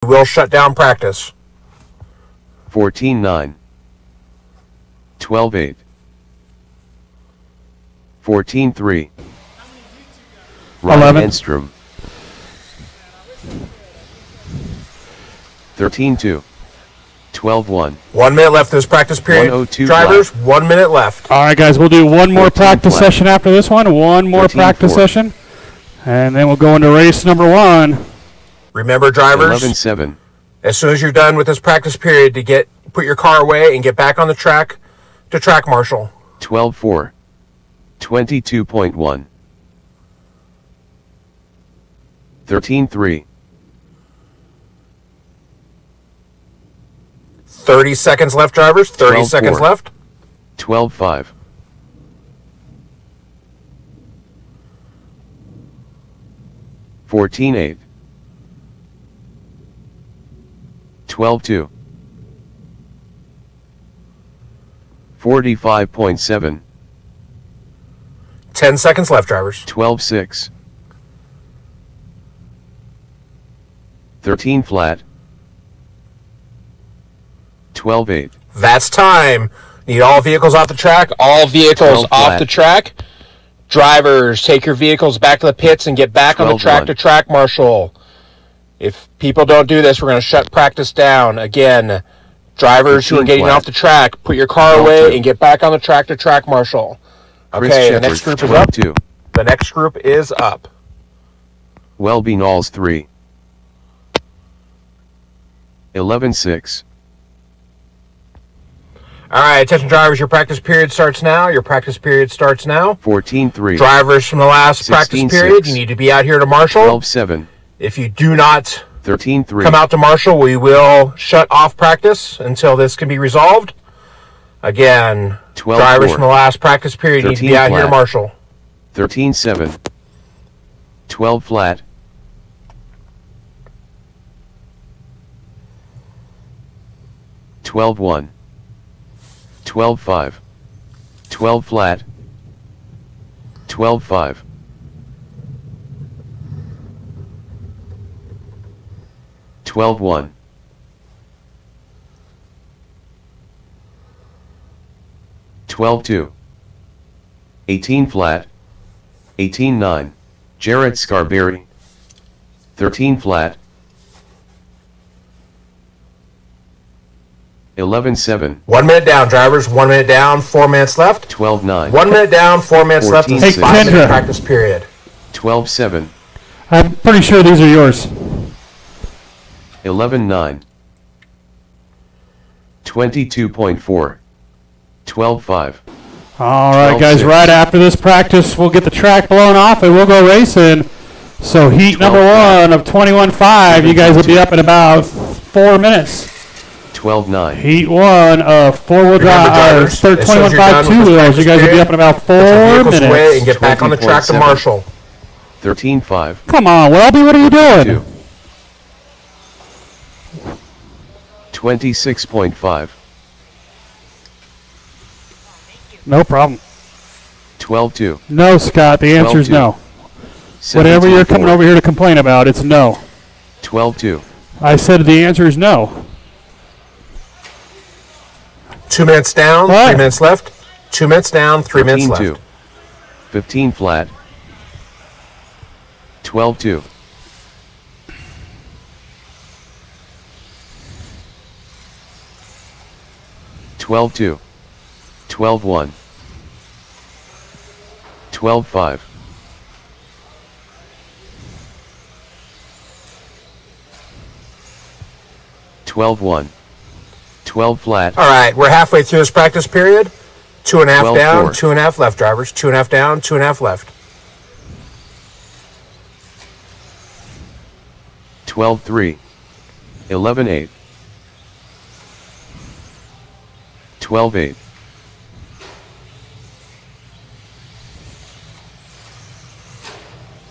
We will shut down practice. 14-9. 12-8. 14-3. Ryan 11. Enstrom. 13-2. 12-1. 1 minute left in this practice period. 102 Drivers, flat. 1 minute left. All right, guys, we'll do one more 14 practice flat. session after this one. One more 13 practice 4. session. And then we'll go into race number 1. Remember, drivers, 11-7. as soon as you're done with this practice period, to put your car away and get back on the track to track marshal. 12-4. 22.1. 13-3. 30 seconds left, drivers. 30 12-4. seconds left. 12-5. 14-8. 12-2. 45.7. 10 seconds left, drivers. 12-6. 13 flat. 12-8. That's time. Need all vehicles off the track. All vehicles 12 off flat. the track. Drivers, take your vehicles back to the pits and get back on the 12-1. track to track marshal. If people don't do this, we're going to shut practice down. Again, drivers who are 15 getting flat. off the track, put your car 12-2. away and get back on the track to track marshal. Chris Okay, the Shepard, next group is up. 12-2. The next group is up. Welby Knowles 3. 11-6. All right, attention drivers, your practice period starts now. Your practice period starts now. 14-3. Drivers from the last practice 16-6. period, you need to be out here to marshal. 12-7. If you do not 13-3. come out to marshal, we will shut off practice until this can be resolved. Again, 12-4. drivers from the last practice period need to be 13 out here to flat. marshal. 13-7. 12 flat. 12-1. 12-5. 12 flat. 12-5. 12-1. 12-2. 18 flat. 18-9. Jarrett Scarberry. 13 flat. 11-7. 1 minute down, drivers. 1 minute down. 4 minutes left. 12-9. 1 minute down. 4 minutes left in 14-6. this Hey, 5 minute Kendra. practice period. 12-7. I'm pretty sure these are yours. 11-9. 22.4. 12-5. All right, guys, 12-6. right after this practice, we'll get the track blown off and we'll go racing. So heat number 1 of 21.5, you guys will be up in about 4 minutes. 12-9. Heat 1 of four-wheel drive, drivers, as soon as you're 21.5 done with this two-wheels, you guys will be up in about 4 Put your vehicles away minutes. and get back on the track to 20.7. marshal. 13-5. Come on, Welby, what are you doing? 26.5. No problem. 12-2. No, Scott, the answer is 12-2. no. Whatever you're coming 17-4. over here to complain about, it's no. 12-2. I said the answer is no. 2 minutes down. What? 3 minutes left. 2 minutes down. 3 minutes 13-2. left. 15 flat. 12-2. 12-2. 12-1. 12-5. 12-1. 12 flat. All right, we're halfway through this practice period. 2.5 12-4. down, 2.5 left, drivers. 2.5 down, 2.5 left. 12-3. 11-8. 12-8.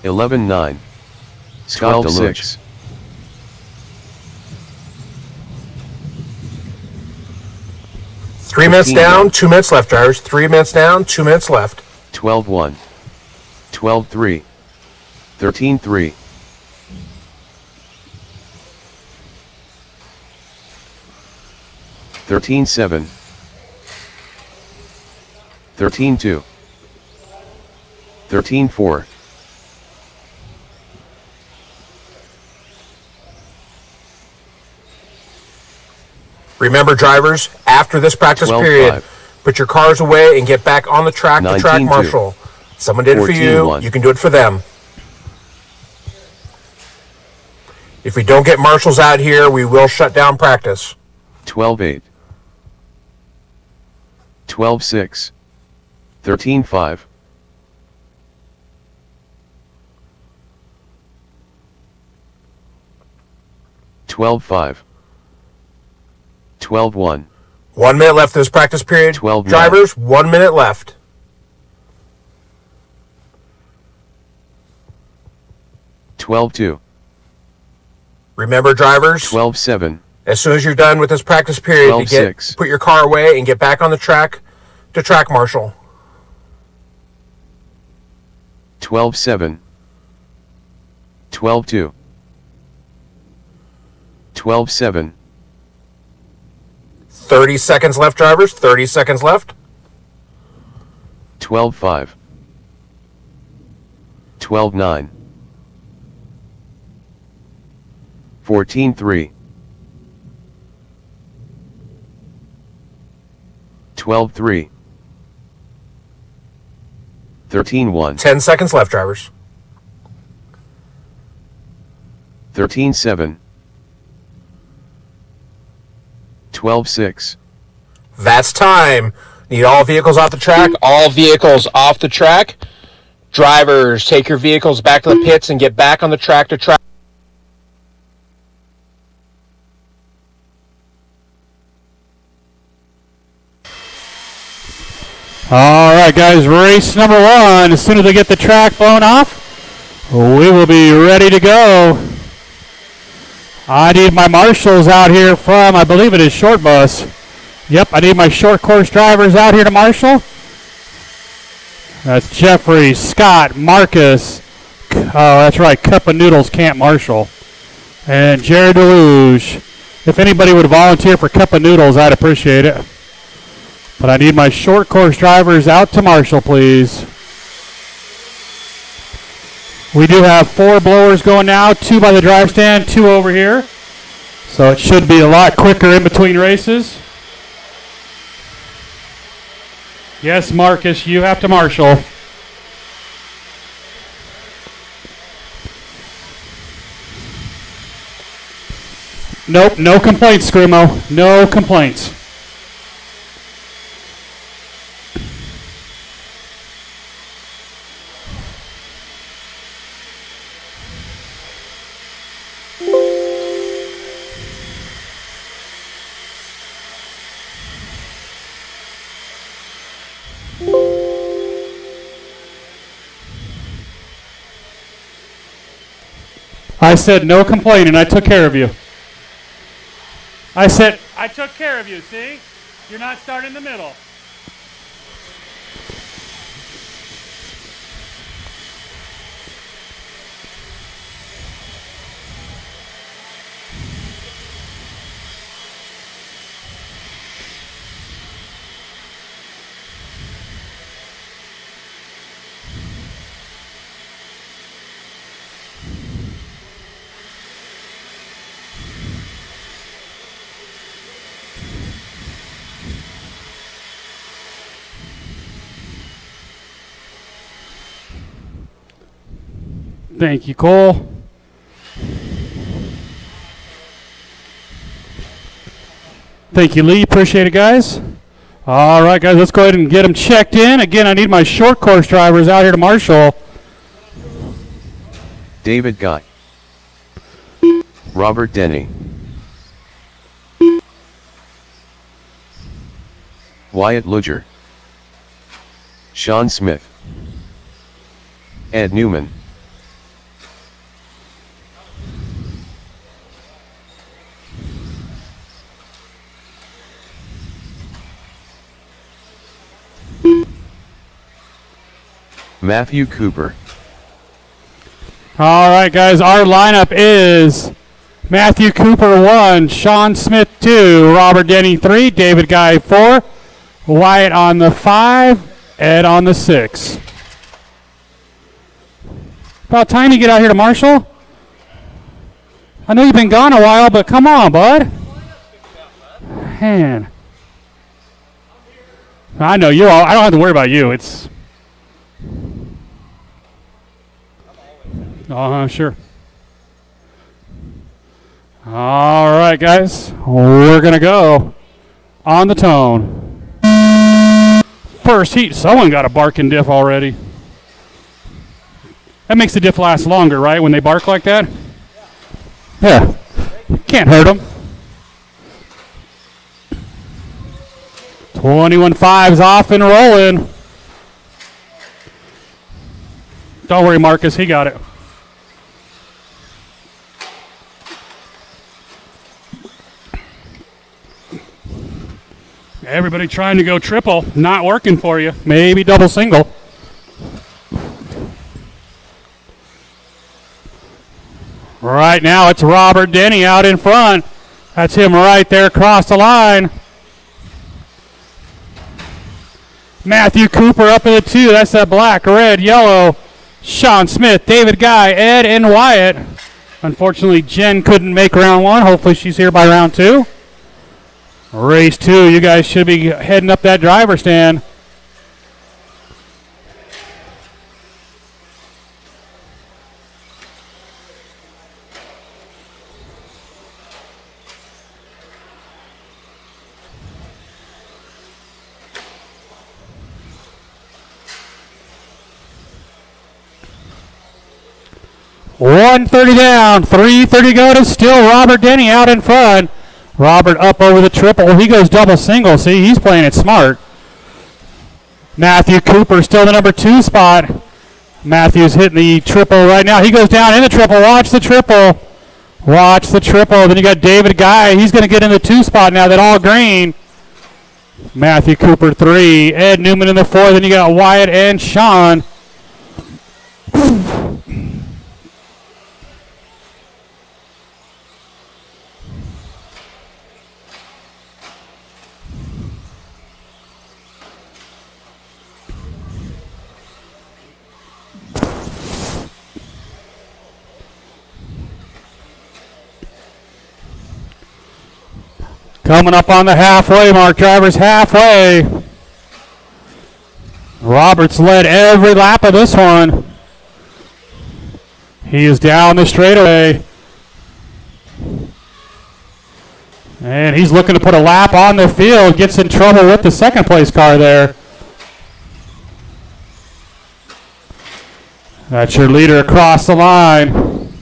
11-9. Scott 12-6. 3 minutes 15 down, down. 2 minutes left, drivers. 3 minutes down, 2 minutes left. 12-1. 12-3. 13-3. 13-7. 13-2. 13-4. Remember, drivers, after this practice 12-5. period, put your cars away and get back on the track to track 19-2. marshal. Someone did it for you. 14-1. You can do it for them. If we don't get marshals out here, we will shut down practice. 12-8. 12-6. 13-5. 12-5. 12-1. 1 minute left this practice period. 12-9. Drivers, 1 minute left. 12-2. Remember, drivers, 12-7. as soon as you're done with this practice period, you 12-6. put your car away and get back on the track to track marshal. 12-7. 12-2. 12-7. 30 seconds left, drivers. 30 seconds left. 12-5. 12-9. 14-3. 12-3. 13-1. 10 seconds left, drivers. 13-7. 12-6. That's time. Need all vehicles off the track. All vehicles off the track. Drivers, take your vehicles back to the pits and get back on the track to track. All right, guys, race number 1. As soon as they get the track blown off, we will be ready to go. I need my marshals out here from, I believe it is Short Bus. Yep, I need my short course drivers out here to marshal. That's Jeffrey, Scott, Marcus. Oh, that's right, Cup of Noodles can't marshal. And Jared Deluge. If anybody would volunteer for Cup of Noodles, I'd appreciate it. But I need my short course drivers out to marshal, please. We do have 4 blowers going now, 2 by the drive stand, 2 over here. So it should be a lot quicker in between races. Yes, Marcus, you have to marshal. Nope, no complaints, Screamo. No complaints. I said no complaining. I took care of you. I said I took care of you, see? You're not starting in the middle. Thank you, Cole. Thank you, Lee. Appreciate it, guys. All right, guys, let's go ahead and get them checked in. Again, I need my short course drivers out here to marshal. David Guy. Robert Denny. Wyatt Luger. Sean Smith. Ed Newman. Matthew Cooper. All right, guys, our lineup is Matthew Cooper 1, Sean Smith 2, Robert Denny 3, David Guy 4, Wyatt on the 5, Ed on the 6. About time you get out here to Marshall. I know you've been gone a while, but come on, bud. Man. I know you all. I don't have to worry about you. It's. Sure. All right, guys. We're going to go on the tone. First heat. Someone got a barking diff already. That makes the diff last longer, right, when they bark like that? Yeah. Can't hurt them. 21.5's off and rolling. Don't worry, Marcus. He got it. Everybody trying to go triple. Not working for you. Maybe double single. Right now, it's Robert Denny out in front. That's him right there across the line. Matthew Cooper up in the 2. That's that black, red, yellow. Sean Smith, David Guy, Ed, and Wyatt. Unfortunately, Jen couldn't make round 1. Hopefully she's here by round 2. Race 2, you guys should be heading up that driver stand. $130 down, $330 go to still Robert Denny out in front. Robert up over the triple. He goes double single. See, he's playing it smart. Matthew Cooper still the number 2 spot. Matthew's hitting the triple right now. He goes down in the triple. Watch the triple. Watch the triple. Then you got David Guy. He's going to get in the 2 spot now. That all green. Matthew Cooper 3. Ed Newman in the 4. Then you got Wyatt and Sean. Coming up on the halfway mark, drivers halfway. Roberts led every lap of this one. He is down the straightaway. And he's looking to put a lap on the field. Gets in trouble with the second place car there. That's your leader across the line.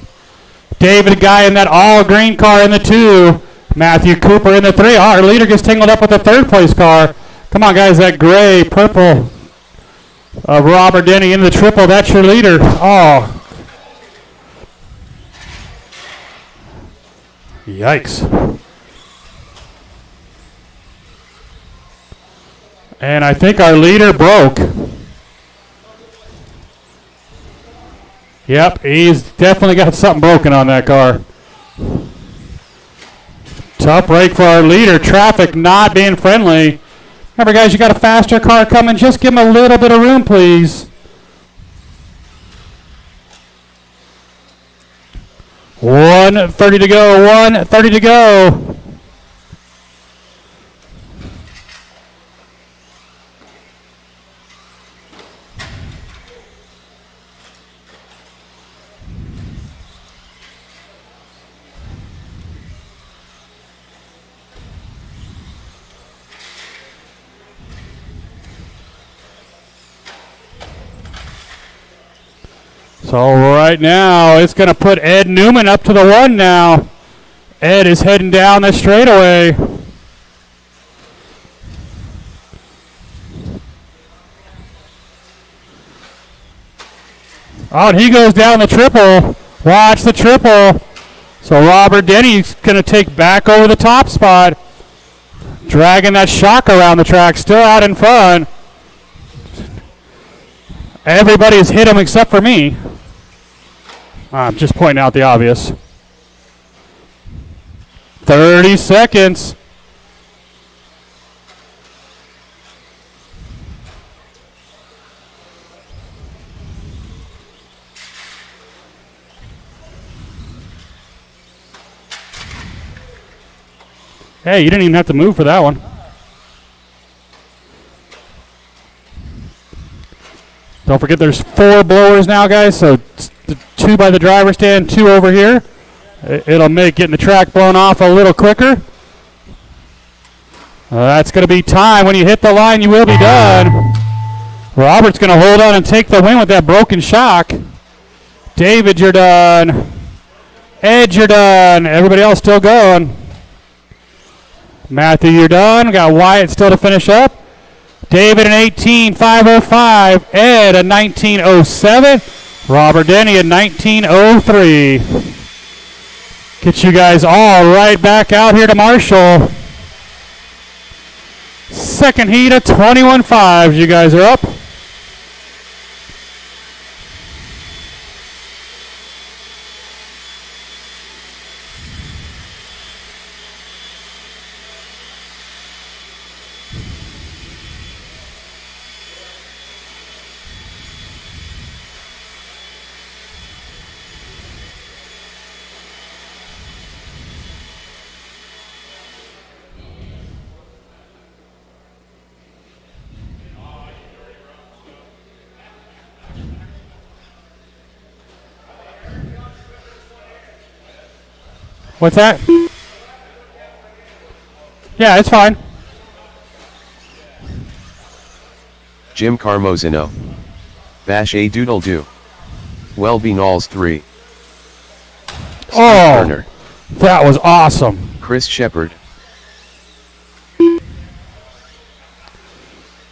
David Guy in that all green car in the 2. Matthew Cooper in the 3. Oh, our leader gets tangled up with the third place car. Come on, guys, that gray, purple of Robert Denny in the triple. That's your leader. Oh. Yikes. And I think our leader broke. Yep, he's definitely got something broken on that car. Tough break for our leader. Traffic not being friendly. Remember, guys, you got a faster car coming. Just give him a little bit of room, please. 1:30 to go. 1:30 to go. So right now, it's going to put Ed Newman up to the 1 now. Ed is heading down the straightaway. Oh, and he goes down the triple. Watch the triple. So Robert Denny's going to take back over the top spot. Dragging that shock around the track. Still out in front. Everybody's hit him except for me. I'm just pointing out the obvious. 30 seconds. Hey, you didn't even have to move for that one. Don't forget there's 4 blowers now, guys, so 2 by the driver's stand, 2 over here. It'll make getting the track blown off a little quicker. That's going to be time. When you hit the line, you will be done. Robert's going to hold on and take the win with that broken shock. David, you're done. Ed, you're done. Everybody else still going. Matthew, you're done. Got Wyatt still to finish up. David, an 18.505. Ed, a 19.07. Robert Denny, a 19.03. Get you guys all right back out here to Marshall. Second heat of 21.5s. You guys are up. What's that? Yeah, it's fine. Jim Carmozino. Bash a doodle do. Welby Knowles 3. Oh, Turner. that was awesome. Chris Shepard.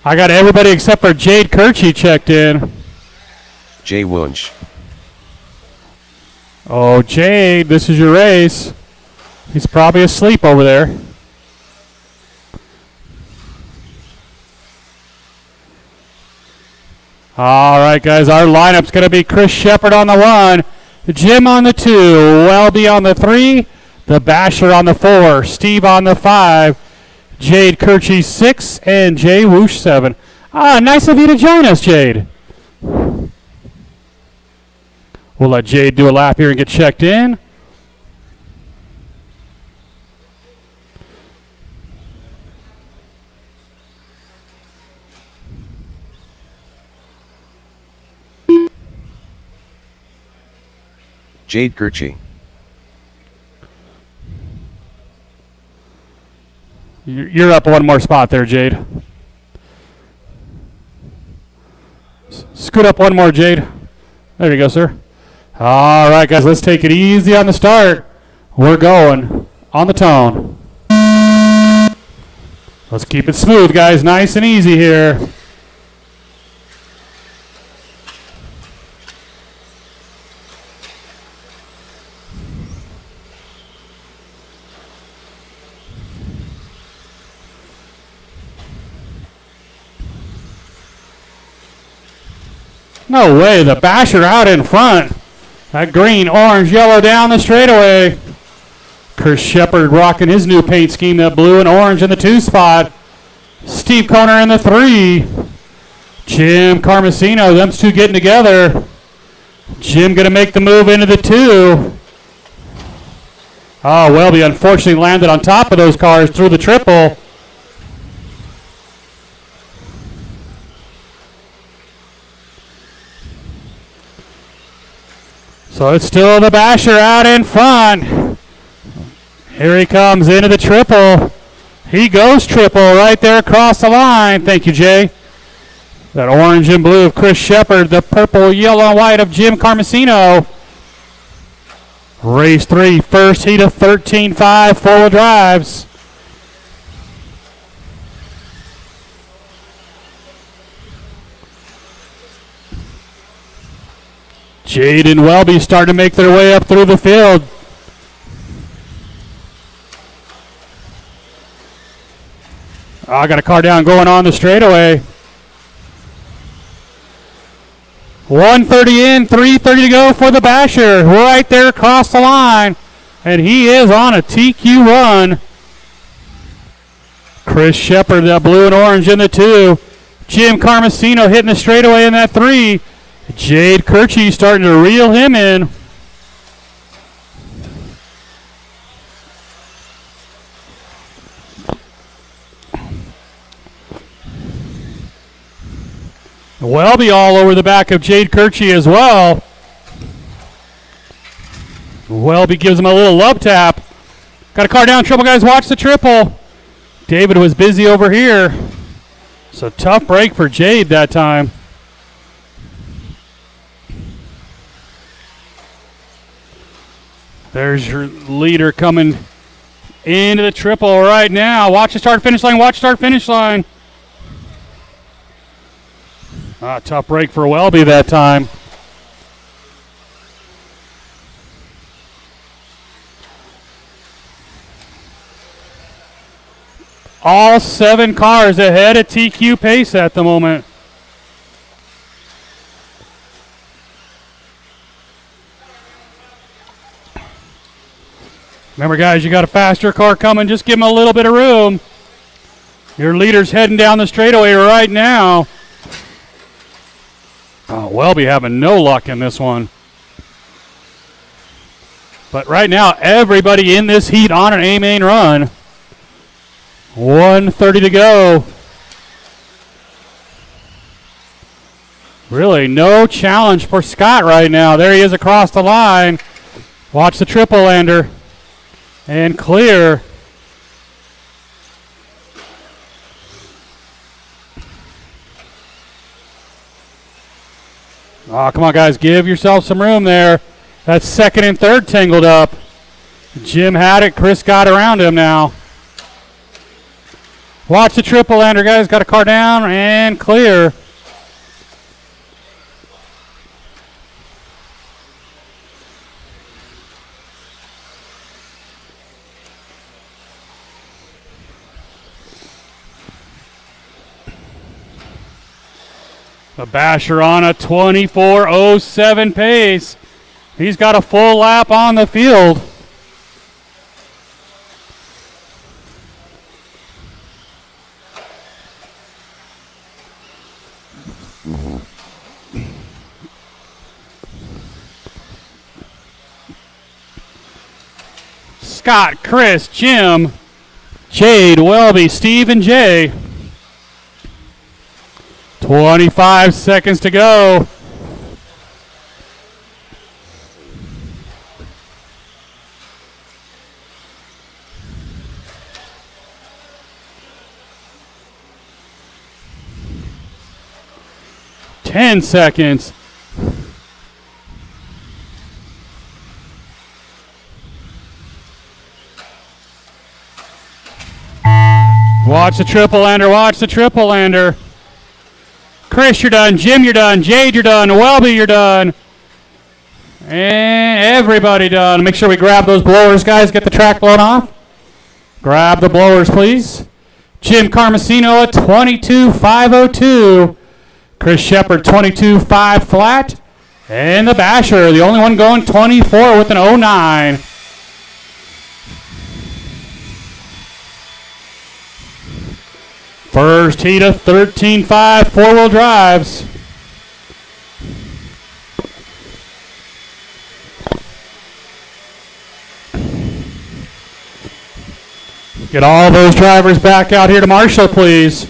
I got everybody except for Jade Kirchie checked in. Jay Wunsch. Oh, Jade, this is your race. He's probably asleep over there. All right, guys, our lineup's going to be Chris Shepard on the 1, Jim on the 2, Welby on the 3, the Basher on the 4, Steve on the 5, Jade Kirchie 6, and Jay Woosh 7. Ah, nice of you to join us, Jade. We'll let Jade do a lap here and get checked in. Jade Kirchie. You're up one more spot there, Jade. Scoot up one more, Jade. There you go, sir. All right, guys, let's take it easy on the start. We're going on the tone. Let's keep it smooth, guys. Nice and easy here. No way, the Basher out in front. That green, orange, yellow down the straightaway. Chris Shepard rocking his new paint scheme, that blue and orange in the 2 spot. Steve Koner in the 3. Jim Carmosino, them 2 getting together. Jim going to make the move into the 2. Oh, Welby unfortunately landed on top of those cars through the triple. So it's still the Basher out in front. Here he comes into the triple. He goes triple right there across the line. Thank you, Jay. That orange and blue of Chris Shepard, the purple, yellow, and white of Jim Carmosino. Race 3, first heat of 13.5, 4-wheel drives. Jade and Welby starting to make their way up through the field. I got a car down going on the straightaway. 130 in, 330 to go for the Basher. Right there across the line. And he is on a TQ run. Chris Shepard, that blue and orange in the 2. Jim Carmesino hitting the straightaway in that 3. Jade Kirchie starting to reel him in. Welby all over the back of Jade Kirchie as well. Welby gives him a little love tap. Got a car down, triple, guys, watch the triple. David was busy over here. So tough break for Jade that time. There's your leader coming into the triple right now. Watch the start finish line, watch start finish line. Tough break for Welby that time. All 7 cars ahead of TQ pace at the moment. Remember, guys, you got a faster car coming. Just give him a little bit of room. Your leader's heading down the straightaway right now. Oh, Welby having no luck in this one. But right now, everybody in this heat on an A-main run. 1:30 to go. Really no challenge for Scott right now. There he is across the line. Watch the triple lander. And clear. Oh, come on, guys. Give yourself some room there. That's second and third tangled up. Jim had it. Chris got around him now. Watch the triple lander, guys. Got a car down and clear. The Basher on a 24:07 pace. He's got a full lap on the field. Scott, Chris, Jim, Jade, Welby, Steve, and Jay. 25 seconds to go. Ten seconds. Watch the triple lander, watch the triple lander. Chris, you're done. Jim, you're done. Jade, you're done. Welby, you're done. And everybody done. Make sure we grab those blowers, guys. Get the track blown off. Grab the blowers, please. Jim Carmesino at 22.502. Chris Shepard, 22.5 flat. And the Basher, the only one going 24 with an 09. First heat of 13.5 four-wheel drives. Get all those drivers back out here to Marshall, please.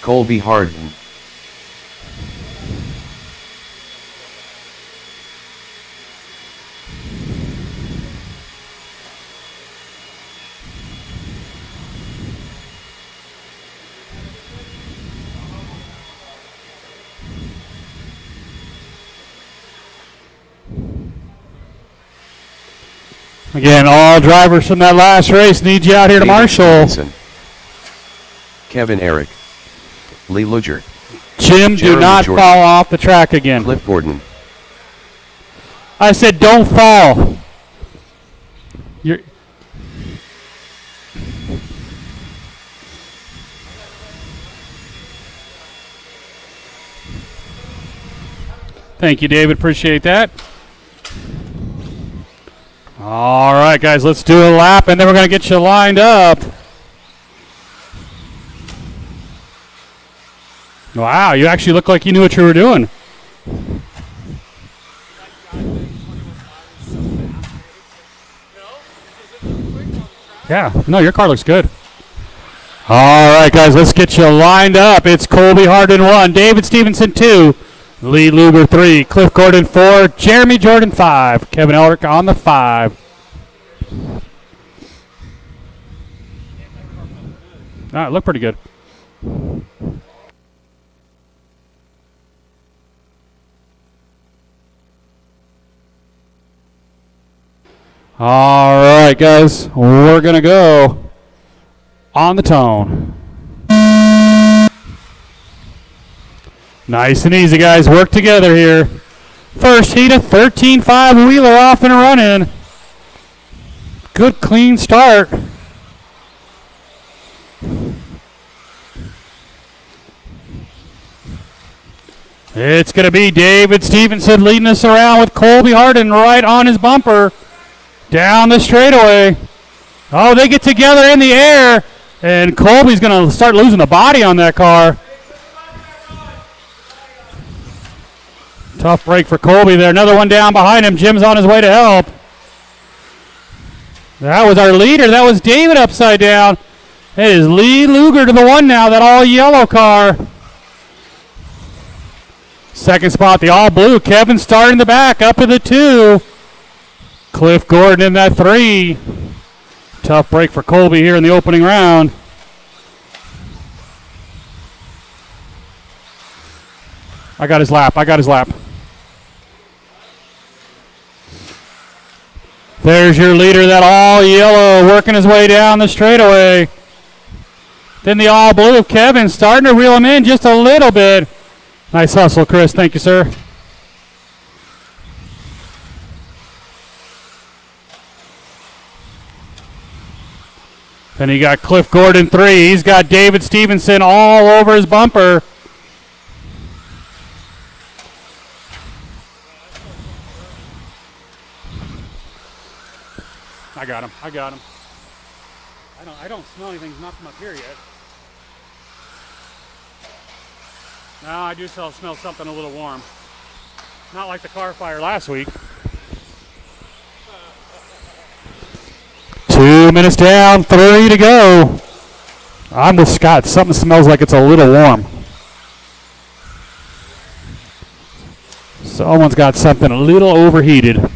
Colby Harden. Again, all drivers from that last race need you out here to David Marshall. Stevenson. Kevin Eric. Lee Luger. Jim, do Jeremy not Jordan. fall off the track again. Cliff Gordon. I said don't fall. You're Thank you, David. Appreciate that. All right, guys, let's do a lap, and then we're going to get you lined up. Wow, you actually look like you knew what you were doing. Yeah, no, your car looks good. All right, guys, let's get you lined up. It's Colby Harden 1, David Stevenson 2, Lee Luger 3, Cliff Gordon 4, Jeremy Jordan 5, Kevin Elric on the 5. All right, look pretty good. All right, guys, we're going to go on the tone. Nice and easy, guys. Work together here. First heat, a 13.5 wheeler off and running. Good, clean start. It's going to be David Stevenson leading us around with Colby Harden right on his bumper. Down the straightaway. Oh, they get together in the air, and Colby's going to start losing the body on that car. Tough break for Colby there. Another one down behind him. Jim's on his way to help. That was our leader. That was David upside down. It is Lee Luger to the 1 now, that all-yellow car. Second spot, the all-blue. Kevin starting the back, up to the 2. Cliff Gordon in that 3. Tough break for Colby here in the opening round. I got his lap. There's your leader, that all yellow, working his way down the straightaway. Then the all blue, Kevin, starting to reel him in just a little bit. Nice hustle, Chris. Thank you, sir. Then you got Cliff Gordon 3. He's got David Stevenson all over his bumper. I got him. I don't smell anything not from up here yet. No, I do smell something a little warm. Not like the car fire last week. 2 minutes down, 3 to go. I'm with Scott. Something smells like it's a little warm. Someone's got something a little overheated.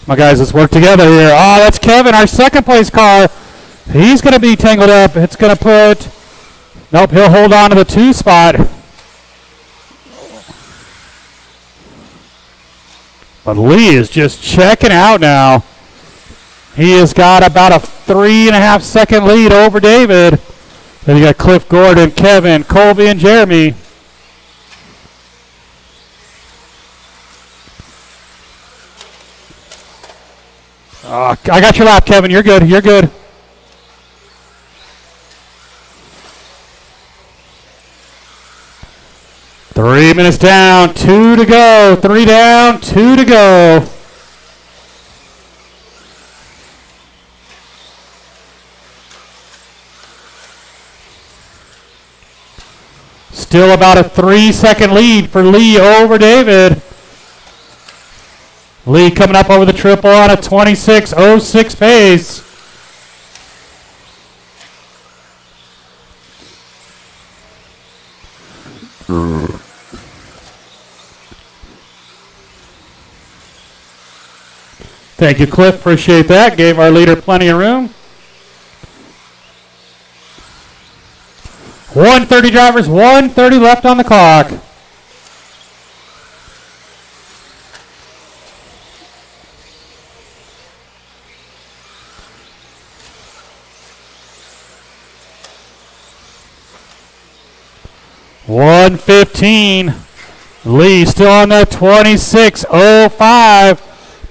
My guys, let's work together here. Oh, that's Kevin, our second place car. He's going to be tangled up. It's going to put... Nope, he'll hold on to the 2 spot. But Lee is just checking out now. He has got about a 3.5 second lead over David. Then you got Cliff Gordon, Kevin, Colby, and Jeremy. I got your lap, Kevin. You're good. Three minutes down, 2 to go. 3 down, 2 to go. Still about a 3 second lead for Lee over David. Lee coming up over the triple on a 26.06 pace. Thank you, Cliff. Appreciate that. Gave our leader plenty of room. 1:30 drivers, 1:30 left on the clock. $1:15. Lee still on that 26.05.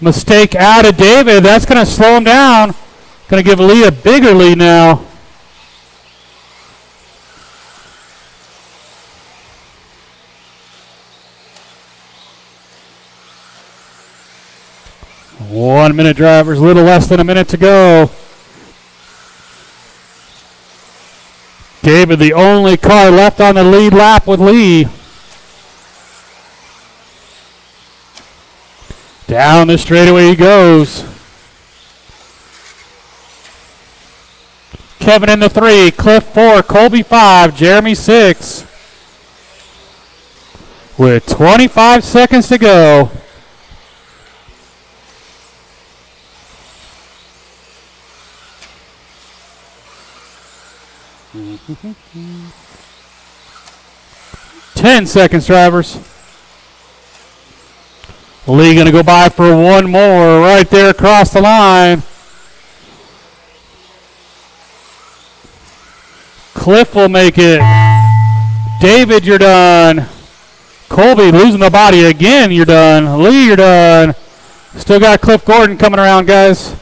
Mistake out of David. That's going to slow him down. Going to give Lee a bigger lead now. 1 minute, drivers, a little less than a minute to go. David, the only car left on the lead lap with Lee. Down the straightaway he goes. Kevin in the 3, Cliff 4, Colby 5, Jeremy 6. With 25 seconds to go. Ten seconds, drivers. Lee gonna go by for one more right there across the line. Cliff will make it. David, you're done. Colby losing the body again, you're done. Lee, you're done. Still got Cliff Gordon coming around, guys.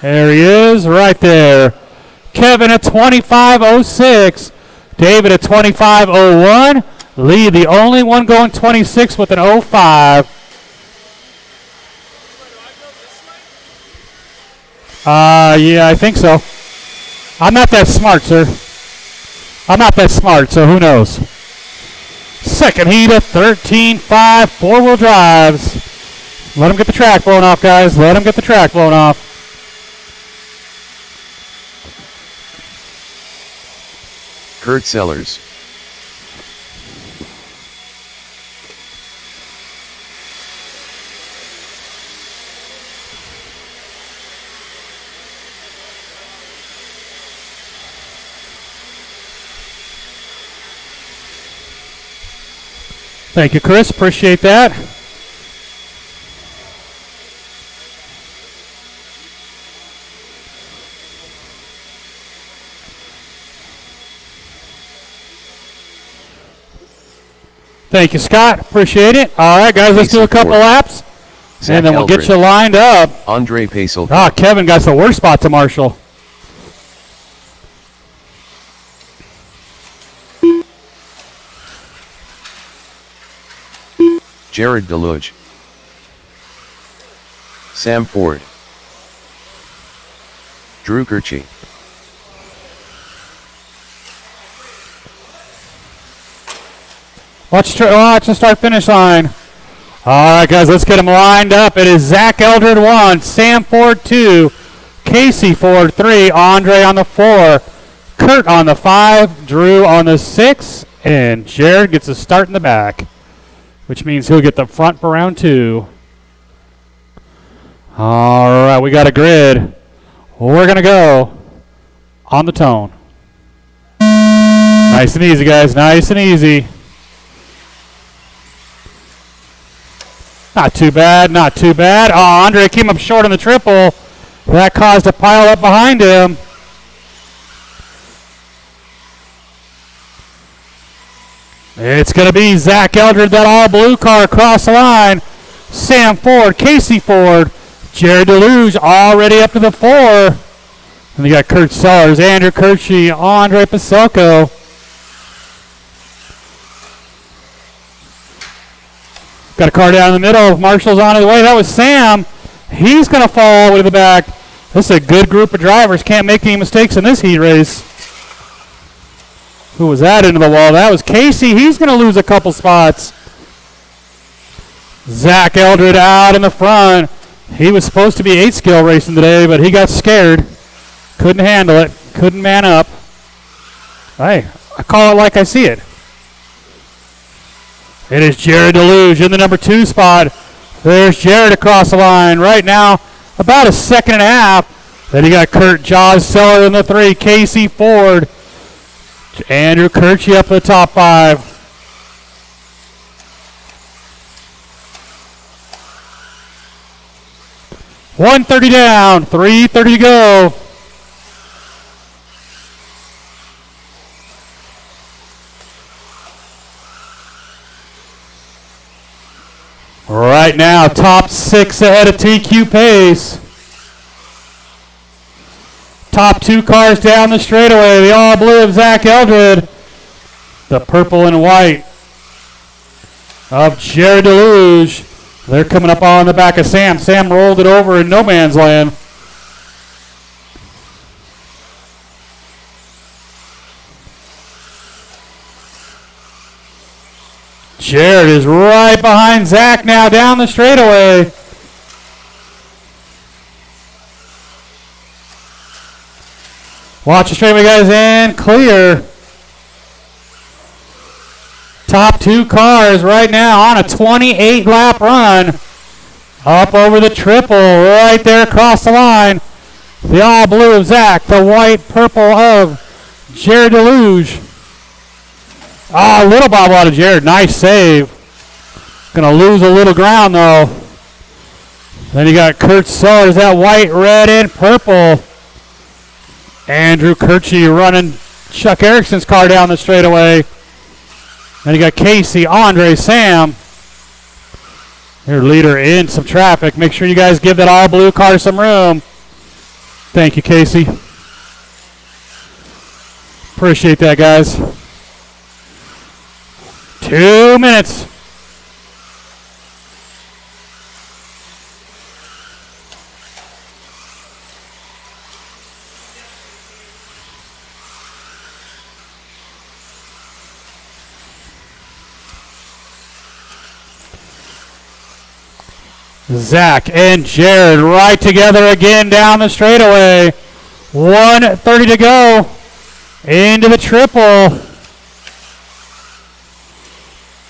There he is, right there. Kevin at 25.06. David at 25.01. Lee, the only one going 26 with an 05. Yeah, I think so. I'm not that smart, sir. I'm not that smart, so who knows? Second heat of 13.5 four-wheel drives. Let them get the track blown off, guys. Let them get the track blown off. Kurt Sellers. Thank you, Chris. Appreciate that. Thank you, Scott. Appreciate it. All right, guys, let's do a couple laps, Zach and then we'll Eldred. get you lined up. Andre Pasel. Ah, Kevin got the worst spot to Marshall. Jared Deluge. Sam Ford. Drew Kirchie. Watch the start-finish line. All right, guys, let's get them lined up. It is Zach Eldred 1, Sam Ford 2, Casey Ford 3, Andre on the 4, Kurt on the 5, Drew on the 6, and Jared gets a start in the back, which means he'll get the front for round 2. All right, we got a grid. We're going to go on the tone. Nice and easy, guys, nice and easy. Not too bad, not too bad. Oh, Andre came up short on the triple. That caused a pile up behind him. It's going to be Zach Eldred, that all-blue car across the line. Sam Ford, Casey Ford, Jared Deluge already up to the 4. And you got Kurt Sellers, Andrew Kirchie, Andre Paselko. Got a car down in the middle. Marshall's on his way. That was Sam. He's going to fall all the way to the back. This is a good group of drivers. Can't make any mistakes in this heat race. Who was that into the wall? That was Casey. He's going to lose a couple spots. Zach Eldred out in the front. He was supposed to be 8-skill racing today, but he got scared. Couldn't handle it. Couldn't man up. Hey, I call it like I see it. It is Jared Deluge in the number 2 spot. There's Jared across the line. Right now, about a second and a half. Then you got Kurt Jaws Seller in the 3. Casey Ford. Andrew Kirchie up to the top 5. $130 down. $330 to go. Right now, top 6 ahead of TQ Pace. Top 2 cars down the straightaway. The all blue of Zach Eldred. The purple and white of Jared Deluge. They're coming up on the back of Sam. Sam rolled it over in no man's land. Jared is right behind Zach now down the straightaway. Watch the straightaway, guys, and clear. Top two cars right now on a 28-lap run. Up over the triple, right there across the line. The all blue of Zach, the white purple of Jared Deluge. Oh, little bobble out of Jared. Nice save. Gonna lose a little ground though. Then you got Kurt Sellers, that white, red, and purple. Andrew Kirchie running Chuck Erickson's car down the straightaway. Then you got Casey, Andre, Sam. Your leader in some traffic. Make sure you guys give that all blue car some room. Thank you, Casey. Appreciate that, guys. 2 minutes. Zach and Jared right together again down the straightaway. 1:30 to go. Into the triple.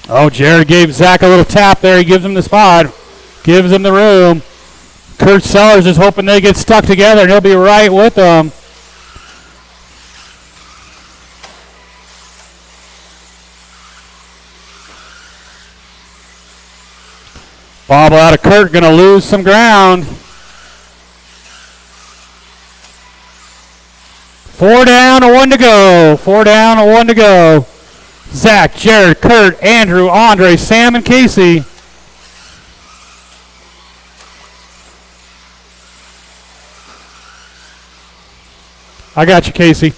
Oh, Jared gave Zach a little tap there. He gives him the spot. Gives him the room. Kurt Sellers is hoping they get stuck together and he'll be right with them. Bobble out of Kurt, gonna lose some ground. 4 down, 1 to go. 4 down, 1 to go. Zach, Jared, Kurt, Andrew, Andre, Sam, and Casey. I got you, Casey.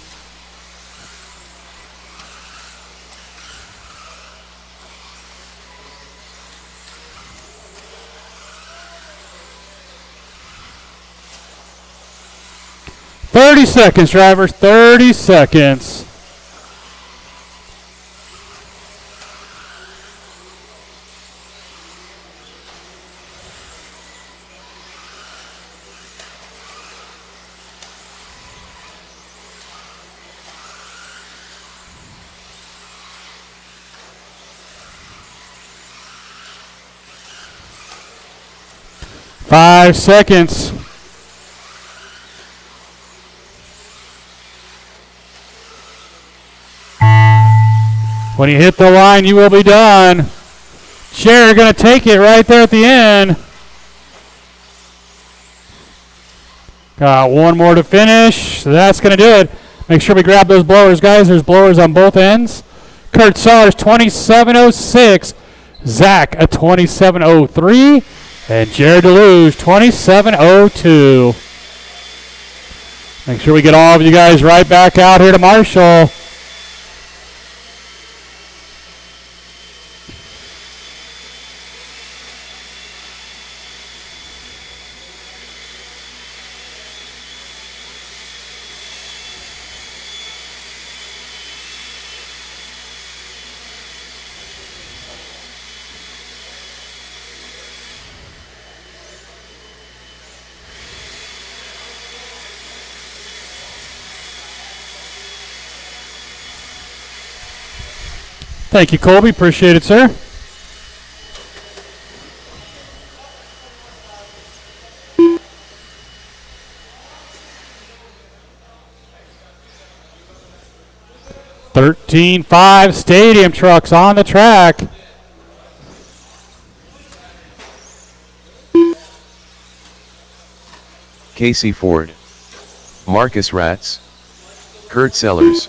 "30 seconds, drivers. 30 seconds. Five seconds. When you hit the line, you will be done. Jared going to take it right there at the end. Got one more to finish. So that's going to do it. Make sure we grab those blowers, guys. There's blowers on both ends. Kurt Sellers, 27.06. Zach, a 27.03. And Jared Deluge, 27.02. Make sure we get all of you guys right back out here to Marshall. Thank you, Colby. Appreciate it, sir. "13-5 stadium trucks on the track. Casey Ford, Marcus Ratz, Kurt Sellers,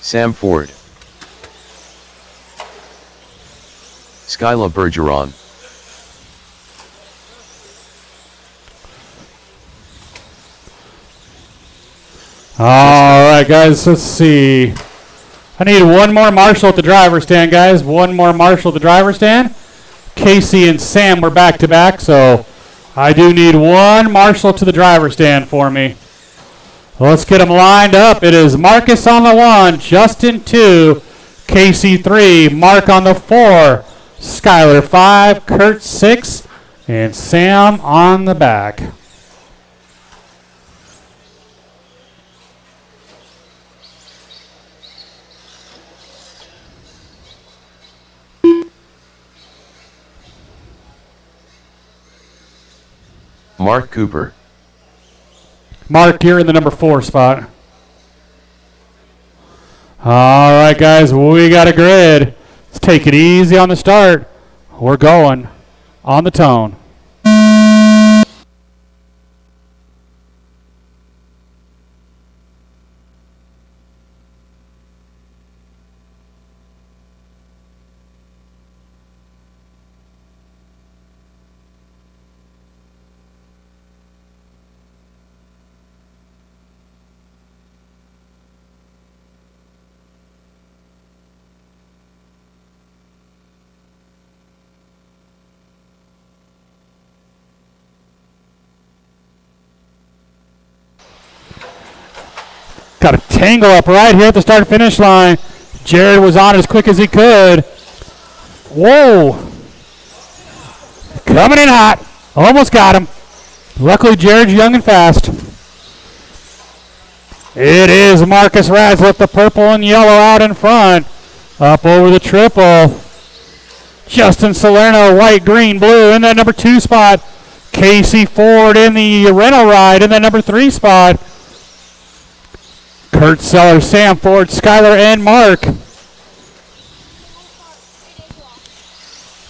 Sam Ford, Skyla Bergeron, All right, guys, let's see. I need one more marshal at the driver's stand, guys. One more marshal at the driver's stand. Casey and Sam were back to back, so I do need one marshal to the driver's stand for me. Let's get them lined up. It is Marcus on the 1, Justin 2, Casey 3, Mark on the 4, Skylar 5, Kurt 6, and Sam on the back. Mark Cooper. Mark, you're in the number 4 spot. All right, guys, we got a grid. Let's take it easy on the start. We're going on the tone. Got a tangle up right here at the start-finish line. Jared was on as quick as he could. Whoa. Coming in hot. Almost got him. Luckily, Jared's young and fast. It is Marcus Raz with the purple and yellow out in front. Up over the triple. Justin Salerno, white, green, blue in that number 2 spot. Casey Ford in the rental ride in that number 3 spot. Kurt Seller, Sam Ford, Skylar, and Mark.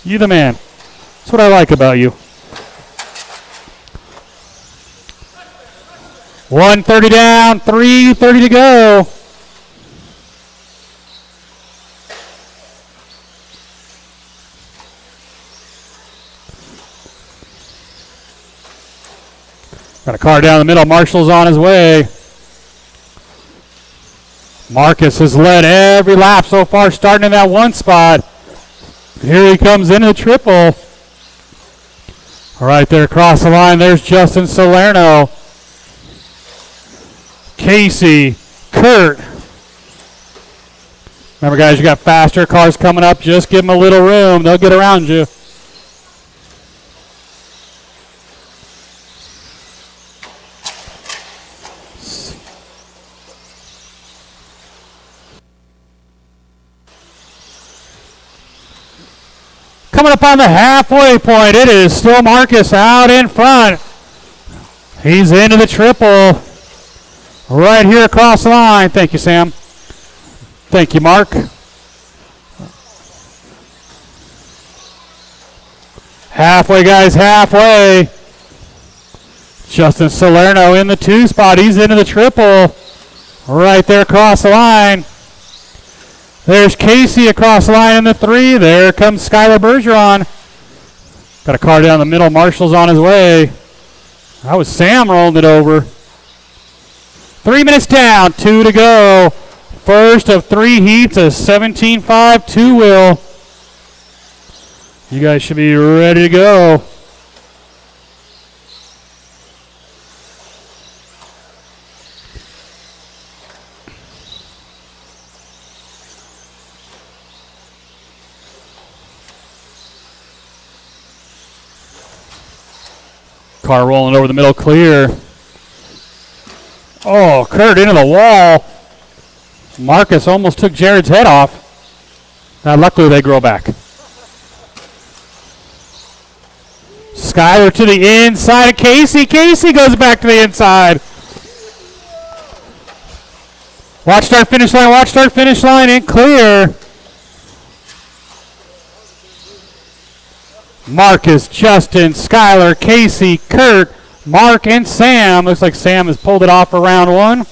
You the man. That's what I like about you. 1:30 down, 3:30 to go. Got a car down the middle. Marshall's on his way. Marcus has led every lap so far, starting in that 1 spot. Here he comes into the triple. Right there across the line, there's Justin Salerno. Casey, Kurt. Remember, guys, you got faster cars coming up. Just give them a little room. They'll get around you. Coming up on the halfway point, it is still Marcus out in front. He's into the triple. Right here across the line. Thank you, Sam. Thank you, Mark. Halfway, guys, halfway. Justin Salerno in the 2 spot. He's into the triple. Right there across the line. There's Casey across the line in the 3. There comes Skylar Bergeron. Got a car down the middle. Marshall's on his way. That was Sam rolling it over. 3 minutes down, 2 to go. First of 3 heats, a 17.5 two-wheel. You guys should be ready to go. Car rolling over the middle, clear. Oh, Kurt into the wall. Marcus almost took Jared's head off. Luckily, they grow back. Skylar to the inside of Casey. Casey goes back to the inside. Watch start finish line, and clear. Marcus, Justin, Skylar, Casey, Kurt, Mark, and Sam. Looks like Sam has pulled it off for round 1.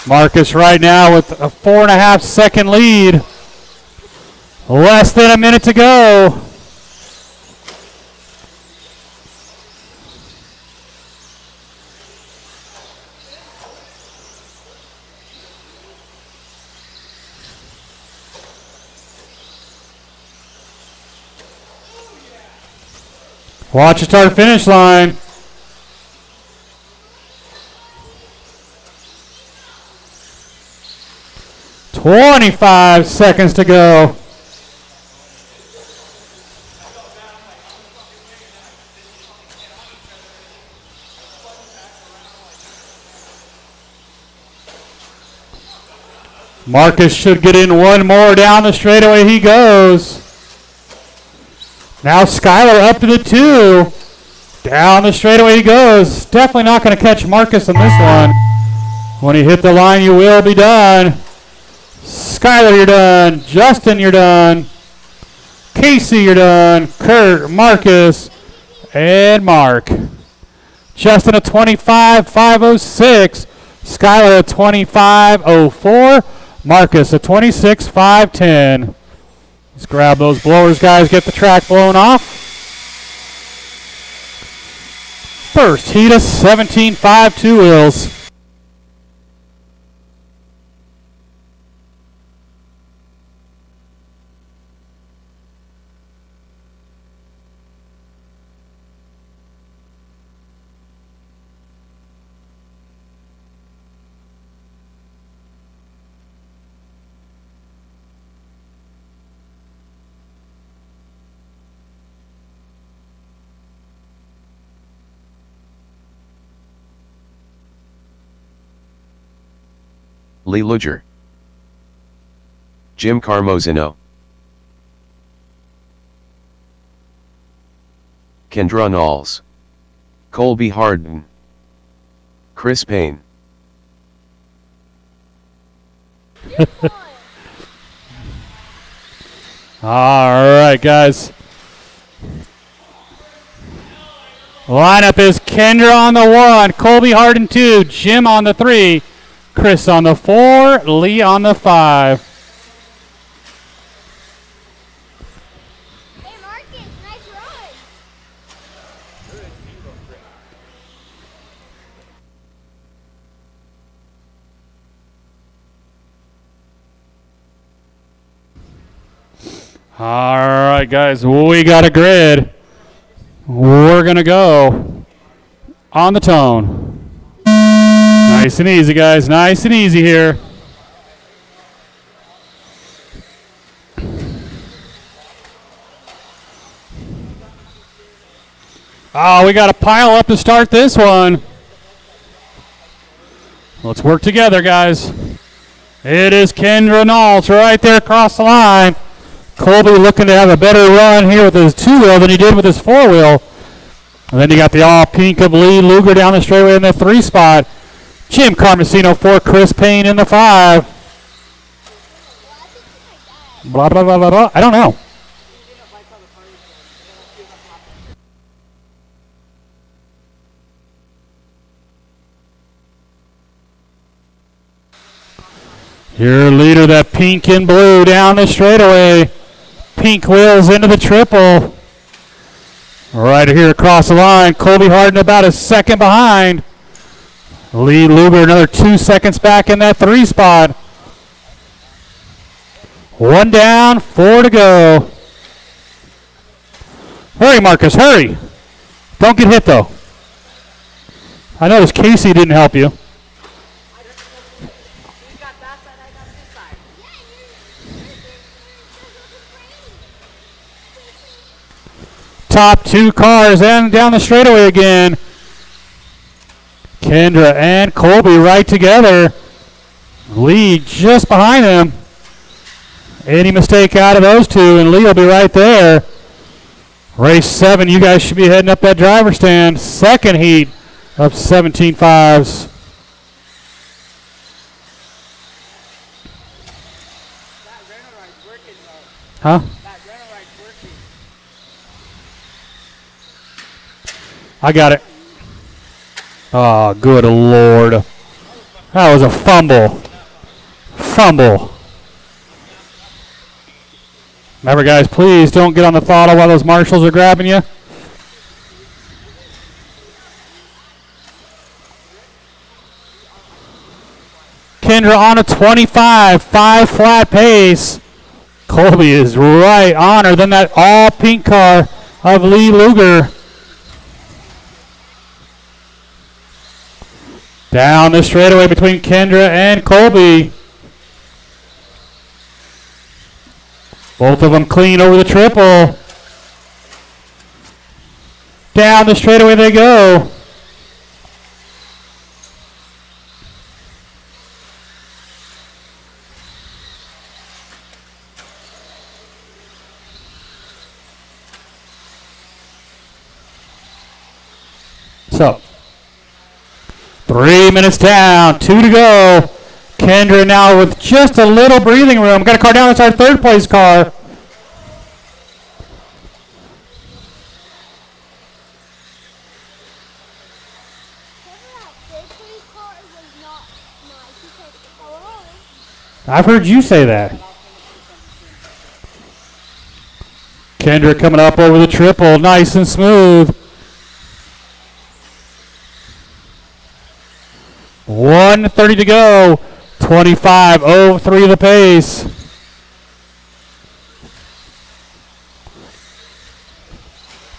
Marcus right now with a 4.5 second lead. Less than a minute to go. Watch the start finish line. "25 seconds to go." Marcus should get in one more down the straightaway. He goes. Now Skylar up to the 2. Down the straightaway he goes. Definitely not going to catch Marcus in this one. When you hit the line, you will be done. Skylar, you're done. Justin, you're done. Casey, you're done. Kurt, Marcus, and Mark. Justin a 25.506. Skylar a 25.04. Marcus a 26.510. Let's grab those blowers, guys. Get the track blown off. First heat of 17.52 wheels. Lee Luger, Jim Carmozino, Kendra Knowles, Colby Harden, Chris Payne. All right, guys. Lineup is Kendra on the 1, Colby Harden 2, Jim on the 3, Chris on the 4, Lee on the 5. Hey Marcus, nice run. All right, guys, we got a grid. We're going to go on the tone. Nice and easy, guys. Nice and easy here. Oh, we got a pile up to start this one. Let's work together, guys. It is Kendra Knowles right there across the line. Colby looking to have a better run here with his 2-wheel than he did with his 4-wheel. And then you got the all pink of Lee Luger down the straightaway in the 3 spot. Jim Carmesino 4, Chris Payne in the 5. Blah, blah, blah, blah, blah. I don't know. Your leader, that pink and blue down the straightaway. Pink wheels into the triple. Right here across the line. Colby Harden about a second behind. Lee Luger another 2 seconds back in that 3 spot. 1 down, 4 to go. Hurry, Marcus, hurry. Don't get hit, though. I noticed Casey didn't help you. Top 2 cars and down the straightaway again. Kendra and Colby right together. Lee just behind them. Any mistake out of those 2 and Lee will be right there. Race 7, you guys should be heading up that driver stand. Second heat of 17.5s. Huh? I got it. Oh, good Lord. That was a fumble. Fumble. Remember, guys, please don't get on the throttle while those marshals are grabbing you. Kendra on a 25, 5 flat pace. Colby is right on her. Then that all pink car of Lee Luger. Down the straightaway between Kendra and Colby. Both of them clean over the triple. Down the straightaway they go. So, 3 minutes down, 2 to go. Kendra now with just a little breathing room. Got a car down. That's our third place car. I've heard you say that. Kendra coming up over the triple, nice and smooth. 1:30 to go. 25:03 the pace.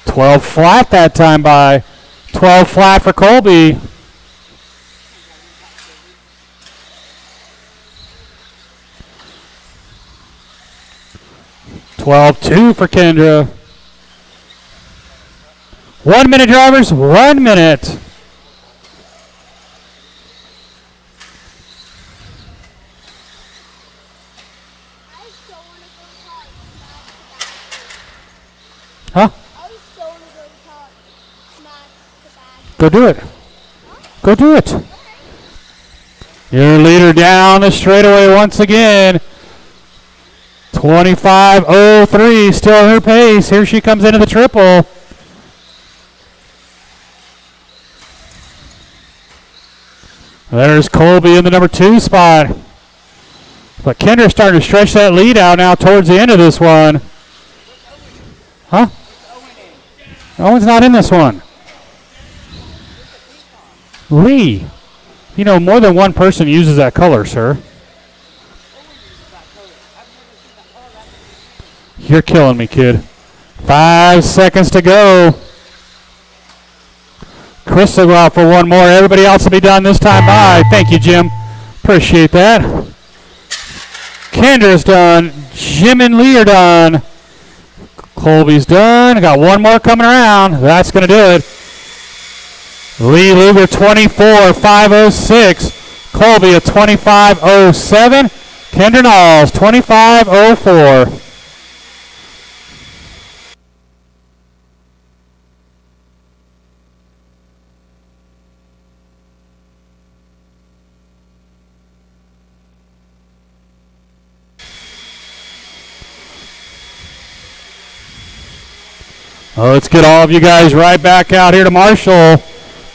$12 flat that time by. 12 flat for Colby. $12.2 for Kendra. 1 minute, drivers. 1 minute. Huh? Go do it. Go do it. Your leader down the straightaway once again. 25:03, still her pace. Here she comes into the triple. There's Colby in the number 2 spot. But Kendra's starting to stretch that lead out now towards the end of this one. Huh? Owen's not in this one. Lee. You know, more than one person uses that color, sir. You're killing me, kid. 5 seconds to go. Chris will go out for one more. Everybody else will be done this time by. Thank you, Jim. Appreciate that. Kendra's done. Jim and Lee are done. Colby's done. Got one more coming around. That's going to do it. Lee Luger 24:506. Colby at 25:07. Kendra Knowles 25:04. Let's get all of you guys right back out here to Marshall.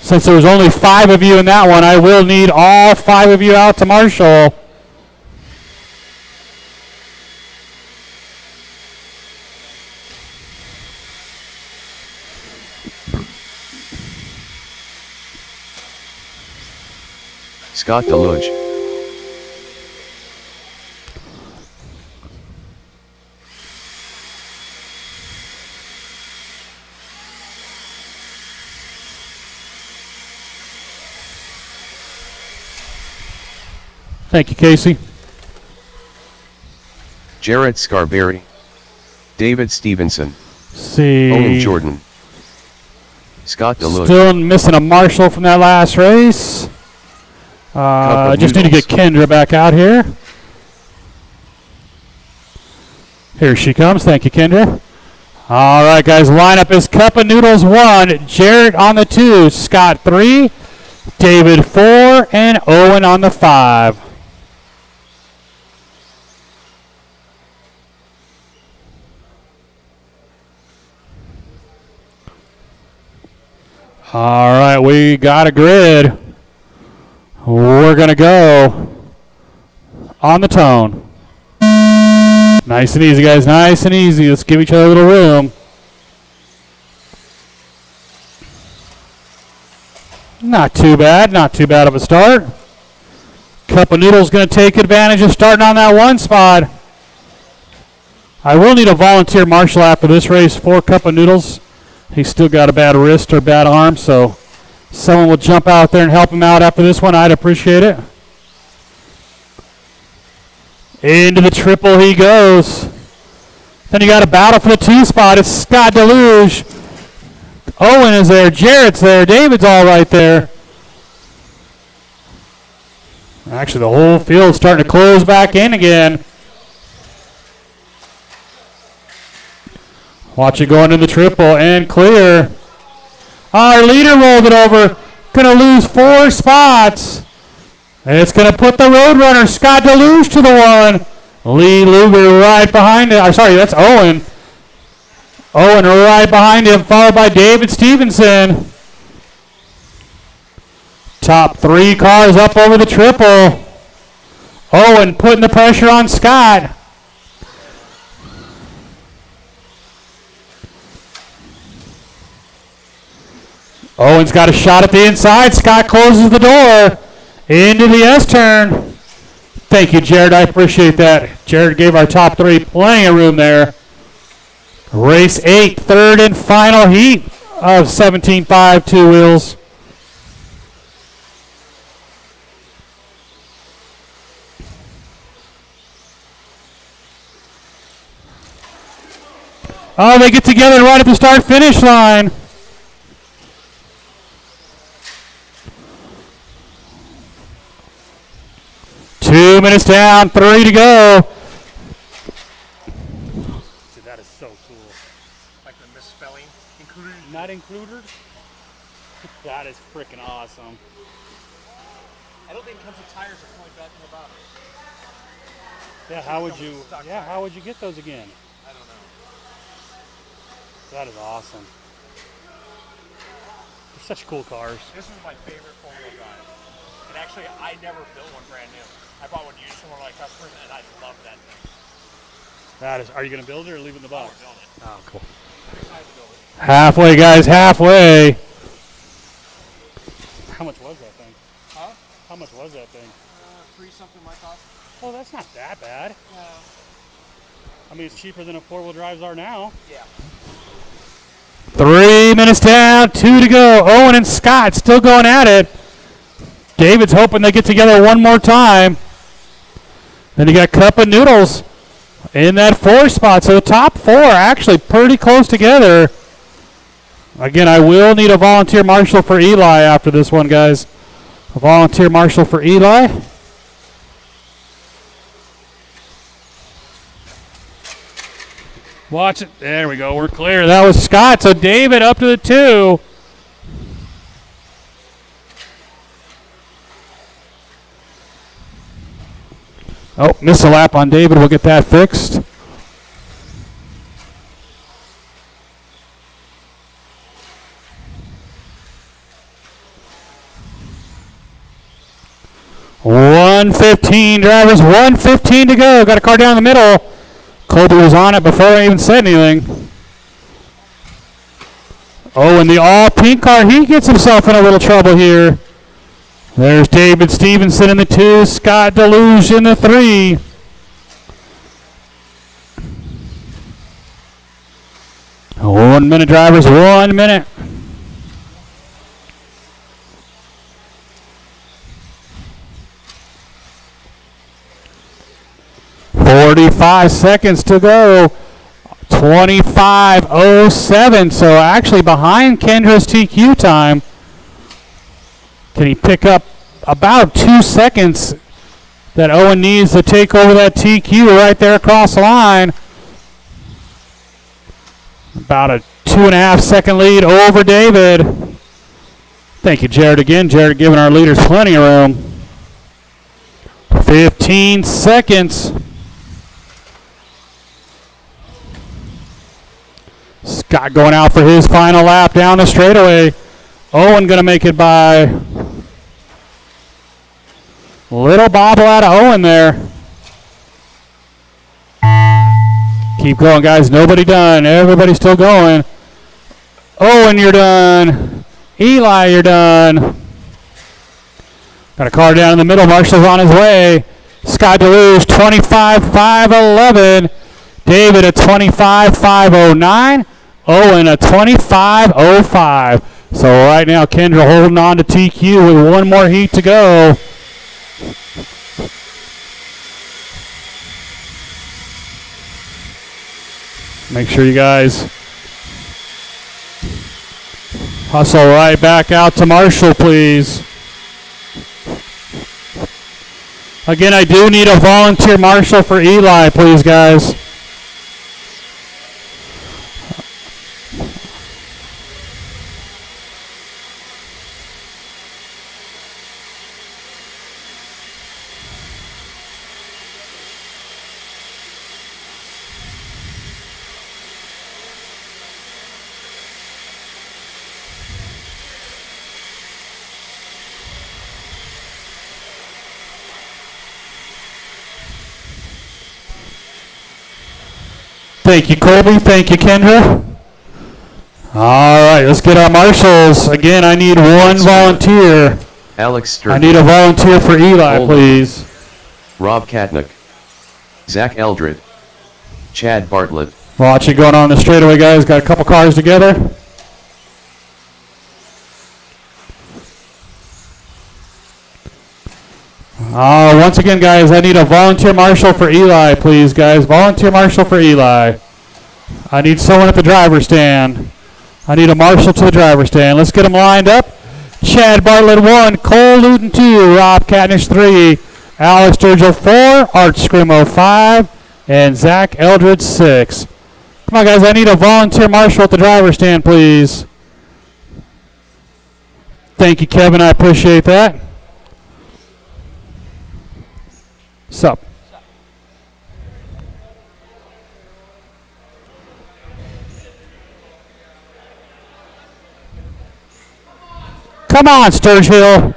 Since there was only 5 of you in that one, I will need all 5 of you out to Marshall. Scott Deluge. Thank you, Casey. Jarrett Scarberry. David Stevenson. See. Owen Jordan. Scott Deluge. Still missing a Marshall from that last race. Just need to get Kendra back out here. Here she comes. Thank you, Kendra. All right, guys. Lineup is Cup of Noodles 1, Jarrett on the 2, Scott 3, David 4, and Owen on the 5. All right, we got a grid. We're going to go on the tone. Nice and easy, guys. Nice and easy. Let's give each other a little room. Not too bad. Not too bad of a start. Cup of Noodles going to take advantage of starting on that one spot. I will need a volunteer marshal after this race for Cup of Noodles. He's still got a bad wrist or bad arm, so someone will jump out there and help him out after this one. I'd appreciate it. Into the triple he goes. Then you got a battle for the 2 spot. It's Scott Deluge. Owen is there. Jarrett's there. David's all right there. Actually, the whole field's starting to close back in again. Watch it going into the triple and clear. Our leader rolled it over. Going to lose 4 spots. And it's going to put the Roadrunner, Scott Deluge, to the 1. Lee Luger right behind it. Sorry, that's Owen. Owen right behind him, followed by David Stevenson. Top 3 cars up over the triple. Owen putting the pressure on Scott. Owen's got a shot at the inside. Scott closes the door into the S-turn. Thank you, Jared. I appreciate that. Jared gave our top 3 plenty of room there. Race 8, third and final heat of 17.5 2 wheels. Oh, they get together right at the start-finish line. Two minutes down, 3 to go. Dude, that is so cool. Like the misspelling included? Not included? That is freaking awesome. I don't think it comes with tires or point back in the bottom. Yeah, how would you get those again? I don't know. That is awesome. They're such cool cars. This was my favorite four-wheel drive. And actually, I never built one brand new. I bought one used from one of my customers, and I love that thing. That is. Are you going to build it or leave it in the box? Build it. Oh, cool. I'm excited to build it. Halfway, guys, halfway. How much was that thing? Huh? How much was that thing? 3 something my cost. Oh, that's not that bad. Yeah. I mean, it's cheaper than a four-wheel drives are now. Yeah. 3 minutes down, 2 to go. Owen and Scott still going at it. David's hoping they get together one more time. Then you got Cup of Noodles in that 4 spot. So the top 4 are actually pretty close together. Again, I will need a volunteer marshal for Eli after this one, guys. A volunteer marshal for Eli. Watch it. There we go. We're clear. That was Scott. So David up to the 2. Oh, miss a lap on David. We'll get that fixed. $115 drivers, $115 to go. Got a car down the middle. Colby was on it before I even said anything. Oh, and the all-pink car, he gets himself in a little trouble here. There's David Stevenson in the 2, Scott Deluge in the 3. One minute, drivers, 1 minute. $45 seconds to go. 25:07. So actually behind Kendra's TQ time. Can he pick up about 2 seconds that Owen needs to take over that TQ right there across the line? About a 2.5 second lead over David. Thank you, Jared, again. Jared giving our leaders plenty of room. 15 seconds. Scott going out for his final lap down the straightaway. Owen going to make it by. Little bobble out of Owen there. Keep going, guys. Nobody done. Everybody's still going. Owen, you're done. Eli, you're done. Got a car down in the middle. Marshall's on his way. Scott DeLuge, 25.511. David, a 25.509. Owen, a 25.05. So right now, Kendra holding on to TQ with one more heat to go. Make sure you guys hustle right back out to Marshall, please. Again, I do need a volunteer marshal for Eli, please, guys. Thank you, Colby. Thank you, Kendra. All right, let's get our marshals. Again, I need one volunteer. Alex Sturgeon. I need a volunteer for Eli, Holden. please. Rob Katnick. Zach Eldred. Chad Bartlett. Watch it going on the straightaway, guys. Got a couple cars together. Once again, guys, I need a volunteer marshal for Eli, please, guys. Volunteer marshal for Eli. I need someone at the driver's stand. I need a marshal to the driver's stand. Let's get them lined up. Chad Bartlett 1, Cole Luton 2, Rob Katnish 3, Alex Sturgill 4, Art Scrimo 5, and Zach Eldred 6. Come on, guys. I need a volunteer marshal at the driver's stand, please. Thank you, Kevin. I appreciate that. Sup? Come on, Sturgill.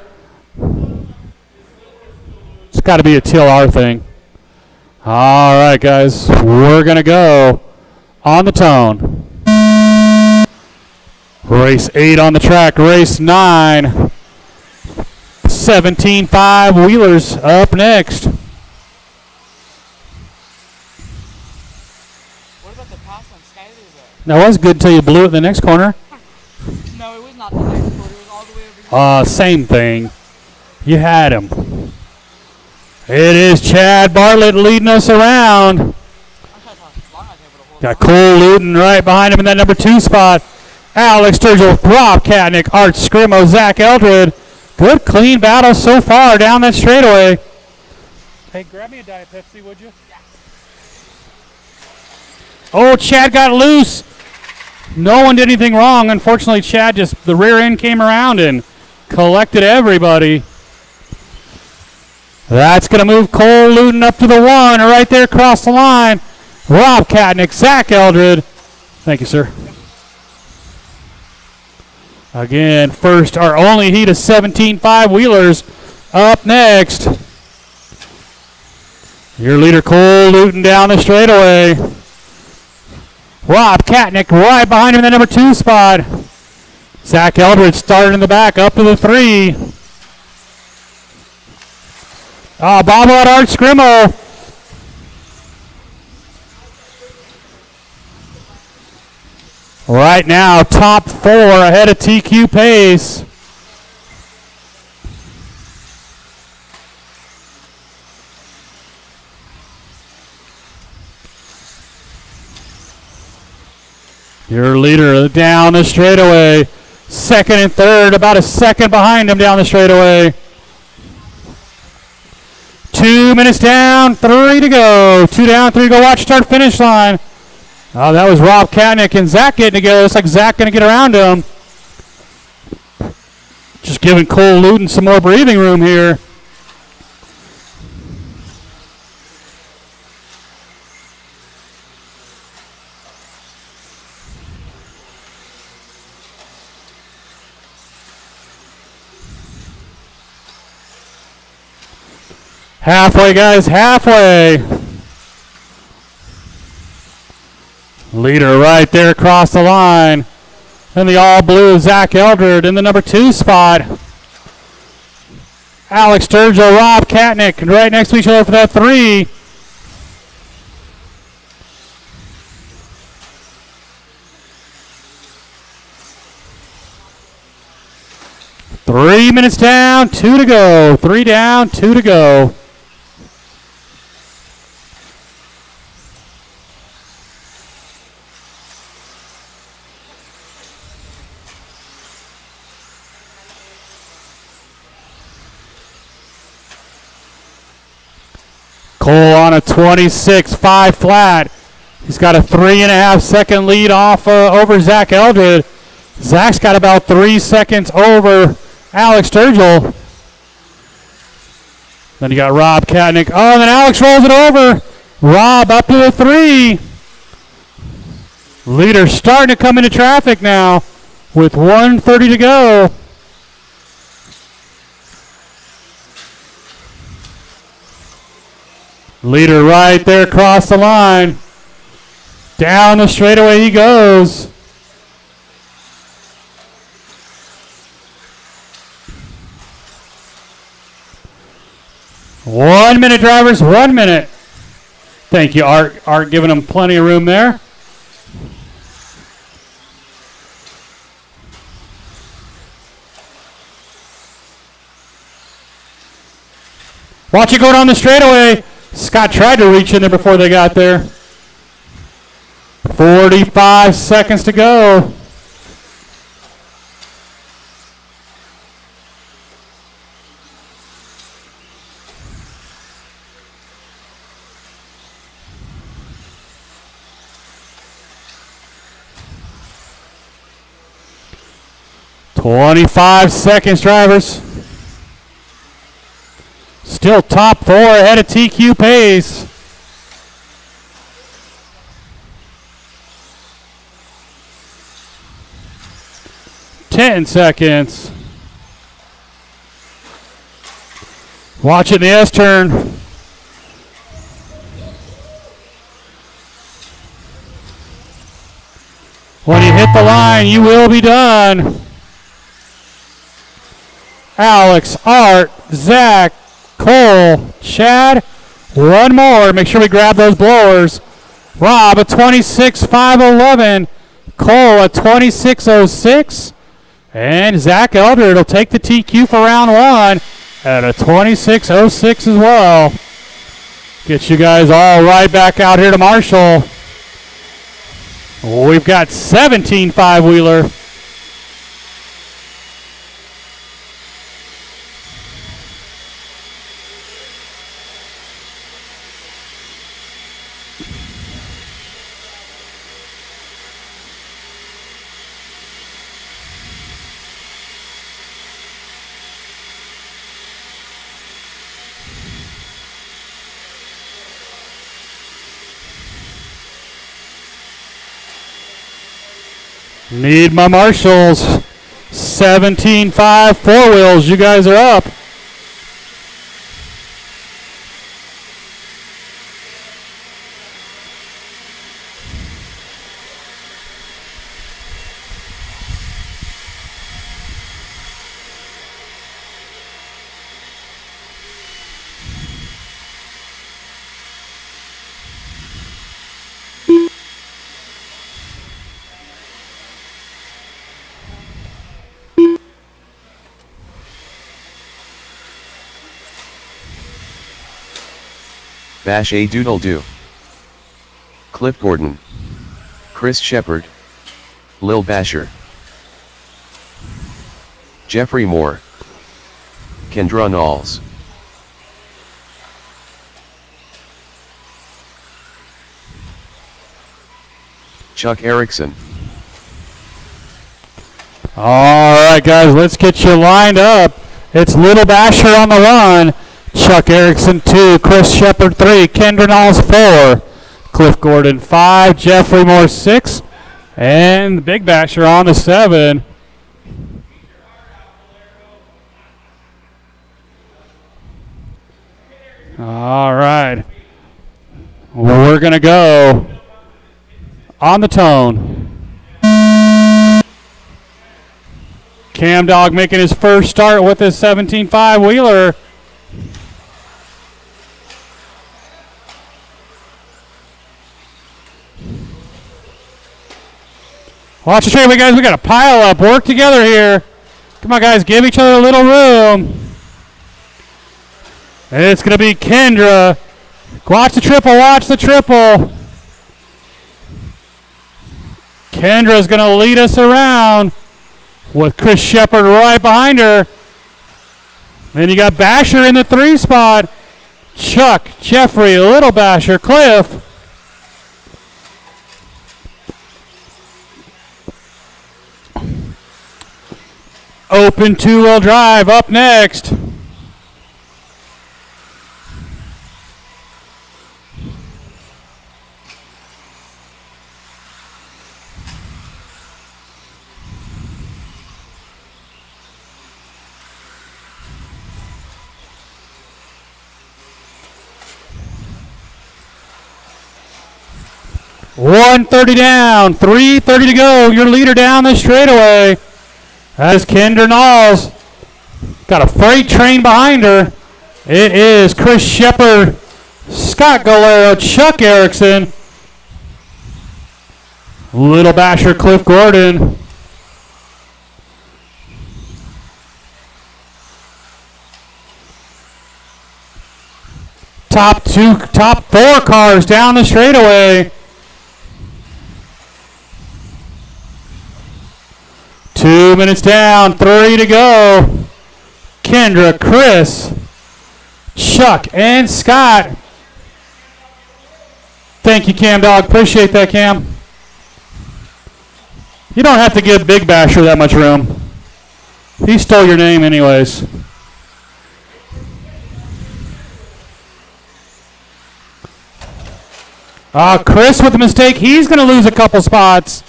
It's got to be a TLR thing. All right, guys. We're going to go on the tone. Race 8 on the track. Race 9. 17.5 Wheelers up next. What about the pass on Skyler though? That was good until you blew it in the next corner. No, it was not the next quarter. It was all the way over here. Same thing. You had him. It is Chad Bartlett leading us around. I'm trying to talk as long as I was able to hold Got Cole Luton right behind him in that number 2 spot. Alex Sturgill, Rob Katnick, Art Scrimo, Zach Eldred. Good clean battle so far down that straightaway. Hey, grab me a Diet Pepsi, would you? Yeah. Oh, Chad got loose. No one did anything wrong. Unfortunately, Chad just, the rear end came around and collected everybody. That's going to move Cole Luton up to the 1 right there across the line. Rob Katnick, Zach Eldred. Thank you, sir. Again, first, our only heat of 17.5 Wheelers up next. Your leader, Cole Luton, down the straightaway. Rob Katnick right behind him in the number 2 spot. Zach Eldred started in the back, up to the 3. Bobble at Art Scrimo. Right now, top 4 ahead of TQ Pace. Your leader down the straightaway. Second and third, about a second behind him down the straightaway. 2 minutes down, 3 to go. 2 down, 3 to go. Watch start finish line. Oh, that was Rob Katnick and Zach getting together. Looks like Zach going to get around him. Just giving Cole Luton some more breathing room here. Halfway, guys, halfway. Leader right there across the line. And the all blue Zach Eldred in the number 2 spot. Alex Sturgill, Rob Katnick right next to each other for that 3. Three minutes down, 2 to go. 3 down, 2 to go. Cole on a 26.5 flat. He's got a 3.5 second lead off over Zach Eldred. Zach's got about 3 seconds over Alex Sturgill. Then you got Rob Katnick. Oh, and then Alex rolls it over. Rob up to the 3. Leader starting to come into traffic now with 1:30 to go. Leader right there across the line. Down the straightaway he goes. One minute, drivers, 1 minute. Thank you, Art. Art giving them plenty of room there. Watch it go down the straightaway. Scott tried to reach in there before they got there. 45 seconds to go. "25 seconds, drivers. Still top 4 ahead of TQ pace. "10 seconds. Watch it in the S turn. When you hit the line, you will be done. Alex, Art, Zach, Cole, Chad, one more. Make sure we grab those blowers. Rob, a 26.511. Cole, a 26.06. And Zach Eldred will take the TQ for round 1 at a 26.06 as well. Get you guys all right back out here to Marshall. We've got 17 5-wheeler. Need my marshals. 17.5 4-wheels. You guys are up. Bash a doodle do. Cliff Gordon. Chris Shepard. Lil Basher. Jeffrey Moore. Kendra Knowles. Chuck Erickson. All right, guys, let's get you lined up. It's Little Basher on the run. Chuck Erickson 2, Chris Shepard 3, Kendra Knowles 4, Cliff Gordon 5, Jeffrey Moore 6, and the Big Basher on the 7. All right. Well, we're going to go on the tone. Cam Dog making his first start with his 17.5 wheeler. Watch the straightaway, guys. We got to pile up, work together here. Come on, guys. Give each other a little room. It's going to be Kendra. Watch the triple. Watch the triple. Kendra's going to lead us around with Chris Shepard right behind her. Then you got Basher in the 3 spot. Chuck, Jeffrey, Little Basher, Cliff. Open 2-wheel drive up next. .130 down, 3:30 to go. Your leader down the straightaway. As Kendra Knowles got a freight train behind her. It is Chris Shepard, Scott Galero, Chuck Erickson, Little Basher, Cliff Gordon. Top 4 cars down the straightaway. 2 minutes down, 3 to go. Kendra, Chris, Chuck, and Scott. Thank you, Cam Dog. Appreciate that, Cam. You don't have to give Big Basher that much room. He stole your name anyways. Chris with a mistake. He's going to lose a couple spots.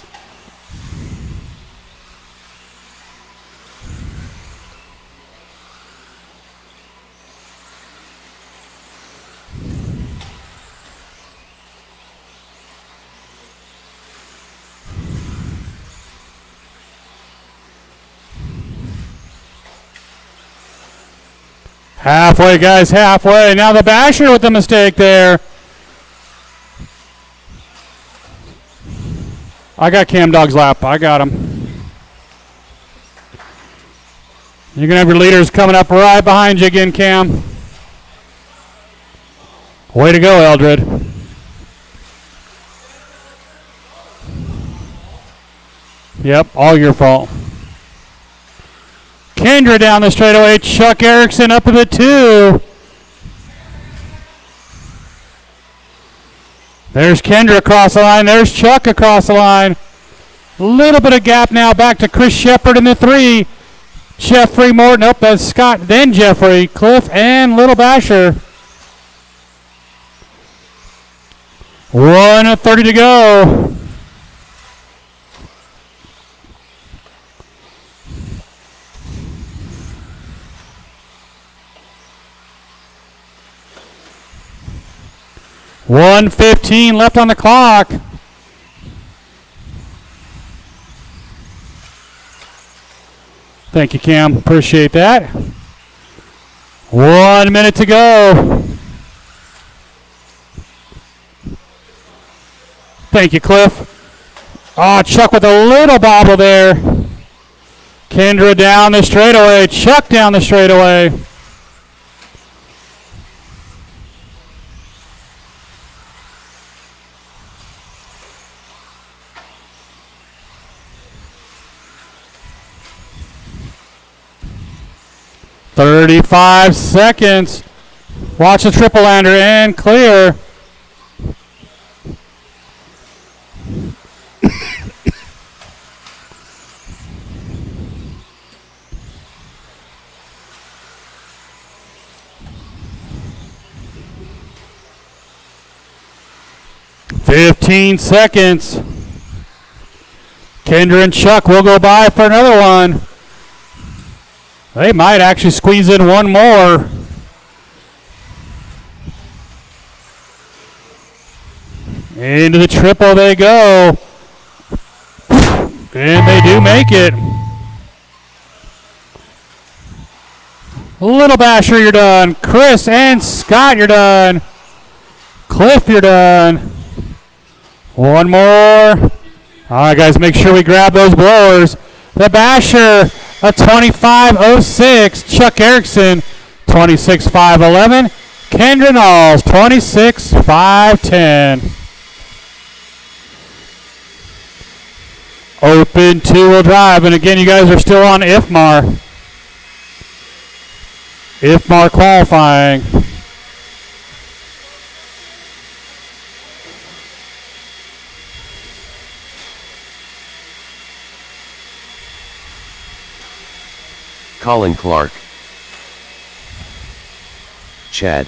Halfway, guys, halfway. Now the Basher with the mistake there. I got Cam Dog's lap. I got him. You're going to have your leaders coming up right behind you again, Cam. Way to go, Eldred. Yep, all your fault. Kendra down the straightaway. Chuck Erickson up to the 2. There's Kendra across the line. There's Chuck across the line. A little bit of gap now back to Chris Shepard in the 3. Jeffrey Morton. Nope, that's Scott. Then Jeffrey, Cliff, and Little Basher. 1:30 to go. .115 left on the clock. Thank you, Cam. Appreciate that. 1 minute to go. Thank you, Cliff. Oh, Chuck with a little bobble there. Kendra down the straightaway. Chuck down the straightaway. .35 seconds. Watch the triple lander and clear. .15 seconds. Kendra and Chuck will go by for another one. They might actually squeeze in one more. Into the triple they go. And they do make it. Little Basher, you're done. Chris and Scott, you're done. Cliff, you're done. One more. All right, guys, make sure we grab those blowers. The Basher, a 25.06. Chuck Erickson, 26.511. Kendra Knowles, 26.510. Open two-wheel drive, and again, you guys are still on IFMAR. IFMAR qualifying. Colin Clark, Chad,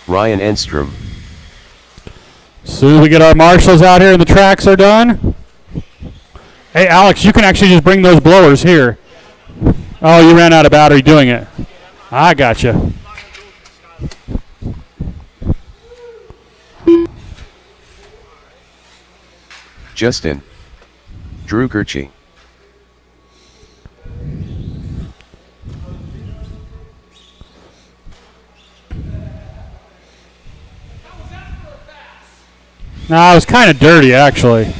Ryan Enstrom. As soon as we get our marshals out here and the tracks are done. Hey, Alex, you can actually just bring those blowers here. Oh, you ran out of battery doing it. I gotcha. Justin, Drew Kirchie. No, it was kind of dirty, actually.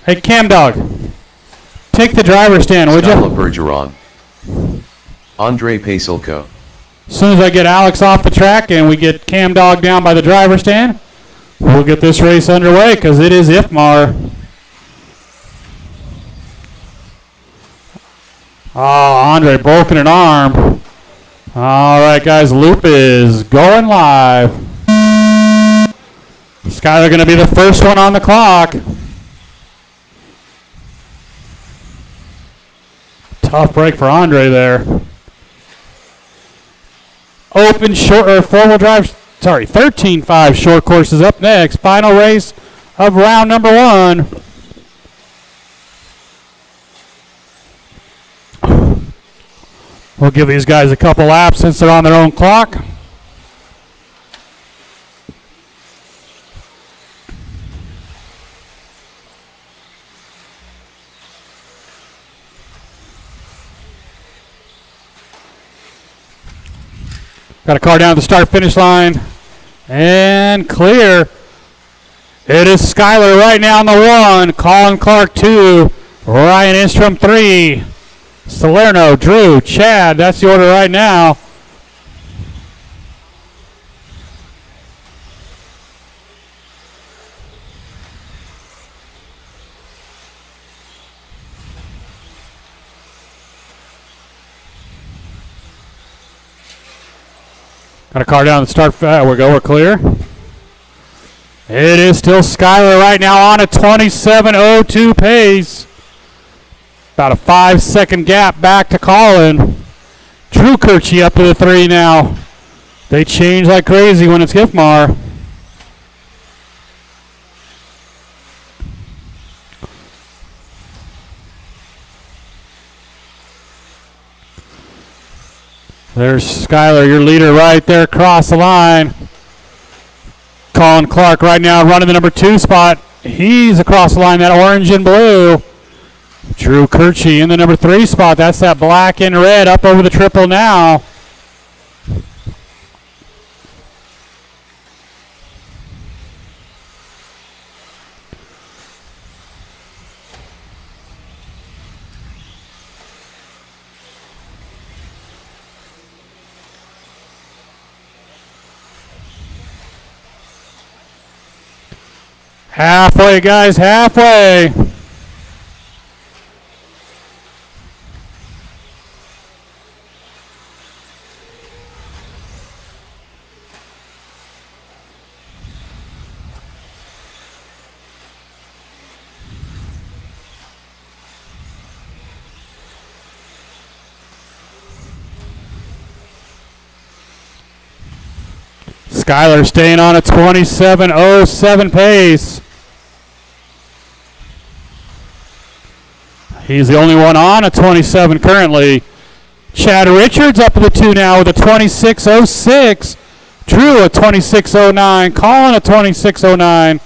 Hey, Cam Dog, take the driver's stand, would Stella you? Bergeron, Andre Pasulko. As soon as I get Alex off the track and we get Cam Dog down by the driver's stand, we'll get this race underway because it is IFMAR. Oh, Andre broken an arm. All right, guys, loop is going live. Skylar going to be the first one on the clock. Tough break for Andre there. Open short or four-wheel drive, 13.5 short course is up next. Final race of round number one. We'll give these guys a couple laps since they're on their own clock. Got a car down at the start-finish line. And clear. It is Skylar right now on the 1. Colin Clark 2. Ryan Instrom 3. Salerno, Drew, Chad. That's the order right now. Got a car down the start. We're clear. It is still Skylar right now on a 27.02 pace. About a 5-second gap back to Colin. Drew Kirchie up to the 3 now. They change like crazy when it's IFMAR. There's Skylar, your leader right there across the line. Colin Clark right now running the number 2 spot. He's across the line, that orange and blue. Drew Kirchie in the number 3 spot. That's that black and red up over the triple now. Halfway, guys, halfway. Skyler staying on a 27.07 pace. He's the only one on a 27 currently. Chad Richards up to the 2 now with a 26.06. Drew a 26.09. Colin a 26.09.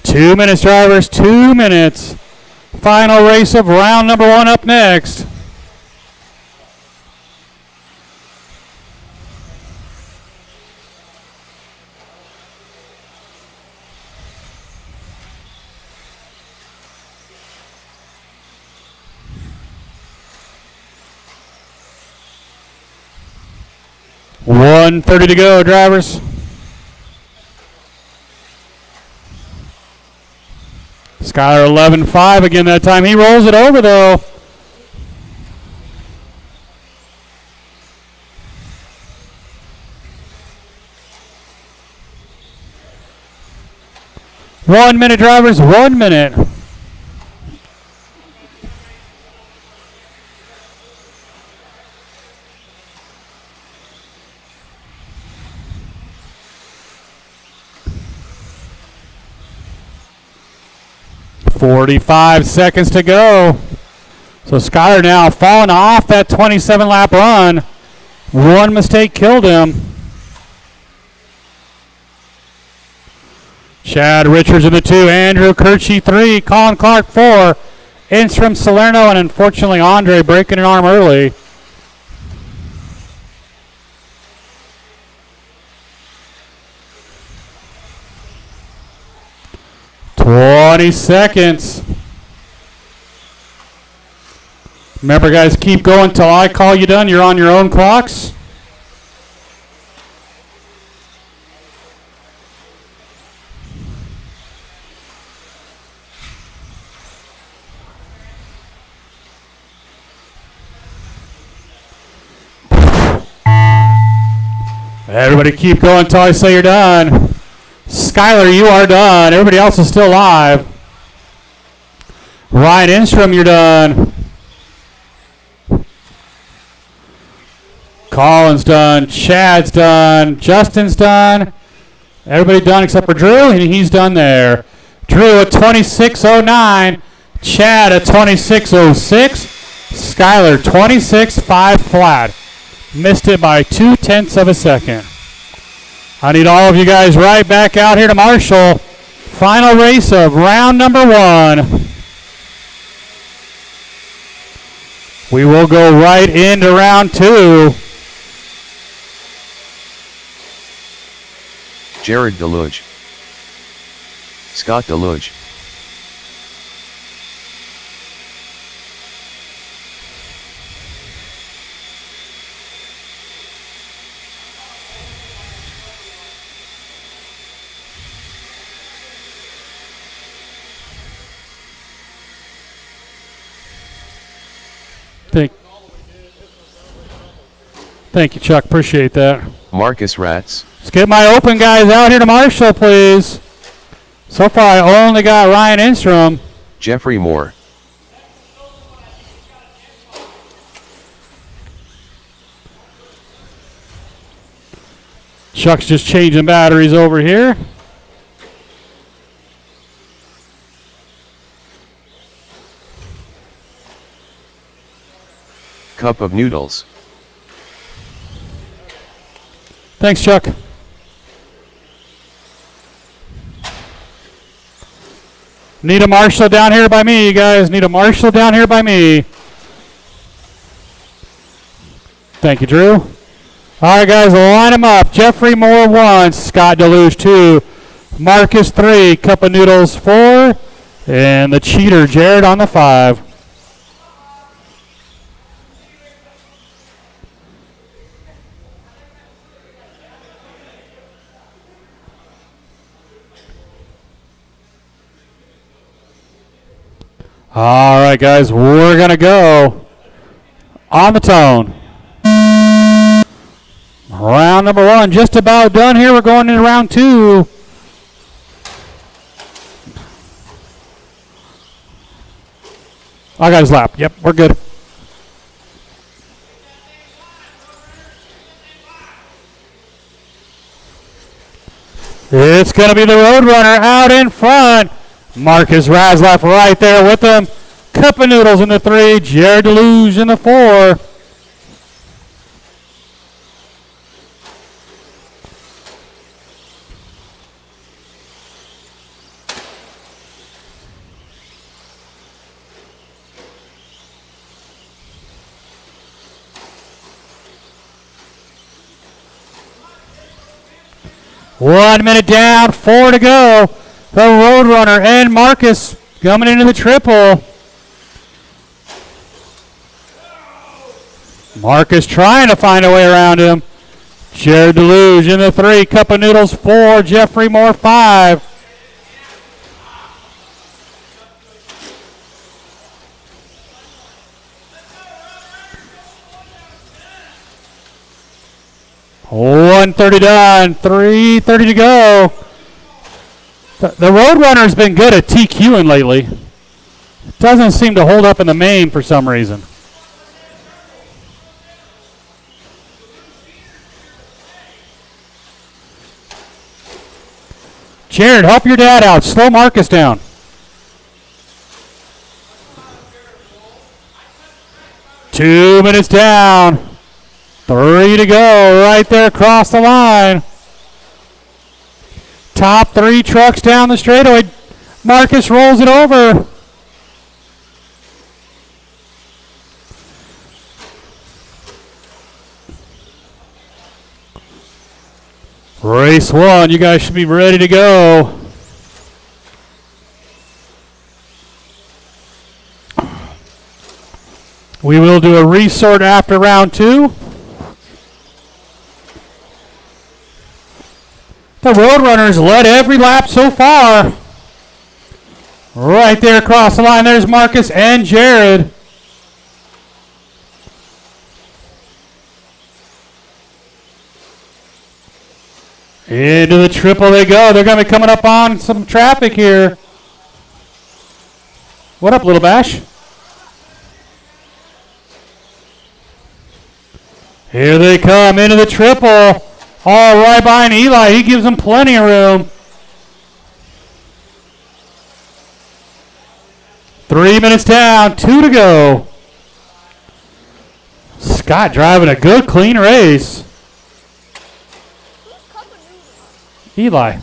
2 minutes, drivers. 2 minutes. Final race of round number 1 up next. .130 to go, drivers. Skyler 11.5 again that time. He rolls it over though. One minute, drivers. 1 minute. .45 seconds to go. So Skyler now falling off that 27 lap run. One mistake killed him. Chad Richards in the 2, Andrew Kirchie 3, Colin Clark 4, Instrom Salerno, and unfortunately Andre breaking an arm early. .20 seconds. Remember, guys, keep going till I call you done. You're on your own clocks. Everybody keep going until I say you're done. Skyler, you are done. Everybody else is still live. Ryan Instrom, you're done. Colin's done. Chad's done. Justin's done. Everybody done except for Drew, and he's done there. Drew at 26.09. Chad at 26.06. Skyler 26.5 flat. Missed it by 0.2 of a second. I need all of you guys right back out here to Marshall. Final race of round number 1. We will go right into round 2. Jared Deluge. Scott Deluge. Thank you, Chuck. Appreciate that. Marcus Ratz. Let's get my open guys out here to Marshall, please. So far, I only got Ryan Instrom. Jeffrey Moore. Chuck's just changing batteries over here. Cup of Noodles. Thanks, Chuck. Need a Marshall down here by me, you guys. Need a Marshall down here by me. Thank you, Drew. All right, guys, line them up. Jeffrey Moore 1, Scott Deluge 2, Marcus 3, Cup of Noodles 4, and the cheater, Jared, on the 5. All right, guys, we're going to go on the tone. Round number 1 just about done here. We're going into round 2. I got his lap. Yep, we're good. It's going to be the Roadrunner out in front. Marcus Raslaf right there with him. Cup of Noodles in the 3. Jared Deluge in the 4. One minute down, 4 to go. The Roadrunner and Marcus coming into the triple. Marcus trying to find a way around him. Jared Deluge in the 3. Cup of Noodles 4. Jeffrey Moore 5. $130 done. 3:30 to go. The Roadrunner's been good at TQing lately. Doesn't seem to hold up in the main for some reason. Jared, help your dad out. Slow Marcus down. Two minutes down. 3 to go. Right there across the line. Top 3 trucks down the straightaway. Marcus rolls it over. Race 1, you guys should be ready to go. We will do a resort after round 2. The Roadrunners led every lap so far. Right there across the line, there's Marcus and Jared. Into the triple they go. They're going to be coming up on some traffic here. What up, Little Bash? Here they come into the triple. All right behind Eli. He gives them plenty of room. 3 minutes down. 2 to go. Scott driving a good, clean race. Eli.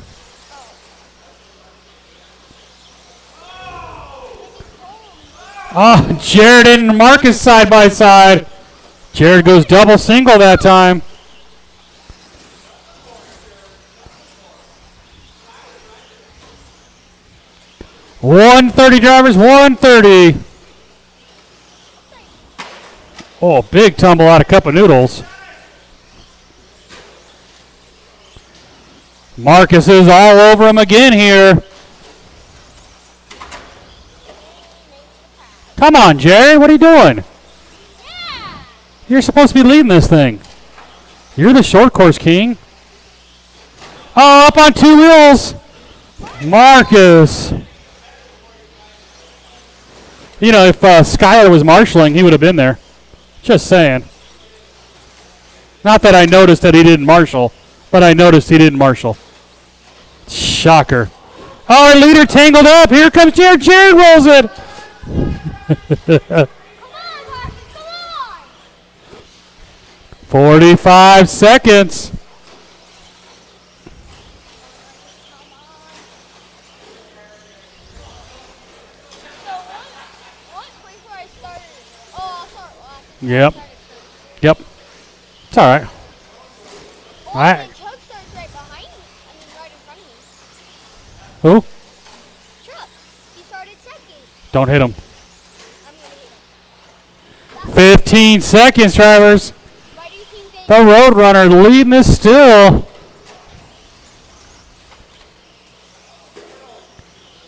Oh, Jared and Marcus side by side. Jared goes double single that time. $130 drivers, $130. Oh, big tumble out of Cup of Noodles. Marcus is all over him again here. Come on, Jerry. What are you doing? Yeah. You're supposed to be leading this thing. You're the short course king. Oh, up on 2 wheels. Marcus. You know, if Skyler was marshalling, he would have been there. Just saying. Not that I noticed that he didn't marshal, but I noticed he didn't marshal. Shocker. Oh, our leader tangled up. Here comes Jared. Jared rolls it. Come on, Marcus, come on. 45 seconds. So one place where I started. Oh, I'll start last. Yep. Yep. It's all right. Oh, All right. and Chuck starts right behind me. I mean, right in front of me. Who? Chuck. He started second. Don't hit him. I'm gonna hit him. 15 seconds, drivers. Why do you think The Roadrunner leading this still. Come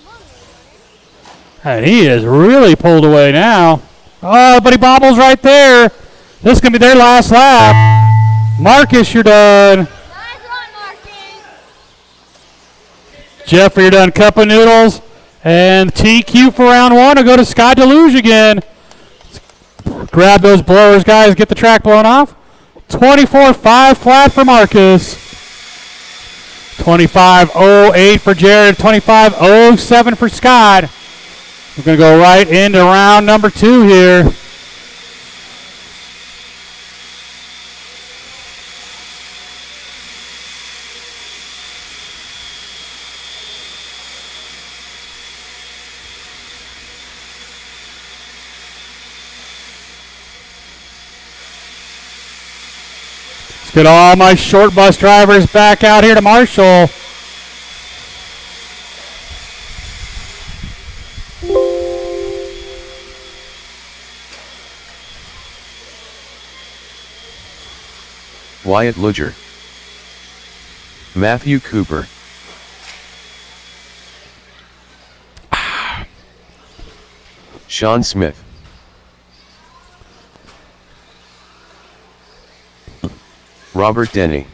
on, Roadrunner. And he is really pulled away now. Oh, but he bobbles right there. This is going to be their last lap. Marcus, you're done. Nice run, Marcus. Jeffrey, you're done. Cup of Noodles. And TQ for round 1 will go to Scott Deluge again. Grab those blowers, guys. Get the track blown off. 24-5 flat for Marcus. 25.08 for Jared. 25.07 for Scott. We're going to go right into round number 2 here. Let's get all my short bus drivers back out here to Marshall. Wyatt Luger, Matthew Cooper, Sean Smith, Robert Denny,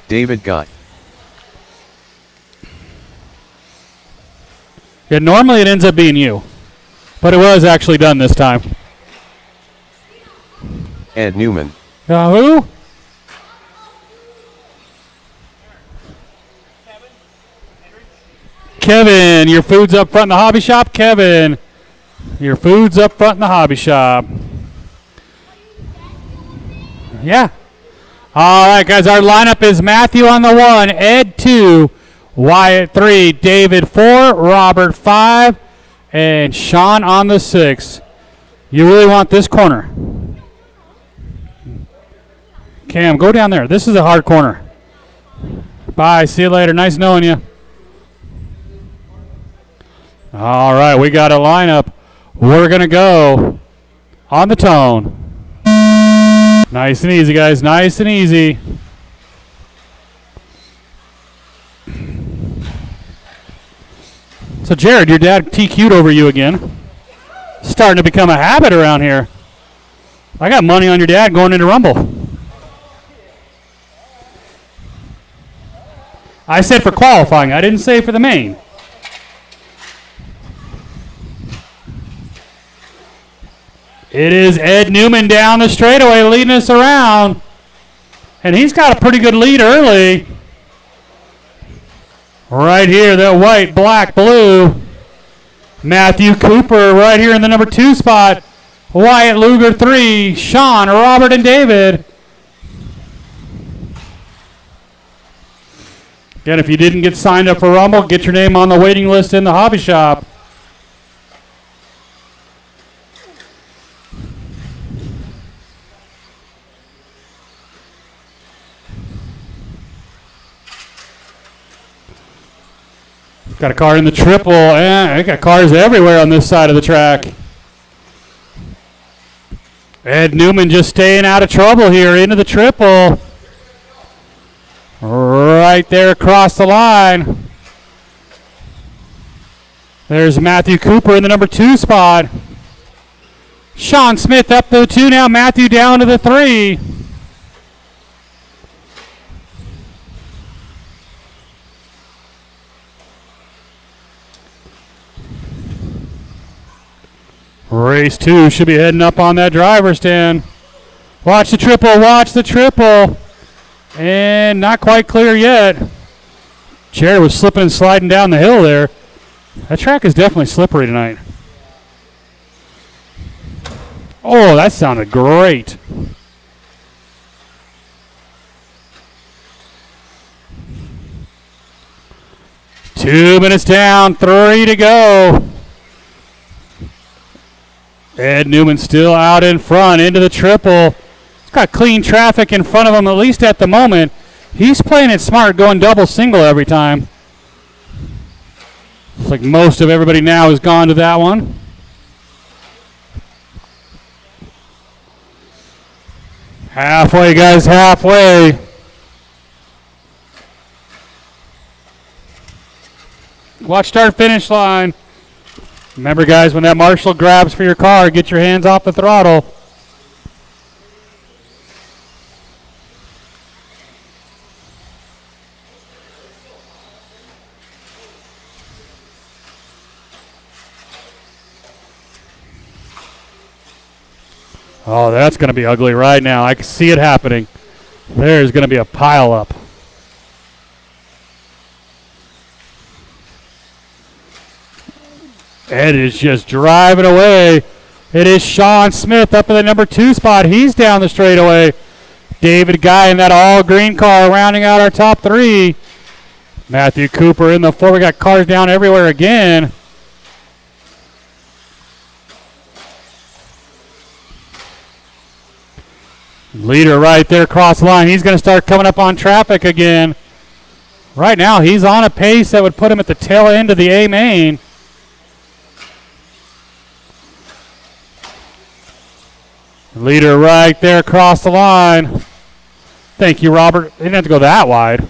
David Gott. Yeah, normally it ends up being you, but it was actually done this time. Ed Newman, Who? Kevin, your food's up front in the hobby shop. Kevin, your food's up front in the hobby shop. Yeah. All right, guys, our lineup is Matthew on the 1, Ed 2, Wyatt 3, David 4, Robert 5, and Sean on the 6. You really want this corner. Cam, go down there. This is a hard corner. Bye. See you later. Nice knowing you. All right, we got a lineup. We're going to go on the tone. Nice and easy, guys. Nice and easy. So, Jared, your dad TQ'd over you again. Starting to become a habit around here. I got money on your dad going into Rumble. I said for qualifying. I didn't say for the main. It is Ed Newman down the straightaway leading us around. And he's got a pretty good lead early. Right here, that white, black, blue. Matthew Cooper right here in the number 2 spot. Wyatt Luger 3. Sean, Robert, and David. Again, if you didn't get signed up for Rumble, get your name on the waiting list in the hobby shop. Got a car in the triple, and I got cars everywhere on this side of the track. Ed Newman just staying out of trouble here into the triple. Right there across the line. There's Matthew Cooper in the number 2 spot. Sean Smith up to the 2 now. Matthew down to the 3. Race 2 should be heading up on that driver's stand. Watch the triple. Watch the triple. And not quite clear yet. Jared was slipping and sliding down the hill there. That track is definitely slippery tonight. Oh, that sounded great. Two minutes down, 3 to go. Ed Newman still out in front into the triple. He's got clean traffic in front of him, at least at the moment. He's playing it smart, going double single every time. Looks like most of everybody now has gone to that one. Halfway, guys, halfway. Watch start finish line. Remember, guys, when that marshal grabs for your car, get your hands off the throttle. Oh, that's going to be ugly right now. I can see it happening. There's going to be a pile up. Ed is just driving away. It is Sean Smith up in the number 2 spot. He's down the straightaway. David Guy in that all green car rounding out our top 3. Matthew Cooper in the 4. We got cars down everywhere again. Leader right there across the line. He's going to start coming up on traffic again. Right now, he's on a pace that would put him at the tail end of the A main. Leader right there across the line. Thank you, Robert. He didn't have to go that wide.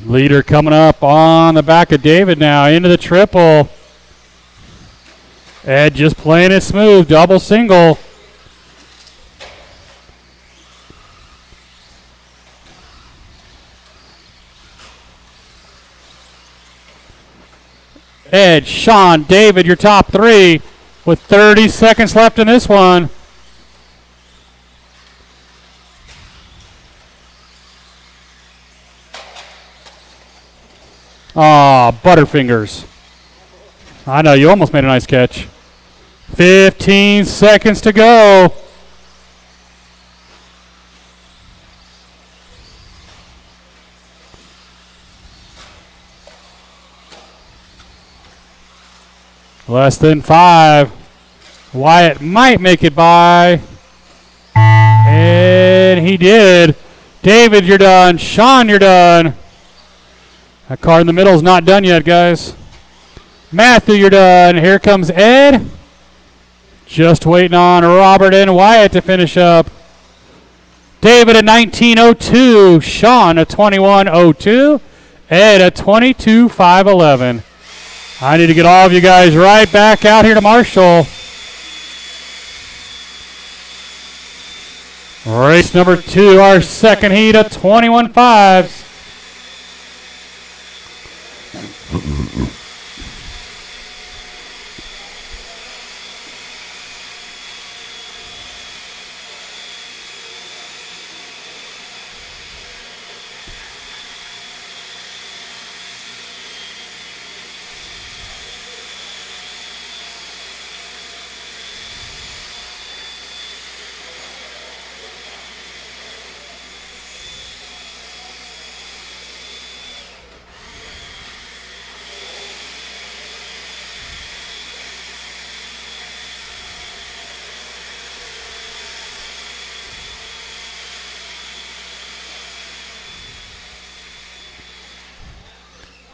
Leader coming up on the back of David now into the triple. Ed just playing it smooth. Double single. Ed, Sean, David, your top 3 with 30 seconds left in this one. Aw, Butterfingers. I know, you almost made a nice catch. 15 seconds to go. Less than 5. Wyatt might make it by. And he did. David, you're done. Sean, you're done. That car in the middle is not done yet, guys. Matthew, you're done. Here comes Ed. Just waiting on Robert and Wyatt to finish up. David at 19:02. Sean at 21:02. Ed at 22:511. I need to get all of you guys right back out here to Marshall. Race number 2, our second heat of 21.5s.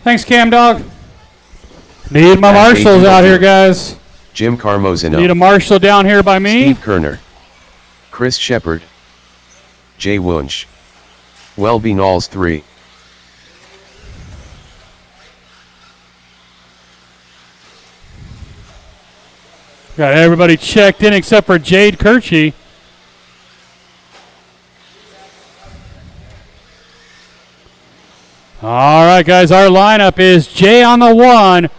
Thanks, Cam Dog. Need my marshals out here, guys. Jim Carmozino. Need a marshal down here by me. Steve Kerner. Chris Shepard. Jay Wunsch. Welby Knowles 3. Got everybody checked in except for Jade Kirchie. All right, guys, our lineup is Jay on the 1,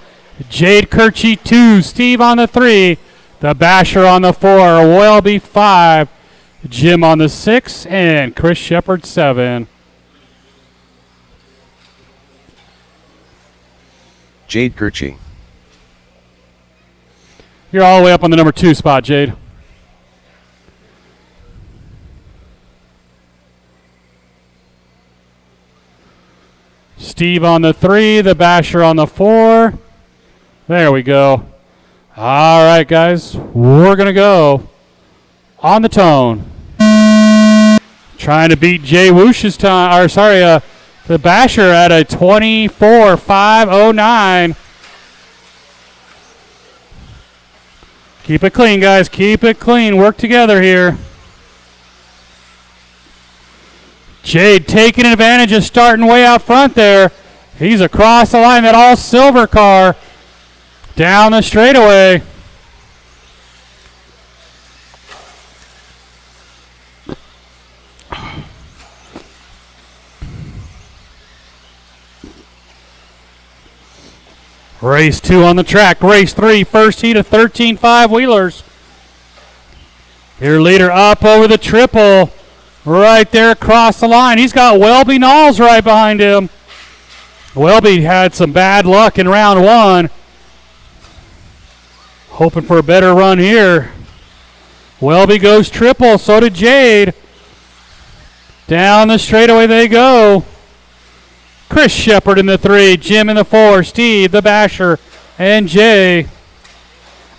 Jade Kirchie 2, Steve on the 3, the Basher on the 4, Welby 5, Jim on the 6, and Chris Shepard 7. Jade Kirchie. You're all the way up on the number 2 spot, Jade. Steve on the 3, the Basher on the 4. There we go. All right, guys, we're going to go on the tone. Trying to beat Jay Woosh's time, or sorry, the Basher at a 24.509. Keep it clean, guys. Keep it clean. Work together here. Jade taking advantage of starting way out front there. He's across the line. That all silver car down the straightaway. Race 2 on the track. Race 3, first heat of 13 5-wheelers. Your leader up over the triple. Right there across the line. He's got Welby Knowles right behind him. Welby had some bad luck in round 1. Hoping for a better run here. Welby goes triple. So did Jade. Down the straightaway they go. Chris Shepard in the 3, Jim in the 4, Steve, the Basher, and Jay.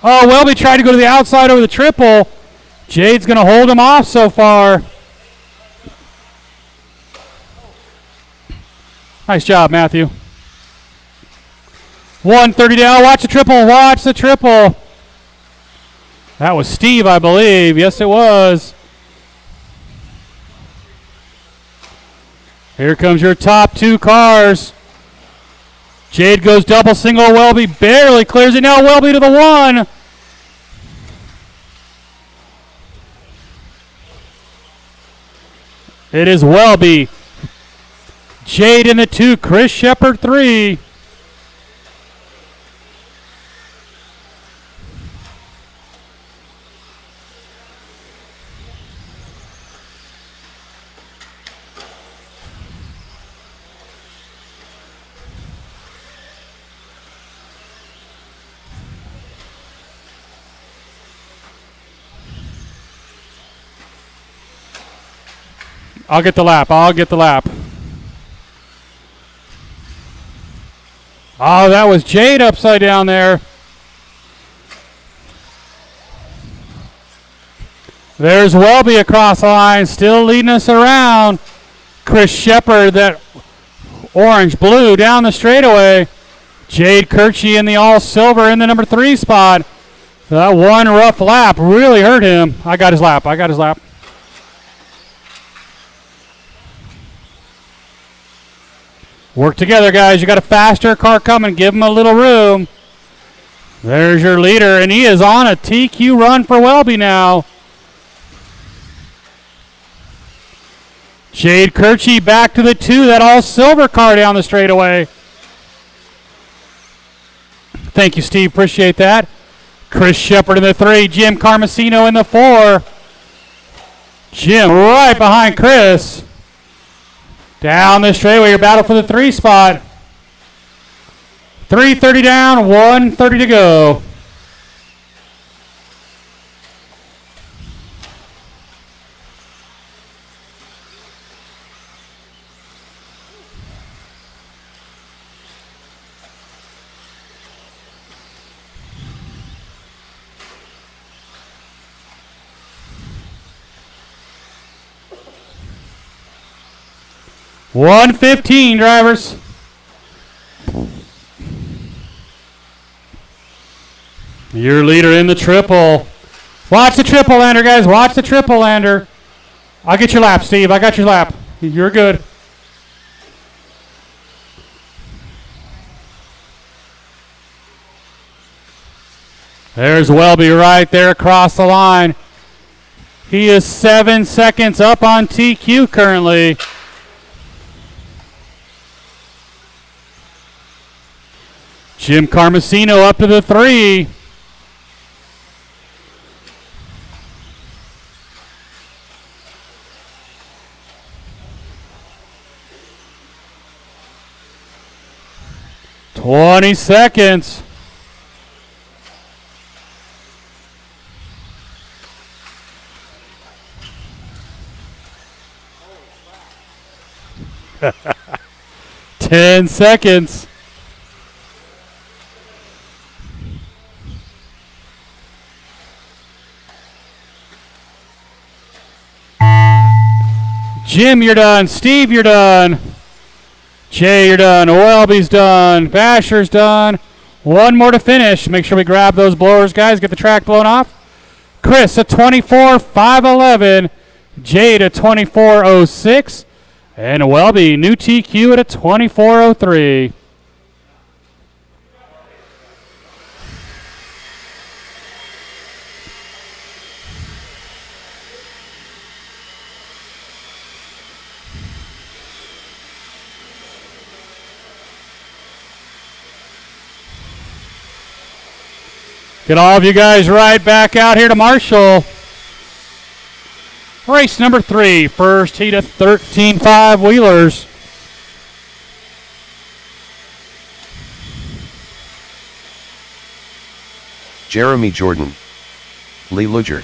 Oh, Welby tried to go to the outside over the triple. Jade's going to hold him off so far. Nice job, Matthew. 130 down. Watch the triple. Watch the triple. That was Steve, I believe. Yes, it was. Here comes your top 2 cars. Jade goes double single. Welby barely clears it. Now Welby to the 1. It is Welby. Jade in the 2. Chris Shepard 3. I'll get the lap. I'll get the lap. Oh, that was Jade upside down there. There's Welby across the line, still leading us around. Chris Shepard, that orange-blue down the straightaway. Jade Kirchie in the all-silver in the number 3 spot. That one rough lap really hurt him. I got his lap. I got his lap. Work together, guys. You got a faster car coming. Give him a little room. There's your leader, and he is on a TQ run for Welby now. Jade Kirchie back to the 2. That all-silver car down the straightaway. Thank you, Steve. Appreciate that. Chris Shepard in the 3. Jim Carmesino in the 4. Jim right behind Chris. Down the straightaway, your battle for the 3 spot. 330 down, 130 to go. $115, drivers. Your leader in the triple. Watch the triple lander, guys. Watch the triple lander. I'll get your lap, Steve. I got your lap. You're good. There's Welby right there across the line. He is 7 seconds up on TQ currently. Jim Carmesino up to the 3. $20 seconds. $10 seconds. Jim, you're done. Steve, you're done. Jay, you're done. Welby's done. Basher's done. One more to finish. Make sure we grab those blowers, guys. Get the track blown off. Chris, a 24.511. Jade, a 24.06. And Welby, new TQ at a 24.03. Get all of you guys right back out here to Marshall. Race number 3, first heat of 13 5-wheelers. Jeremy Jordan, Lee Luger,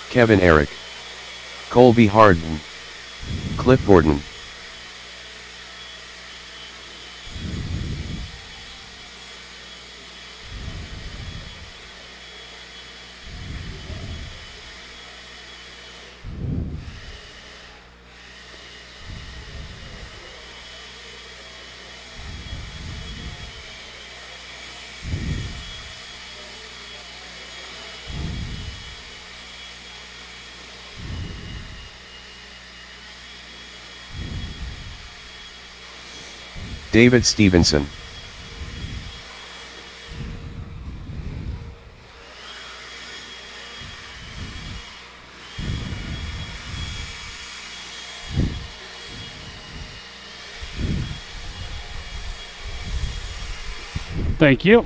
Kevin Eric, Colby Harden, Cliff Gordon. David Stevenson. Thank you.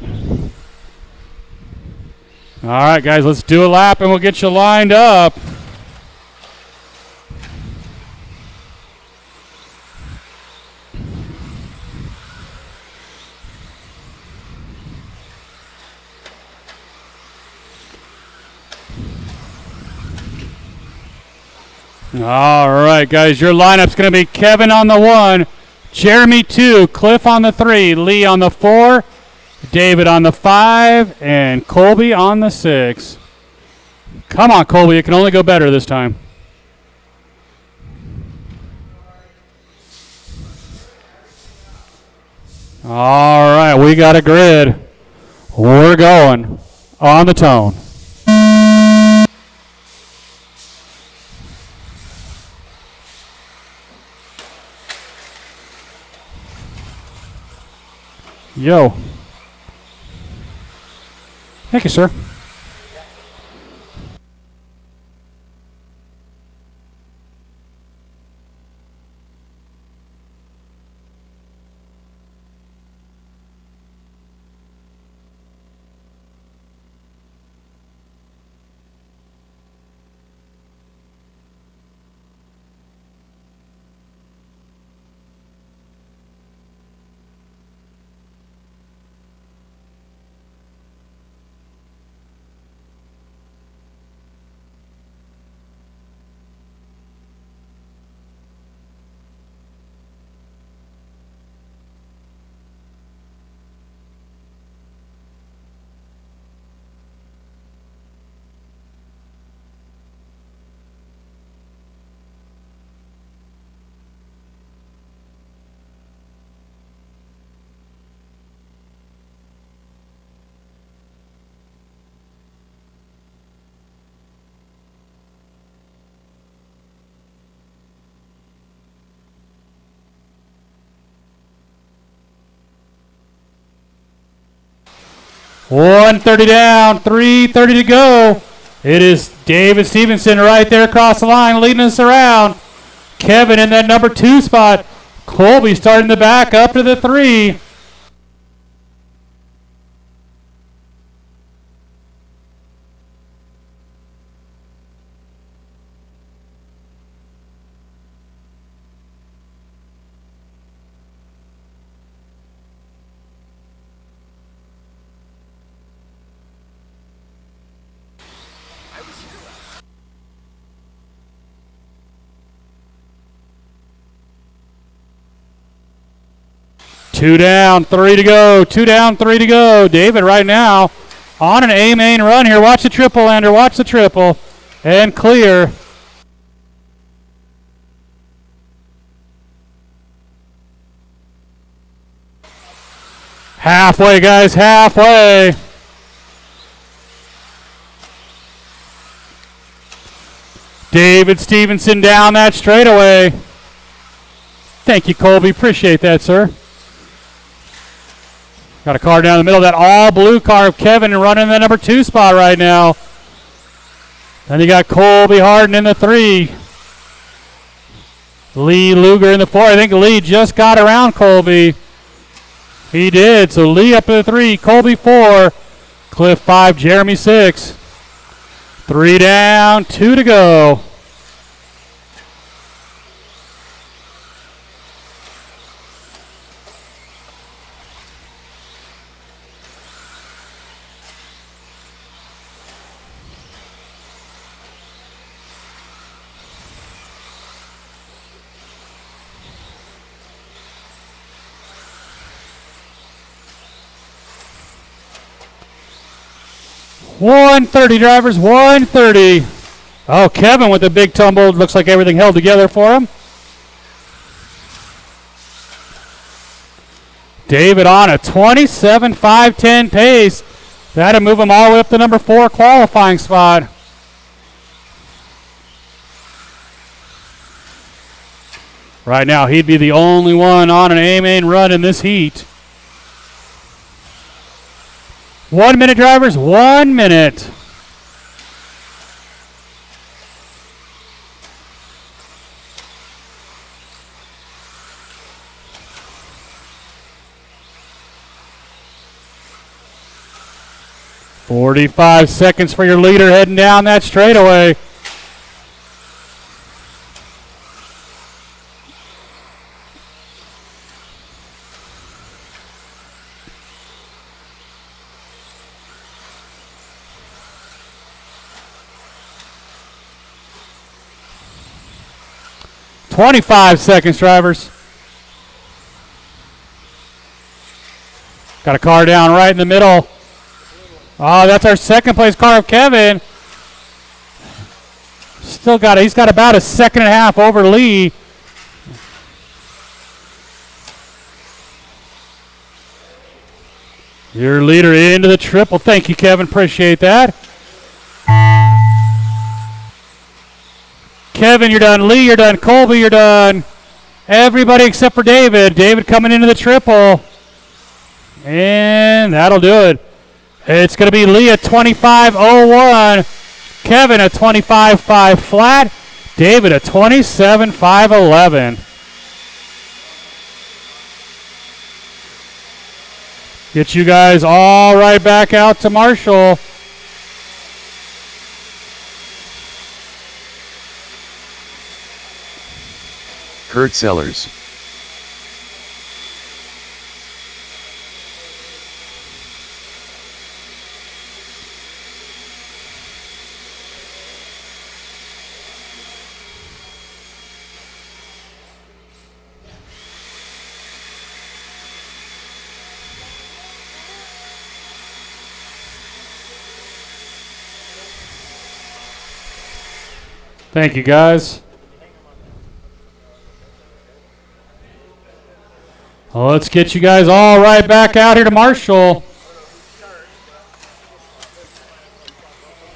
All right, guys, let's do a lap and we'll get you lined up. All right, guys, your lineup's going to be Kevin on the 1, Jeremy 2, Cliff on the 3, Lee on the 4, David on the 5, and Colby on the 6. Come on, Colby, it can only go better this time. All right, we got a grid. We're going on the tone. Yo. Thank you, sir. $130 down, $330 to go. It is David Stevenson right there across the line, leading us around. Kevin in that number 2 spot. Colby starting the back up to the 3. Two down, 3 to go. 2 down, 3 to go. David right now on an A main run here. Watch the triple, Lander. Watch the triple. And clear. Halfway, guys. Halfway. David Stevenson down that straightaway. Thank you, Colby. Appreciate that, sir. Got a car down the middle of that all-blue car of Kevin running the number 2 spot right now. Then you got Colby Harden in the 3. Lee Luger in the 4. I think Lee just got around Colby. He did. So Lee up to the 3, Colby 4, Cliff 5, Jeremy 6. 3 down, 2 to go. $130 drivers, $130. Oh, Kevin with the big tumble. Looks like everything held together for him. David on a 27.510 pace. That'll move him all the way up to number 4 qualifying spot. Right now, he'd be the only one on an A-main run in this heat. 1 minute, drivers, 1 minute. "45 seconds for your leader heading down that straightaway." "25 seconds, drivers." Got a car down right in the middle. Oh, that's our second place car of Kevin. Still got it. He's got about a second and a half over Lee. Your leader into the triple. Thank you, Kevin. Appreciate that. Kevin, you're done. Lee, you're done. Colby, you're done. Everybody except for David. David coming into the triple. And that'll do it. It's going to be Lee at 25.01. Kevin at 25.5 flat. David at 27.511. Get you guys all right back out to Marshall. Kurt Sellers. Thank you, guys. Well, let's get you guys all right back out here to Marshall.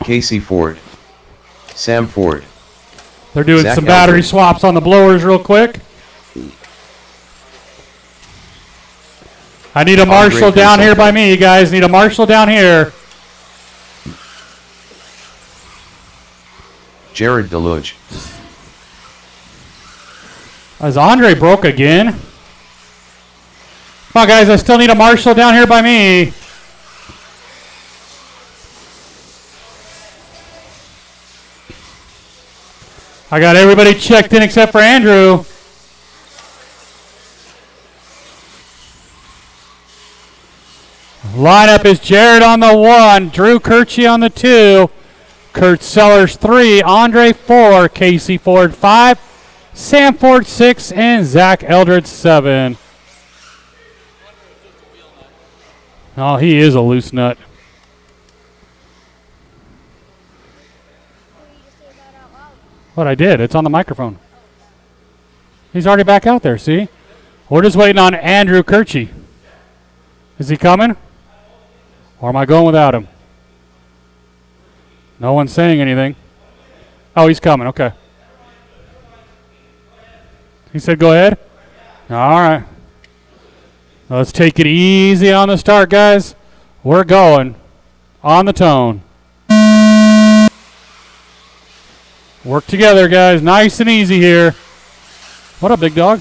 Casey Ford. Sam Ford. They're doing Zach some battery Albert. swaps on the blowers real quick. I need a Marshall down here by me, you guys. Need a Marshall down here. Jared Deluge. As Andre broke again. Come on, guys. I still need a Marshall down here by me. I got everybody checked in except for Andrew. Lineup is Jared on the 1, Drew Kirchie on the 2, Kurt Sellers 3, Andre 4, Casey Ford 5, Sam Ford 6, and Zach Eldred 7. Oh, he is a loose nut. What I did, it's on the microphone. He's already back out there, see? We're just waiting on Andrew Kirchie. Is he coming? Or am I going without him? No one's saying anything. Oh, he's coming, okay. He said go ahead? All right. Let's take it easy on the start, guys. We're going on the tone. Work together, guys. Nice and easy here. What up, big dog?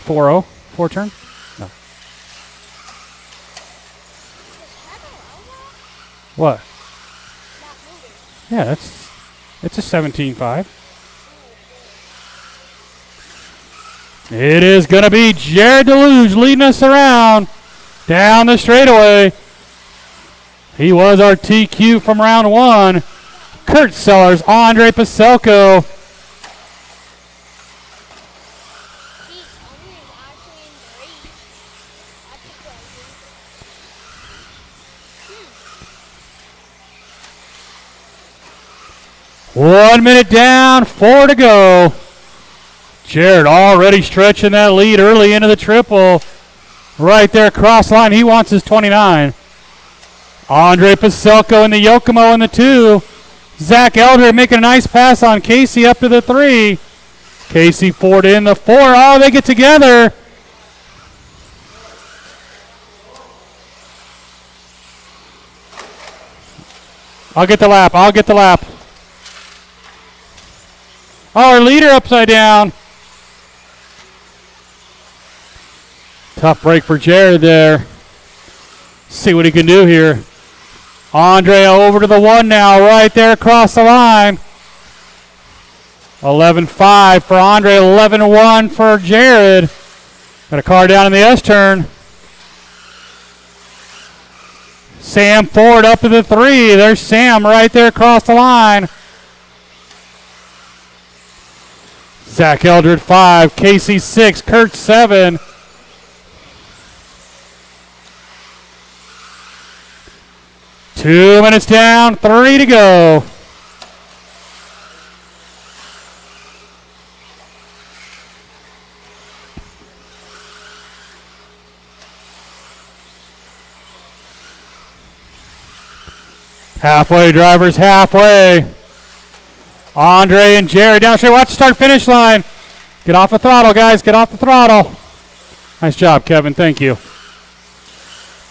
4-0. 4 turn? No. What? Yeah, it's a 17-5. It is going to be Jared Deluge leading us around down the straightaway. He was our TQ from round 1. Kurt Sellers, Andre Paselko. Geez, Andre is actually in the race. That's surprising. 1 minute down, 4 to go. Jared already stretching that lead early into the triple. Right there, cross line. He wants his 29. Andre Paselko in the Yokomo in the 2. Zach Elder making a nice pass on Casey up to the 3. Casey Ford in the 4. Oh, they get together. I'll get the lap. Oh, our leader upside down. Tough break for Jared there. See what he can do here. Andre over to the 1 now, right there across the line. 11-5 for Andre, 11-1 for Jared. Got a car down in the S turn. Sam Ford up to the 3. There's Sam right there across the line. Zach Eldred 5, Casey 6, Kurt 7. Two minutes down, 3 to go. Halfway, drivers, halfway. Andre and Jared down straight. Watch the start finish line. Get off the throttle, guys. Get off the throttle. Nice job, Kevin. Thank you.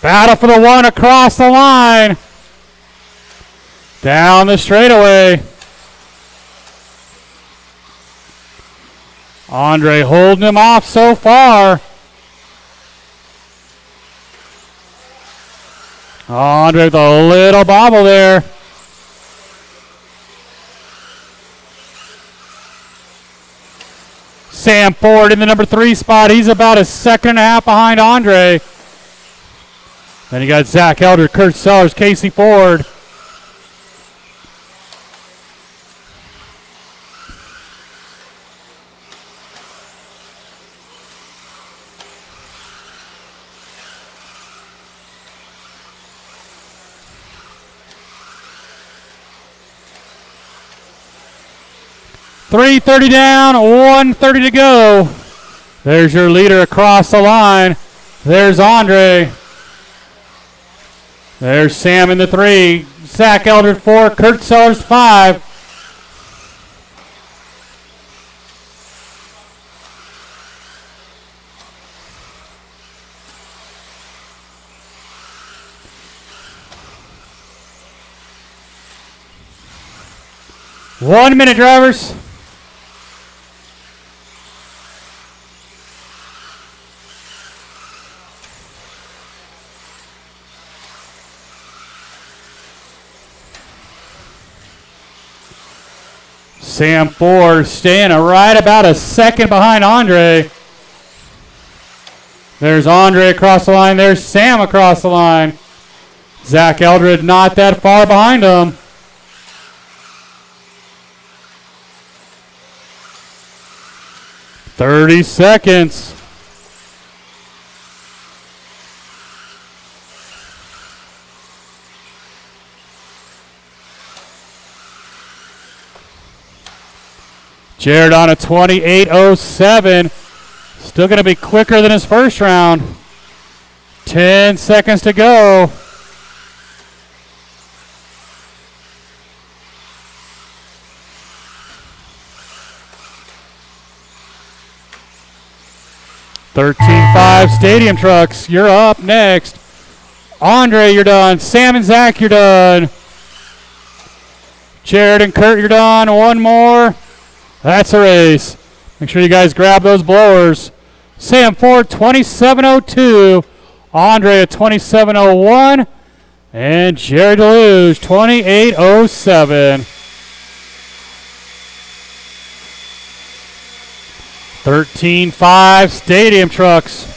Battle for the 1 across the line. Down the straightaway. Andre holding him off so far. Andre with a little bobble there. Sam Ford in the number 3 spot. He's about a second and a half behind Andre. Then you got Zach Elder, Kurt Sellers, Casey Ford. .330 down, 1:30 to go. There's your leader across the line. There's Andre. There's Sam in the 3. Zach Eldred 4, Kurt Sellers 5. One minute, drivers. Sam Ford staying right about a second behind Andre. There's Andre across the line. There's Sam across the line. Zach Eldred not that far behind him. .30 seconds. Jared on a 28:07. Still going to be quicker than his first round. 10 seconds to go. .13.5 Stadium Trucks, you're up next. Andre, you're done. Sam and Zach, you're done. Jared and Kurt, you're done. One more. That's a race. Make sure you guys grab those blowers. Sam Ford 2702, Andre 2701, and Jerry Deluge 2807. 13-5 Stadium Trucks.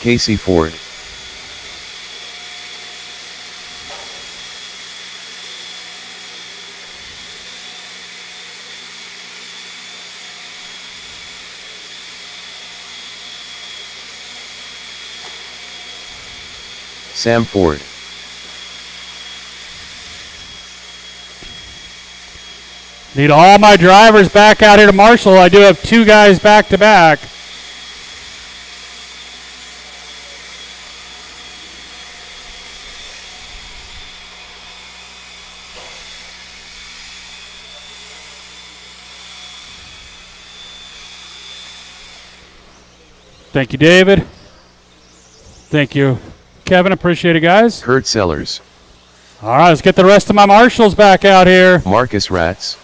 Casey Ford. Sam Ford. Need all my drivers back out here to Marshall. I do have 2 guys back to back. Thank you, David. Thank you, Kevin. Appreciate it, guys. Kurt Sellers. All right, let's get the rest of my marshals back out here. Marcus Ratz.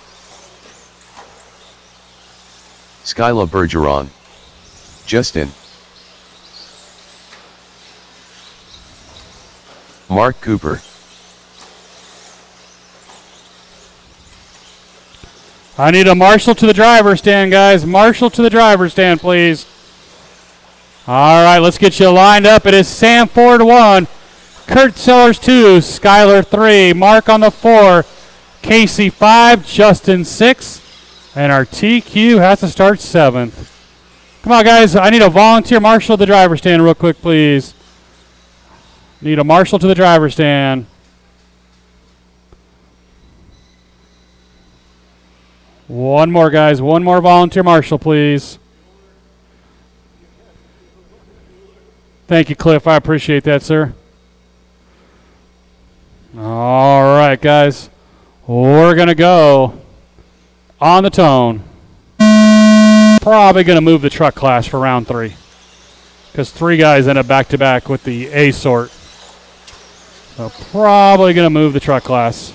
Skyla Bergeron. Justin. Mark Cooper. I need a marshal to the driver's stand, guys. Marshal to the driver's stand, please. All right, let's get you lined up. It is Sam Ford 1, Kurt Sellers 2, Skylar 3, Mark on the 4, Casey 5, Justin 6, and our TQ has to start 7th. Come on, guys. I need a volunteer marshal to the driver's stand real quick, please. Need a marshal to the driver's stand. One more, guys. One more volunteer marshal, please. Thank you, Cliff. I appreciate that, sir. All right, guys. We're going to go on the tone. Probably going to move the truck class for round 3. Because 3 guys end up back-to-back with the A sort. So probably going to move the truck class.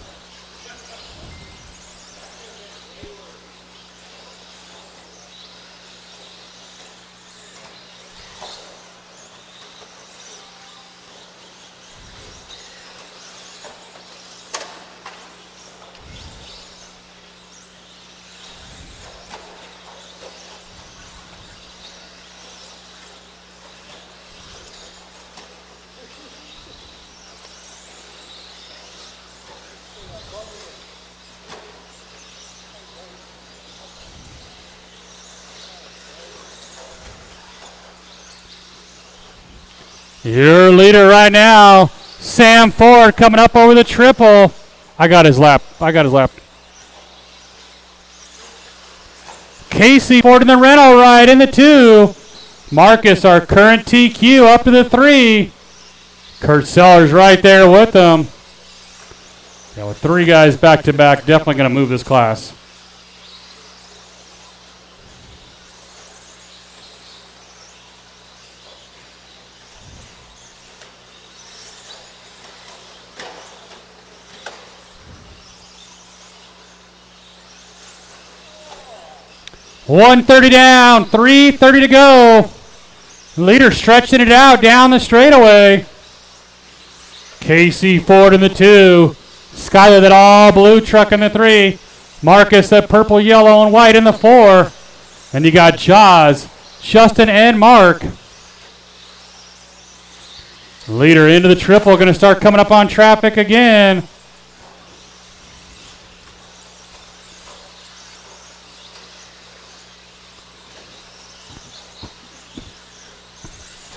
Your leader right now, Sam Ford, coming up over the triple. I got his lap. Casey Ford in the rental ride in the 2. Marcus, our current TQ, up to the 3. Kurt Sellers right there with them. Yeah, with 3 guys back to back, definitely going to move this class. $130 down, $330 to go. Leader stretching it out down the straightaway. Casey Ford in the 2. Skyler, that all blue truck in the 3. Marcus, that purple, yellow, and white in the 4. And you got Jaws, Justin, and Mark. Leader into the triple, going to start coming up on traffic again.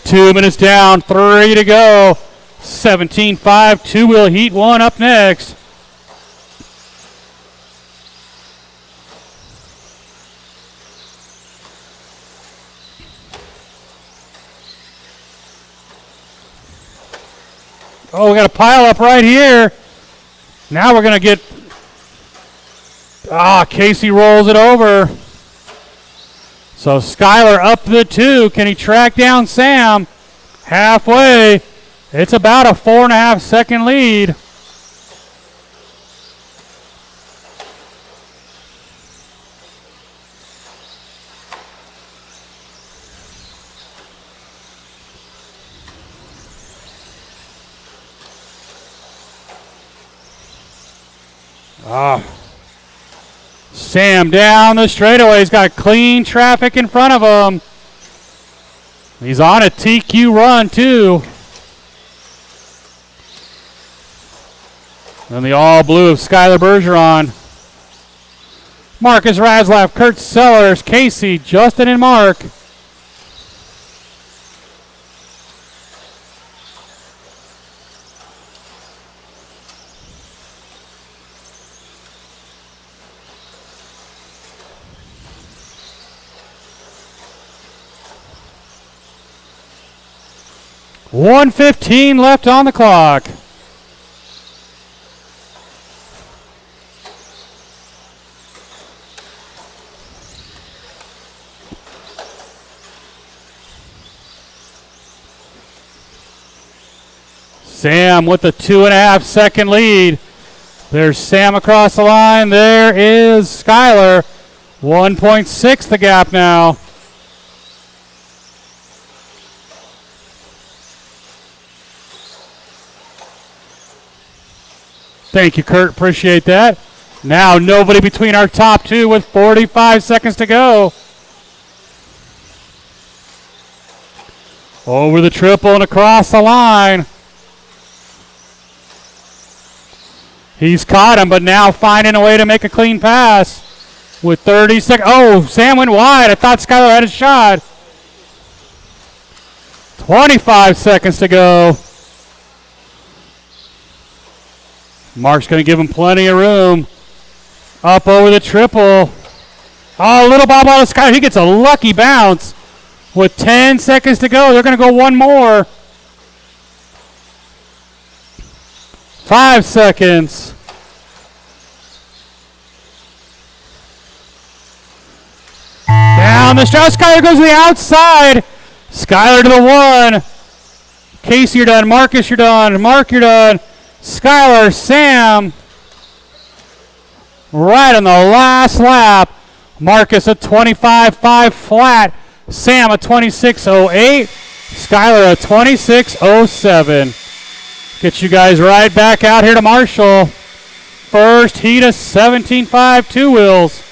Two minutes down, 3 to go. 17-5, two-wheel heat 1 up next. Oh, we got a pile up right here. Now we're going to get Casey rolls it over. So Skyler up the 2. Can he track down Sam? Halfway. It's about a 4.5 second lead. Sam down the straightaway. He's got clean traffic in front of him. He's on a TQ run, too. And the all blue of Skylar Bergeron. Marcus Raslaf, Kurt Sellers, Casey, Justin, and Mark. .115 left on the clock. Sam with the 2.5 second lead. There's Sam across the line. There is Skyler. 1.6 the gap now. Thank you, Kurt. Appreciate that. Now nobody between our top 2 with 45 seconds to go. Over the triple and across the line. He's caught him, but now finding a way to make a clean pass. With 30 seconds. Oh, Sam went wide. I thought Skyler had a shot. 25 seconds to go. Mark's going to give him plenty of room. Up over the triple. Oh, little bob out of Skyler. He gets a lucky bounce. With 10 seconds to go, they're going to go one more. 5 seconds. Down the stretch. Skyler goes to the outside. Skyler to the 1. Casey, you're done. Marcus, you're done. Mark, you're done. Skyler, Sam, right on the last lap. Marcus a 25.5 flat. Sam a 26.08. Skyler a 26.07. Get you guys right back out here to Marshall. First heat of 17.5 two wheels.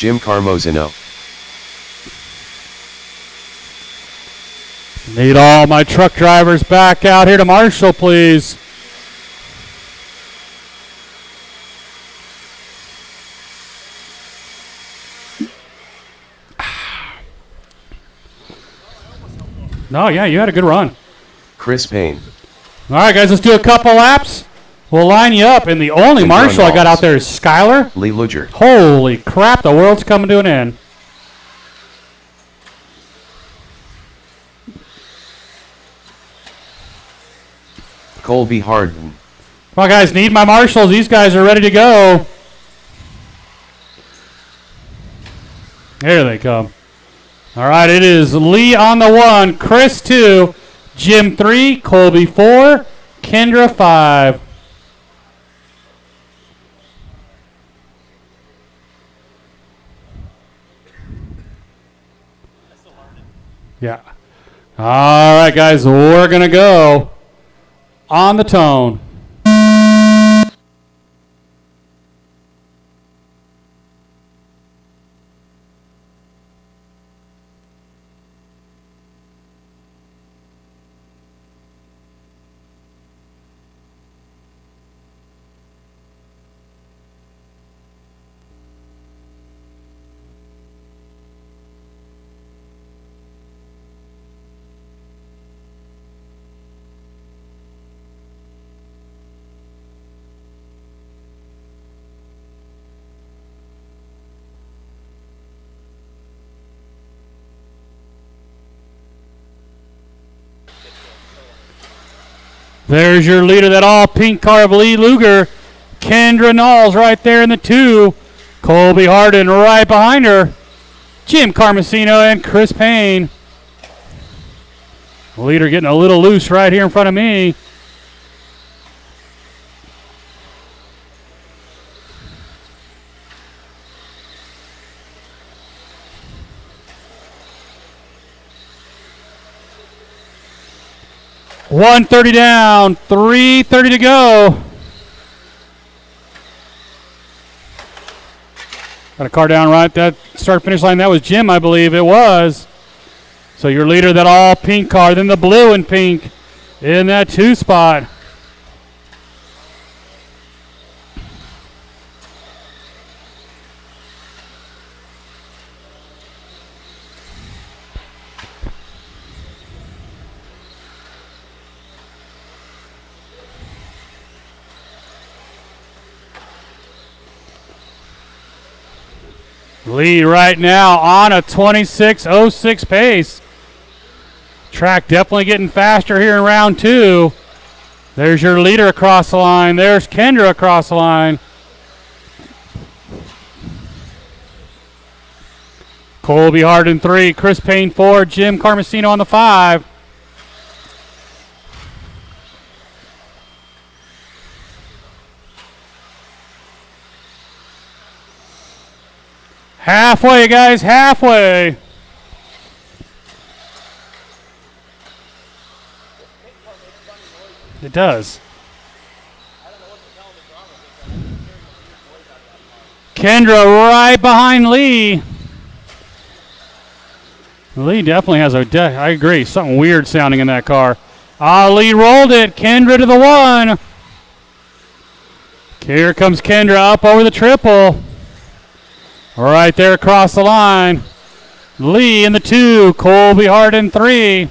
Jim Carmozino. Need all my truck drivers back out here to Marshall, please. No, yeah, you had a good run. Chris Payne. All right, guys, let's do a couple laps. We'll line you up, and the only Marshall I got out there is Skyler. Lee Luger. Holy crap, the world's coming to an end. Colby Harden. Come on, guys, need my Marshalls. These guys are ready to go. Here they come. All right, it is Lee on the 1, Chris 2, Jim 3, Colby 4, Kendra 5. Yeah. All right, guys, we're going to go on the tone. There's your leader, that all pink car of Lee Luger. Kendra Knowles right there in the 2. Colby Harden right behind her. Jim Carmesino and Chris Payne. Leader getting a little loose right here in front of me. $130 down, $330 to go. Got a car down right that start finish line. That was Jim, I believe it was. So your leader, that all pink car, then the blue and pink in that 2 spot. Lead right now on a 26:06 pace. Track definitely getting faster here in round 2. There's your leader across the line. There's Kendra across the line. Colby Harden 3, Chris Payne 4, Jim Carmesino on the 5. Halfway, guys, halfway. It does. Kendra right behind Lee. Lee definitely has I agree, something weird sounding in that car. Lee rolled it. Kendra to the 1. Here comes Kendra up over the triple. Right there across the line. Lee in the 2. Colby Harden 3.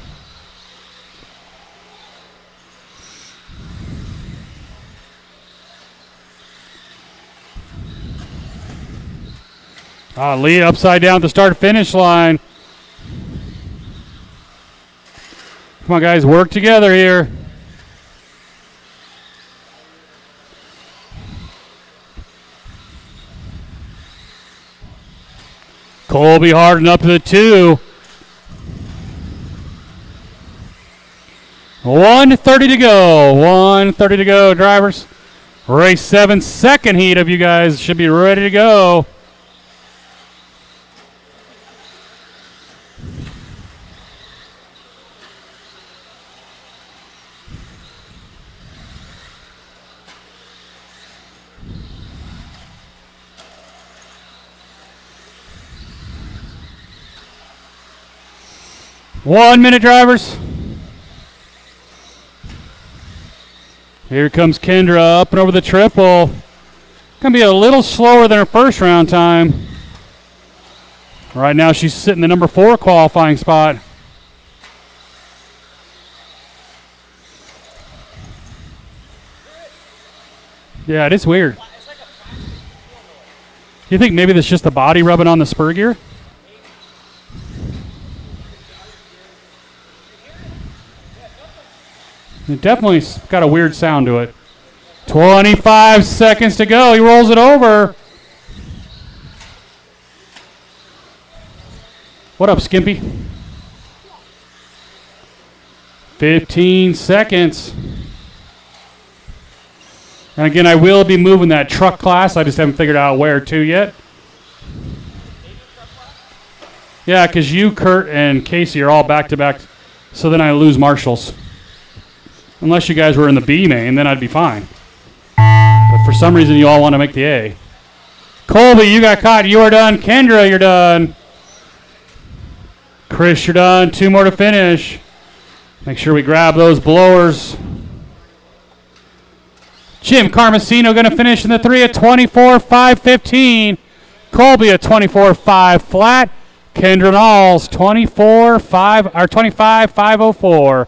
Lee upside down at the start-finish line. Come on, guys, work together here. Colby Harden up to the 2. 1:30 to go. 1:30 to go, drivers. Race 7, second heat of you guys should be ready to go. One minute, drivers. Here comes Kendra up and over the triple. Gonna be a little slower than her first round time. Right now she's sitting the number 4 qualifying spot. Yeah, it is weird. You think maybe that's just the body rubbing on the spur gear? It definitely's got a weird sound to it. 25 seconds to go. He rolls it over. What up, Skimpy? 15 seconds. And again, I will be moving that truck class. I just haven't figured out where to yet. Yeah, because you, Kurt, and Casey are all back-to-back. So then I lose marshals. Unless you guys were in the B main, then I'd be fine. But for some reason, you all want to make the A. Colby, you got caught. You are done. Kendra, you're done. Chris, you're done. 2 more to finish. Make sure we grab those blowers. Jim Carmesino going to finish in the 3 at 24.515. Colby at 24.5 flat. Kendra Knowles 25.504.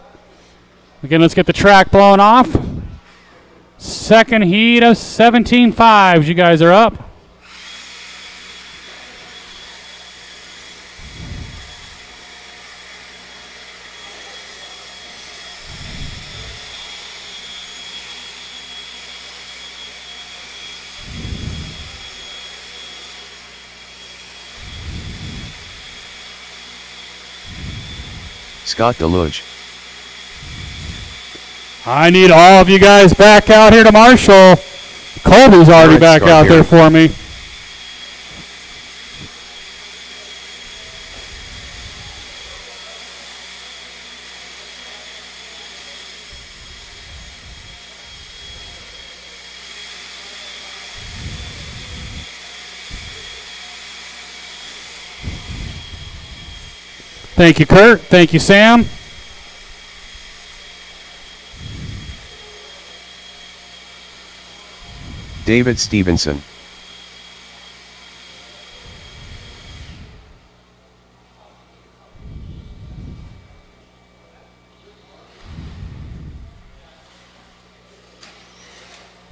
Again, let's get the track blown off. Second heat of 17.5s. You guys are up. Scott Deluge. I need all of you guys back out here to Marshall. Colby's already Alright, back Scott out there here. for me. Thank you, Kurt. Thank you, Sam. David Stevenson.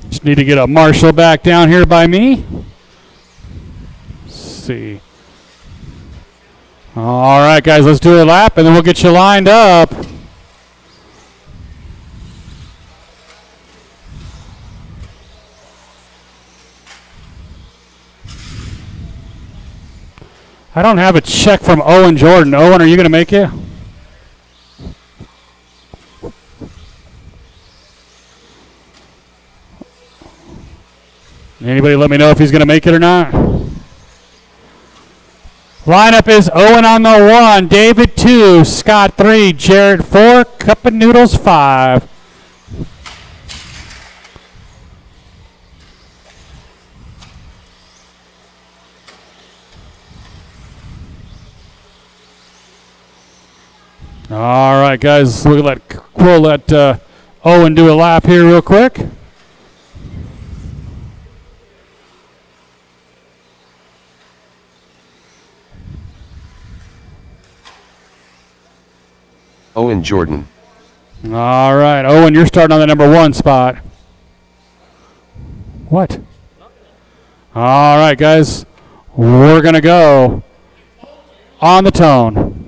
Just need to get a Marshall back down here by me. Let's see. All right, guys, let's do a lap, and then we'll get you lined up. I don't have a check from Owen Jordan. Owen, are you going to make it? Anybody let me know if he's going to make it or not? Lineup is Owen on the 1, David 2, Scott 3, Jared 4, Cup of Noodles 5. All right, guys, we'll let Owen do a lap here real quick. Owen Jordan. All right, Owen, you're starting on the number 1 spot. What? All right, guys, we're going to go on the tone.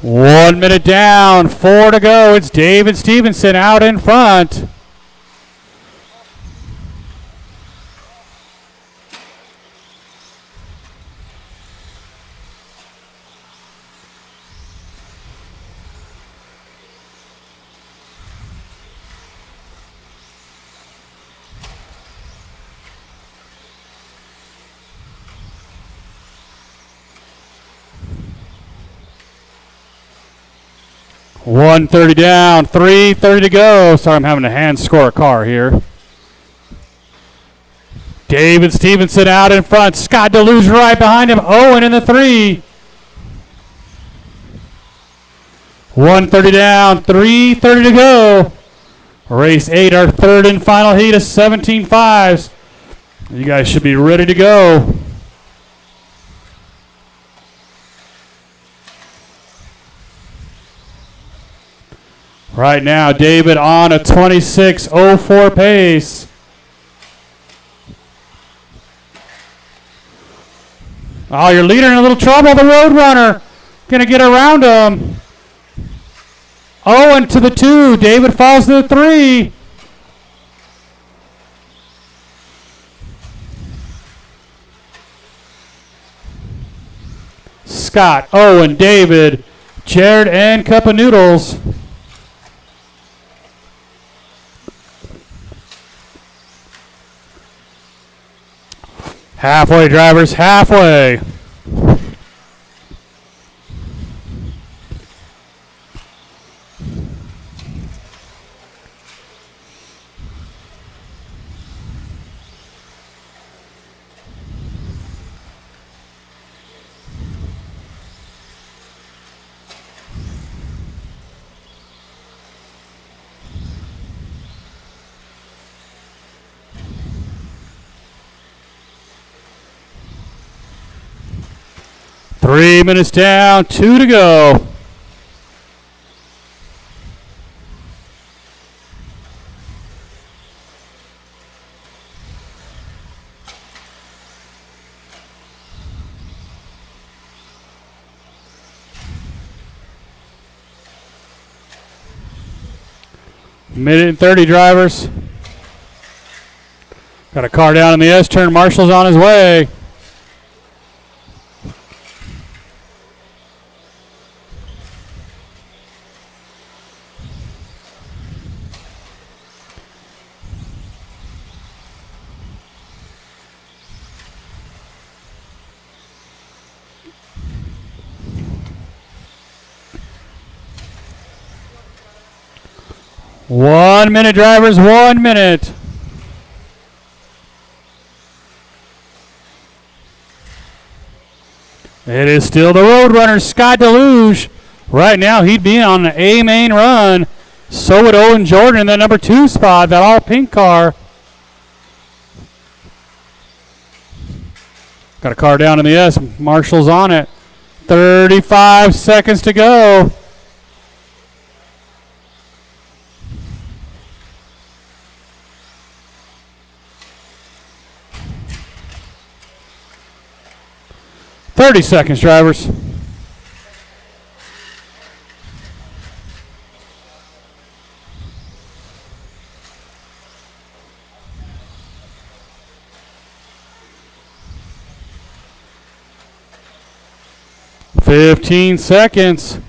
One minute down, 4 to go. It's David Stevenson out in front. $130 down, $330 to go. Sorry, I'm having to hand score a car here. David Stevenson out in front. Scott Deluge right behind him. Owen in the 3. $130 down, $330 to go. Race 8, our third and final heat of 17.5s. You guys should be ready to go. Right now, David on a 26.04 pace. Oh, your leader in a little trouble, the Roadrunner. Gonna get around him. Owen to the 2. David falls to the 3. Scott, Owen, David, Jared, and Cup of Noodles. Halfway, drivers, halfway. 3 minutes down, 2 to go. Minute and 30, drivers. Got a car down in the S-turn. Marshall's on his way. One minute, drivers, 1 minute. It is still the Roadrunner, Scott Deluge. Right now, he'd be on the A main run. So would Owen Jordan in that number 2 spot, that all pink car. Got a car down in the S. Marshall's on it. 35 seconds to go. Thirty seconds, drivers. $15 seconds.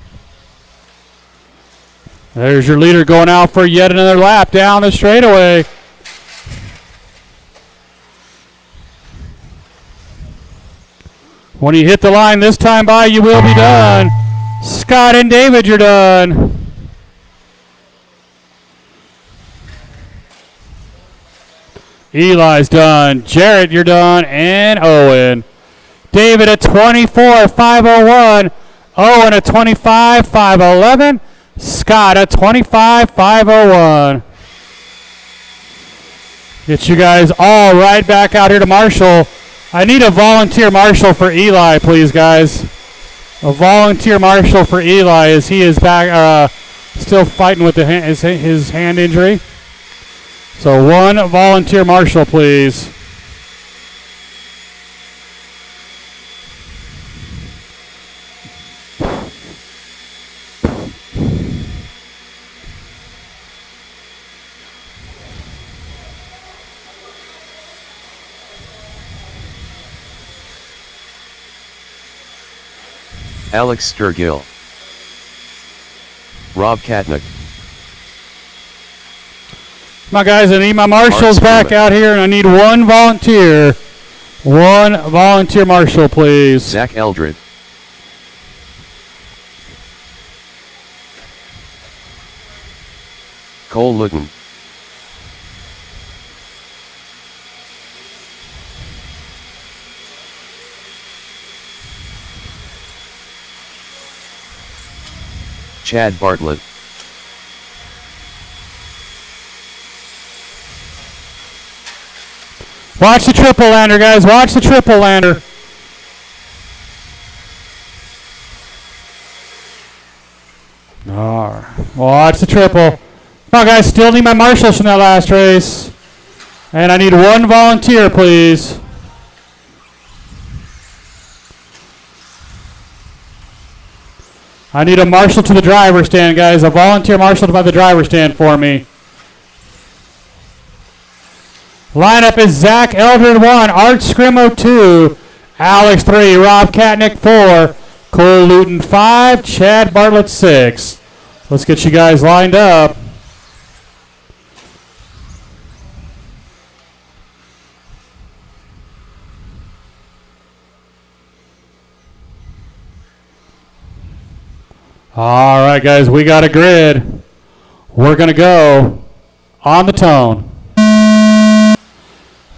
There's your leader going out for yet another lap down the straightaway. When you hit the line this time by, you will be done. Scott and David, you're done. Eli's done. Jarrett, you're done. And Owen. David at 24,501. Owen at 25,511. Scott at 25,501. Get you guys all right back out here to Marshall. I need a volunteer marshal for Eli, please, guys. A volunteer marshal for Eli as he is back, still fighting with his hand injury. So one volunteer marshal, please. Alex Sturgill, Rob Katnick. Come on, guys, I need my marshals back out here, and I need one volunteer. One volunteer marshal, please. Zach Eldred. Cole Luton. Chad Bartlett. Watch the triple lander, guys. Watch the triple lander. All right. Watch the triple. Come on, guys. Still need my marshals from that last race. And I need one volunteer, please. I need a marshal to the driver's stand, guys. A volunteer marshal to by the driver's stand for me. Lineup is Zach Eldred 1, Art Scrimo 2, Alex 3, Rob Katnick 4, Cole Luton 5, Chad Bartlett 6. Let's get you guys lined up. All right, guys, we got a grid. We're going to go on the tone.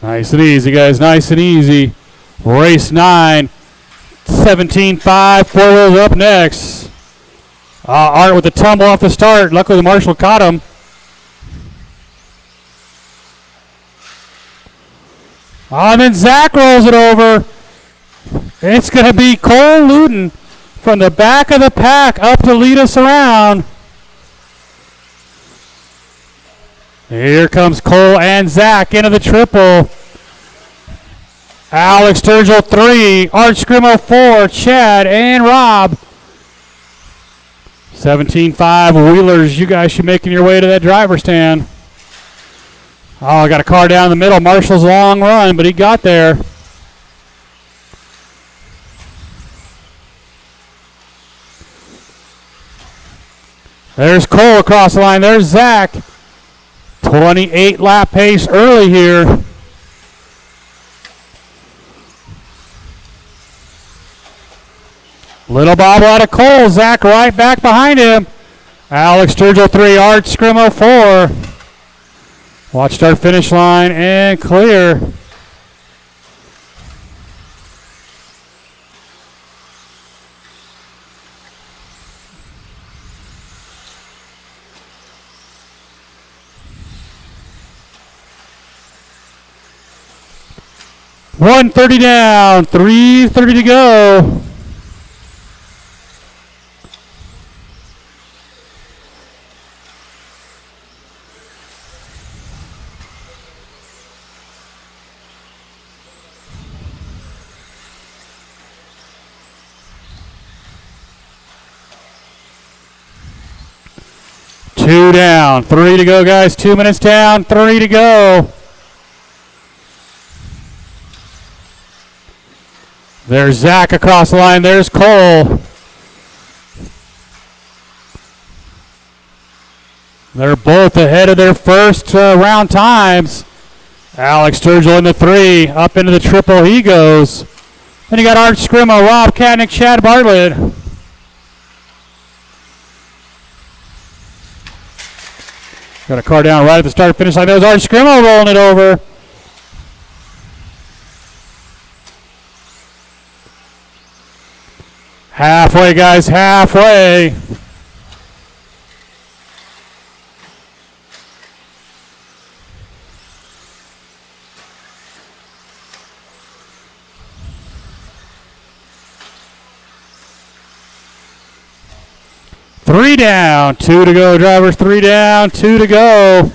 Nice and easy, guys, nice and easy. Race 9, 17.5, 4 wheels up next. Art with a tumble off the start. Luckily, the marshal caught him. And then Zach rolls it over. It's going to be Cole Luton from the back of the pack up to lead us around. Here comes Cole and Zach into the triple. Alex Sturgill 3, Art Scrimo 4, Chad and Rob. 17-5 Wheelers, you guys should making your way to that driver stand. Oh, I got a car down the middle. Marshall's long run, but he got there. There's Cole across the line. There's Zach. 28 lap pace early here. Little bobble out of Cole. Zach right back behind him. Alex Sturgill 3, Art Scrimo 4. Watch start finish line and clear. $130 down, $330 to go. Two down, 3 to go, guys. 2 minutes down, 3 to go. There's Zach across the line. There's Cole. They're both ahead of their first round times. Alex Sturgill in the 3. Up into the triple he goes. Then you got Art Scrimo, Rob Katnick, Chad Bartlett. Got a car down right at the start finish line. That was Art Scrimo rolling it over. Halfway, guys, halfway. Three down, 2 to go, drivers. 3 down, 2 to go.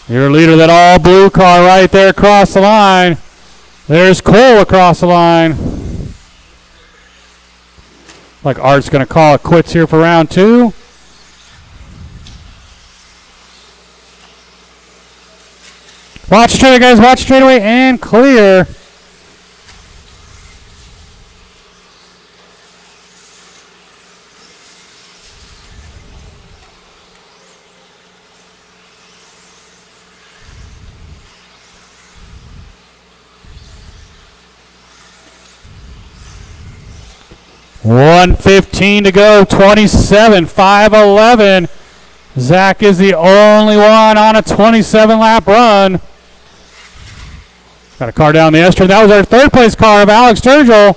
Your leader, that all blue car right there across the line. There's Cole across the line. Like Art's going to call it quits here for round 2. Watch straight, guys. Watch straight away and clear. $1:15 to go, 27-5-11. Zach is the only one on a 27-lap run. Got a car down the Esther. That was our third place car of Alex Sturgill.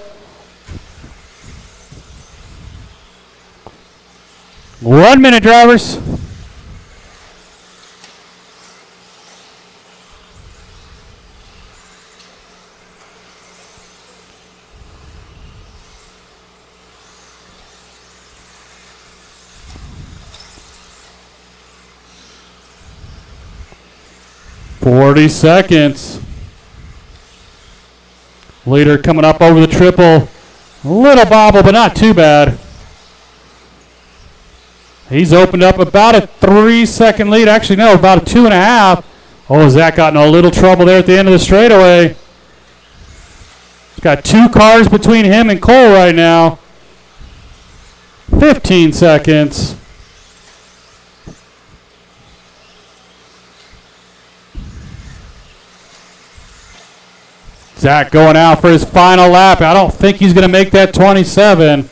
1 minute, drivers. $40 seconds. Leader coming up over the triple. A little bobble, but not too bad. He's opened up about a 3-second lead. Actually, no, about a 2.5. Oh, Zach got in a little trouble there at the end of the straightaway. He's got 2 cars between him and Cole right now. 15 seconds. Zach going out for his final lap. I don't think he's going to make that 27.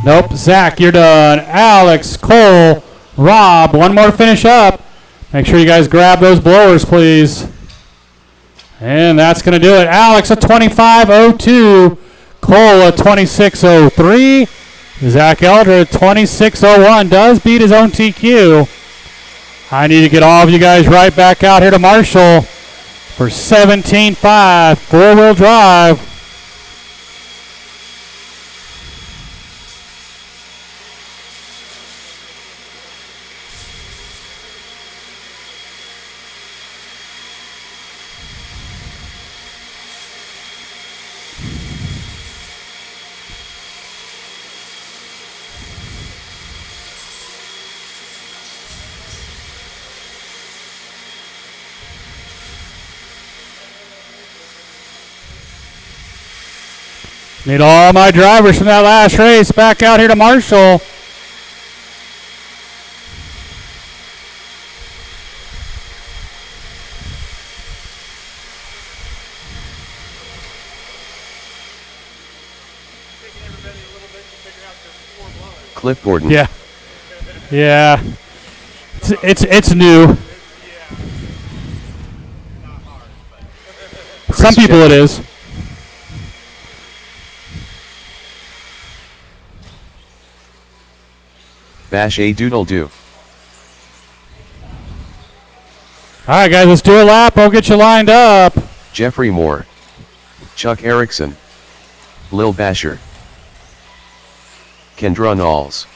Nope, Zach, you're done. Alex, Cole, Rob, one more to finish up. Make sure you guys grab those blowers, please. And that's going to do it. Alex, a 25.02. Cole, a 26.03. Zach Elder, 26:01, does beat his own TQ. I need to get all of you guys right back out here to Marshall for 17.5, four-wheel drive. Need all my drivers from that last race back out here to Marshall. Cliff Gordon. Yeah. Yeah. It's new. Some people it is. Bash a doodle do. All right, guys, let's do a lap. I'll get you lined up. Jeffrey Moore. Chuck Erickson. Lil Basher. Kendra Knowles.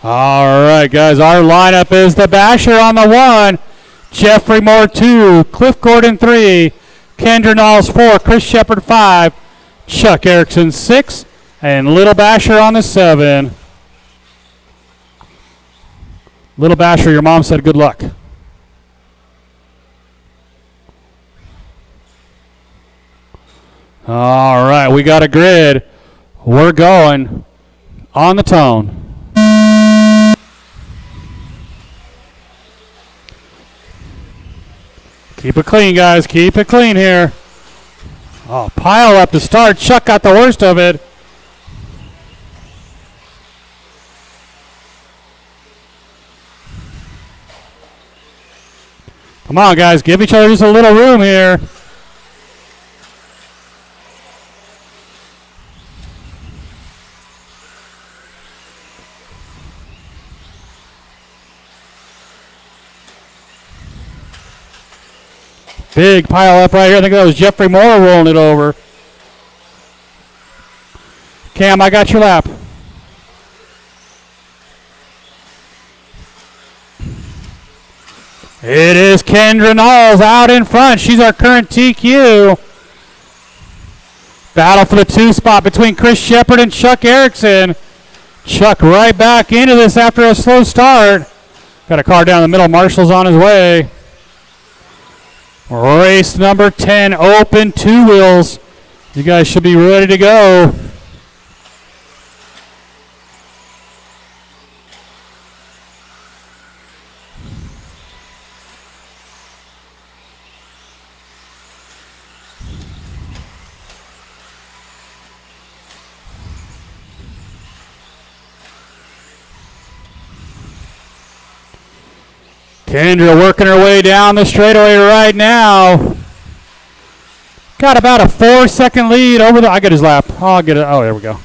All right, guys, our lineup is the Basher on the 1, Jeffrey Moore 2, Cliff Gordon 3, Kendra Knowles 4, Chris Shepard 5, Chuck Erickson 6, and Little Basher on the 7. Little Basher, your mom said good luck. All right, we got a grid. We're going on the tone. Keep it clean, guys. Keep it clean here. Oh, pile up to start. Chuck got the worst of it. Come on, guys. Give each other just a little room here. Big pile up right here. I think that was Jeffrey Moore rolling it over. Cam, I got your lap. It is Kendra Knowles out in front. She's our current TQ. Battle for the 2 spot between Chris Shepard and Chuck Erickson. Chuck right back into this after a slow start. Got a car down the middle. Marshall's on his way. Race number 10, open 2 wheels. You guys should be ready to go. Kendra working her way down the straightaway right now. Got about a 4-second lead over the. I get his lap. I'll get it. Oh, there we go.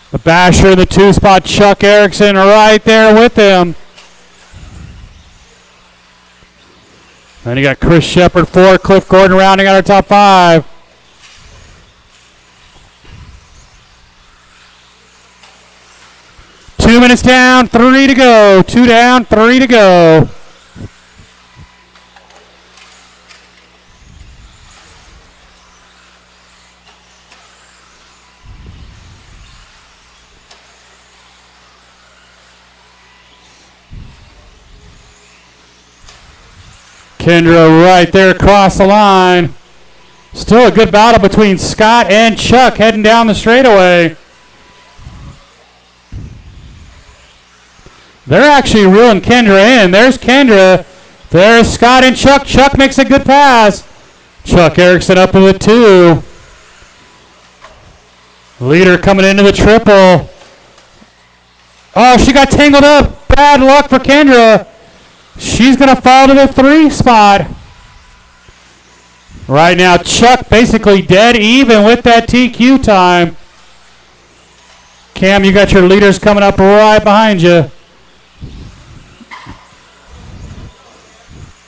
The Basher in the 2 spot. Chuck Erickson right there with him. Then you got Chris Shepard 4, Cliff Gordon rounding out our top 5. Two minutes down, 3 to go. 2 down, 3 to go. Kendra right there across the line. Still a good battle between Scott and Chuck heading down the straightaway. They're actually reeling Kendra in. There's Kendra. There's Scott and Chuck. Chuck makes a good pass. Chuck Erickson up in the 2. Leader coming into the triple. Oh, she got tangled up. Bad luck for Kendra. She's going to fall to the 3 spot. Right now, Chuck basically dead even with that TQ time. Cam, you got your leaders coming up right behind you.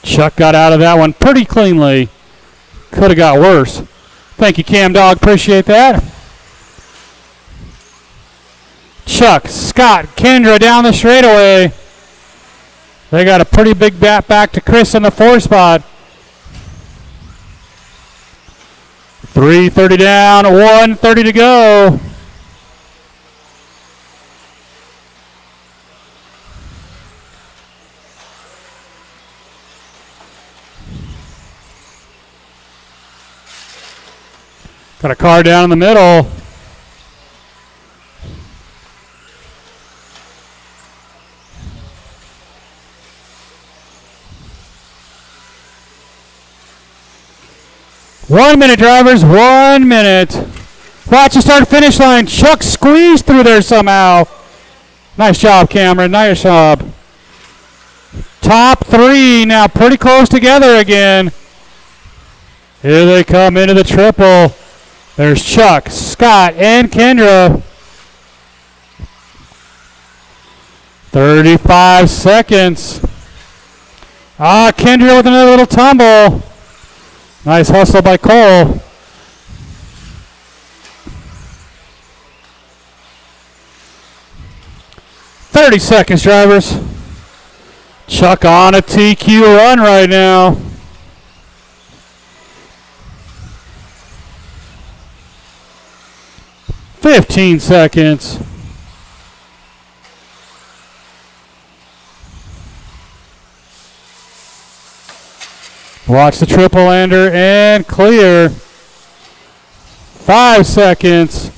Chuck got out of that one pretty cleanly. Could have got worse. Thank you, Cam Dog. Appreciate that. Chuck, Scott, Kendra down the straightaway. They got a pretty big bat back to Chris in the 4 spot. 3:30 down, 1:30 to go. Got a car down in the middle. One minute, drivers, 1 minute. Watch the start finish line. Chuck squeezed through there somehow. Nice job, Cameron. Nice job. Top 3 now pretty close together again. Here they come into the triple. There's Chuck, Scott, and Kendra. 35 seconds. Kendra with another little tumble. Nice hustle by Cole. "30 seconds, drivers." Chuck on a TQ run right now. "15 seconds. Watch the triple lander and clear. 5 seconds.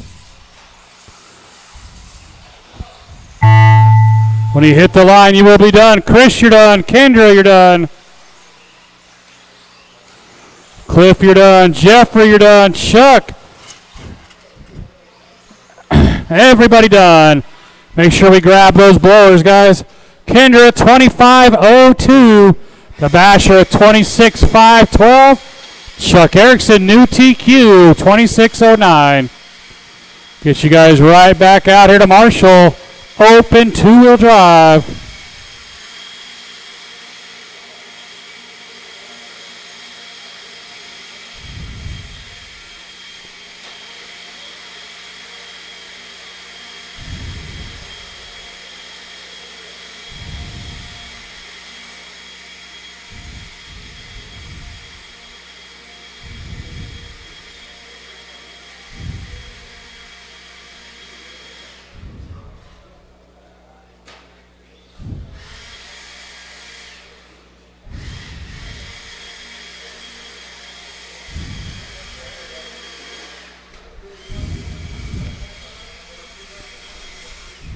When you hit the line, you will be done. Chris, you're done. Kendra, you're done. Cliff, you're done. Jeffrey, you're done. Chuck. Everybody done. Make sure we grab those blowers, guys. Kendra, 25:02. The Basher, 26:512. Chuck Erickson, new TQ, 26:09. Get you guys right back out here to Marshall. Open 2-wheel drive.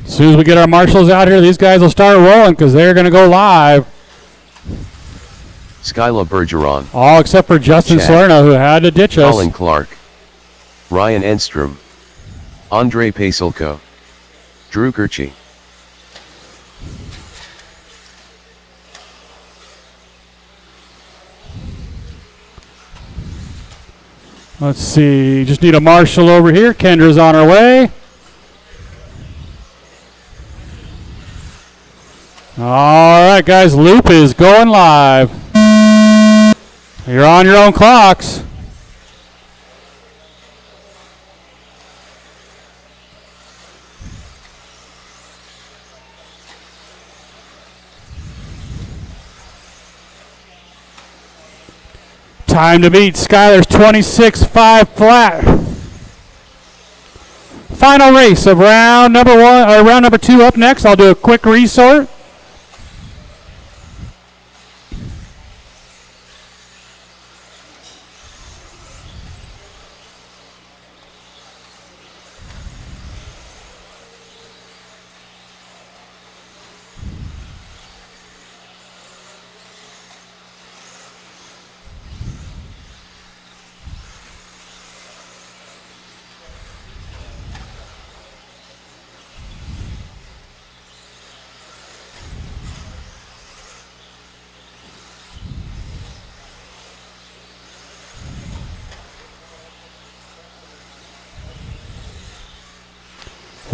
As soon as we get our marshals out here, these guys will start rolling because they're going to go live. Skyla Bergeron. All except for Justin Chad. Salerno, who had to ditch us. Colin Clark. Ryan Enstrom. Andre Pasulko. Drew Kirchie. Let's see. Just need a marshal over here. Kendra's on her way. All right, guys. Loop is going live. You're on your own clocks. Time to beat. Skylar's 26.5 flat. Final race of round number 1 or round number 2 up next. I'll do a quick resort.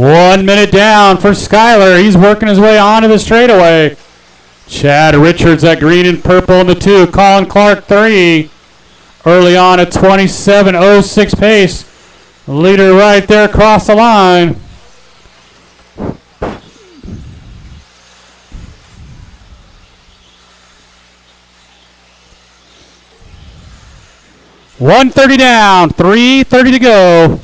1 minute down for Skyler. He's working his way onto the straightaway. Chad Richards at green and purple in the 2. Colin Clark 3. Early on at 27.06 pace. Leader right there across the line. .130 down, 3:30 to go.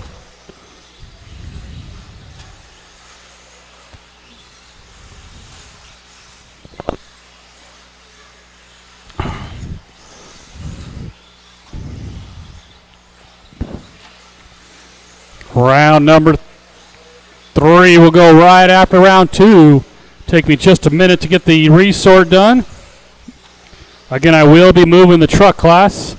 Round number 3 will go right after round 2. Take me just a minute to get the resort done. Again, I will be moving the truck class.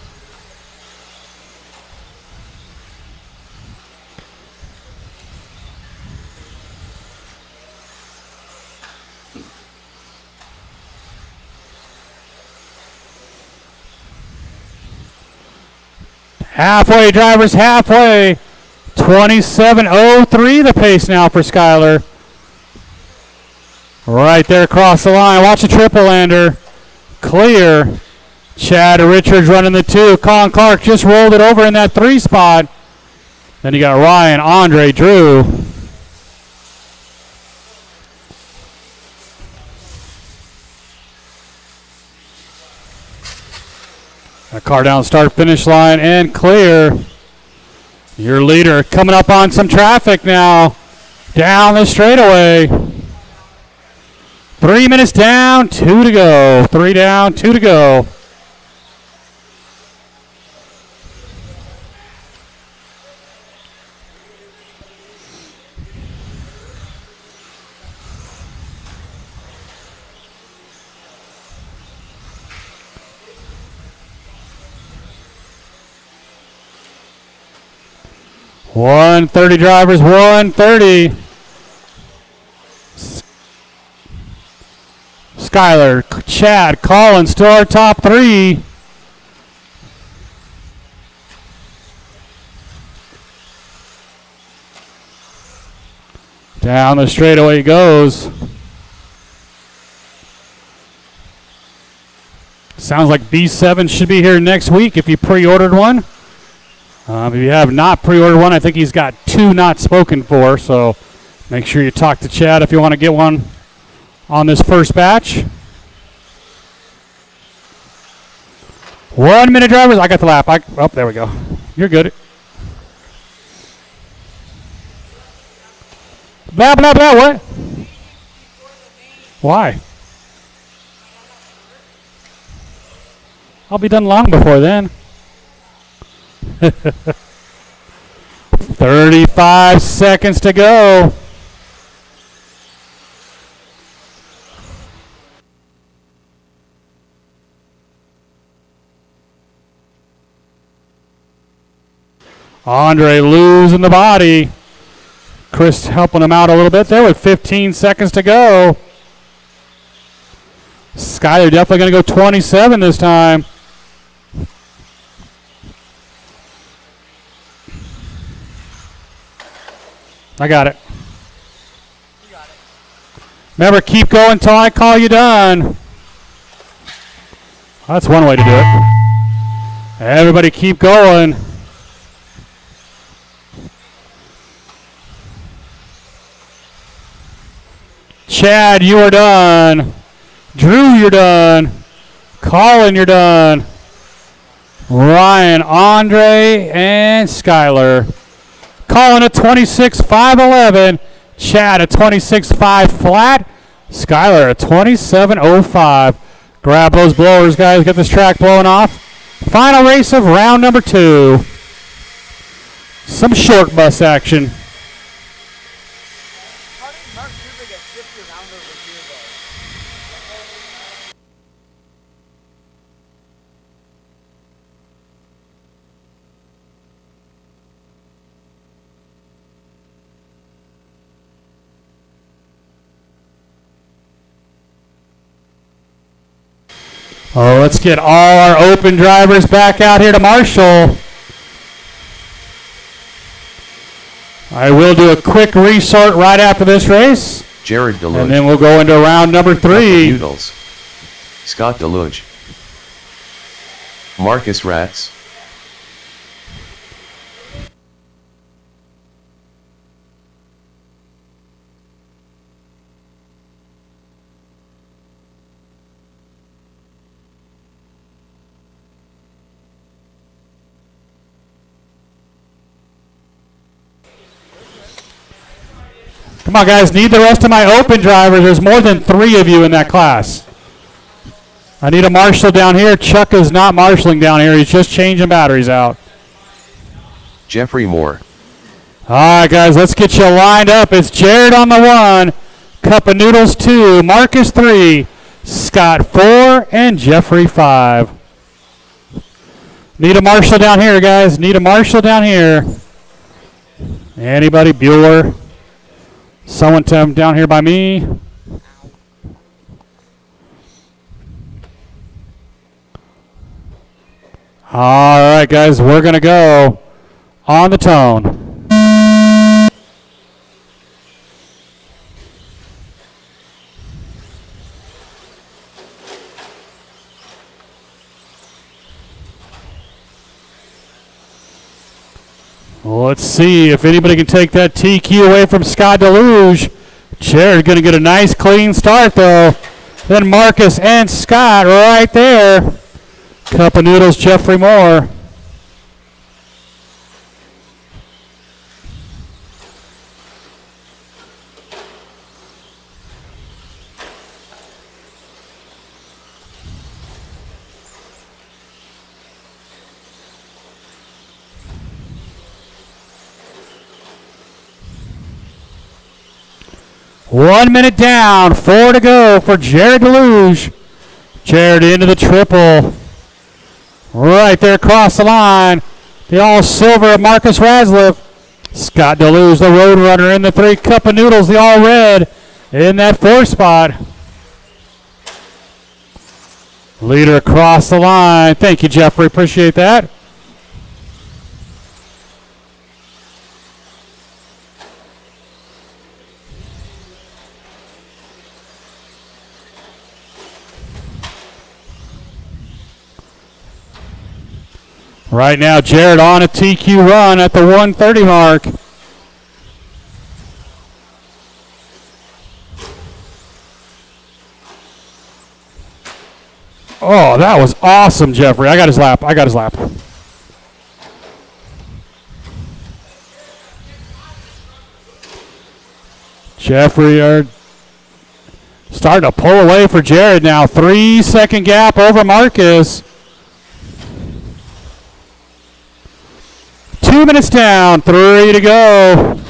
Halfway, drivers, halfway. 27.03 the pace now for Skyler. Right there across the line. Watch the triple lander. Clear. Chad Richards running the 2. Colin Clark just rolled it over in that 3 spot. Then you got Ryan, Andre, Drew. A car down start finish line and clear. Your leader coming up on some traffic now. Down the straightaway. 3 minutes down, 2 to go. 3 down, 2 to go. .130 drivers, 130. Skyler, Chad, Colin, still our top 3. Down the straightaway goes. Sounds like B7 should be here next week if you pre-ordered one. If you have not pre-ordered one, I think he's got 2 not spoken for, so make sure you talk to Chad if you want to get one on this first batch. 1 minute drivers. I got the lap. Oh, there we go. You're good. Blah, blah, blah. What? Why? I'll be done long before then. 35 seconds to go. Andre losing the body. Chris helping him out a little bit there with 15 seconds to go. Skyler definitely going to go 27 this time. I got it. You got it. Remember, keep going until I call you done. That's one way to do it. Everybody keep going. Chad, you are done. Drew, you're done. Colin, you're done. Ryan, Andre, and Skyler. Colin at 26.511. Chad at 26.5 flat. Skyler at 27.05. Grab those blowers, guys. Get this track blowing off. Final race of round number 2. Some short bus action. How did Mark Cooper get 50 around over here, though? Oh, let's get all our open drivers back out here to Marshall. I will do a quick resort right after this race. Jared Deluge. And then we'll go into round number 3. Noodles. Scott Deluge. Marcus Rats. Come on, guys. Need the rest of my open drivers. There's more than 3 of you in that class. I need a marshal down here. Chuck is not marshaling down here. He's just changing batteries out. Jeffrey Moore. All right, guys. Let's get you lined up. It's Jared on the 1. Cup of Noodles 2. Marcus 3. Scott 4. And Jeffrey 5. Need a marshal down here, guys. Need a marshal down here. Anybody? Bueller? Someone down here by me. All right, guys, we're going to go on the tone. Let's see if anybody can take that TQ away from Scott Deluge. Jared going to get a nice clean start, though. Then Marcus and Scott right there. Cup of Noodles, Jeffrey Moore. One minute down, 4 to go for Jared Deluge. Jared into the triple. Right there across the line. The all silver of Marcus Rasliff. Scott Deluge, the Roadrunner, in the 3. Cup of Noodles, the all red, in that 4 spot. Leader across the line. Thank you, Jeffrey. Appreciate that. Right now, Jared on a TQ run at the 130 mark. Oh, that was awesome, Jeffrey. I got his lap. Jeffrey are starting to pull away for Jared now. 3-second gap over Marcus. 2 minutes down, 3 to go.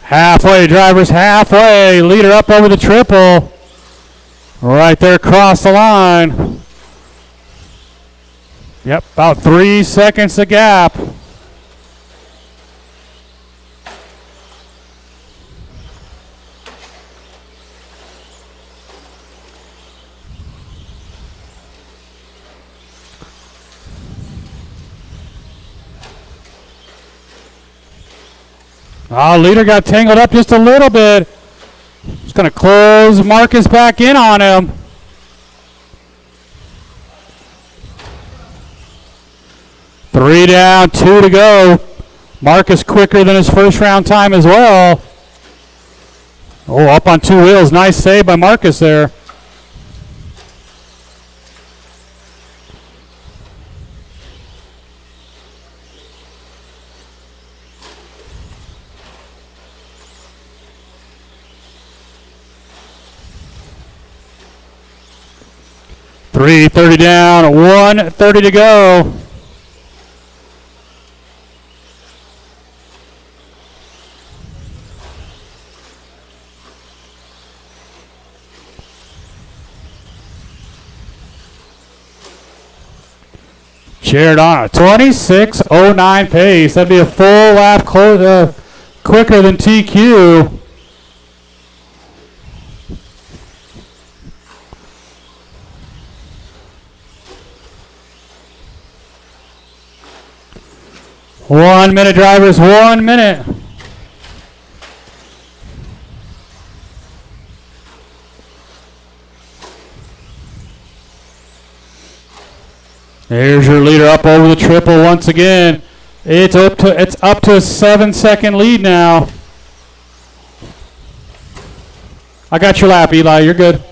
Halfway, drivers, halfway. Leader up over the triple. Right there across the line. Yep, about 3 seconds a gap. Leader got tangled up just a little bit. Just going to close Marcus back in on him. Three down, 2 to go. Marcus quicker than his first round time as well. Oh, up on 2 wheels. Nice save by Marcus there. .330 down, 1:30 to go. Jared on a 26:09 pace. That'd be a full lap quicker than TQ. One minute, drivers, 1 minute. There's your leader up over the triple once again. It's up to a 7-second lead now. I got your lap, Eli. You're good.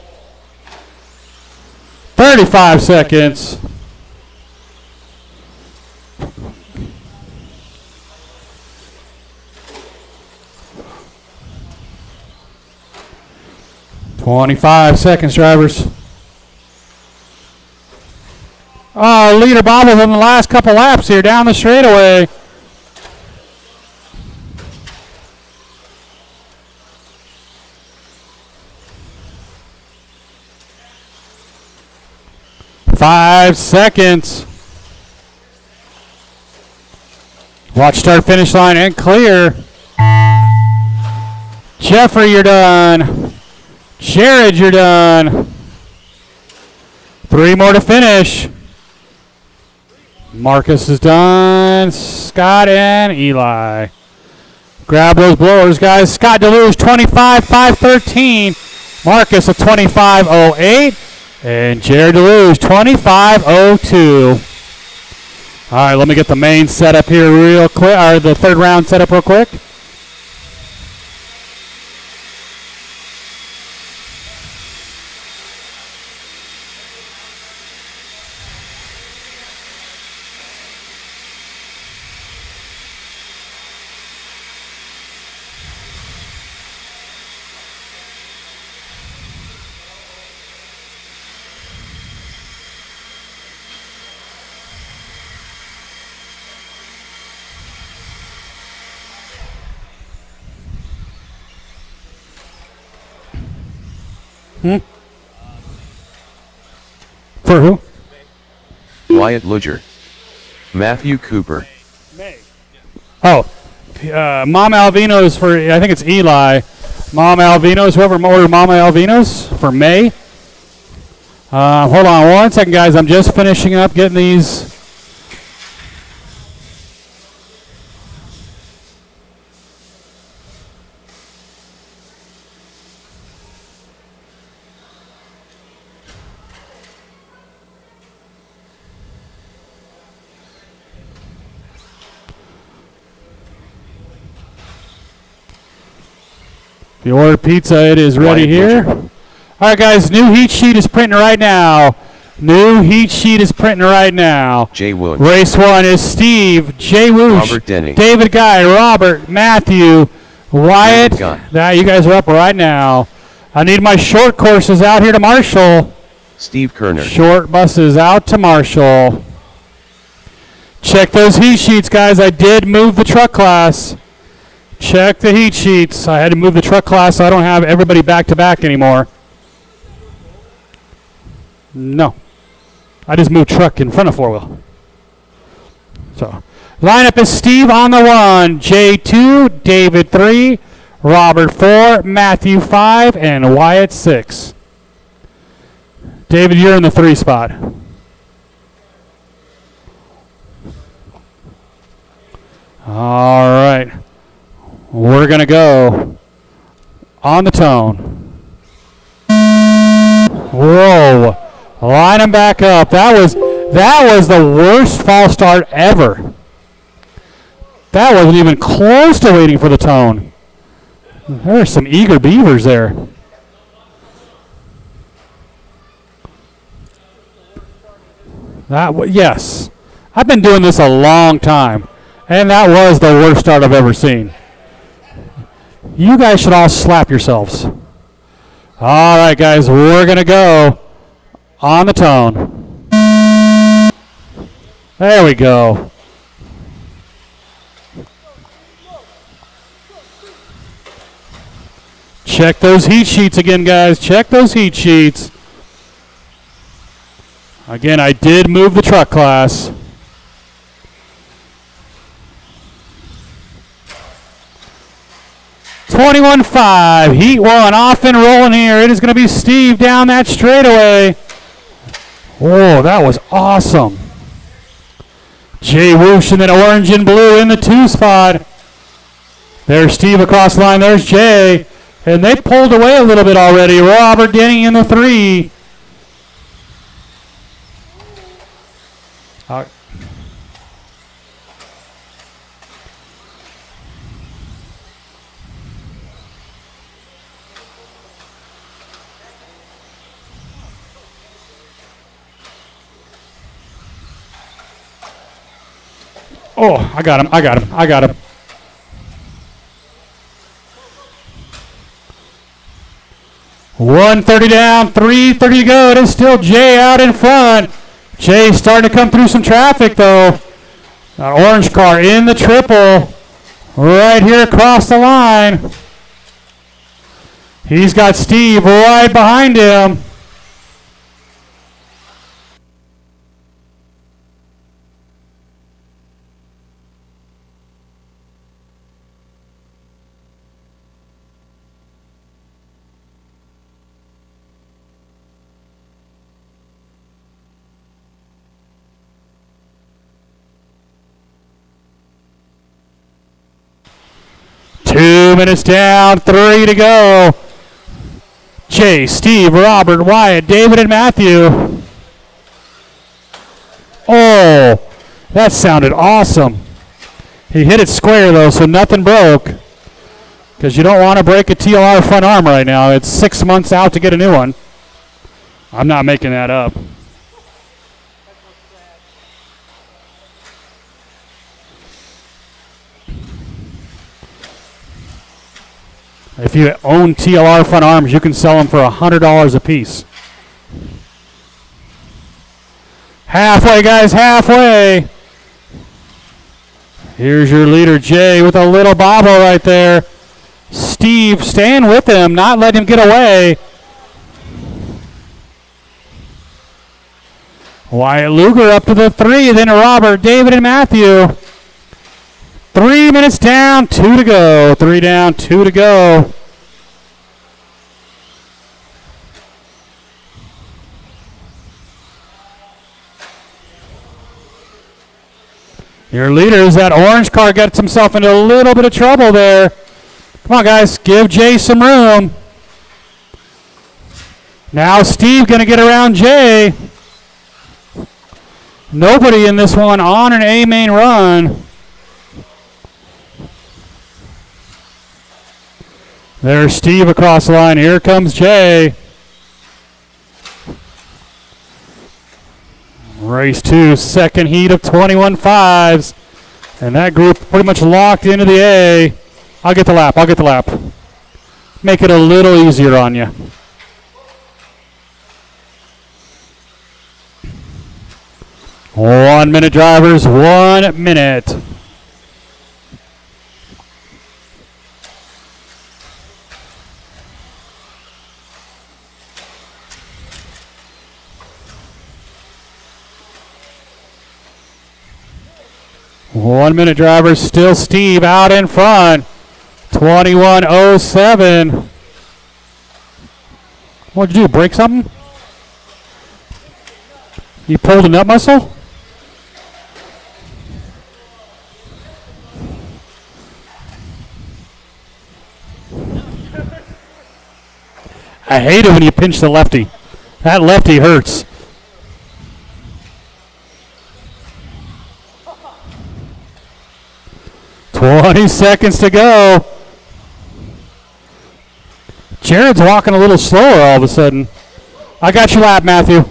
35 seconds. "25 seconds, drivers." Oh, leader bobbles in the last couple laps here down the straightaway. "5 seconds. Watch start finish line and clear. Jeffrey, you're done. Jared, you're done. 3 more to finish. Marcus is done. Scott and Eli. Grab those blowers, guys. Scott Deluge, 25.513. Marcus, a 25.08. And Jared Deluge, 25.02. All right, let me get the main setup here real quick, or the third round setup real quick. For who? Wyatt Ludger. Matthew Cooper. Oh, Mom Alvino's for, I think it's Eli. Mom Alvino's, whoever ordered Mama Alvino's for May. Hold on 1 second, guys. I'm just finishing up getting these. If you order pizza, it is ready here. All right, guys, new heat sheet is printing right now. New heat sheet is printing right now. Jay Wood. Race 1 is Steve, Jay Woosh, Robert Denning. David Guy, Robert, Matthew, Wyatt. That you guys are up right now. I need my short courses out here to Marshall. Steve Kerner. Short buses out to Marshall. Check those heat sheets, guys. I did move the truck class. Check the heat sheets. I had to move the truck class so I don't have everybody back-to-back anymore. No. I just moved truck in front of four-wheel. So, lineup is Steve on the 1, Jay 2, David 3, Robert 4, Matthew 5, and Wyatt 6. David, you're in the 3 spot. All right. We're going to go on the tone. Whoa. Line them back up. That was the worst false start ever. That wasn't even close to waiting for the tone. There are some eager beavers there. Yes. I've been doing this a long time, and that was the worst start I've ever seen. You guys should all slap yourselves. All right, guys, we're going to go on the tone. There we go. Check those heat sheets again, guys. Check those heat sheets. Again, I did move the truck class. 21-5. Heat 1 off and rolling here. It is going to be Steve down that straightaway. Oh, that was awesome. Jay Woosh and then orange and blue in the 2 spot. There's Steve across the line. There's Jay. And they pulled away a little bit already. Robert Denny in the 3. Oh, I got him. 130 down, 330 to go. It is still Jay out in front. Jay starting to come through some traffic though. Orange car in the triple. Right here across the line. He's got Steve right behind him. Two minutes down, 3 to go. Jay, Steve, Robert, Wyatt, David, and Matthew. Oh, that sounded awesome. He hit it square, though, so nothing broke. Because you don't want to break a TLR front arm right now. It's 6 months out to get a new one. I'm not making that up. If you own TLR front arms, you can sell them for $100 a piece. Halfway, guys, halfway. Here's your leader, Jay, with a little bobble right there. Steve staying with him, not letting him get away. Wyatt Luger up to the 3, then Robert, David, and Matthew. 3 minutes down, 2 to go. 3 down, 2 to go. Your leaders, that orange car gets himself into a little bit of trouble there. Come on, guys, give Jay some room. Now Steve going to get around Jay. Nobody in this one on an A main run. There's Steve across the line. Here comes Jay. Race 2, second heat of 21.5s. And that group pretty much locked into the A. I'll get the lap. Make it a little easier on you. One minute, drivers. 1 minute. One minute, drivers. Still Steve out in front. 21.07. What'd you do? Break something? You pulled a nut muscle? I hate it when you pinch the lefty. That lefty hurts. $20 seconds to go. Jared's walking a little slower all of a sudden. I got your lap, Matthew.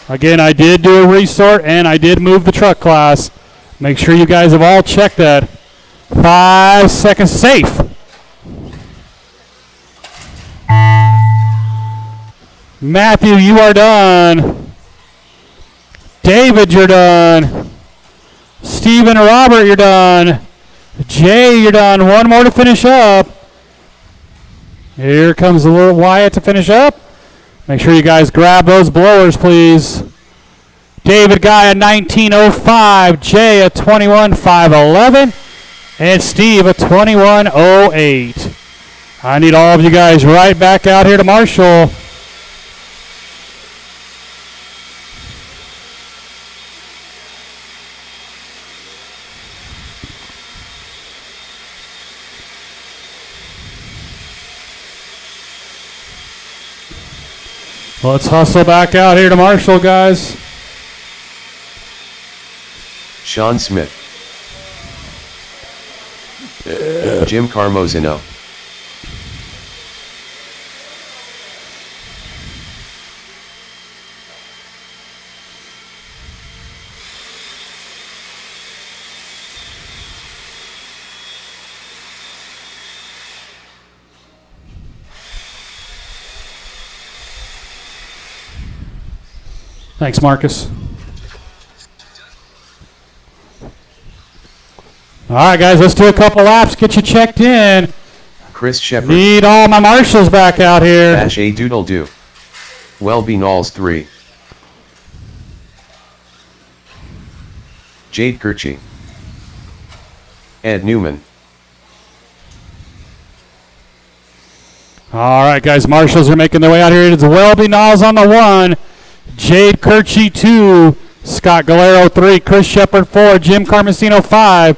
Again, I did do a resort and I did move the truck class. Make sure you guys have all checked that. 5 seconds safe. Matthew, you are done. David, you're done. Stephen and Robert, you're done. Jay, you're done. One more to finish up. Here comes the little Wyatt to finish up. Make sure you guys grab those blowers, please. David Guy a 19:05. Jay a 21:511. And Steve a 21:08. I need all of you guys right back out here to Marshall. Let's hustle back out here to Marshall, guys. Sean Smith. Jim Carmozino. Thanks, Marcus. All right, guys, let's do a couple laps, get you checked in. Chris Shepard. Need all my marshals back out here. Dash a doodle do. Welby Knowles 3. Jade Kirchie. Ed Newman. All right, guys, marshals are making their way out here. It's Welby Knowles on the 1, Jade Kirchie 2, Scott Galero 3, Chris Shepard 4, Jim Carmesino 5,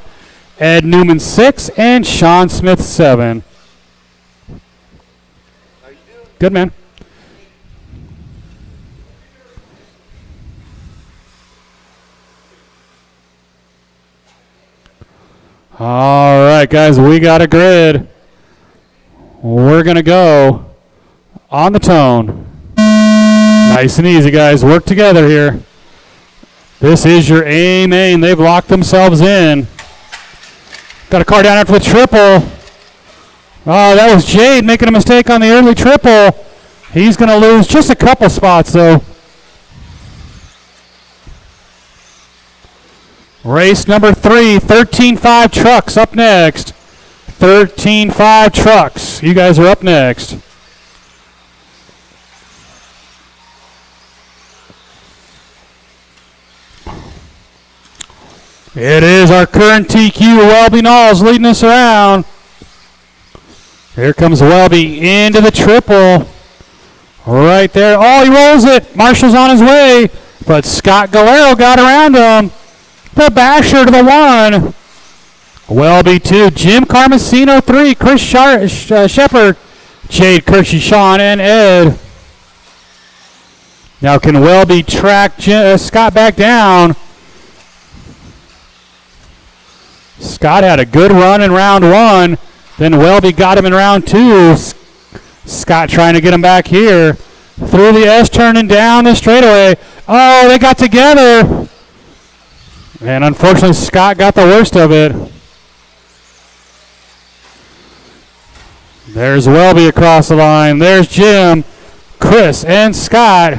Ed Newman 6, and Sean Smith 7. Good, man. All right, guys, we got a grid. We're going to go on the tone. Nice and easy, guys. Work together here. This is your A main. They've locked themselves in. Got a car down after the triple. Oh, that was Jade making a mistake on the early triple. He's going to lose just a couple spots, though. Race number 3, 13.5 trucks up next. 13.5 trucks. You guys are up next. It is our current TQ, Welby Knowles, leading us around. Here comes Welby into the triple. Right there. Oh, he rolls it. Marshall's on his way. But Scott Galero got around him. The basher to the 1. Welby 2. Jim Carmesino 3. Chris Shepard. Jade Kirchie, Sean, and Ed. Now can Welby track Scott back down? Scott had a good run in round 1. Then Welby got him in round 2. Scott trying to get him back here. Through the S-turn and down the straightaway. Oh, they got together. And unfortunately, Scott got the worst of it. There's Welby across the line. There's Jim, Chris, and Scott.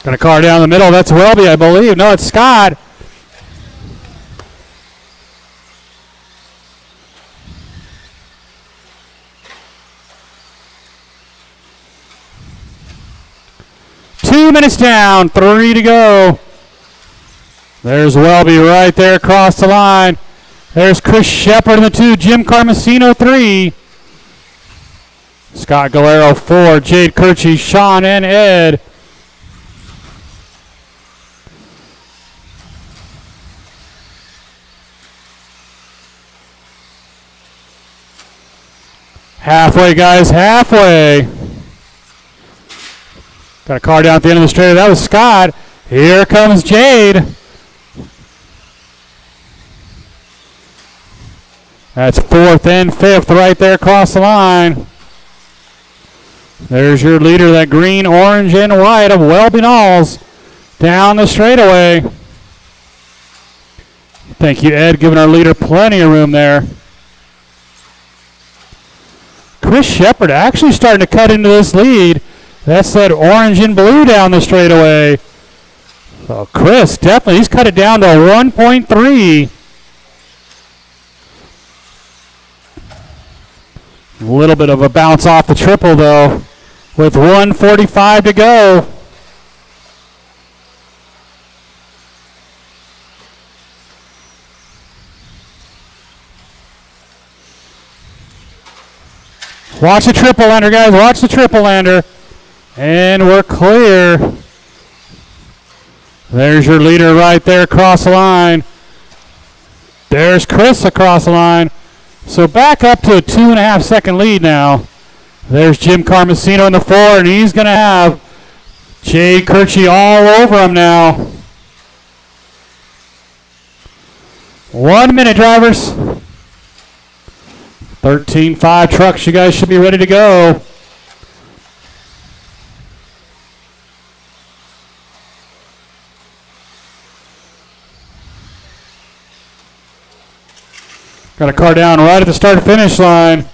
Got a car down the middle. That's Welby, I believe. No, it's Scott. Two minutes down, 3 to go. There's Welby right there across the line. There's Chris Shepard in the 2, Jim Carmesino 3. Scott Galero 4, Jade Kirchie, Sean, and Ed. Halfway, guys, halfway. Got a car down at the end of the straight. That was Scott. Here comes Jade. That's 4th and 5th right there across the line. There's your leader, that green, orange, and white of Welby Knowles down the straightaway. Thank you, Ed, giving our leader plenty of room there. Chris Shepard actually starting to cut into this lead. That's that orange and blue down the straightaway. So Chris, definitely, he's cut it down to 1.3. A little bit of a bounce off the triple, though, with 1:45 to go. Watch the triple lander, guys. Watch the triple lander. And we're clear. There's your leader right there across the line. There's Chris across the line. So back up to a 2.5 second lead now. There's Jim Carmesino in the 4, and he's going to have Jay Kirchie all over him now. 1 minute, drivers. 13.5 trucks. You guys should be ready to go. Got a car down right at the start-finish line.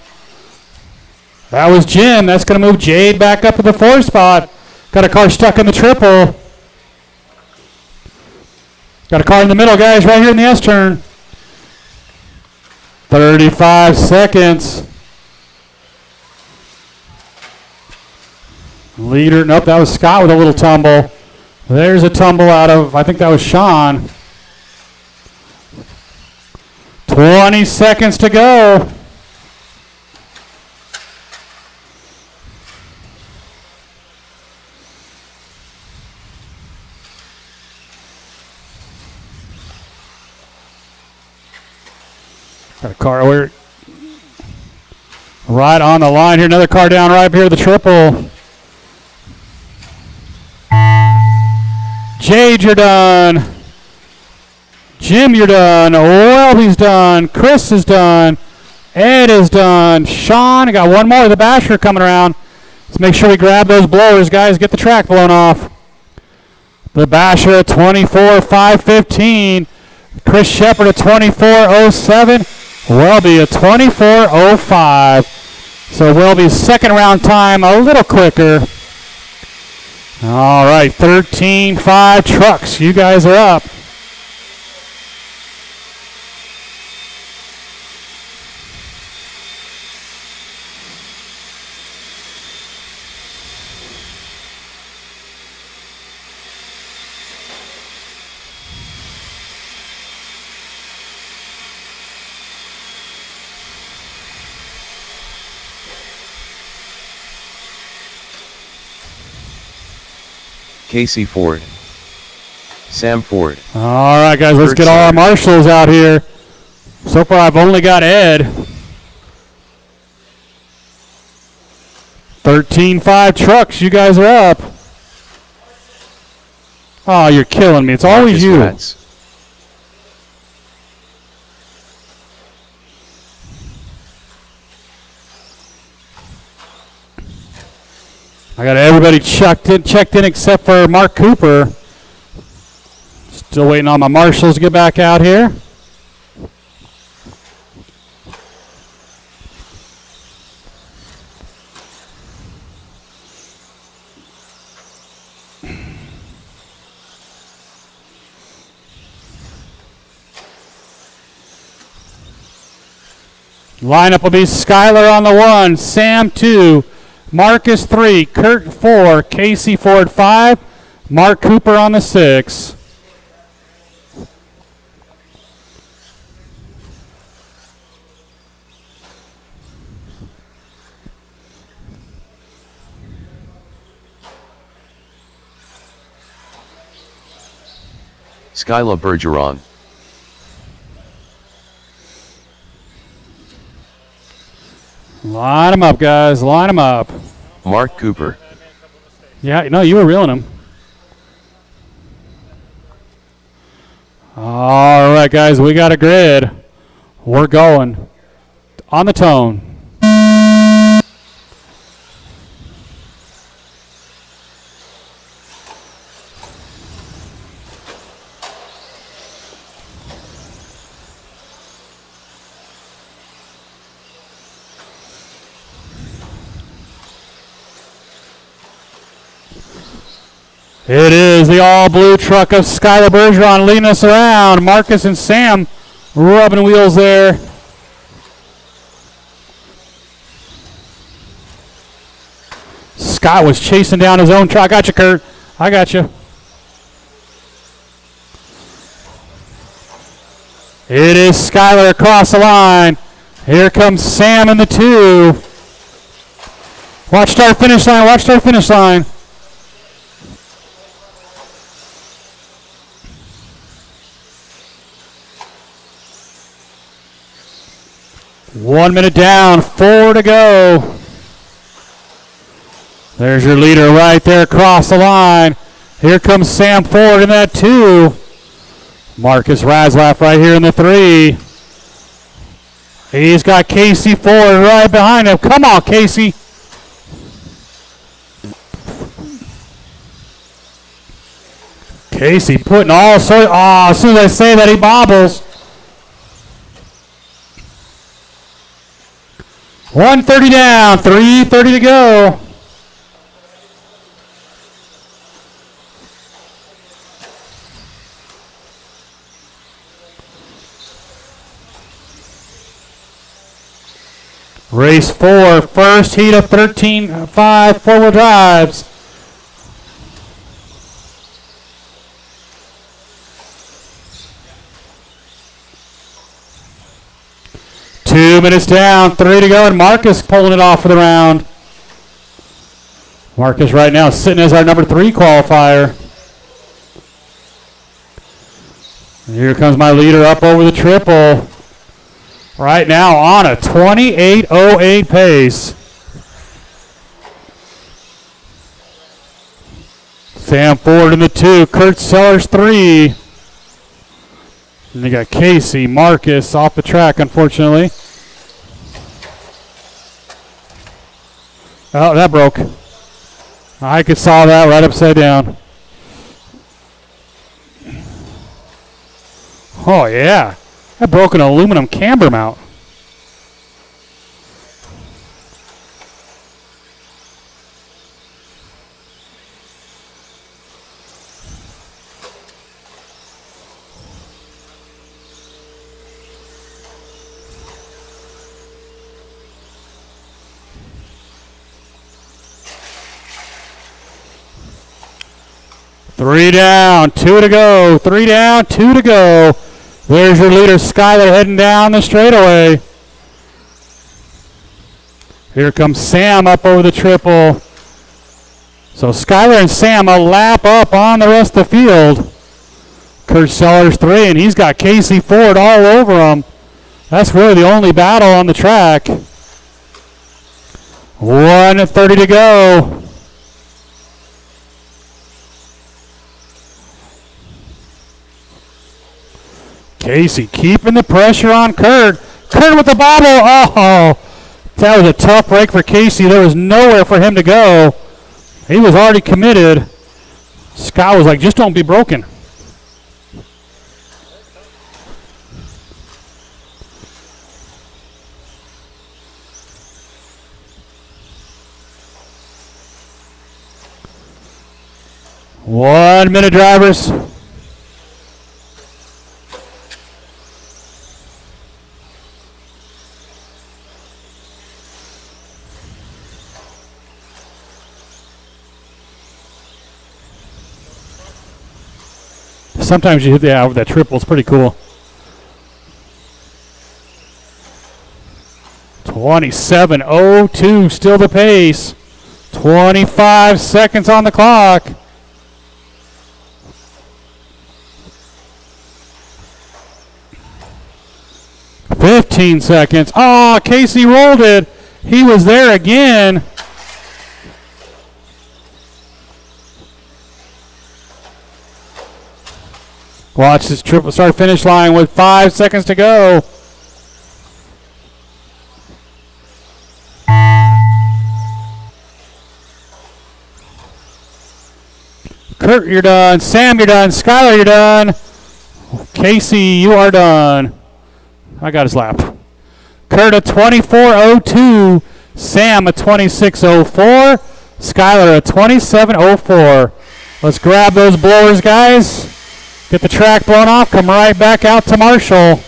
That was Jim. That's going to move Jade back up to the 4 spot. Got a car stuck in the triple. Got a car in the middle, guys, right here in the S-turn. 35 seconds. Leader, nope, that was Scott with a little tumble. There's a tumble out of, I think that was Sean. 20 seconds to go. Got a car over right on the line here. Another car down right here, the triple. Jade, you're done. Jim, you're done. Welby's done. Chris is done. Ed is done. Sean, I got one more. The basher coming around. Let's make sure we grab those blowers, guys. Get the track blown off. The basher at 24.515. Chris Shepard at 24.07. Welby at 24.05. So Welby's second round time a little quicker. All right, 13.5 trucks. You guys are up. Casey Ford. Sam Ford. All right, guys, let's get all our marshals out here. So far, I've only got Ed. 13.5 trucks. You guys are up. Oh, you're killing me. It's always you. Rats. I got everybody checked in except for Mark Cooper. Still waiting on my marshals to get back out here. Lineup will be Skylar on the 1, Sam 2, Marcus 3, Kurt 4, Casey Ford 5, Mark Cooper on the 6. Skyla Bergeron. Line them up, guys. Line them up. Mark Cooper. Yeah, no, you were reeling them. All right, guys, we got a grid. We're going. On the tone. It is the all-blue truck of Skylar Bergeron leading us around. Marcus and Sam rubbing wheels there. Scott was chasing down his own truck. I got you, Kurt. I got you. It is Skylar across the line. Here comes Sam in the 2. Watch start finish line. Watch start finish line. One minute down, 4 to go. There's your leader right there across the line. Here comes Sam Ford in that 2. Marcus Raslaf right here in the 3. He's got Casey Ford right behind him. Come on, Casey. Casey putting all sorts. Oh, as soon as I say that, he bobbles. 1:30 down, 3:30 to go. Race 4, first heat of 13.5 four-wheel drives. Two minutes down, 3 to go, and Marcus pulling it off for the round. Marcus right now sitting as our number 3 qualifier. And here comes my leader up over the triple. Right now on a 28.08 pace. Sam Ford in the 2, Kurt Sellers 3. And they got Casey, Marcus off the track, unfortunately. Oh, that broke. I could saw that right upside down. Oh, yeah. That broke an aluminum camber mount. Three down, 2 to go. 3 down, 2 to go. There's your leader, Skylar, heading down the straightaway. Here comes Sam up over the triple. So Skylar and Sam a lap up on the rest of the field. Kurt Sellers 3, and he's got Casey Ford all over him. That's really the only battle on the track. 1:30 to go. Casey keeping the pressure on Kurt. Kurt with the bobble. Oh, that was a tough break for Casey. There was nowhere for him to go. He was already committed. Scott was like, just don't be broken. One minute, drivers. Sometimes you hit that triple. It's pretty cool. 27:02, still the pace. 25 seconds on the clock. $15 seconds. Oh, Casey rolled it. He was there again. Watch this triple start finish line with 5 seconds to go. Kurt, you're done. Sam, you're done. Skylar, you're done. Casey, you are done. I got his lap. Kurt a 24:02. Sam a 26:04. Skylar a 27:04. Let's grab those blowers, guys. Get the track blown off. Come right back out to Marshall.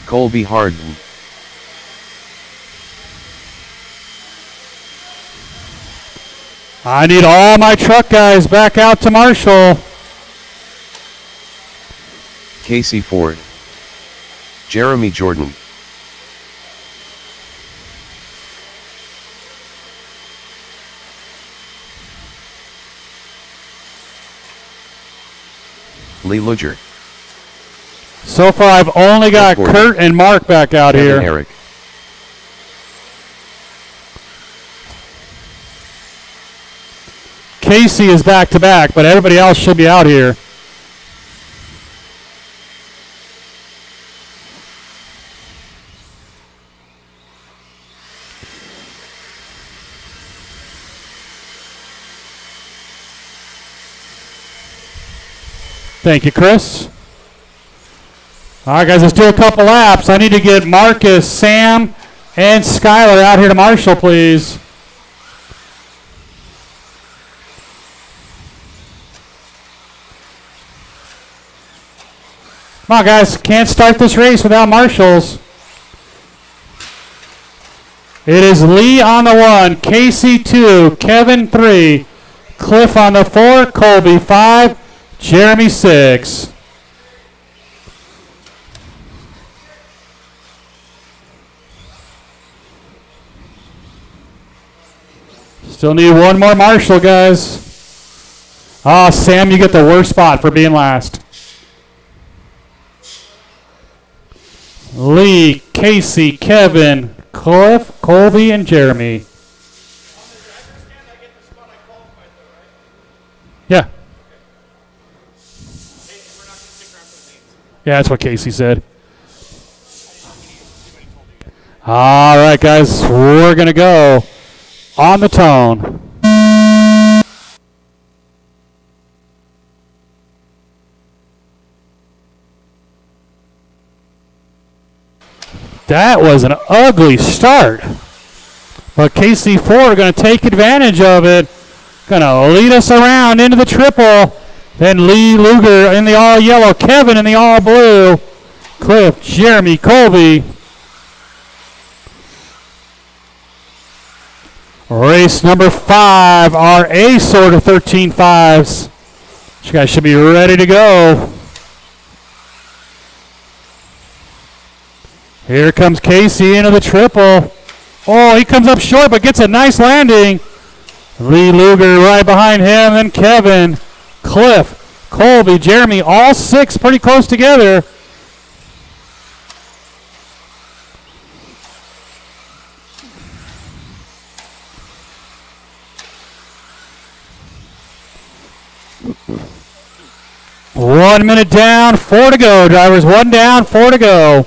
Colby Harden. I need all my truck guys back out to Marshall. Casey Ford. Jeremy Jordan. Lee Luger. So far, I've only got Gordon. Kurt and Mark back out Kevin here. Eric. Casey is back to back, but everybody else should be out here. Thank you, Chris. All right, guys, let's do a couple laps. I need to get Marcus, Sam, and Skylar out here to Marshall, please. Come on, guys. Can't start this race without Marshalls. It is Lee on the 1, Casey 2, Kevin 3, Cliff on the 4, Colby 5, Jeremy 6. Still need one more Marshall, guys. Ah, Sam, you get the worst spot for being last. Lee, Casey, Kevin, Cliff, Colby, and Jeremy. Yeah. Yeah, that's what Casey said. All right, guys, we're going to go on the tone. That was an ugly start. But KC4 going to take advantage of it. Going to lead us around into the triple. Then Lee Luger in the all yellow. Kevin in the all blue. Cliff, Jeremy, Colby. Race number 5. Our A sort of 13.5s. You guys should be ready to go. Here comes Casey into the triple. Oh, he comes up short but gets a nice landing. Lee Luger right behind him, then Kevin, Cliff, Colby, Jeremy, all 6 pretty close together. One minute down, 4 to go. Drivers, 1 down, 4 to go.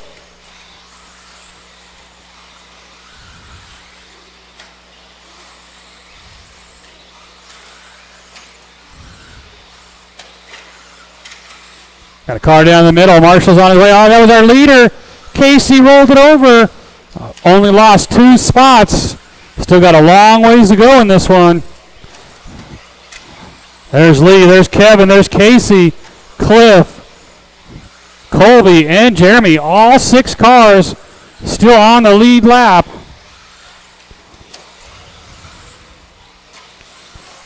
Got a car down the middle. Marshall's on his way. Oh, that was our leader. Casey rolled it over. Only lost 2 spots. Still got a long ways to go in this one. There's Lee. There's Kevin. There's Casey. Cliff. Colby and Jeremy. All 6 cars still on the lead lap.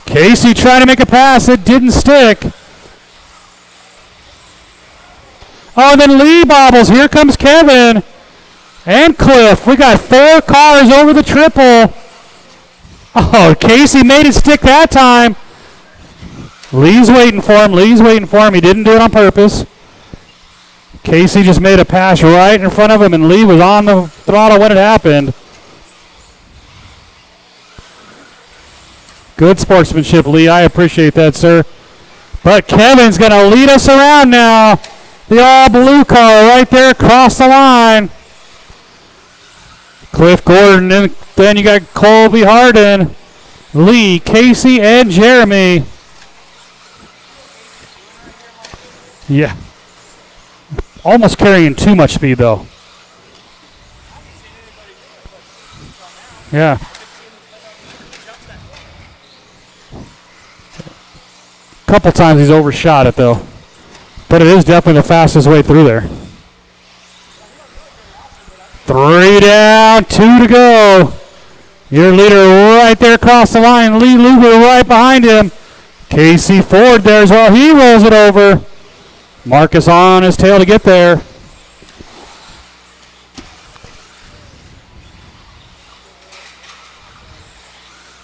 Casey trying to make a pass. It didn't stick. Oh, then Lee bobbles. Here comes Kevin and Cliff. We got 4 cars over the triple. Oh, Casey made it stick that time. Lee's waiting for him. Lee's waiting for him. He didn't do it on purpose. Casey just made a pass right in front of him, and Lee was on the throttle when it happened. Good sportsmanship, Lee. I appreciate that, sir. But Kevin's going to lead us around now. The all-blue car right there across the line. Cliff Gordon, and then you got Colby Harden, Lee, Casey, and Jeremy. Yeah. Almost carrying too much speed, though. Yeah. Couple times he's overshot it though. But it is definitely the fastest way through there. 3 down, 2 to go. Your leader right there across the line. Lee Luger right behind him. Casey Ford there as well. He rolls it over. Marcus on his tail to get there.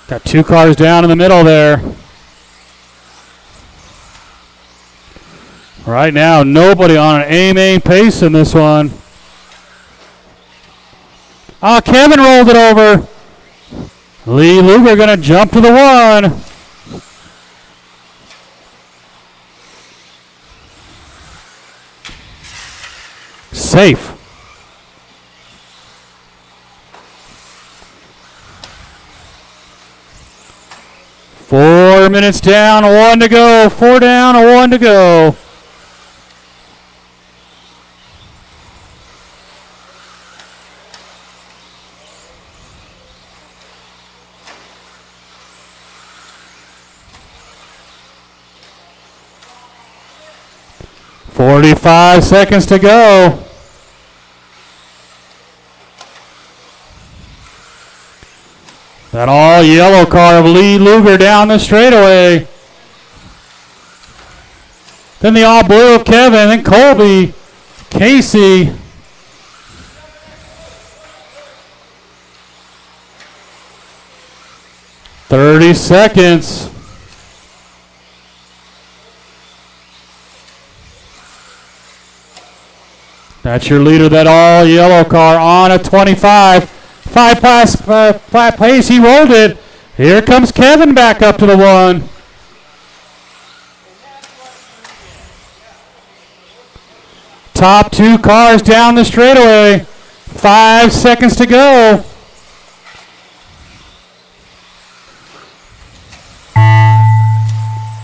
Got 2 cars down in the middle there. Right now, nobody on an A-main pace in this one. Oh, Kevin rolled it over. Lee Luger going to jump to the 1. Safe. Four minutes down, 1 to go. 4 down, 1 to go. "45 seconds to go." That all yellow car of Lee Luger down the straightaway. Then the all blue of Kevin, then Colby, Casey. "30 seconds. That's your leader, that all yellow car on a 25. 5 flat pace, he rolled it. Here comes Kevin back up to the 1. Top 2 cars down the straightaway. 5 seconds to go.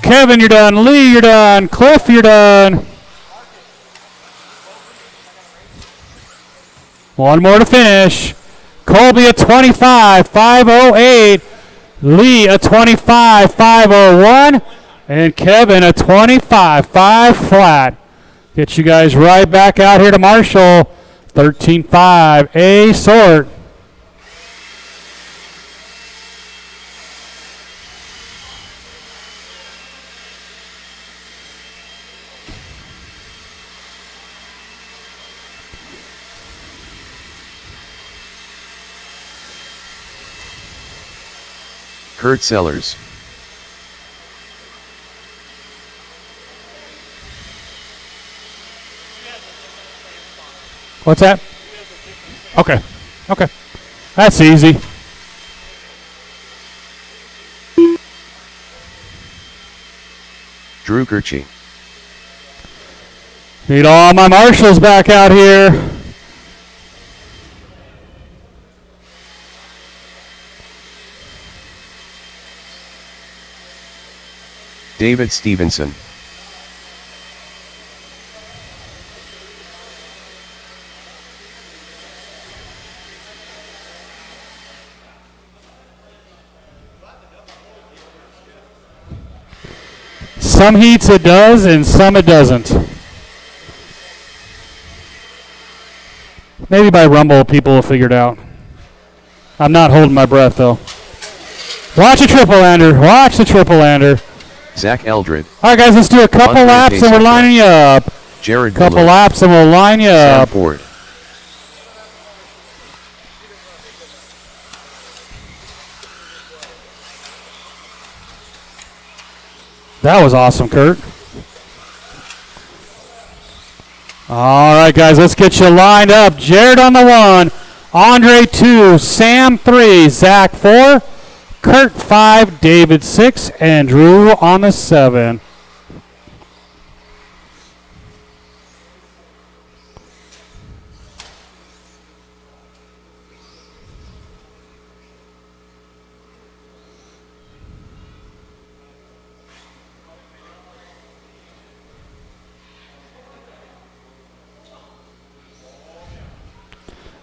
Kevin, you're done. Lee, you're done. Cliff, you're done. 1 more to finish. Colby a 25, 508. Lee a 25, 501. And Kevin a 25, 5 flat. Get you guys right back out here to Marshall. 13-5, A sort. Kurt Sellers. What's that? Okay. Okay. That's easy. Drew Kirchie. Need all my marshals back out here. David Stevenson. Some heats it does and some it doesn't. Maybe by Rumble people will figure it out. I'm not holding my breath though. Watch a triple lander. Watch the triple lander. Zach Eldred. All right, guys, let's do a couple Andre laps and we're lining you up. Jared Couple Buller. laps and we'll line you Sam up. Ford. That was awesome, Kurt. All right, guys, let's get you lined up. Jared on the 1, Andre 2, Sam 3, Zach 4, Kurt 5, David 6, and Drew on the 7.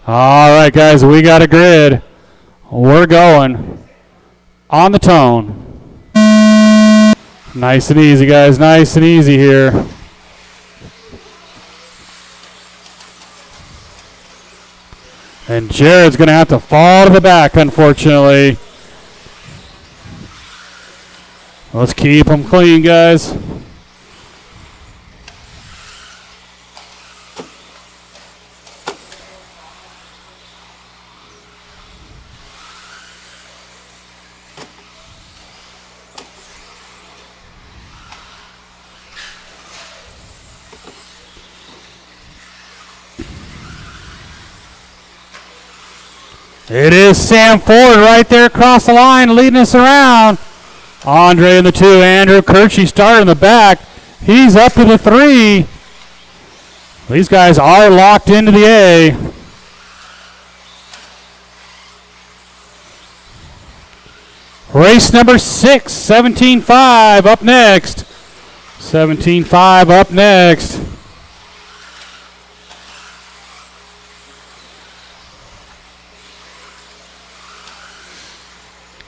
All right, guys, we got a grid. We're going on the tone. Nice and easy, guys. Nice and easy here. And Jared's going to have to fall to the back, unfortunately. Let's keep them clean, guys. It is Sam Ford right there across the line leading us around. Andre in the 2. Andrew Kirchie started in the back. He's up to the 3. These guys are locked into the A. Race number 6, 17.5 up next. 17.5 up next.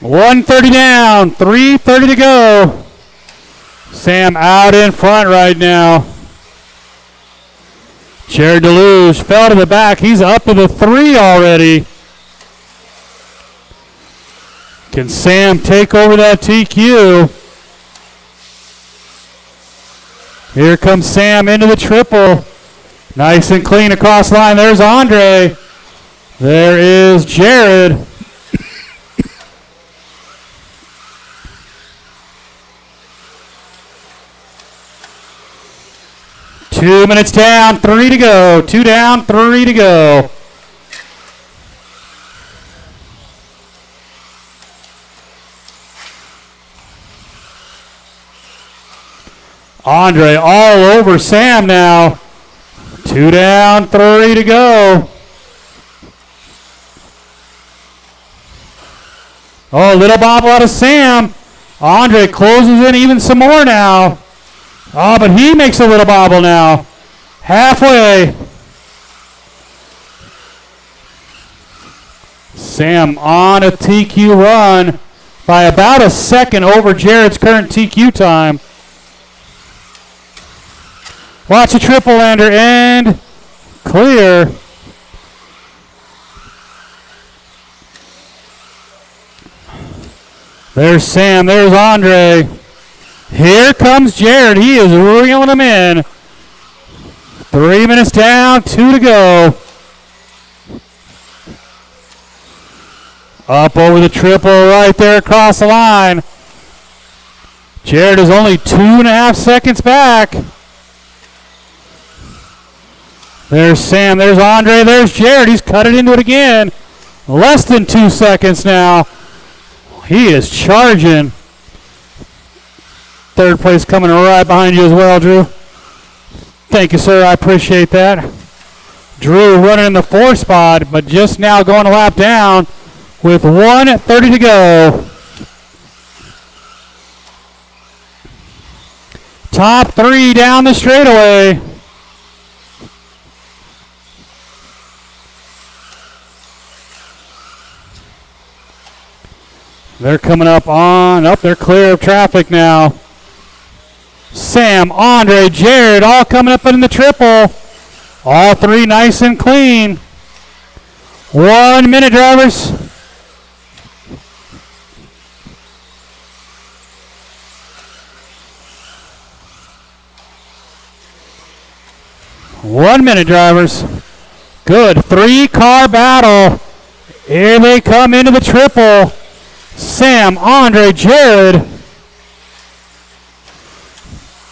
$130 down, $330 to go. Sam out in front right now. Jared Deluge fell to the back. He's up to the 3 already. Can Sam take over that TQ? Here comes Sam into the triple. Nice and clean across the line. There's Andre. There is Jared. Two minutes down, 3 to go. 2 down, 3 to go. Andre all over Sam now. 2 down, 3 to go. Oh, little bobble out of Sam. Andre closes in even some more now. Oh, but he makes a little bobble now. Halfway. Sam on a TQ run by about a second over Jared's current TQ time. Watch the triple lander and clear. There's Sam, there's Andre. Here comes Jared. He is reeling him in. 3 minutes down, 2 to go. Up over the triple right there across the line. Jared is only 2.5 seconds back. There's Sam, there's Andre, there's Jared. He's cut it into it again. Less than 2 seconds now. He is charging. Third place coming right behind you as well, Drew. Thank you, sir. I appreciate that. Drew running in the 4 spot, but just now going a lap down with 1:30 to go. Top 3 down the straightaway. They're coming up on, they're clear of traffic now. Sam, Andre, Jared, all coming up in the triple. All 3 nice and clean. 1 minute, drivers. One minute, drivers. Good 3-car battle. Here they come into the triple. Sam, Andre, Jared.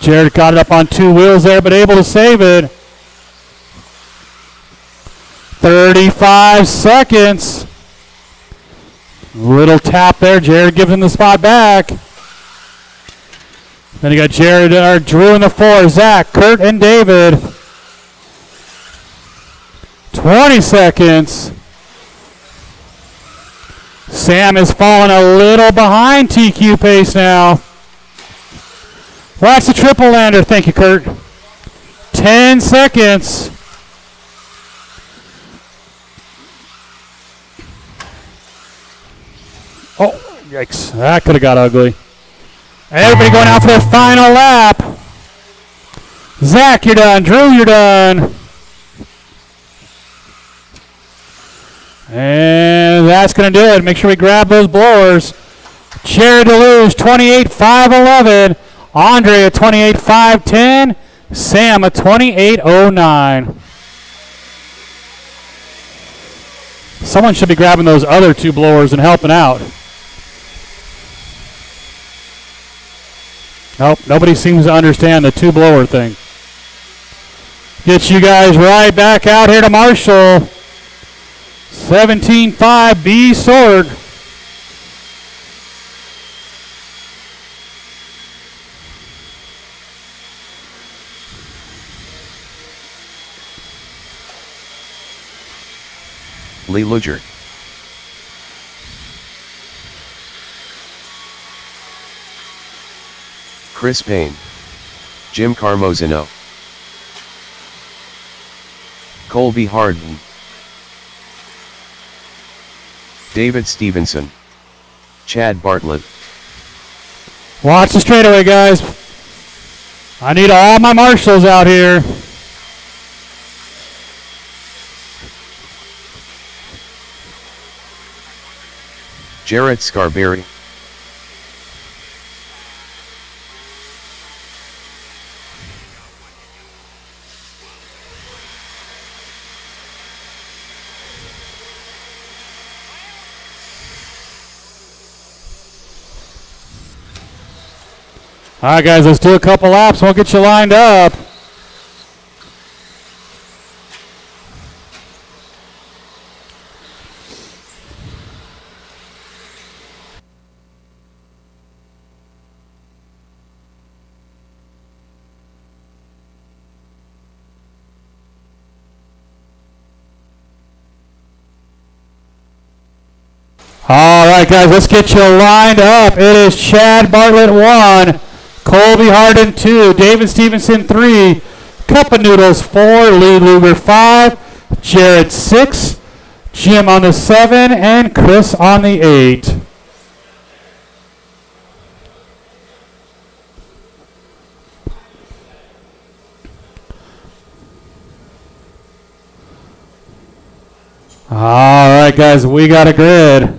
Jared got it up on 2 wheels there, but able to save it. 35 seconds. Little tap there. Jared gives him the spot back. Then you got Jared, Drew in the 4, Zach, Kurt, and David. 20 seconds. Sam is falling a little behind TQ pace now. Watch the triple lander. Thank you, Kurt. 10 seconds. Oh, yikes. That could have got ugly. Everybody going out for their final lap. Zach, you're done. Drew, you're done. And that's going to do it. Make sure we grab those blowers. Jared DeLuge, 28.511. Andre at 28.510. Sam at 28.09. Someone should be grabbing those other two blowers and helping out. Nope, nobody seems to understand the two blower thing. Get you guys right back out here to Marshall. 17.5 B Sword. Lee Luger. Chris Payne. Jim Carmozino. Colby Harden. David Stevenson. Chad Bartlett. Watch the straightaway, guys. I need all my marshals out here. Jarrett Scarberry. All right, guys, let's do a couple laps. We'll get you lined up. All right, guys, let's get you lined up. It is Chad Bartlett 1, Colby Harden 2, David Stevenson 3, Cup of Noodles 4, Lee Luger 5, Jared 6, Jim on the 7, and Chris on the 8. All right, guys, we got a grid.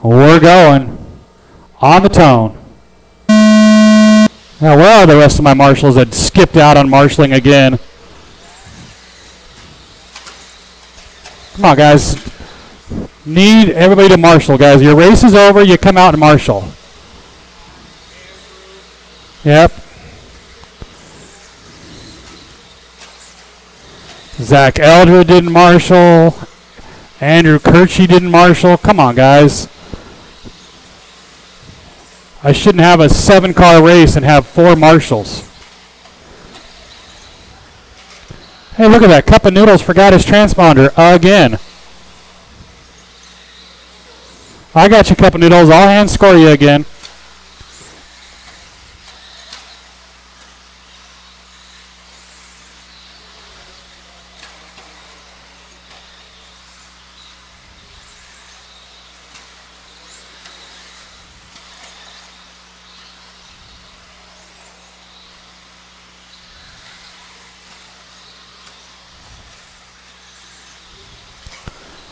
We're going on the tone. Now, where are the rest of my marshals that skipped out on marshalling again? Come on, guys. Need everybody to marshal, guys. Your race is over. You come out and marshal. Yep. Zach Eldred didn't marshal. Andrew Kirchie didn't marshal. Come on, guys. I shouldn't have a 7-car race and have 4 marshals. Hey, look at that. Cup of Noodles forgot his transponder again. I got you, Cup of Noodles. I'll hand score you again.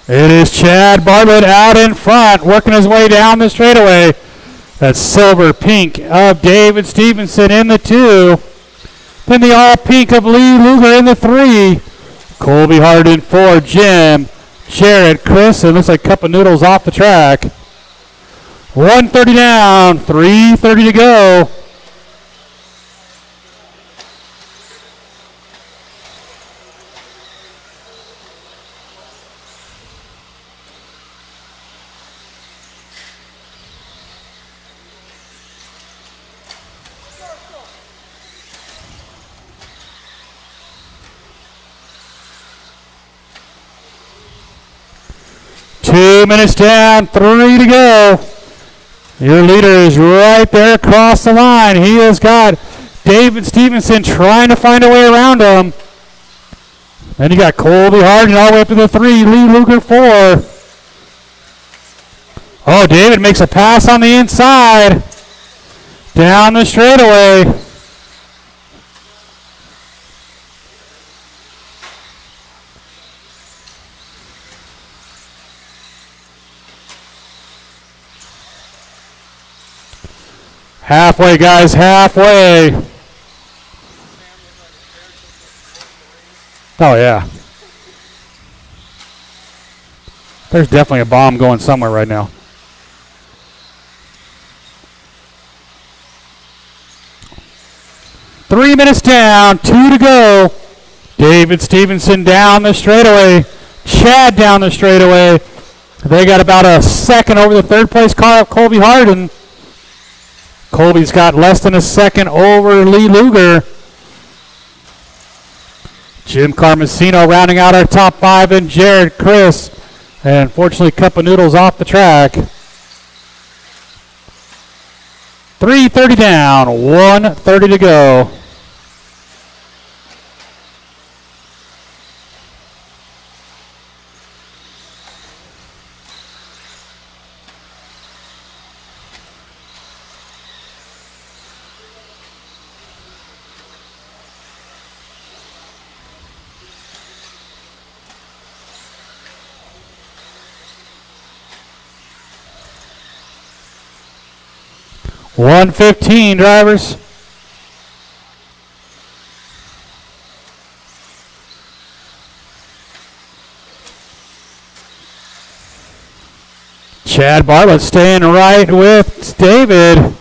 It is Chad Bartlett out in front, working his way down the straightaway. That's silver pink of David Stevenson in the 2. Then the all pink of Lee Luger in the 3. Colby Harden 4, Jim, Jared, Chris, and looks like Cup of Noodles off the track. 130 down, 3:30 to go. Two minutes down, 3 to go. Your leader is right there across the line. He has got David Stevenson trying to find a way around him. Then you got Colby Harden all the way up to the 3, Lee Luger 4. Oh, David makes a pass on the inside. Down the straightaway. Halfway, guys, halfway. Oh, yeah. There's definitely a bomb going somewhere right now. Three minutes down, 2 to go. David Stevenson down the straightaway. Chad down the straightaway. They got about a second over the third place car of Colby Harden. Colby's got less than a second over Lee Luger. Jim Carmesino rounding out our top 5, and Jared Chris. And unfortunately, Cup of Noodles off the track. 3:30 down, 1:30 to go. $115, drivers. Chad Bartlett staying right with David.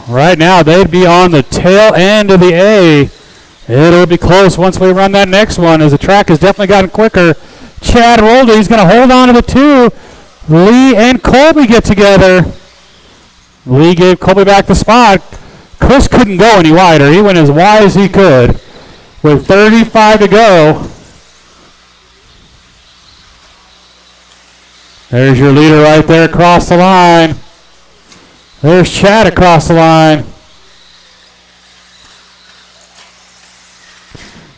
Right now, they'd be on the tail end of the A. It'll be close once we run that next one, as the track has definitely gotten quicker. Chad rolled it. He's going to hold on to the 2. Lee and Colby get together. Lee gave Colby back the spot. Chris couldn't go any wider. He went as wide as he could with 35 to go. There's your leader right there across the line. There's Chad across the line.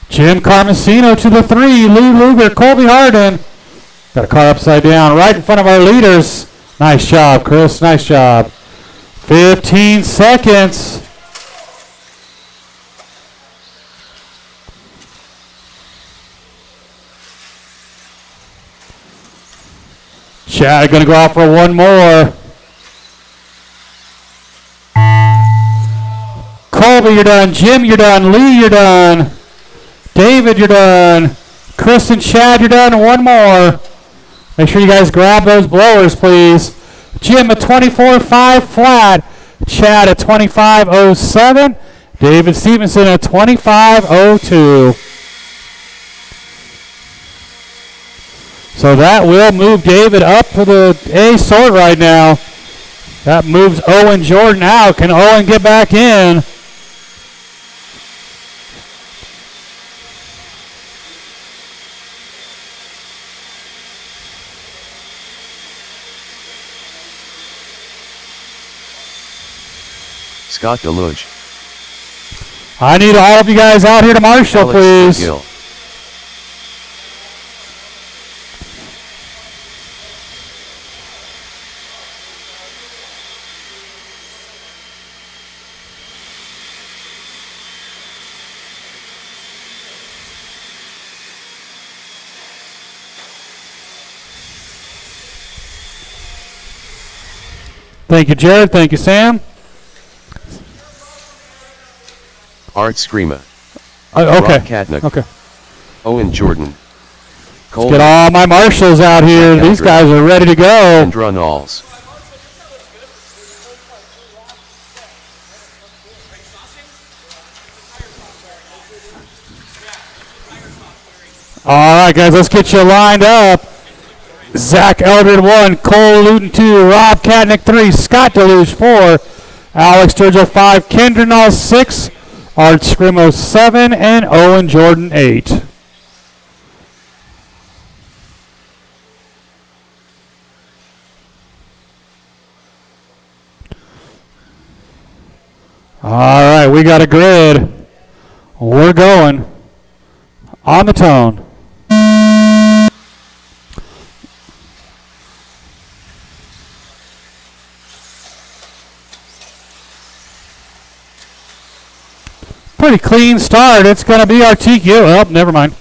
Jim Carmesino to the 3. Lee Luger, Colby Harden. Got a car upside down right in front of our leaders. Nice job, Chris. Nice job. 15 seconds. Chad going to go out for one more. Colby, you're done. Jim, you're done. Lee, you're done. David, you're done. Chris and Chad, you're done. One more. Make sure you guys grab those blowers, please. Jim, a 24.5 flat. Chad, a 25.07. David Stevenson, a 25.02. So that will move David up to the A sort right now. That moves Owen Jordan out. Can Owen get back in? Scott Deluge. I need all of you guys out here to marshal, Alex please. McGill. Thank you, Jared. Thank you, Sam. Art Screama. Okay. Rob Katnick. Okay. Owen Jordan. Cole Get all my marshals out here. These guys are ready to go. and Runalls. All right, guys, let's get you lined up. Zach Eldred 1, Cole Luton 2, Rob Katnick 3, Scott Deluge 4, Alex Sturgill 5, Kendra 6, Art Scrimo 7, and Owen Jordan 8. All right, we got a grid. We're going on the tone. Pretty clean start. It's going to be our TQ. Oh, never mind.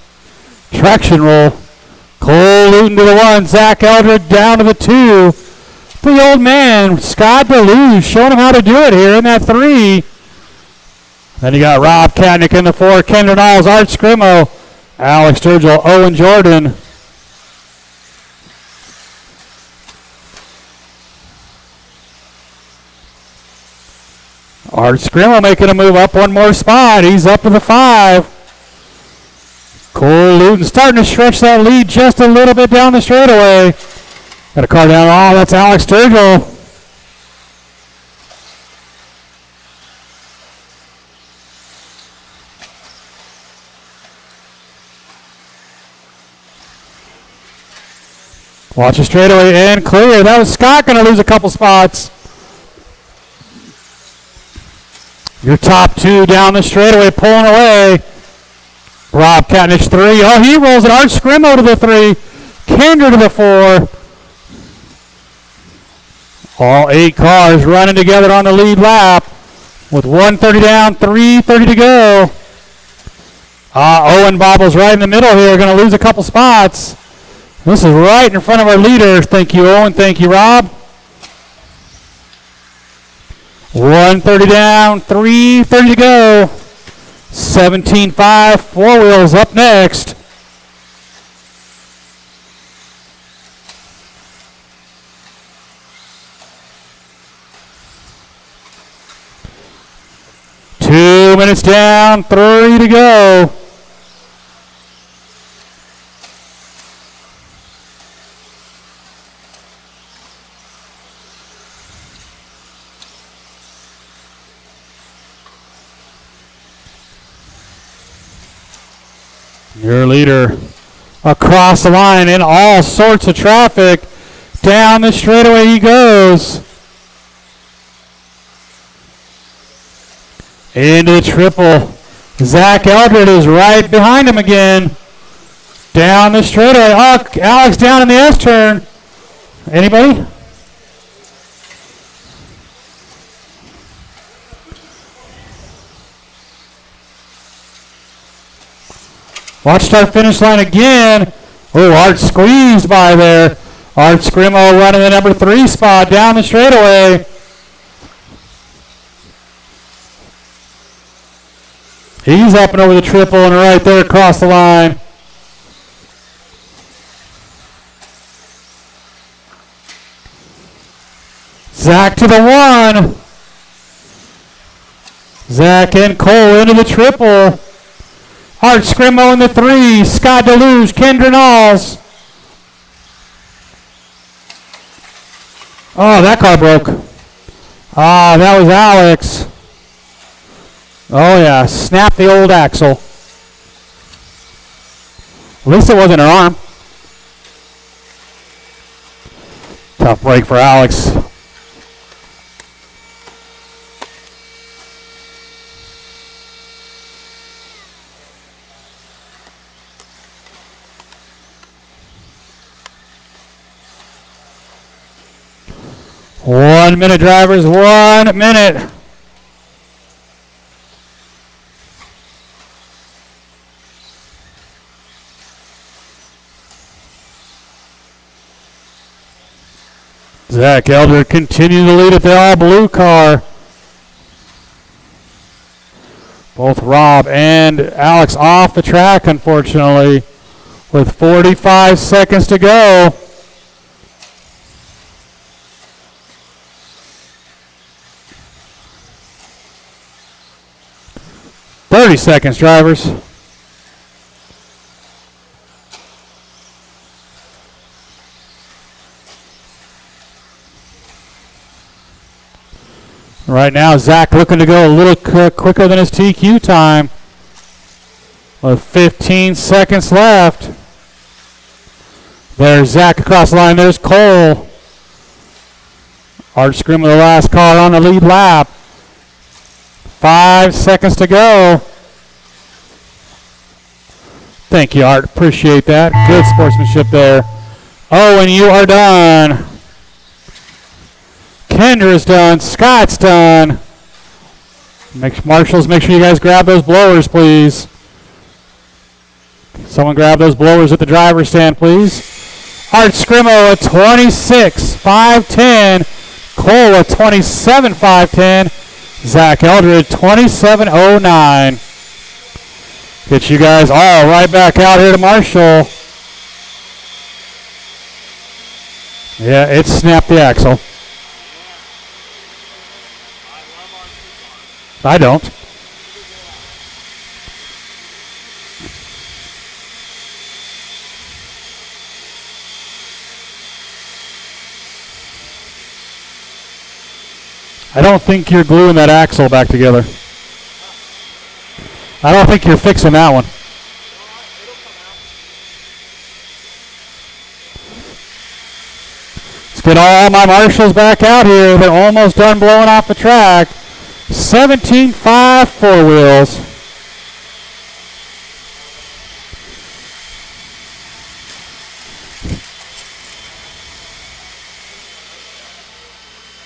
Traction roll. Cole Luton to the 1. Zach Eldred down to the 2. The old man, Scott DeLuge, showing him how to do it here in that 3. Then you got Rob Katnick in the 4. Kendra Knowles, Art Scrimo, Alex Sturgill, Owen Jordan. Art Scrimo making a move up one more spot. He's up to the 5. Cole Luton starting to stretch that lead just a little bit down the straightaway. Got a car down. Oh, that's Alex Sturgill. Watch the straightaway and clear. That was Scott going to lose a couple spots. Your top 2 down the straightaway pulling away. Rob Katnick 3. Oh, he rolls it. Art Scrimo to the 3. Kendra to the 4. All 8 cars running together on the lead lap with 130 down, 330 to go. Owen bobbles right in the middle here. Going to lose a couple spots. This is right in front of our leaders. Thank you, Owen. Thank you, Rob. 130 down, 330 to go. 17.5, 4 wheels up next. Two minutes down, 3 to go. Your leader across the line in all sorts of traffic. Down the straightaway he goes. Into the triple. Zach Eldred is right behind him again. Down the straightaway. Oh, Alex down in the S turn. Anybody? Watch start finish line again. Oh, Art squeezed by there. Art Scrimo running the number 3 spot down the straightaway. He's up and over the triple and right there across the line. Zach to the 1. Zach and Cole into the triple. Art Scrimo in the 3. Scott DeLuge, Kendra Knowles. Oh, that car broke. Ah, that was Alex. Oh, yeah. Snapped the old axle. At least it wasn't her arm. Tough break for Alex. One minute, drivers. 1 minute. Zach Elder continuing to lead at the all-blue car. Both Rob and Alex off the track, unfortunately, with 45 seconds to go. "30 seconds, drivers." Right now, Zach looking to go a little quicker than his TQ time. With 15 seconds left. There's Zach across the line. There's Cole. Art Scrim with the last car on the lead lap. 5 seconds to go. Thank you, Art. Appreciate that. Good sportsmanship there. Oh, and you are done. Kendra's done. Scott's done. Marshals, make sure you guys grab those blowers, please. Someone grab those blowers at the driver's stand, please. Art Scrimo at 26.510. Cole at 27.510. Zach Eldred 27.09. Get you guys all right back out here to Marshall. Yeah, it snapped the axle. I don't. I don't think you're gluing that axle back together. I don't think you're fixing that one. Let's get all my marshals back out here. They're almost done blowing off the track. 17.5 four wheels.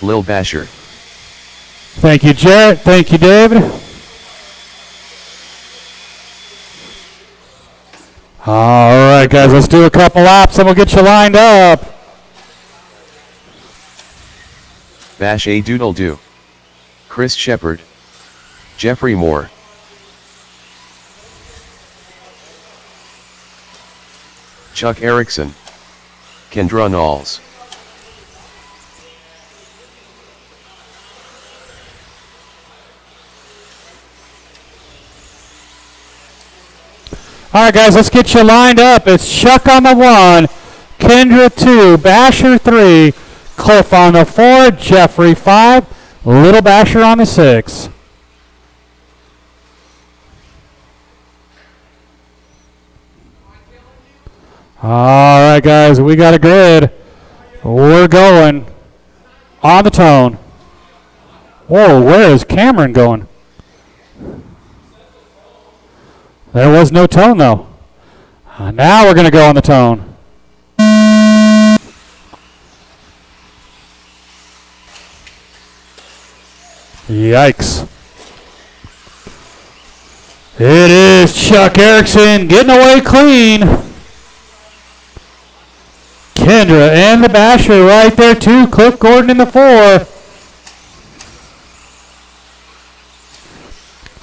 Lil Basher. Thank you, Jarrett. Thank you, David. All right, guys, let's do a couple laps and we'll get you lined up. Bash a doodle do. Chris Shepard. Jeffrey Moore. Chuck Erickson. Kendra Knowles. All right, guys, let's get you lined up. It's Chuck on the 1, Kendra 2, Basher 3, Cliff on the 4, Jeffrey 5, Little Basher on the 6. All right, guys, we got a grid. We're going on the tone. Whoa, where is Cameron going? There was no tone, though. Now we're going to go on the tone. Yikes. It is Chuck Erickson getting away clean. Kendra and the Basher right there, too. Cliff Gordon in the 4.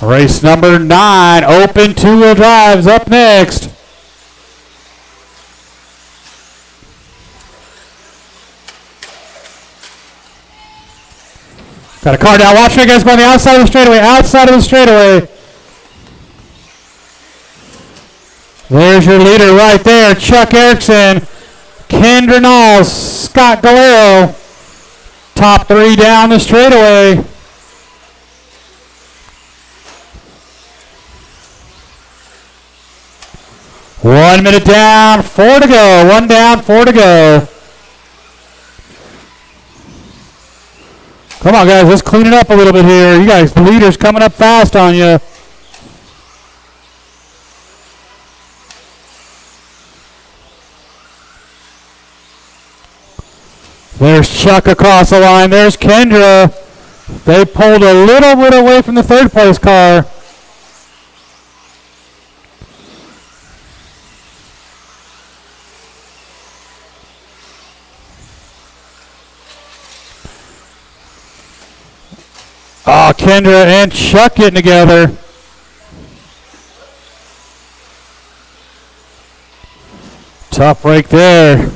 Race number 9, open two-wheel drives up next. Got a car down. Watch it, guys, go on the outside of the straightaway. Outside of the straightaway. There's your leader right there, Chuck Erickson, Kendra Knowles, Scott Galero. Top 3 down the straightaway. One minute down, 4 to go. 1 down, 4 to go. Come on, guys, let's clean it up a little bit here. You guys, the leader's coming up fast on you. There's Chuck across the line. There's Kendra. They pulled a little bit away from the third place car. Oh, Kendra and Chuck getting together. Tough break there.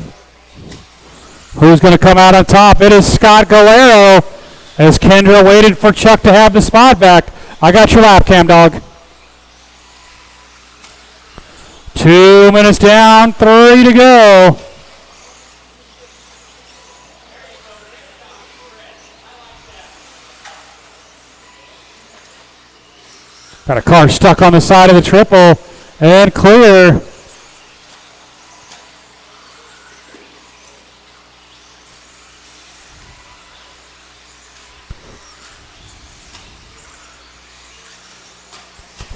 Who's going to come out on top? It is Scott Galero as Kendra waited for Chuck to have the spot back. I got your lap, Cam Dog. 2 minutes down, 3 to go. Got a car stuck on the side of the triple and clear.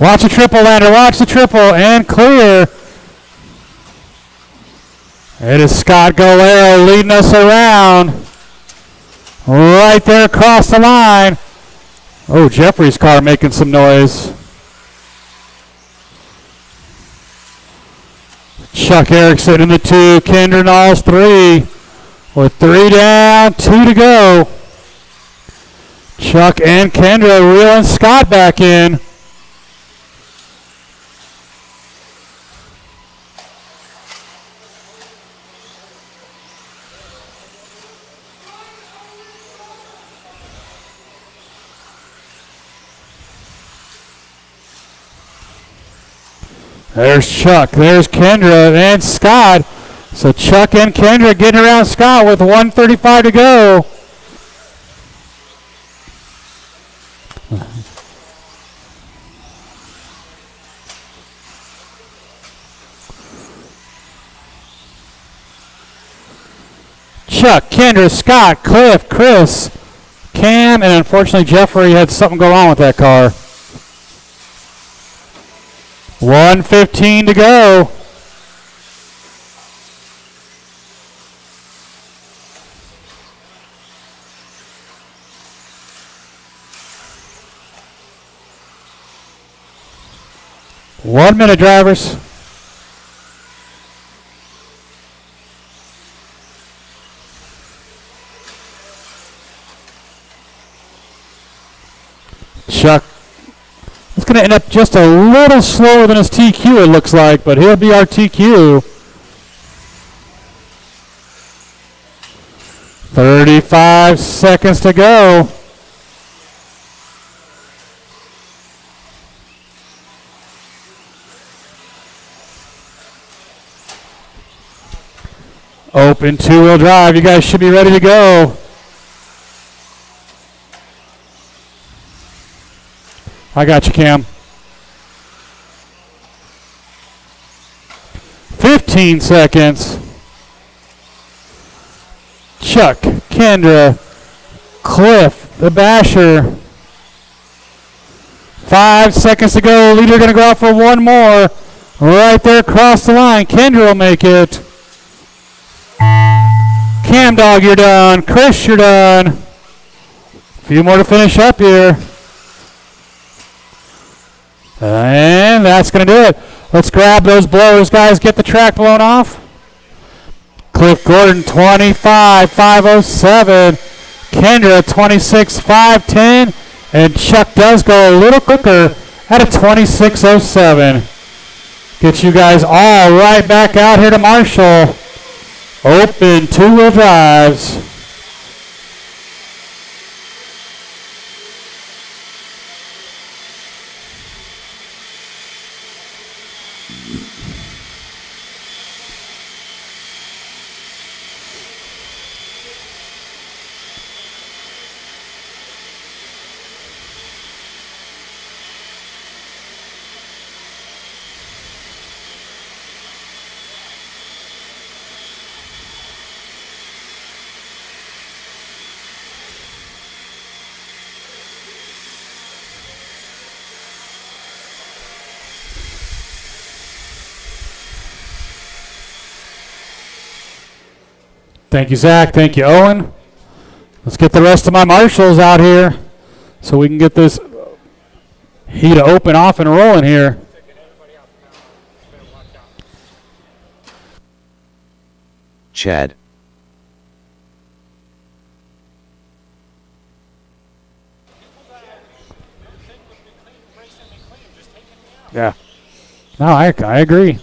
Watch the triple, Lander. Watch the triple and clear. It is Scott Galero leading us around. Right there across the line. Oh, Jeffrey's car making some noise. Chuck Erickson in the 2. Kendra Knowles 3. With 3 down, 2 to go. Chuck and Kendra reeling Scott back in. There's Chuck, there's Kendra, and Scott. So Chuck and Kendra getting around Scott with 1:35 to go. Chuck, Kendra, Scott, Cliff, Chris, Cam, and unfortunately Jeffrey had something go on with that car. 1:15 to go. One minute, drivers. Chuck. It's going to end up just a little slower than his TQ, it looks like, but he'll be our TQ. 35 seconds to go. Open two-wheel drive. You guys should be ready to go. I got you, Cam. 15 seconds. Chuck, Kendra, Cliff, the Basher. 5 seconds to go. Leader going to go out for one more. Right there across the line. Kendra will make it. Cam Dog, you're done. Chris, you're done. A few more to finish up here. And that's going to do it. Let's grab those blowers, guys. Get the track blown off. Cliff Gordon, 25,507. Kendra, 26,510. And Chuck does go a little quicker at a 26,07. Get you guys all right back out here to Marshall. Open two-wheel drives. Thank you, Zach. Thank you, Owen. Let's get the rest of my marshals out here so we can get this heat open off and rolling here. Chad. Yeah. No, I agree.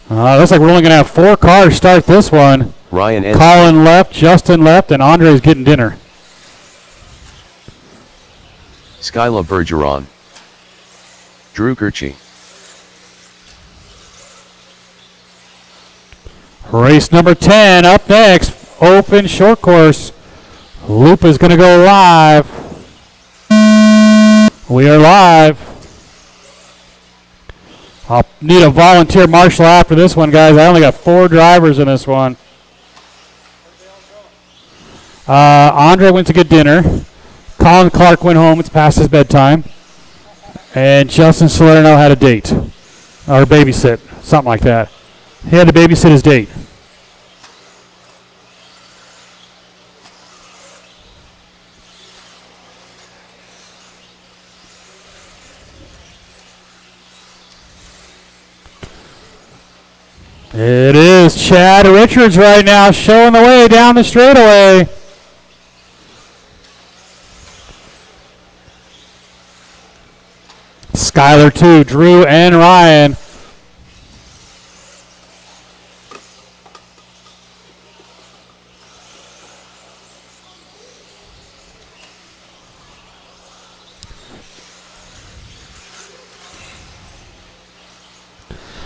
Looks like we're only going to have 4 cars start this one. Ryan and Colin left, Justin left, and Andre's getting dinner. Skyla Bergeron. Drew Kirchie. Race number 10 up next. Open short course. Loop is going to go live. We are live. I'll need a volunteer marshal after this one, guys. I only got 4 drivers in this one. Andre went to get dinner. Colin Clark went home. It's past his bedtime. And Justin Salerno had a date. Or babysit. Something like that. He had to babysit his date. It is Chad Richards right now showing the way down the straightaway. Skylar 2, Drew and Ryan.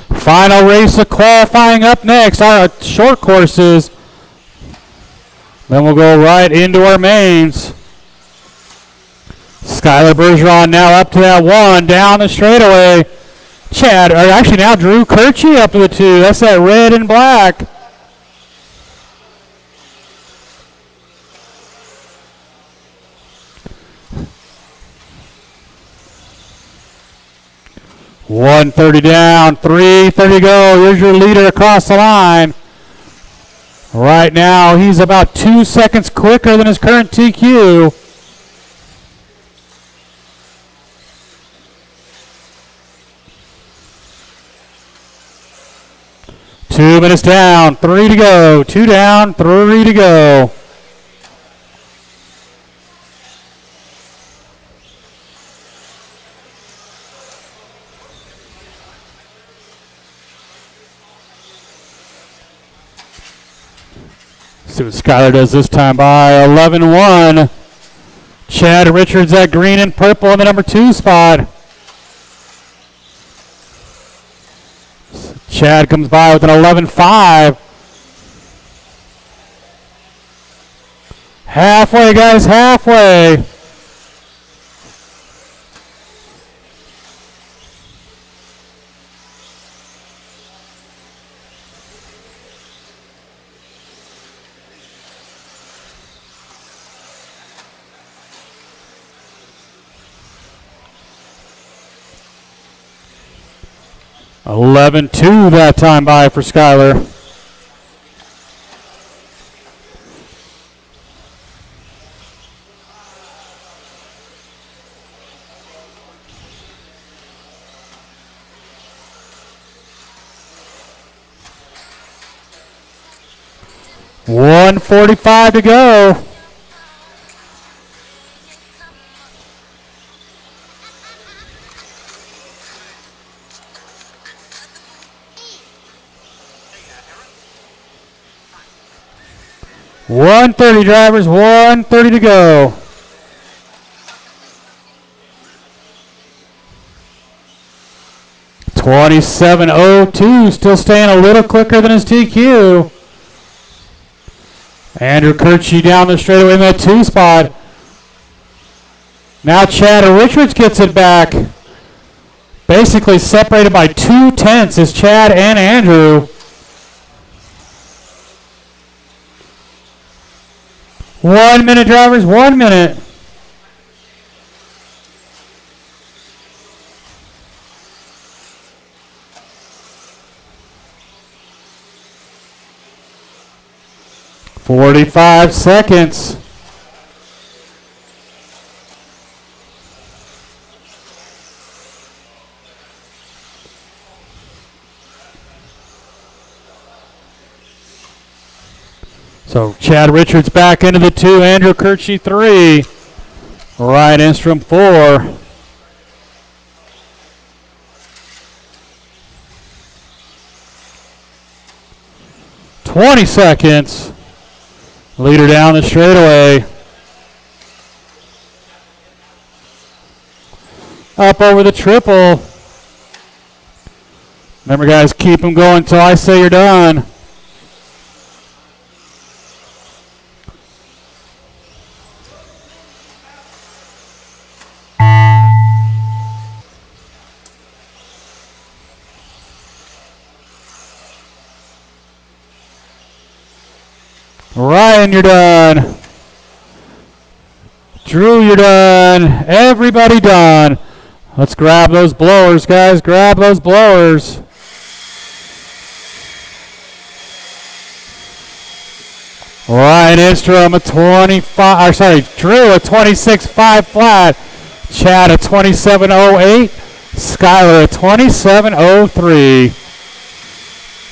Final race of qualifying up next, our short courses. Then we'll go right into our mains. Skylar Bergeron now up to that 1, down the straightaway. Chad, or actually now Drew Kirchie up to the 2. That's that red and black. $130 down, $330 go. Here's your leader across the line. Right now, he's about 2 seconds quicker than his current TQ. Two minutes down, 3 to go. 2 down, 3 to go. See what Skylar does this time by 11-1. Chad Richards at green and purple in the number 2 spot. Chad comes by with an 11-5. Halfway, guys, halfway. $11-2 that time by for Skylar. $145 to go. $130 drivers, $130 to go. $27.02, still staying a little quicker than his TQ. Andrew Kirchie down the straightaway in that 2 spot. Now Chad Richards gets it back. Basically separated by 2/10 is Chad and Andrew. 1 minute, drivers, 1 minute. $45 seconds. So Chad Richards back into the 2, Andrew Kirchie 3, Ryan Enstrom 4. $20 seconds. Leader down the straightaway. Up over the triple. Remember, guys, keep them going until I say you're done. Ryan, you're done. Drew, you're done. Everybody done. Let's grab those blowers, guys. Grab those blowers. Ryan Enstrom a 25, or sorry, Drew a 26.5 flat. Chad a 27.08. Skylar a 27.03.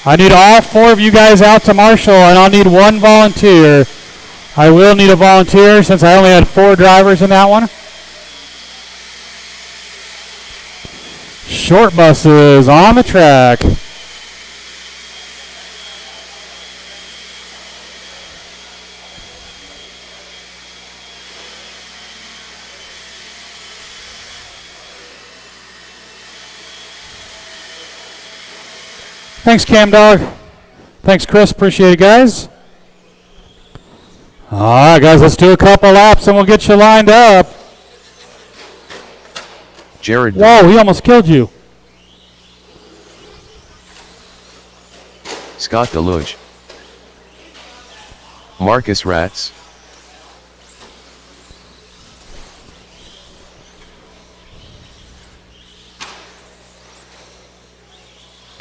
I need all 4 of you guys out to marshal, and I'll need 1 volunteer. I will need a volunteer since I only had 4 drivers in that one. Short buses on the track. Thanks, Cam Dog. Thanks, Chris. Appreciate it, guys. All right, guys, let's do a couple laps and we'll get you lined up. Jared. Whoa, he almost killed you. Scott Deluge. Marcus Ratz.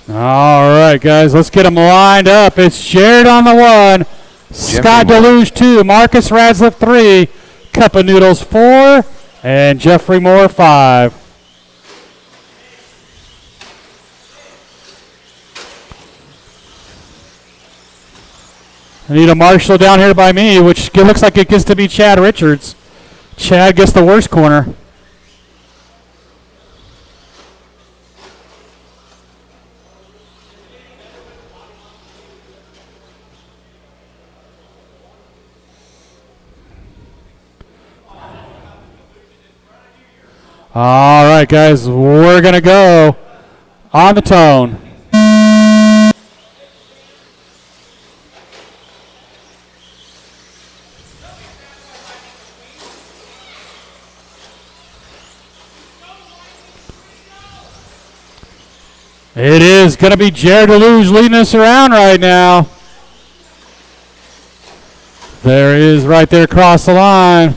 All right, guys, let's get them lined up. It's Jared on the 1, Scott Deluge 2, Marcus Radslip 3, Cup of Noodles 4, and Jeffrey Moore 5. I need a marshal down here by me, which looks like it gets to be Chad Richards. Chad gets the worst corner. All right, guys, we're going to go on the tone. It is going to be Jared Deluge leading us around right now. There he is right there across the line.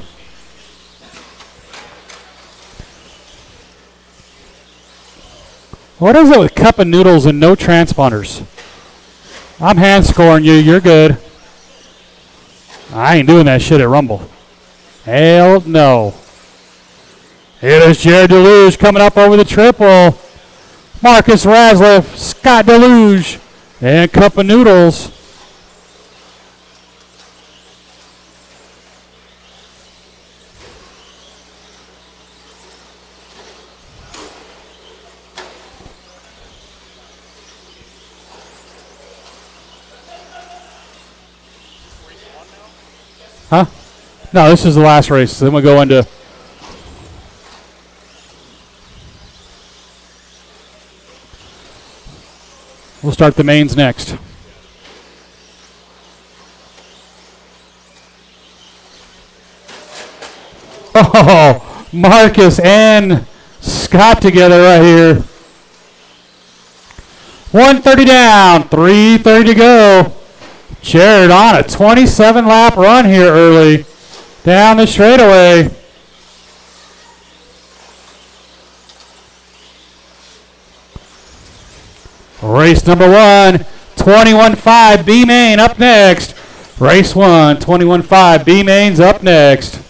What is it with Cup of Noodles and no transponders? I'm hand scoring you. You're good. I ain't doing that shit at Rumble. Hell no. Here is Jared Deluge coming up over the triple. Marcus Rasliff, Scott Deluge, and Cup of Noodles. Huh? No, this is the last race. Then we'll go into... We'll start the mains next. Oh, Marcus and Scott together right here. 130 down, 330 to go. Jared on a 27-lap run here early down the straightaway. Race number 1, 21.5 B main up next. Race 1, 21.5 B main's up next.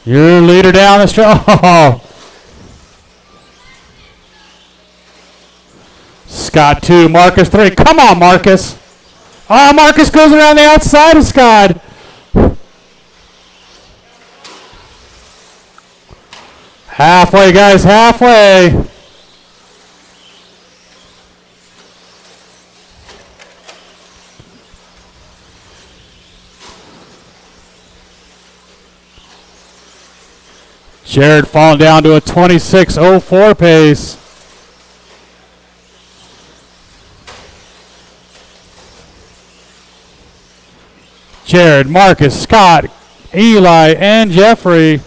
Your leader down the straight. Oh. Scott 2, Marcus 3. Come on, Marcus. Oh, Marcus goes around the outside of Scott. Halfway, guys, halfway. Jared falling down to a 26.04 pace. Jared, Marcus, Scott, Eli, and Jeffrey.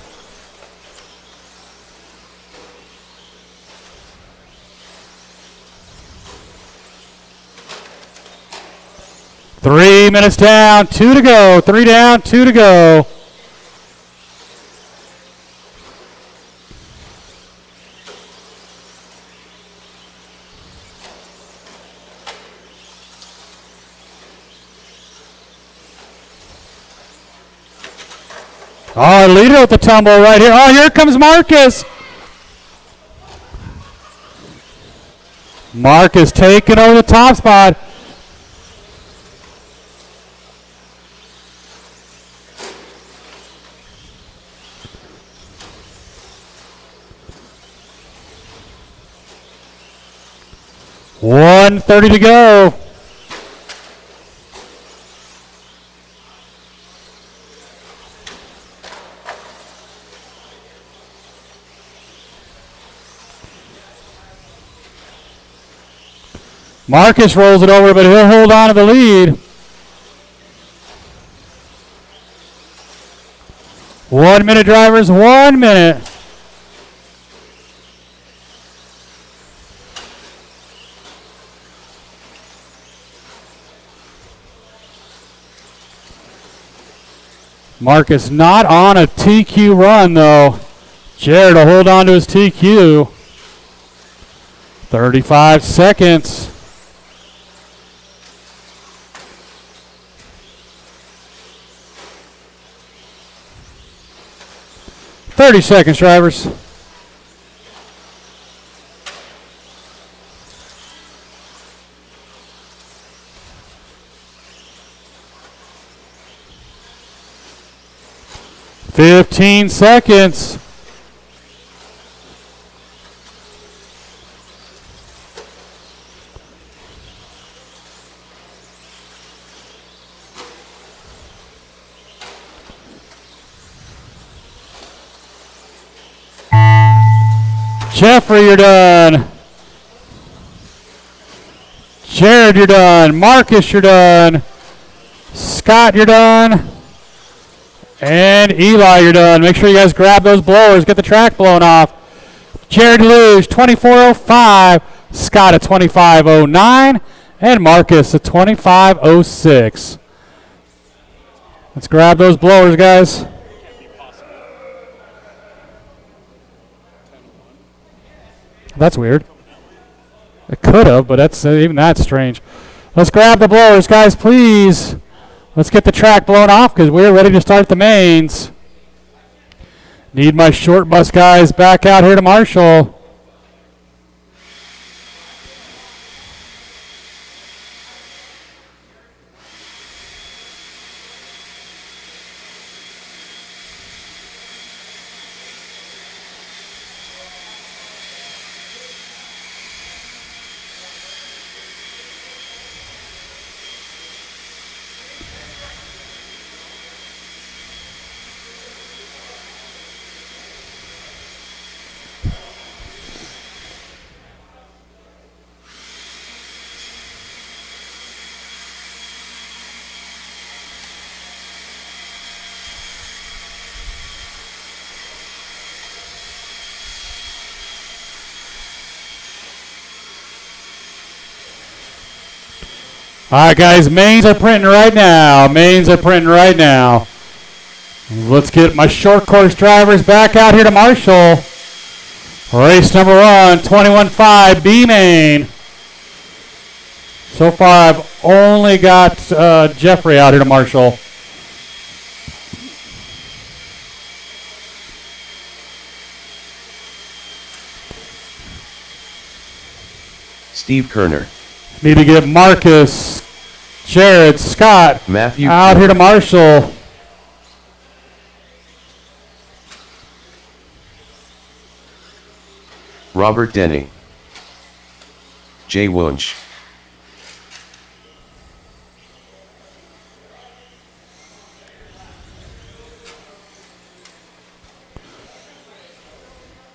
Three minutes down, 2 to go. 3 down, 2 to go. Oh, leader with the tumble right here. Oh, here comes Marcus. Marcus taking over the top spot. $1:30 to go. Marcus rolls it over, but he'll hold on to the lead. 1 minute, drivers, 1 minute. Marcus not on a TQ run, though. Jared will hold on to his TQ. 35 seconds. $30 seconds, drivers. $15 seconds. Jeffrey, you're done. Jared, you're done. Marcus, you're done. Scott, you're done. And Eli, you're done. Make sure you guys grab those blowers. Get the track blown off. Jared Luge, 24:05. Scott at 25:09. And Marcus at 25:06. Let's grab those blowers, guys. That's weird. It could have, but that's even that's strange. Let's grab the blowers, guys, please. Let's get the track blown off because we're ready to start the mains. Need my short bus guys back out here to Marshall. All right, guys, mains are printing right now. Mains are printing right now. Let's get my short course drivers back out here to Marshall. Race number 1, 21.5 B main. So far, I've only got Jeffrey out here to Marshall. Steve Kerner. Need to get Marcus, Jared, Scott Matthew out here to Marshall. Robert Denny. Jay Wunsch.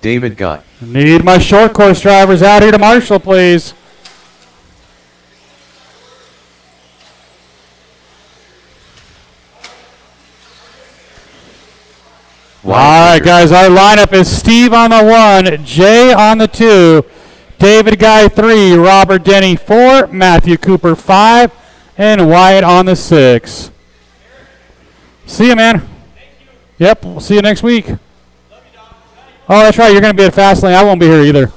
David Gott. Need my short course drivers out here to Marshall, please. All right, guys, our lineup is Steve on the 1, Jay on the 2, David Guy 3, Robert Denny 4, Matthew Cooper 5, and Wyatt on the 6. See you, man. Yep, we'll see you next week. Oh, that's right, you're going to be at Fastlane. I won't be here either.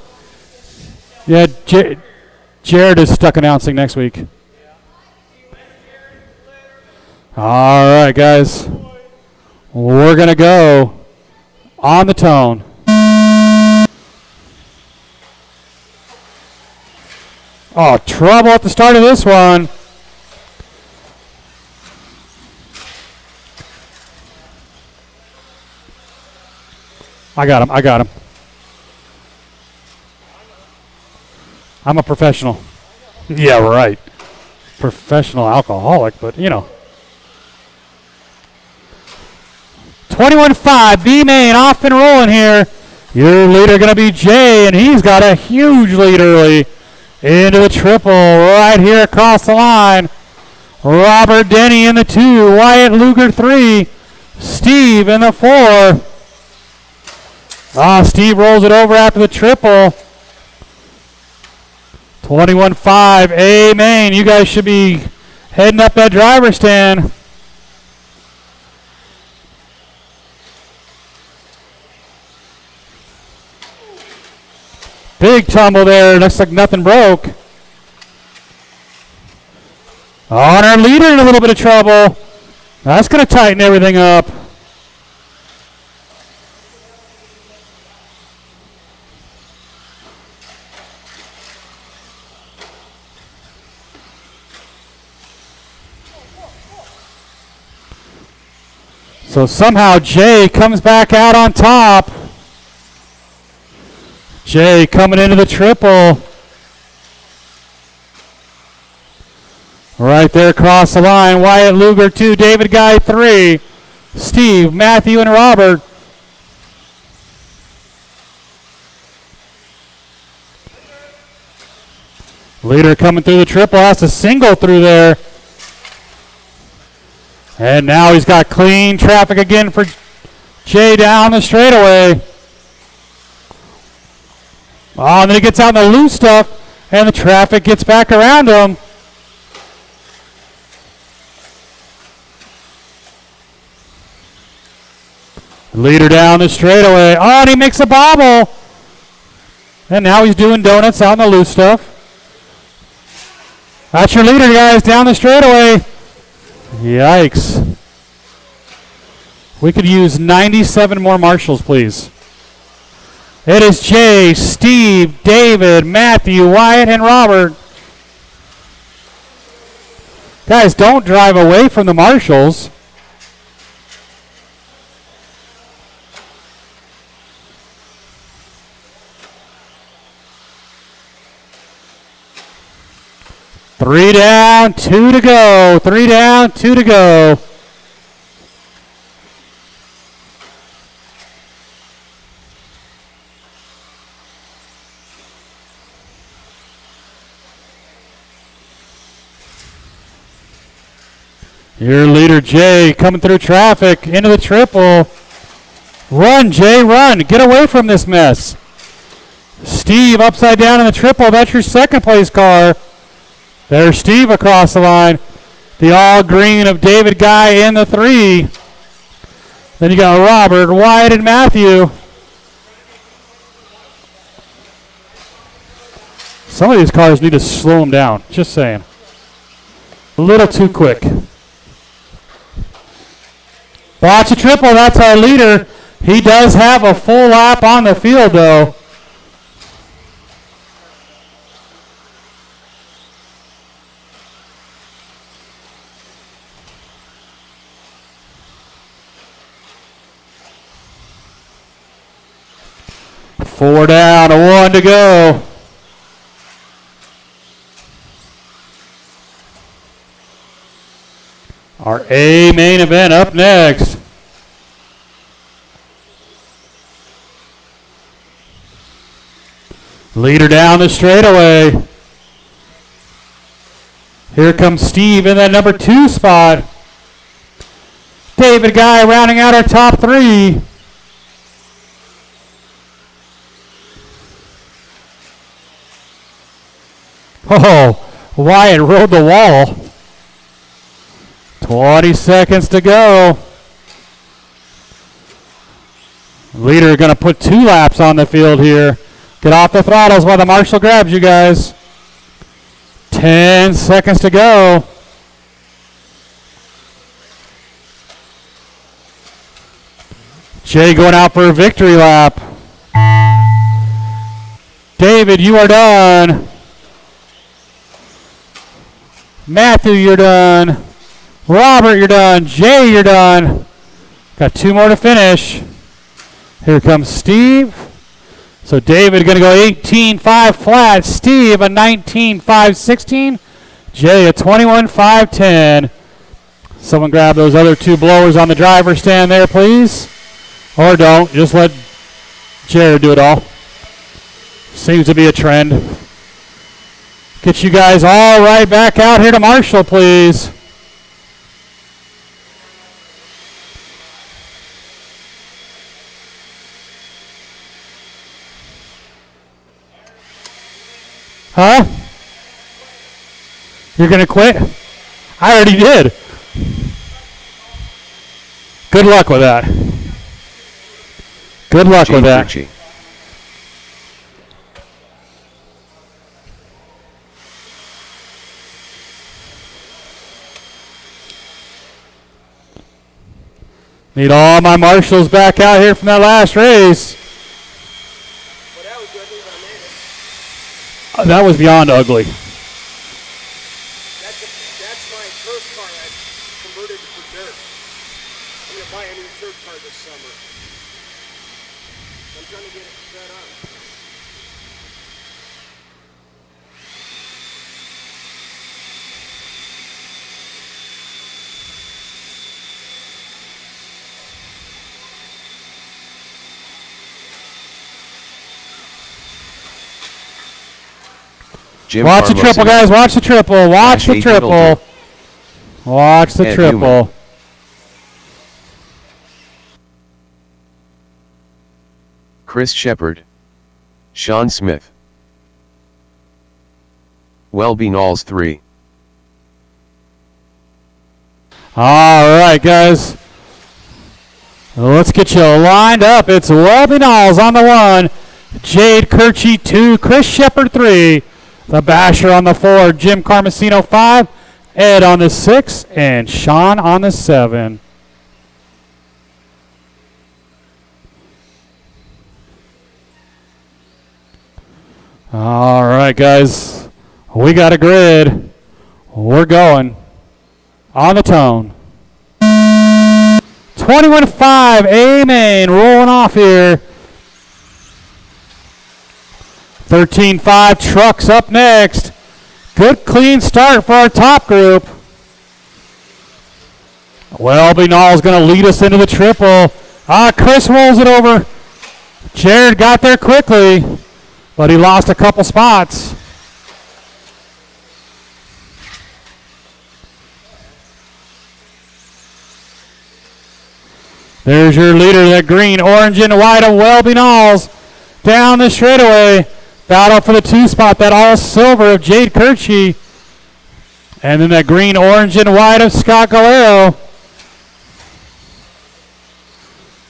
Yeah, Jared is stuck announcing next week. All right, guys. We're going to go on the tone. Oh, trouble at the start of this one. I got him. I got him. I'm a professional. Yeah, right. Professional alcoholic, but you know. 21-5, B main off and rolling here. Your leader going to be Jay, and he's got a huge lead early into the triple right here across the line. Robert Denny in the 2, Wyatt Luger 3, Steve in the 4. Steve rolls it over after the triple. 21-5, A main. You guys should be heading up that driver's stand. Big tumble there. Looks like nothing broke. Oh, and our leader in a little bit of trouble. That's going to tighten everything up. So somehow Jay comes back out on top. Jay coming into the triple. Right there across the line. Wyatt Luger 2, David Guy 3, Steve, Matthew, and Robert. Leader coming through the triple, has to single through there. And now he's got clean traffic again for Jay down the straightaway. Oh, and then he gets out in the loose stuff, and the traffic gets back around him. Leader down the straightaway. Oh, and he makes a bobble. And now he's doing donuts out in the loose stuff. That's your leader, guys, down the straightaway. Yikes. We could use 97 more marshals, please. It is Jay, Steve, David, Matthew, Wyatt, and Robert. Guys, don't drive away from the marshals. Three down, 2 to go. 3 down, 2 to go. Your leader, Jay, coming through traffic into the triple. Run, Jay, run. Get away from this mess. Steve upside down in the triple. That's your second place car. There's Steve across the line. The all green of David Guy in the 3. Then you got Robert, Wyatt, and Matthew. Some of these cars need to slow them down. Just saying. A little too quick. Watch a triple. That's our leader. He does have a full lap on the field, though. Four down, 1 to go. Our A main event up next. Leader down the straightaway. Here comes Steve in that number 2 spot. David Guy rounding out our top 3. Oh, Wyatt rode the wall. 20 seconds to go. Leader going to put 2 laps on the field here. Get off the throttles while the marshal grabs you guys. 10 seconds to go. Jay going out for a victory lap. David, you are done. Matthew, you're done. Robert, you're done. Jay, you're done. Got 2 more to finish. Here comes Steve. So David going to go 18.5 flat. Steve a 19.516. Jay a 21.510. Someone grab those other 2 blowers on the driver's stand there, please. Or don't. Just let Jared do it all. Seems to be a trend. Get you guys all right back out here to Marshall, please. Huh? You're going to quit? I already did. Good luck with that. Good luck with that. Gucci. Need all my marshals back out here from that last race. That was beyond ugly. That's my turf car I converted for dirt. I'm going to buy a new turf car this summer. I'm trying to get it set up. Jim Watch the Carlos triple, in guys. Watch the triple. Watch the Dash 8 triple. Middleton. Watch the Ed triple. Newman. Chris Shepard. Sean Smith. Welby Knowles 3. All right, guys. Let's get you lined up. It's Welby Knowles on the 1. Jade Kirchie 2. Chris Shepard 3. The Basher on the 4. Jim Carmesino 5. Ed on the 6. And Sean on the 7. All right, guys. We got a grid. We're going on the tone. 21-5. A-Main rolling off here. 13-5. Trucks up next. Good clean start for our top group. Welby Knowles going to lead us into the triple. Chris rolls it over. Jared got there quickly, but he lost a couple spots. There's your leader, that green, orange, and white of Welby Knowles. Down the straightaway. Battle for the 2 spot, that all silver of Jade Kirchie. And then that green, orange, and white of Scott Galero.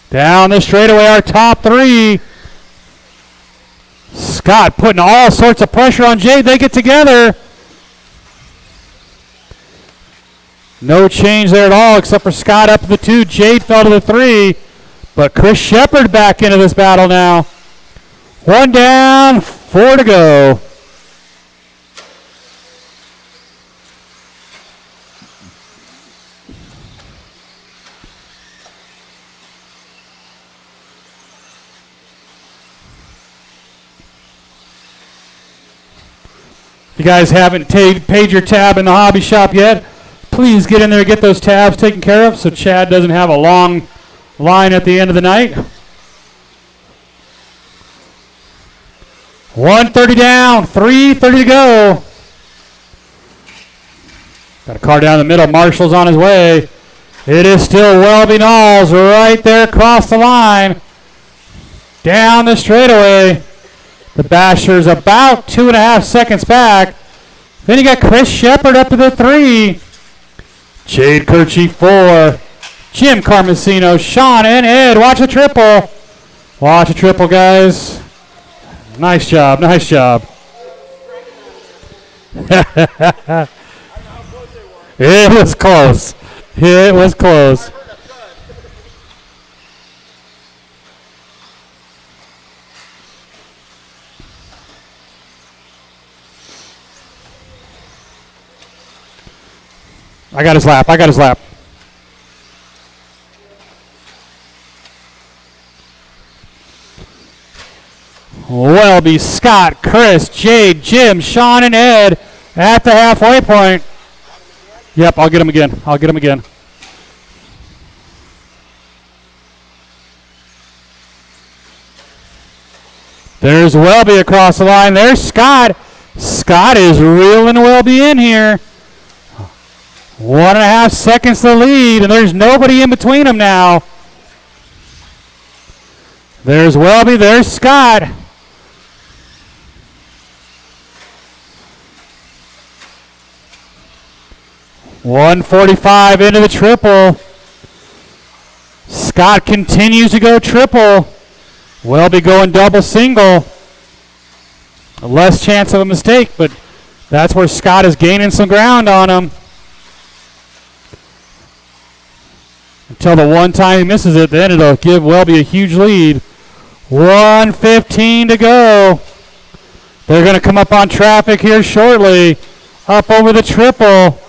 Down the straightaway, our top 3. Scott putting all sorts of pressure on Jade. They get together. No change there at all except for Scott up to the 2. Jade fell to the 3. But Chris Shepard back into this battle now. 1 down, 4 to go. If you guys haven't paid your tab in the hobby shop yet, please get in there and get those tabs taken care of so Chad doesn't have a long line at the end of the night. 130 down, 3:30 to go. Got a car down the middle. Marshall's on his way. It is still Welby Knowles right there across the line. Down the straightaway. The Basher's about 2.5 seconds back. Then you got Chris Shepard up to the 3. Jade Kirchie 4. Jim Carmesino, Sean, and Ed. Watch the triple. Watch the triple, guys. Nice job, nice job. It was close. It was close. I got his lap. I got his lap. Welby, Scott, Chris, Jade, Jim, Sean, and Ed at the halfway point. Yep, I'll get him again. I'll get him again. There's Welby across the line. There's Scott. Scott is reeling Welby in here. 1.5 seconds to lead, and there's nobody in between them now. There's Welby. There's Scott. .145 into the triple. Scott continues to go triple. Welby going double single. Less chance of a mistake, but that's where Scott is gaining some ground on him. Until the one time he misses it, then it'll give Welby a huge lead. 1:15 to go. They're going to come up on traffic here shortly. Up over the triple.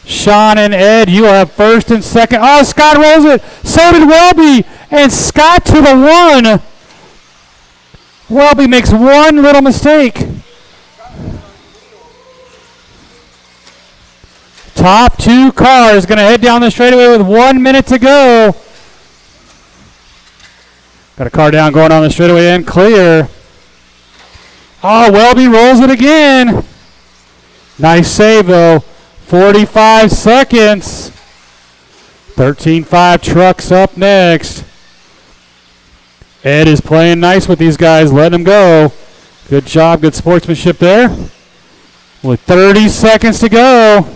Sean and Ed, you will have first and second. Oh, Scott rolls it. So did Welby. And Scott to the one. Welby makes one little mistake. Top two cars going to head down the straightaway with 1 minute to go. Got a car down going on the straightaway and clear. Oh, Welby rolls it again. Nice save, though. 45 seconds. 13.5 trucks up next. Ed is playing nice with these guys, letting them go. Good job, good sportsmanship there. With 30 seconds to go.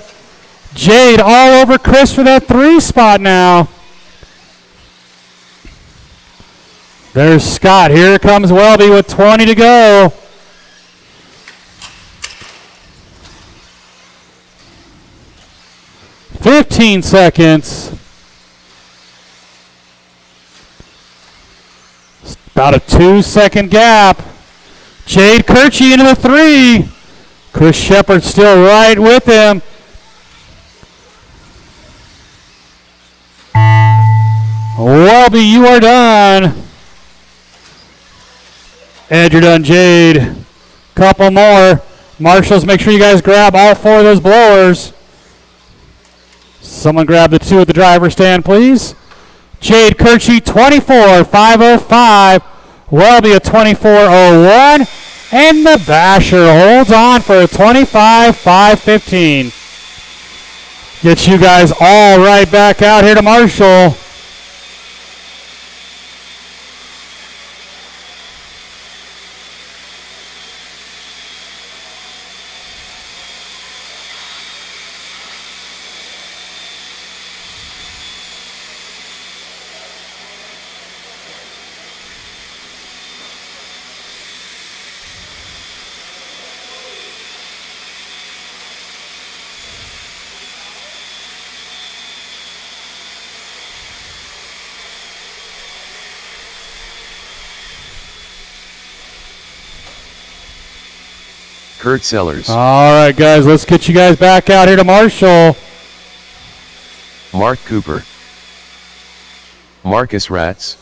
Jade all over Chris for that 3 spot now. There's Scott. Here comes Welby with 20 to go. Fifteen seconds. About a 2-second gap. Jade Kirchie into the 3. Chris Shepard still right with him. Welby, you are done. Ed, you're done. Jade, couple more. Marshals, make sure you guys grab all 4 of those blowers. Someone grab the 2 at the driver's stand, please. Jade Kirchie, 24.505. Welby, a 24.01. And the Basher holds on for a 25.515. Get you guys all right back out here to Marshall. Kurt Sellers. All right, guys, let's get you guys back out here to Marshall. Mark Cooper. Marcus Ratz.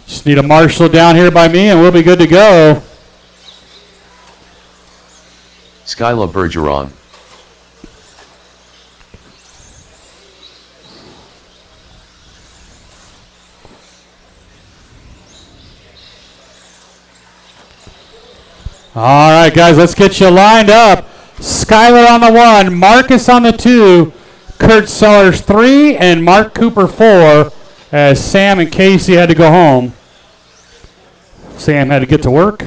Just need a Marshall down here by me and we'll be good to go. Skyla Bergeron. All right, guys, let's get you lined up. Skylar on the 1, Marcus on the 2, Kurt Sellers 3, and Mark Cooper 4, as Sam and Casey had to go home. Sam had to get to work.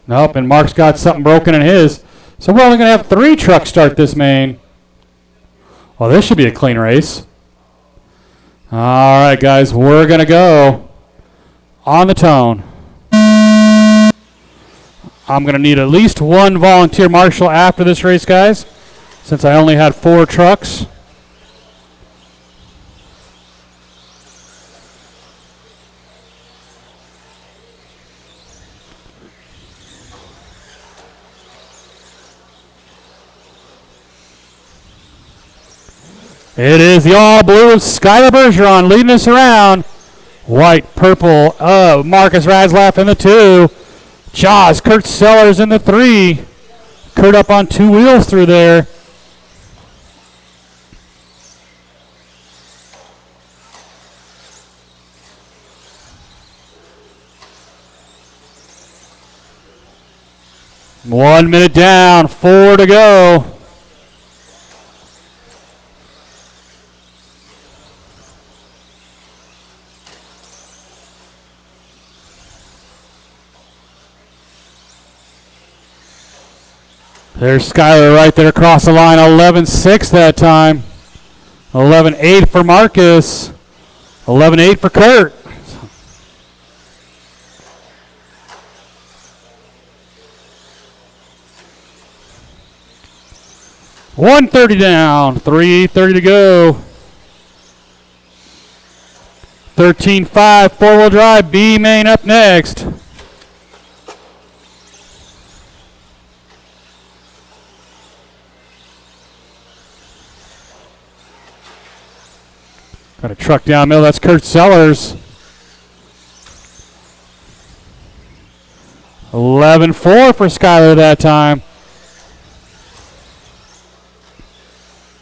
Nope, and Mark's got something broken in his. So we're only going to have 3 trucks start this main. Well, this should be a clean race. All right, guys, we're going to go on the tone. I'm going to need at least one volunteer marshal after this race, guys, since I only had 4 trucks. It is the all-blue Skylar Bergeron leading us around. White, purple, Marcus Radslaff in the 2. Jaws, Kurt Sellers in the 3. Kurt up on 2 wheels through there. One minute down, 4 to go. There's Skylar right there across the line, 11.6 that time. 11.8 for Marcus. 11.8 for Kurt. $130 down, $3:30 to go. 13.5 four-wheel drive, B main up next. Got a truck down middle. That's Kurt Sellers. 11.4 for Skylar that time.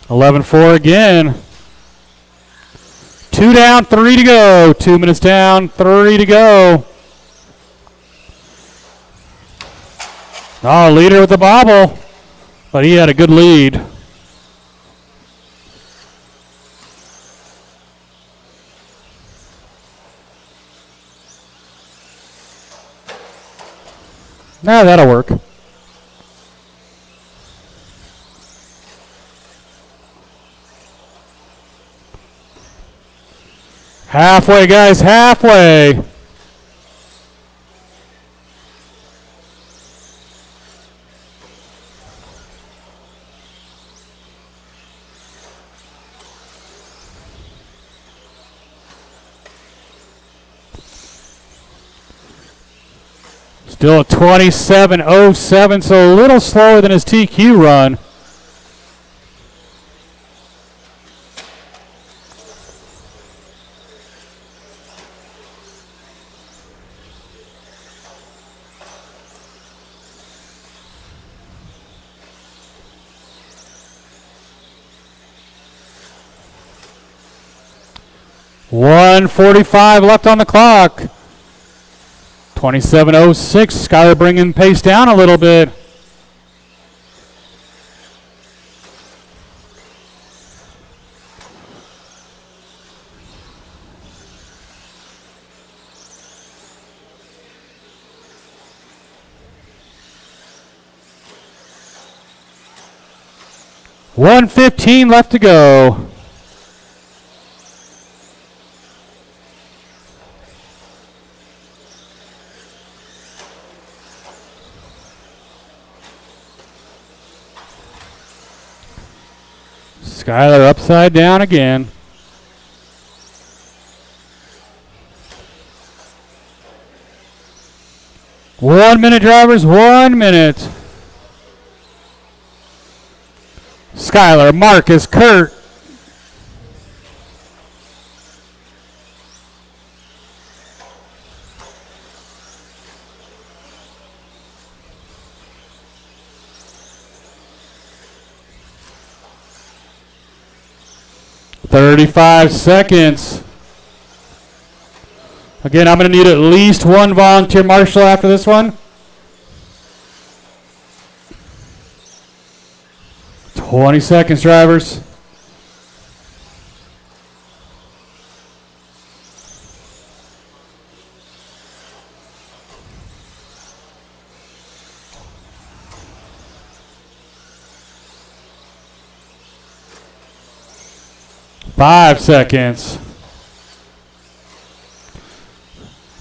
11.4 again. 2 down, 3 to go. 2 minutes down, 3 to go. Oh, leader with the bobble. But he had a good lead. Nah, that'll work. Halfway, guys, halfway. Still a 27.07, so a little slower than his TQ run. $1:45 left on the clock. 27.06. Skylar bringing pace down a little bit. $1:15 left to go. Skylar upside down again. One minute, drivers, 1 minute. Skylar, Marcus, Kurt. $35 seconds. Again, I'm going to need at least one volunteer marshal after this one. 20 seconds, drivers. Five seconds.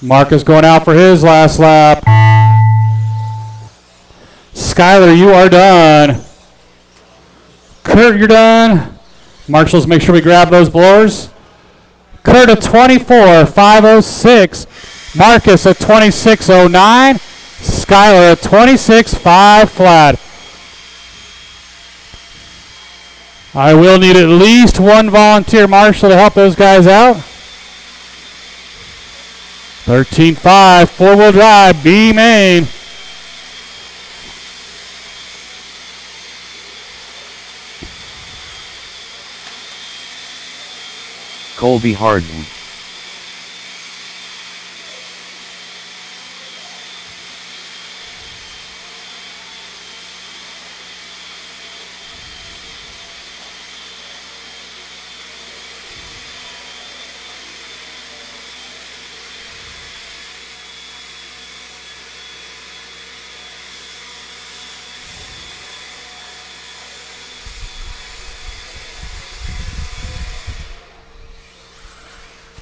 Marcus going out for his last lap. Skylar, you are done. Kurt, you're done. Marshals, make sure we grab those blowers. Kurt at 24.506. Marcus at 26.09. Skylar at 26.5 flat. I will need at least one volunteer marshal to help those guys out. 13.5, four-wheel drive, B main. Colby Harden.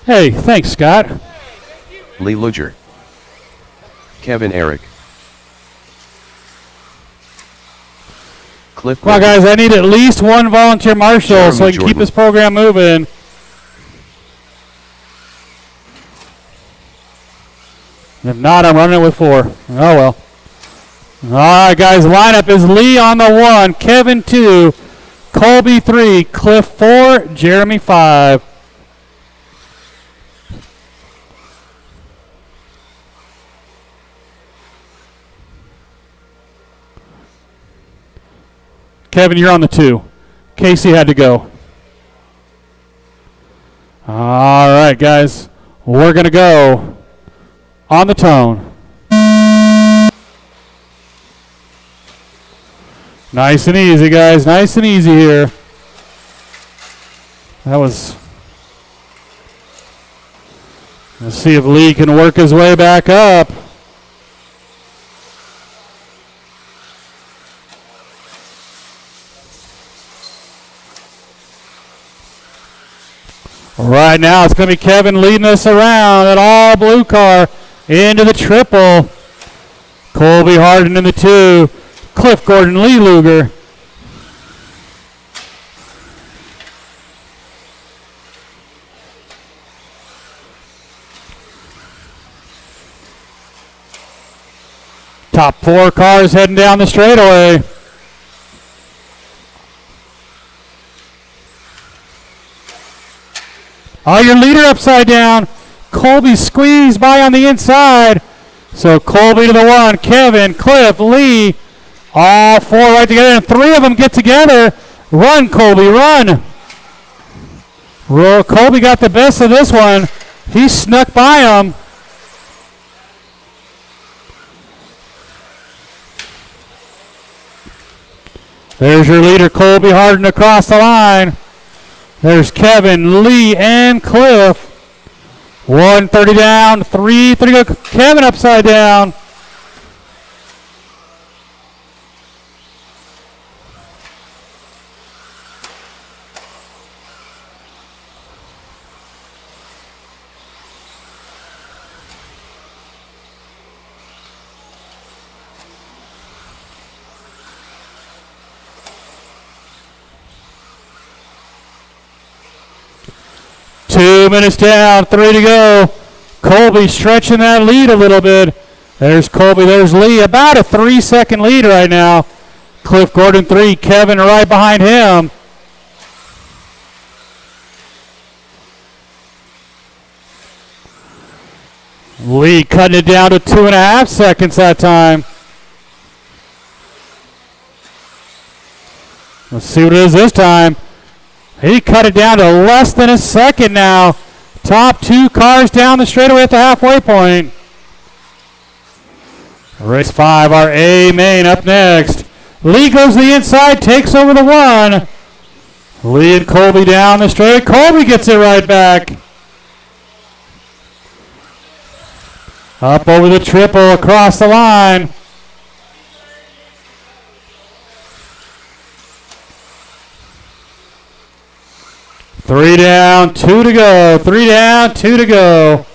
Hey, thanks, Scott. Lee Luger. Kevin Eric. Cliff Come on, Gordon. guys, I need at least one volunteer marshal so I can keep Jordan. this program moving. If not, I'm running it with 4. Oh, well. All right, guys, lineup is Lee on the 1, Kevin 2, Colby 3, Cliff 4, Jeremy 5. Kevin, you're on the 2. Casey had to go. All right, guys. We're going to go on the tone. Nice and easy, guys. Nice and easy here. That was... Let's see if Lee can work his way back up. Right now, it's going to be Kevin leading us around that all blue car into the triple. Colby Harden in the 2. Cliff Gordon, Lee Luger. Top 4 cars heading down the straightaway. Oh, your leader upside down. Colby squeezed by on the inside. So Colby to the 1, Kevin, Cliff, Lee, all 4 right together, and 3 of them get together. Run, Colby, run. Colby got the best of this one. He snuck by him. There's your leader, Colby Harden, across the line. There's Kevin, Lee, and Cliff. 130 down, 330 go. Kevin upside down. Two minutes down, 3 to go. Colby stretching that lead a little bit. There's Colby, there's Lee. About a 3-second lead right now. Cliff Gordon 3, Kevin right behind him. Lee cutting it down to 2.5 seconds that time. Let's see what it is this time. He cut it down to less than a second now. Top 2 cars down the straightaway at the halfway point. Race 5, our A main up next. Lee goes to the inside, takes over the 1. Lee and Colby down the straightaway. Colby gets it right back. Up over the triple, across the line. Three down, 2 to go. 3 down, 2 to go.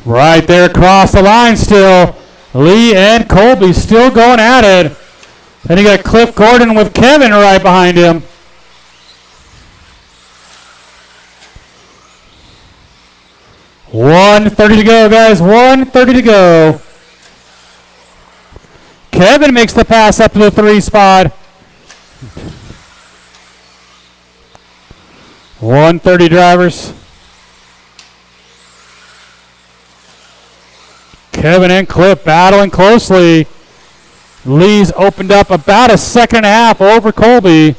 Right there across the line still. Lee and Colby still going at it. Then you got Cliff Gordon with Kevin right behind him. $1:30 to go, guys. $1:30 to go. Kevin makes the pass up to the 3 spot. 1:30 drivers. Kevin and Cliff battling closely. Lee's opened up about a second and a half over Colby.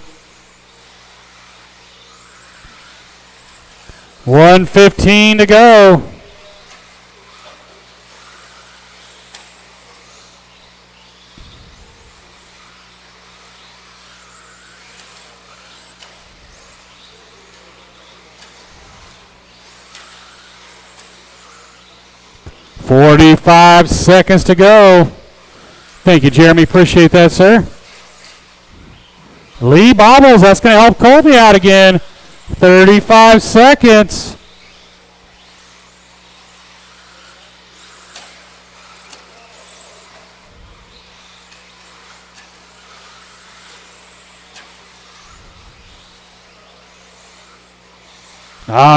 1:15 to go. $45 seconds to go. Thank you, Jeremy. Appreciate that, sir. Lee bobbles. That's going to help Colby out again. 35 seconds.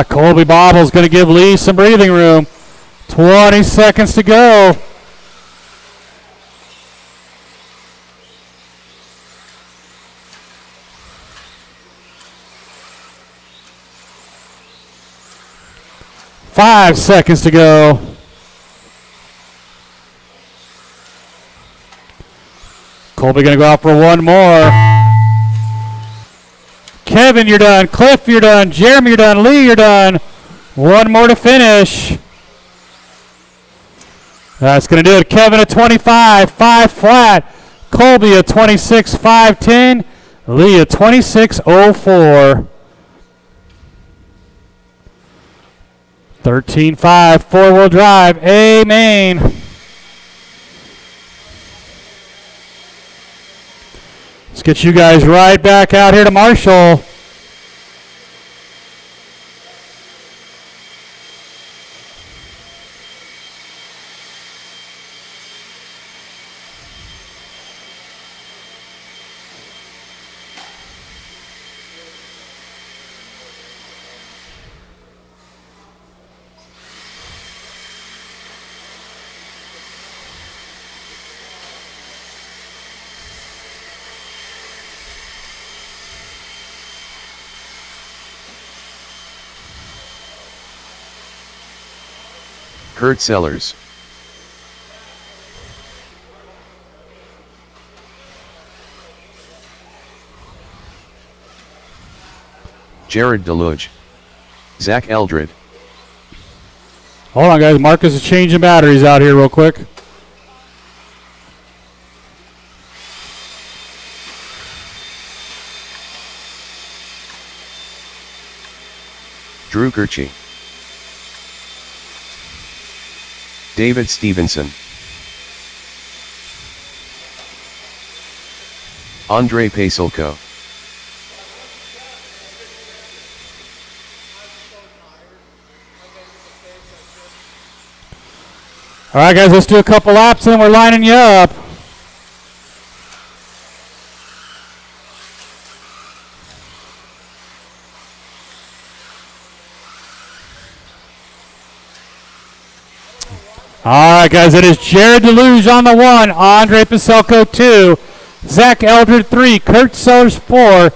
Colby bobbles. Going to give Lee some breathing room. 20 seconds to go. Five seconds to go. Colby going to go out for one more. Kevin, you're done. Cliff, you're done. Jeremy, you're done. Lee, you're done. One more to finish. That's going to do it. Kevin at 25, 5 flat. Colby at 26, 510. Lee at 26.04. 13.5, four-wheel drive, A main. Let's get you guys right back out here to Marshall. Kurt Sellers. Jared Deluge. Zach Eldred. Hold on, guys. Marcus is changing batteries out here real quick. Drew Kirchie. David Stevenson. Andre Pasulko. All right, guys, let's do a couple laps and then we're lining you up. All right, guys, it is Jared Deluge on the 1, Andre Paselko 2, Zach Eldred 3, Kurt Sellers 4,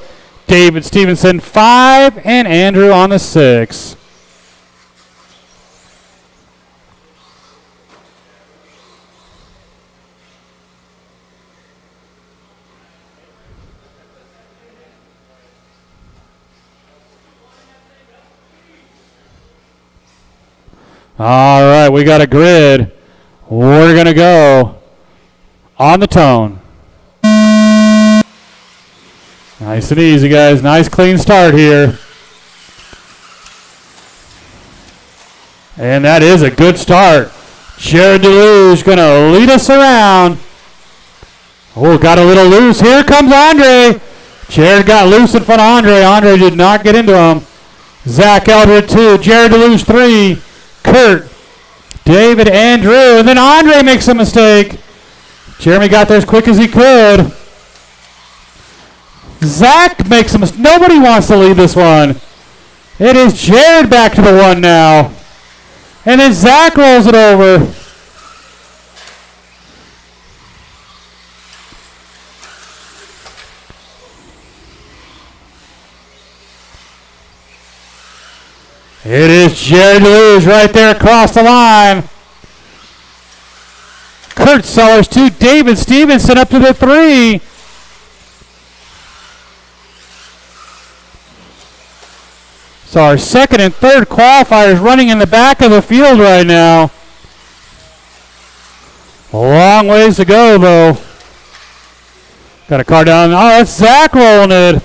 David Stevenson 5, and Andrew on the 6. All right, we got a grid. We're going to go on the tone. Nice and easy, guys. Nice clean start here. And that is a good start. Jared Deluge going to lead us around. Oh, got a little loose. Here comes Andre. Jared got loose in front of Andre. Andre did not get into him. Zach Eldred 2, Jared Deluge 3. Kurt David, Andrew, and then Andre makes a mistake. Jeremy got there as quick as he could. Zach makes a mistake. Nobody wants to lead this one. It is Jared back to the 1 now. And then Zach rolls it over. It is Jared DeLuge right there across the line. Kurt Sellers to David Stevenson up to the 3. So our second and third qualifiers running in the back of the field right now. A long ways to go though. Got a car down. Oh, that's Zach rolling it.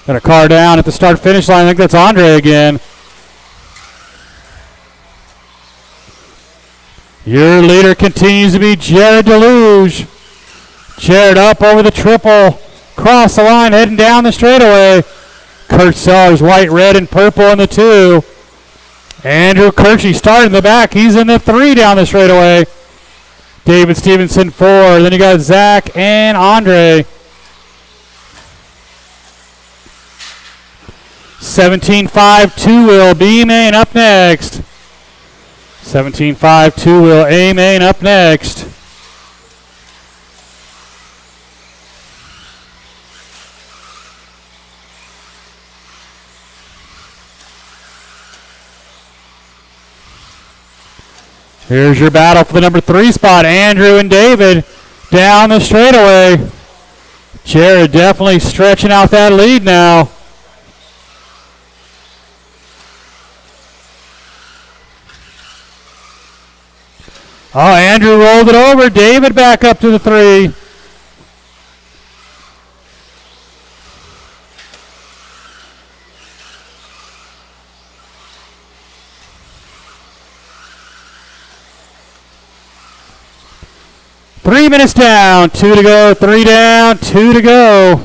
Got a car down at the start-finish line. I think that's Andre again. Your leader continues to be Jared DeLuge. Jared up over the triple. Cross the line, heading down the straightaway. Kurt Sellers, white, red, and purple in the 2. Andrew Kirchie starting in the back. He's in the 3 down the straightaway. David Stevenson 4. Then you got Zach and Andre. 17.5 two-wheel B-Main up next. 17.5 two-wheel A-Main up next. Here's your battle for the number 3 spot. Andrew and David down the straightaway. Jared definitely stretching out that lead now. Oh, Andrew rolled it over. David back up to the 3. Three minutes down, 2 to go, 3 down, 2 to go.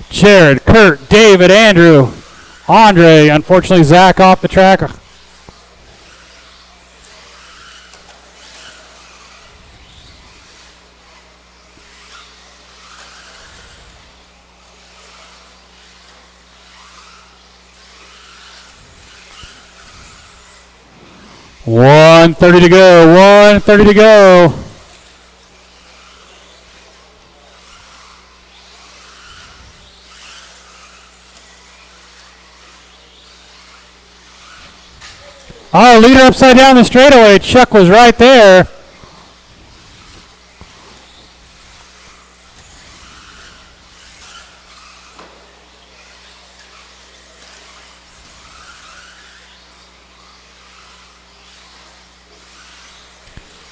Jared, Kurt, David, Andrew, Andre. Unfortunately, Zach off the track. $1:30 to go. $1:30 to go. Oh, leader upside down the straightaway. Chuck was right there.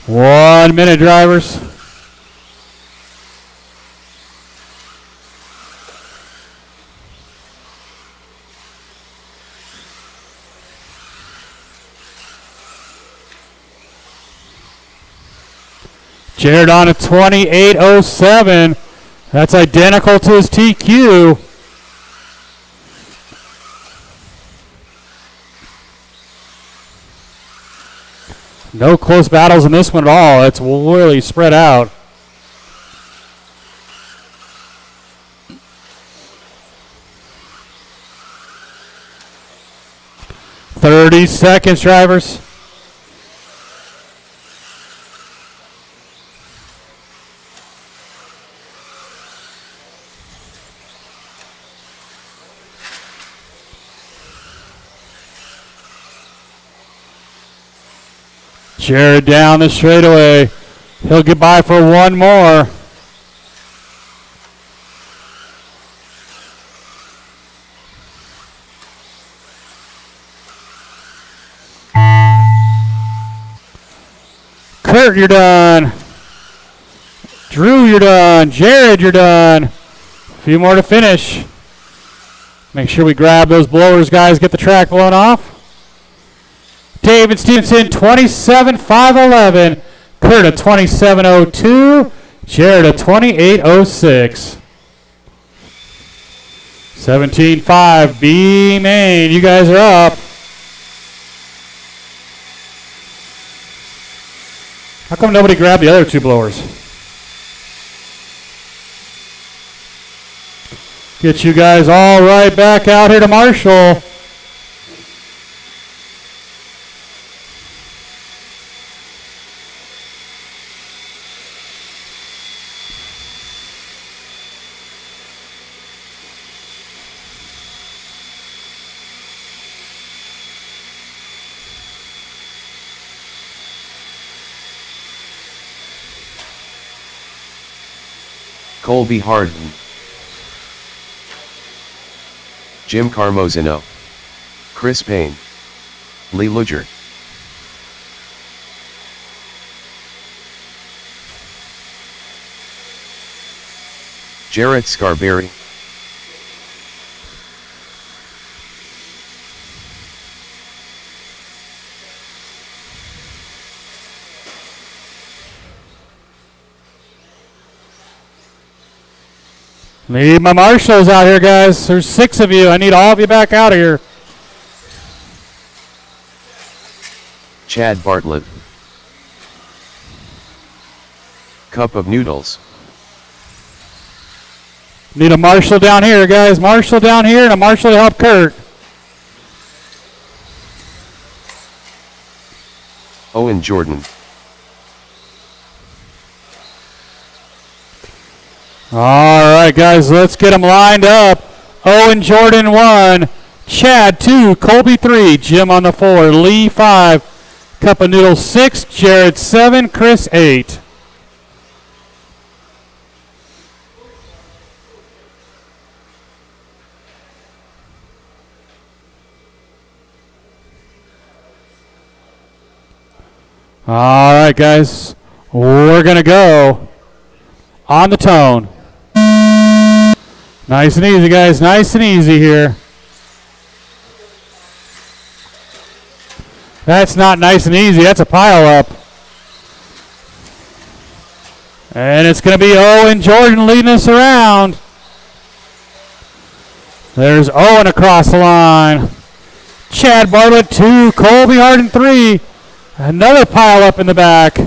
One minute, drivers. Jared on a 28.07. That's identical to his TQ. No close battles in this one at all. It's really spread out. "30 seconds, drivers." Jared down the straightaway. He'll get by for one more. Kurt, you're done. Drew, you're done. Jared, you're done. A few more to finish. Make sure we grab those blowers, guys. Get the track blown off. David Stevenson, 27.511. Kurt, a 27.02. Jared, a 28.06. 17-5, B main. You guys are up. How come nobody grabbed the other two blowers? Get you guys all right back out here to Marshall. Colby Harden, Jim Carmozino, Chris Payne, Lee Luger, Jarrett Scarberry, Need my marshals out here, guys. There's 6 of you. I need all of you back out of here. Chad Bartlett, Cup of Noodles, Need a marshal down here, guys. Marshal down here and a marshal to help Kurt. Owen Jordan, All right, guys, let's get them lined up. Owen Jordan 1, Chad 2, Colby 3, Jim on the 4, Lee 5, Cup of Noodles 6, Jared 7, Chris 8. All right, guys, we're going to go on the tone. Nice and easy, guys. Nice and easy here. That's not nice and easy. That's a pile up. And it's going to be Owen Jordan leading us around. There's Owen across the line. Chad Bartlett 2, Colby Harden 3. Another pile up in the back.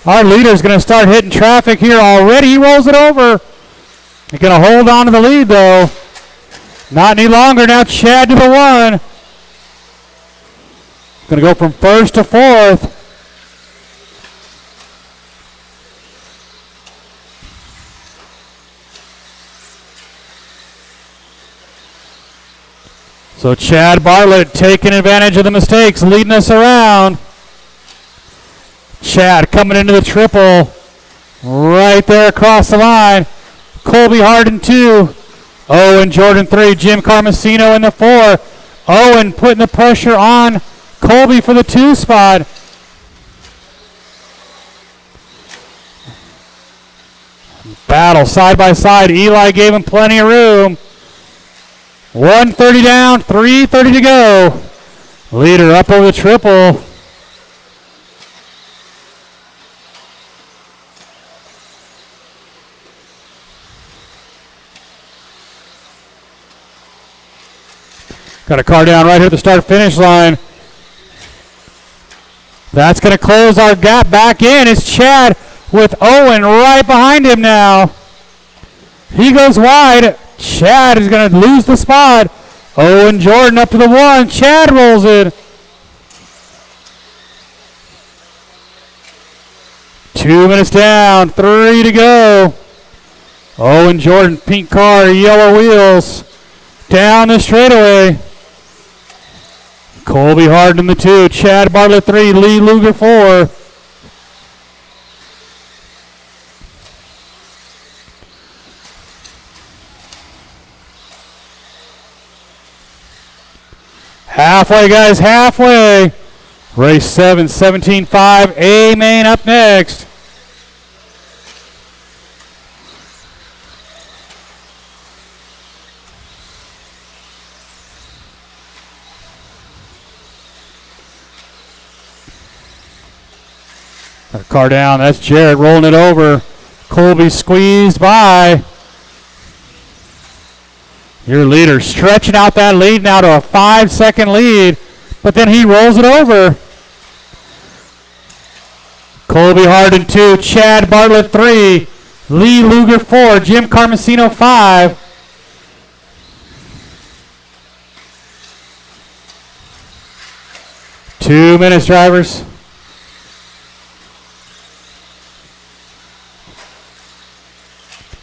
Our leader's going to start hitting traffic here already. He rolls it over. He's going to hold on to the lead, though. Not any longer. Now Chad to the 1. Going to go from 1st to 4th. So Chad Bartlett taking advantage of the mistakes, leading us around. Chad coming into the triple. Right there across the line. Colby Harden 2. Owen Jordan 3. Jim Carmosino in the 4. Owen putting the pressure on Colby for the 2 spot. Battle side by side. Eli gave him plenty of room. 130 down, 3:30 to go. Leader up over the triple. Got a car down right here at the start-finish line. That's going to close our gap back in. It's Chad with Owen right behind him now. He goes wide. Chad is going to lose the spot. Owen Jordan up to the 1. Chad rolls it. 2 minutes down. 3 to go. Owen Jordan, pink car, yellow wheels. Down the straightaway. Colby Harden in the 2. Chad Bartlett 3. Lee Luger 4. Halfway, guys, halfway. Race 7, 17-5. A main up next. Got a car down. That's Jared rolling it over. Colby squeezed by. Your leader stretching out that lead now to a 5-second lead, but then he rolls it over. Colby Harden 2, Chad Bartlett 3, Lee Luger 4, Jim Carmesino 5. Two minutes, drivers.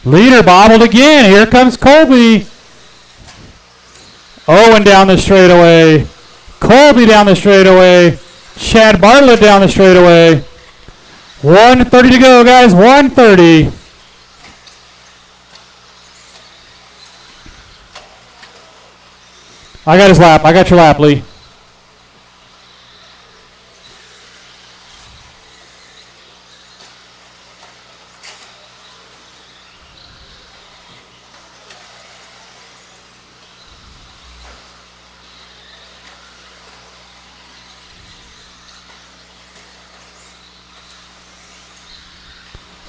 Leader bobbled again. Here comes Colby. Owen down the straightaway. Colby down the straightaway. Chad Bartlett down the straightaway. 1:30 to go, guys. 1:30. I got his lap. I got your lap, Lee.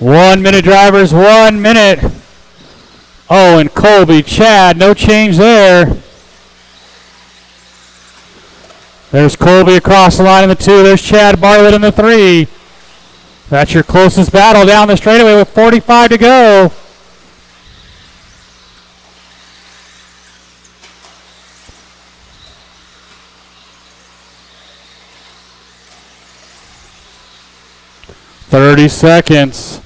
One minute, drivers, 1 minute. Oh, and Colby, Chad, no change there. There's Colby across the line in the 2. There's Chad Bartlett in the 3. That's your closest battle down the straightaway with 45 to go. "30 seconds.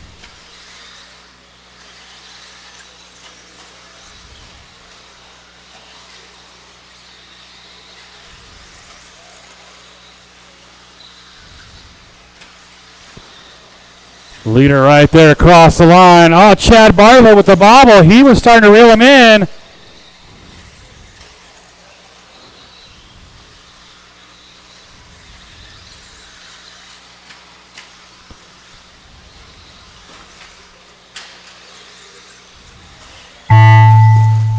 Leader right there across the line. Oh, Chad Bartlett with the bobble. He was starting to reel him in.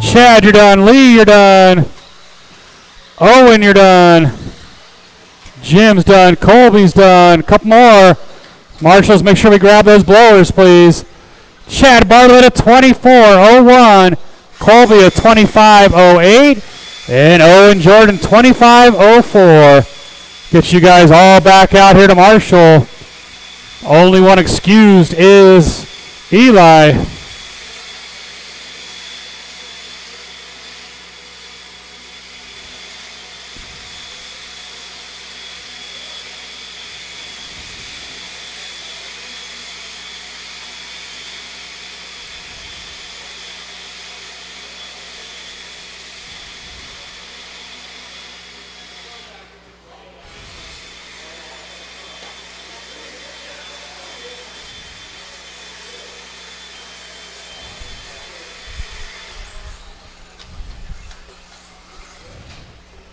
Chad, you're done. Lee, you're done. Owen, you're done. Jim's done. Colby's done. A couple more. Marshals, make sure we grab those blowers, please. Chad Bartlett at 24.01. Colby at 25.08. And Owen Jordan 25.04. Get you guys all back out here to Marshall. Only one excused is Eli.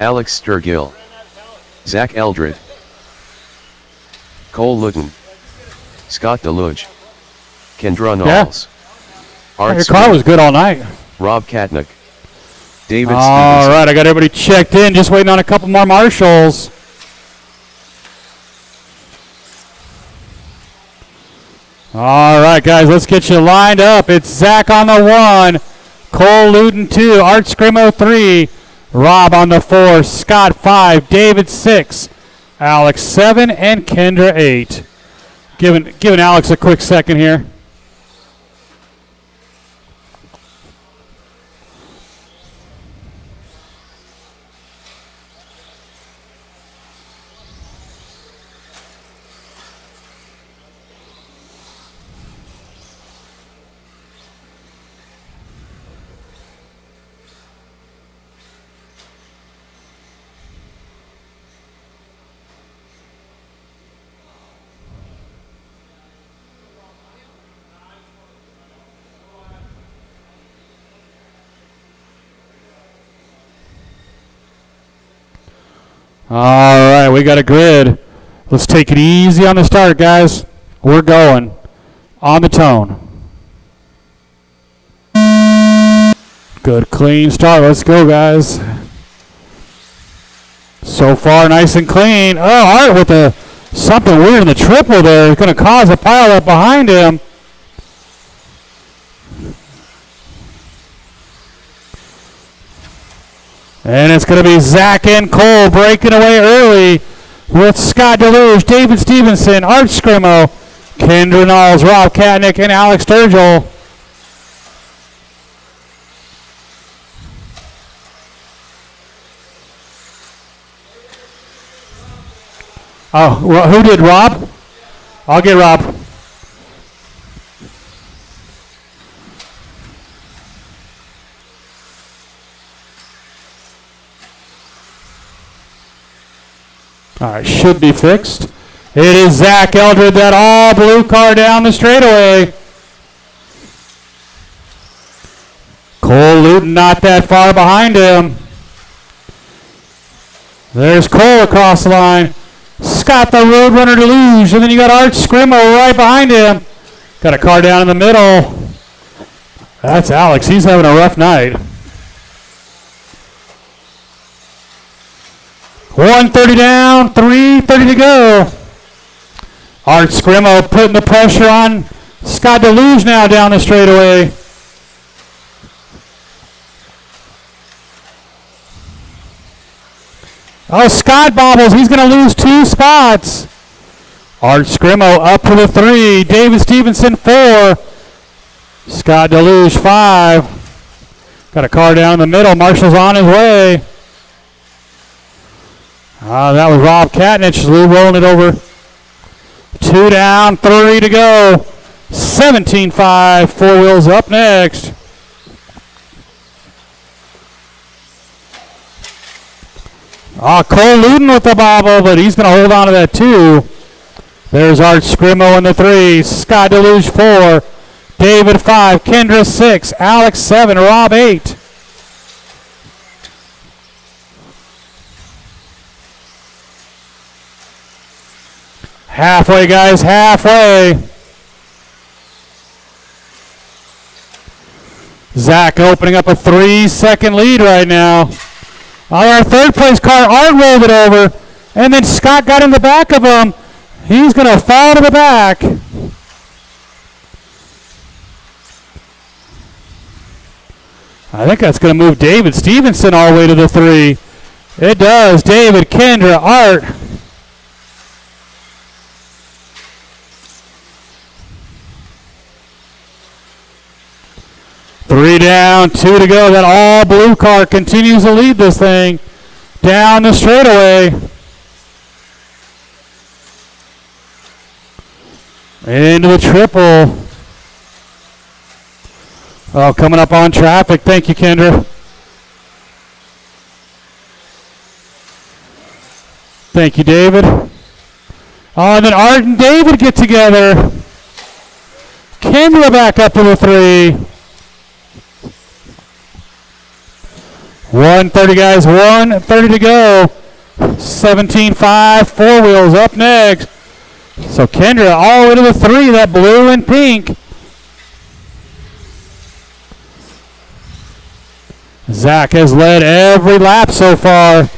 Alex Sturgill, Zach Eldred, Cole Luton, Scott Deluge, Kendra Knowles, Art Your car was good all night. Rob Katnick, David All Stevenson. right, I got everybody checked in. Just waiting on a couple more marshals. All right, guys, let's get you lined up. It's Zach on the 1, Cole Luton 2, Art Scrimo 3, Rob on the 4, Scott 5, David 6, Alex 7, and Kendra 8. Giving Alex a quick second here. All right, we got a grid. Let's take it easy on the start, guys. We're going on the tone. Good, clean start. Let's go, guys. So far, nice and clean. Oh, Art with something weird in the triple there. It's going to cause a pile up behind him. And it's going to be Zach and Cole breaking away early with Scott Deluge, David Stevenson, Art Scrimo, Kendra Knowles, Rob Katnick, and Alex Sturgill. Oh, well, who did Rob? I'll get Rob. All right, should be fixed. It is Zach Eldred, that all blue car down the straightaway. Cole Luton not that far behind him. There's Cole across the line. Scott the Roadrunner Deluge, and then you got Art Scrimo right behind him. Got a car down in the middle. That's Alex. He's having a rough night. 130 down, 3:30 to go. Art Scrimo putting the pressure on Scott Deluge now down the straightaway. Oh, Scott bobbles. He's going to lose 2 spots. Art Scrimo up to the 3. David Stevenson 4. Scott Deluge 5. Got a car down in the middle. Marshall's on his way. That was Rob Katnich. Lou rolling it over. 2 down, 3 to go. 17-5. 4 wheels up next. Cole Luton with the bobble, but he's going to hold on to that 2. There's Art Scrimo in the 3. Scott Deluge 4. David 5. Kendra 6. Alex 7. Rob 8. Halfway, guys. Halfway. Zach opening up a 3-second lead right now. Our third place car, Art rolled it over, and then Scott got in the back of him. He's going to fall to the back. I think that's going to move David Stevenson all the way to the 3. It does. David, Kendra, Art. Three down, 2 to go. That all blue car continues to lead this thing down the straightaway. Into the triple. Oh, coming up on traffic. Thank you, Kendra. Thank you, David. Oh, and then Art and David get together. Kendra back up to the 3. 130, guys. 130 to go. 17-5. 4 wheels up next. So Kendra all the way to the 3. That blue and pink. Zach has led every lap so far.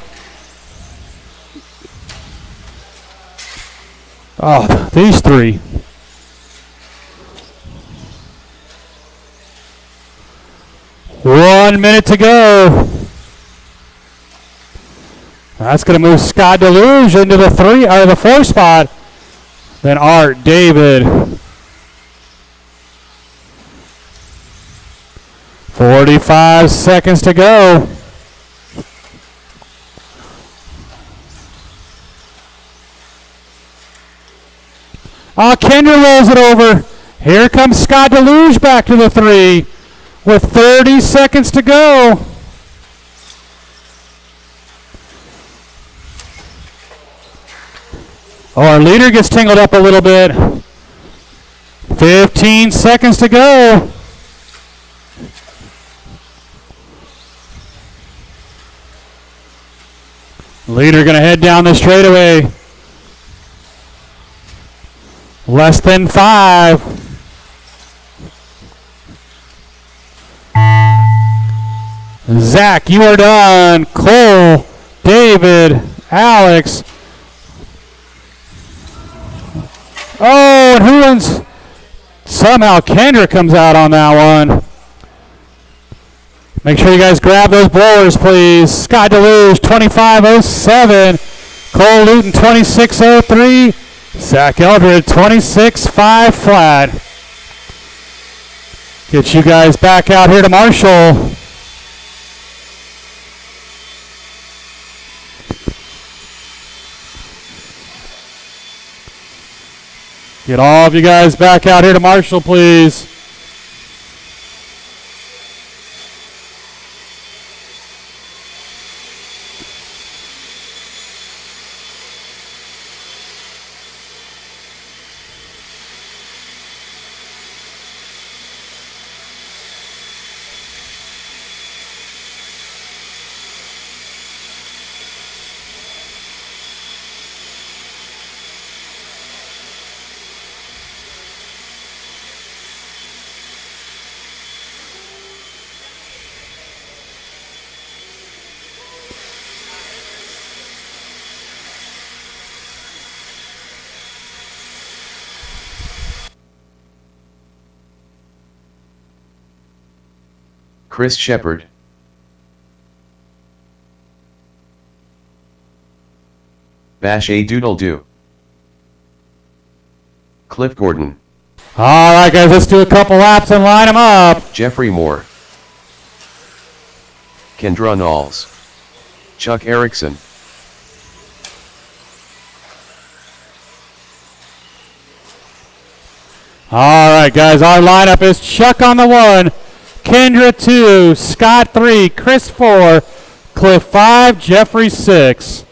Oh, these 3. One minute to go. That's going to move Scott Deluge into the 3 or the 4 spot. Then Art, David. 45 seconds to go. Kendra rolls it over. Here comes Scott Deluge back to the 3 with 30 seconds to go. Our leader gets tangled up a little bit. 15 seconds to go. Leader going to head down the straightaway. Less than 5. Zach, you are done. Cole, David, Alex. Oh, and who wins? Somehow Kendra comes out on that one. Make sure you guys grab those blowers, please. Scott Deluge, 25.07. Cole Luton, 26.03. Zach Eldred, 26.5 flat. Get you guys back out here to Marshall. Get all of you guys back out here to Marshall, please. Chris Shepard. Bash a doodle do. Cliff Gordon. All right, guys, let's do a couple laps and line them up. Jeffrey Moore. Kendra Knowles. Chuck Erickson. All right, guys, our lineup is Chuck on the 1, Kendra 2, Scott 3, Chris 4, Cliff 5, Jeffrey 6.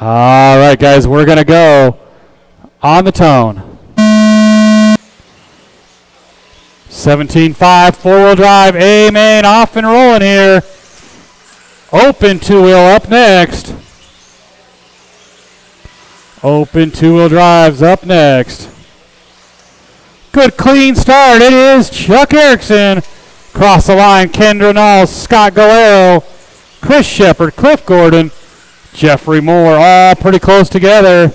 All right, guys, we're going to go on the tone. 17.5, four-wheel drive, A main off and rolling here. Open two-wheel up next. Open two-wheel drives up next. Good clean start. It is Chuck Erickson. Cross the line, Kendra Knowles, Scott Galero, Chris Shepard, Cliff Gordon, Jeffrey Moore, all pretty close together.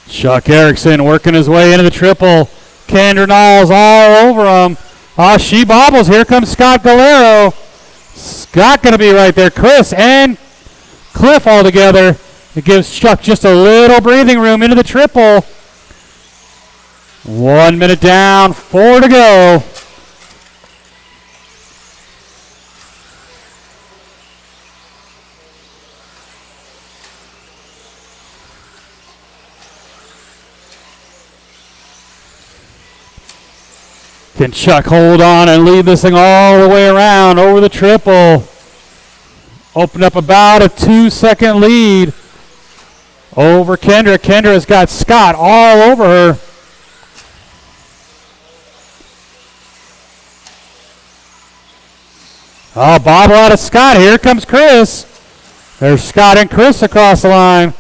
Chuck Erickson working his way into the triple. Kendra Knowles all over him. She bobbles. Here comes Scott Galero. Scott going to be right there. Chris and Cliff all together. It gives Chuck just a little breathing room into the triple. 1 minute down, 4 to go. Can Chuck hold on and lead this thing all the way around over the triple? Open up about a 2-second lead over Kendra. Kendra has got Scott all over her. Oh, bobble out of Scott. Here comes Chris. There's Scott and Chris across the line.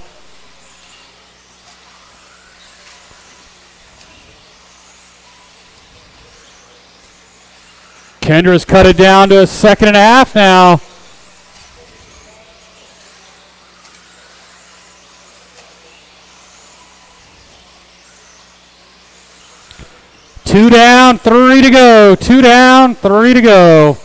Kendra's cut it down to 1.5 seconds now. Two down, 3 to go. 2 down, 3 to go.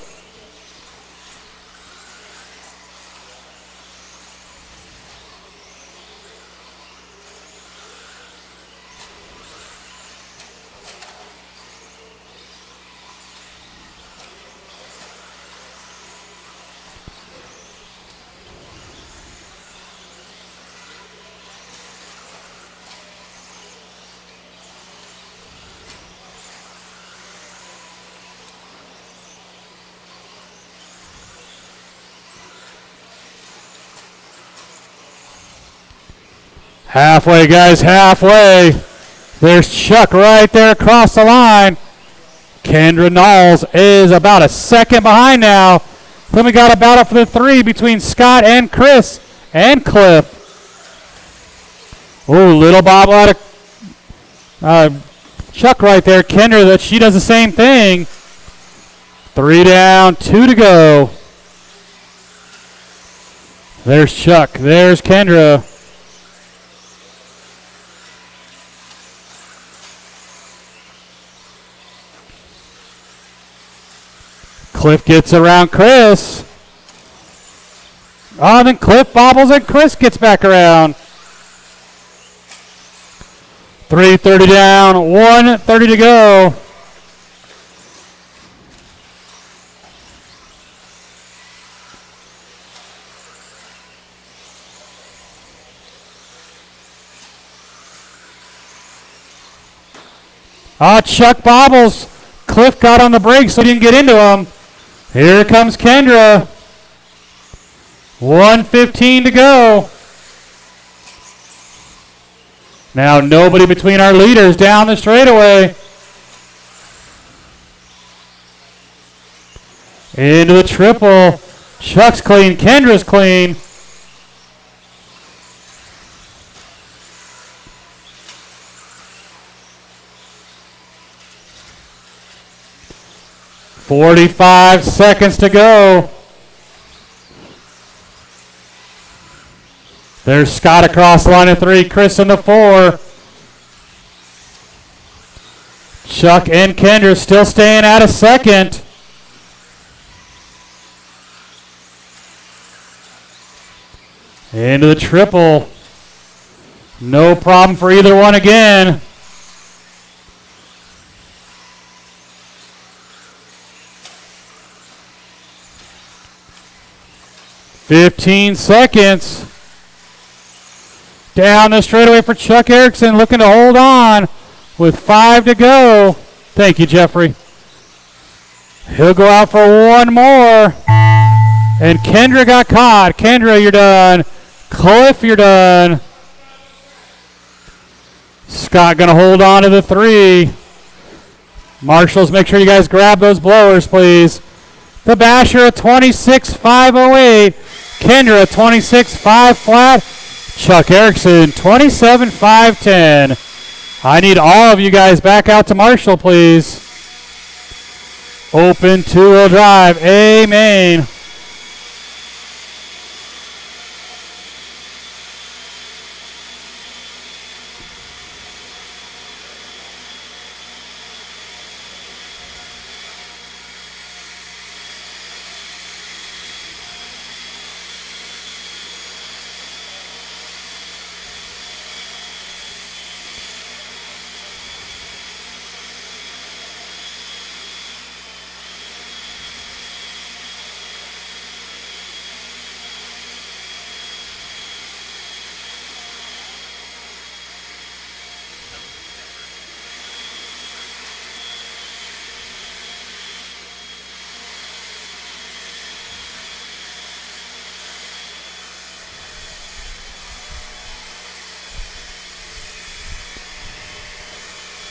Halfway, guys, halfway. There's Chuck right there across the line. Kendra Knowles is about 1 second behind now. Then we got a battle for the 3 between Scott and Chris and Cliff. Ooh, little bobble out of Chuck right there. Kendra, that she does the same thing. 3 down, 2 to go. There's Chuck. There's Kendra. Cliff gets around Chris. Oh, then Cliff bobbles and Chris gets back around. 3:30 down, 1:30 to go. Chuck bobbles. Cliff got on the brakes so he didn't get into him. Here comes Kendra. 1:15 to go. Now nobody between our leaders down the straightaway. Into the triple. Chuck's clean. Kendra's clean. "45 seconds to go." There's Scott across the line of 3. Chris in the 4. Chuck and Kendra still staying at a second. Into the triple. No problem for either one again. "15 seconds. Down the straightaway for Chuck Erickson, looking to hold on with 5 to go. Thank you, Jeffrey. He'll go out for one more. And Kendra got caught. Kendra, you're done. Cliff, you're done. Scott going to hold on to the 3. Marshals, make sure you guys grab those blowers, please. The Basher, a 26.508. Kendra, a 26.5 flat. Chuck Erickson, 27.510. I need all of you guys back out to Marshall, please. Open two-wheel drive. Amen.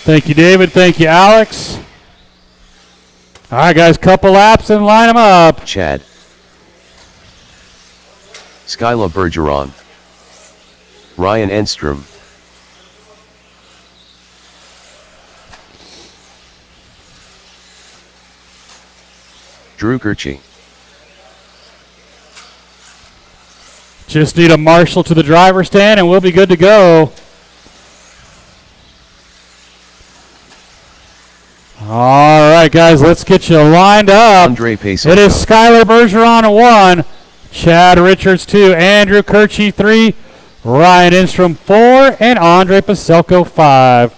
Thank you, David. Thank you, Alex. All right, guys, couple laps and line them up. Chad. Skyla Bergeron. Ryan Enstrom. Drew Kirchie. Just need a marshal to the driver's stand and we'll be good to go. All right, guys, let's get you lined up. Andre Pace. It is Skylar Bergeron 1, Chad Richards 2, Andrew Kirchie 3, Ryan Enstrom 4, and Andre Paselko 5.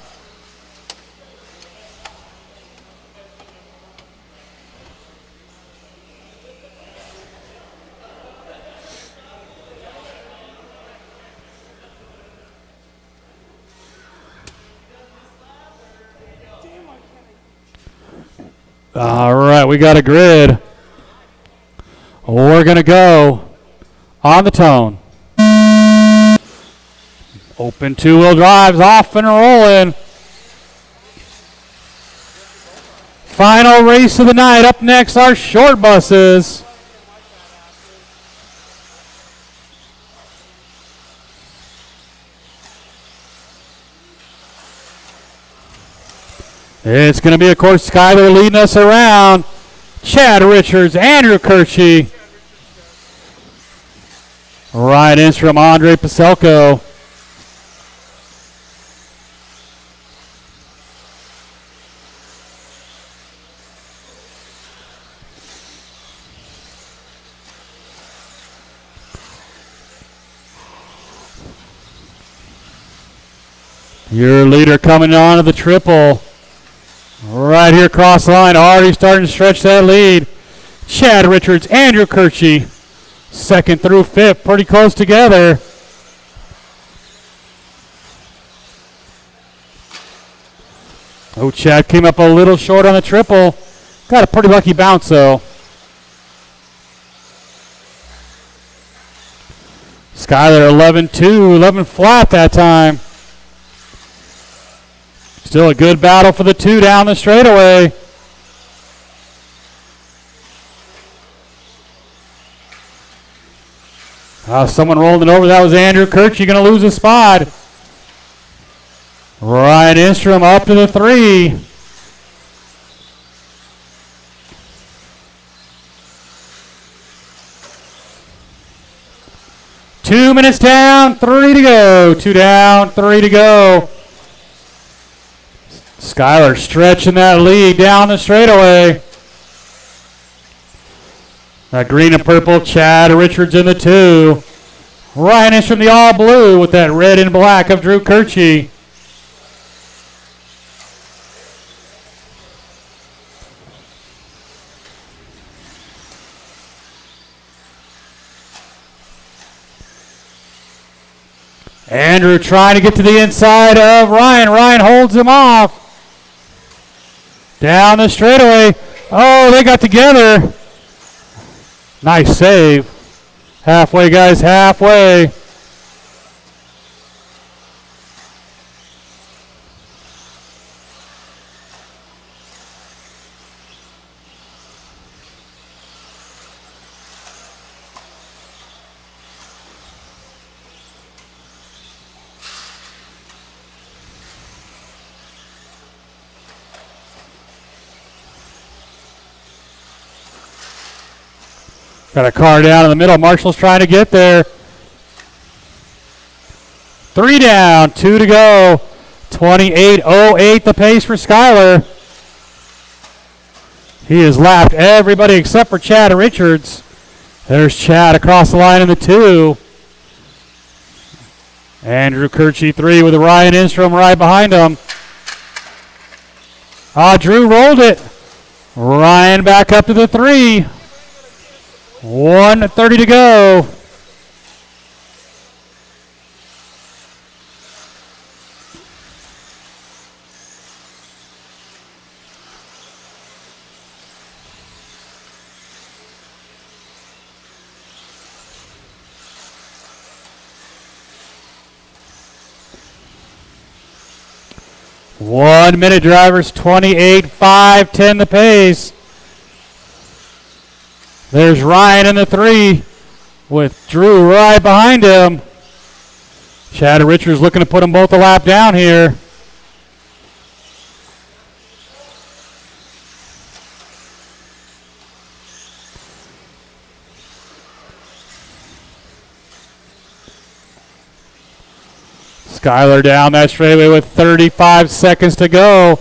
All right, we got a grid. We're going to go on the tone. Open two-wheel drives, off and rolling. Final race of the night. Up next, our short buses. It's going to be, of course, Skyler leading us around. Chad Richards, Andrew Kirchie. Ryan Instrom, Andre Paselko. Your leader coming on to the triple. Right here across the line, already starting to stretch that lead. Chad Richards, Andrew Kirchie, second through fifth, pretty close together. Oh, Chad came up a little short on the triple. Got a pretty lucky bounce, though. Skyler 11-2, 11 flat that time. Still a good battle for the two down the straightaway. Someone rolled it over. That was Andrew Kirchie, going to lose a spot. Ryan Instrom up to the 3. Two minutes down, 3 to go. 2 down, 3 to go. Skyler stretching that lead down the straightaway. That green and purple, Chad Richards in the 2. Ryan Instrom the all blue with that red and black of Drew Kirchie. Andrew trying to get to the inside of Ryan. Ryan holds him off. Down the straightaway. Oh, they got together. Nice save. Halfway, guys, halfway. Got a car down in the middle. Marshall's trying to get there. 3 down, 2 to go. 28.08 the pace for Skyler. He has lapped everybody except for Chad Richards. There's Chad across the line in the 2. Andrew Kirchie 3 with Ryan Instrom right behind him. Drew rolled it. Ryan back up to the 3. 1:30 to go. One minute drivers, 28.510 the pace. There's Ryan in the 3 with Drew right behind him. Chad Richards looking to put them both a lap down here. Skyler down that straightaway with 35 seconds to go.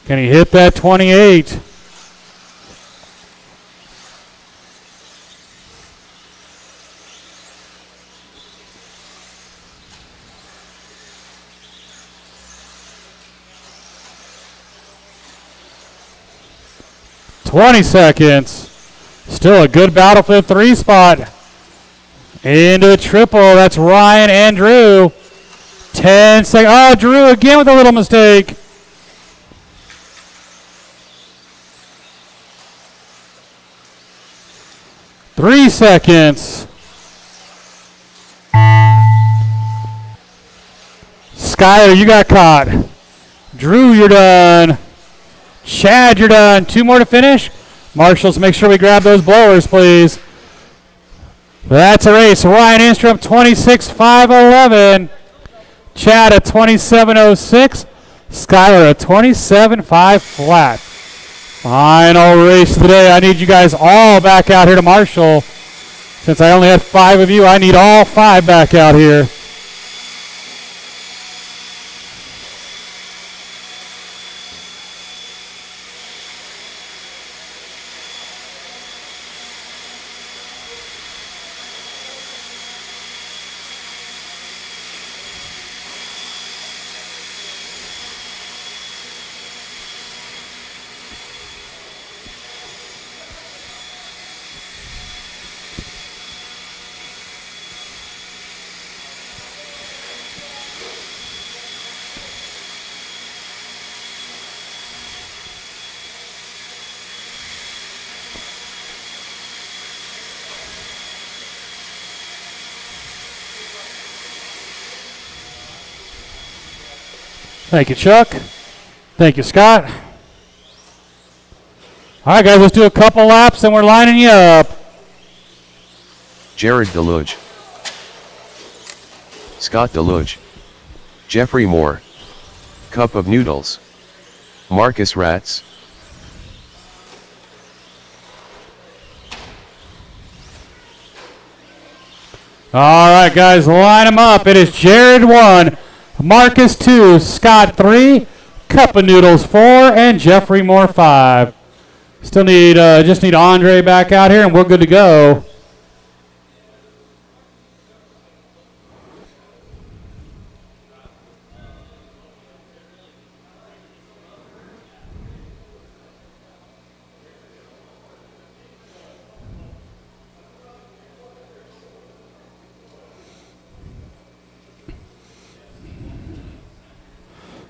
Can he hit that 28? $20 seconds. Still a good battle for the 3 spot. Into the triple. That's Ryan and Drew. 10 seconds. Oh, Drew again with a little mistake. Three seconds. Skyler, you got caught. Drew, you're done. Chad, you're done. 2 more to finish. Marshals, make sure we grab those blowers, please. That's a race. Ryan Instrom, 26.511. Chad at 27.06. Skylar a 27.5 flat. Final race of the day. I need you guys all back out here to Marshall. Since I only had 5 of you, I need all 5 back out here. Thank you, Chuck. Thank you, Scott. All right, guys, let's do a couple laps and we're lining you up. Jared Deluge, Scott Deluge, Jeffrey Moore, Cup of Noodles, Marcus Ratz. All right, guys, line them up. It is Jared 1, Marcus 2, Scott 3, Cup of Noodles 4, and Jeffrey Moore 5. Still need, just need Andre back out here, and we're good to go.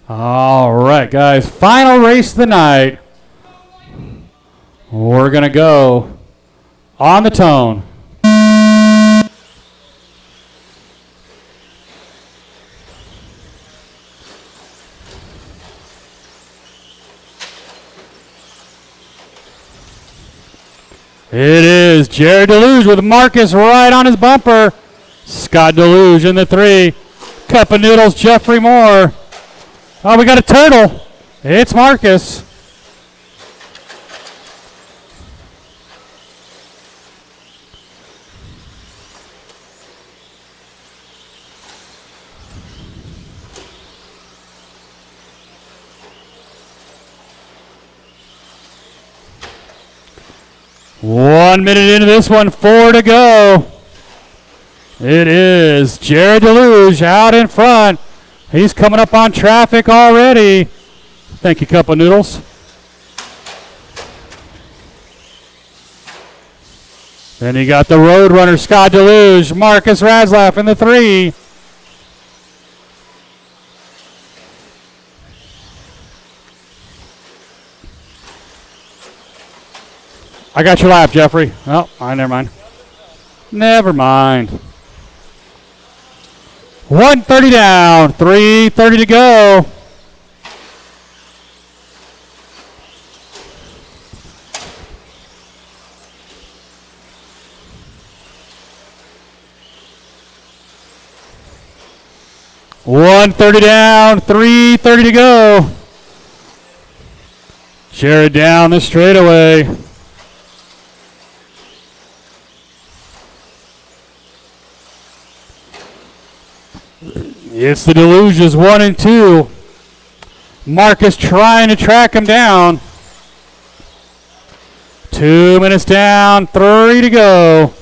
All right, guys, final race of the night. We're going to go on the tone. It is Jared Deluge with Marcus right on his bumper. Scott Deluge in the 3. Cup of Noodles, Jeffrey Moore. Oh, we got a turtle. It's Marcus. One minute into this one, 4 to go. It is Jared Deluge out in front. He's coming up on traffic already. Thank you, Cup of Noodles. Then you got the Roadrunner, Scott Deluge, Marcus Raslaf in the 3. I got your lap, Jeffrey. Oh, never mind. Never mind. 130 down, 3:30 to go. $130 down, 3:30 to go. Jared down the straightaway. It's the Deluges 1 and 2. Marcus trying to track him down. 2 minutes down, 3 to go.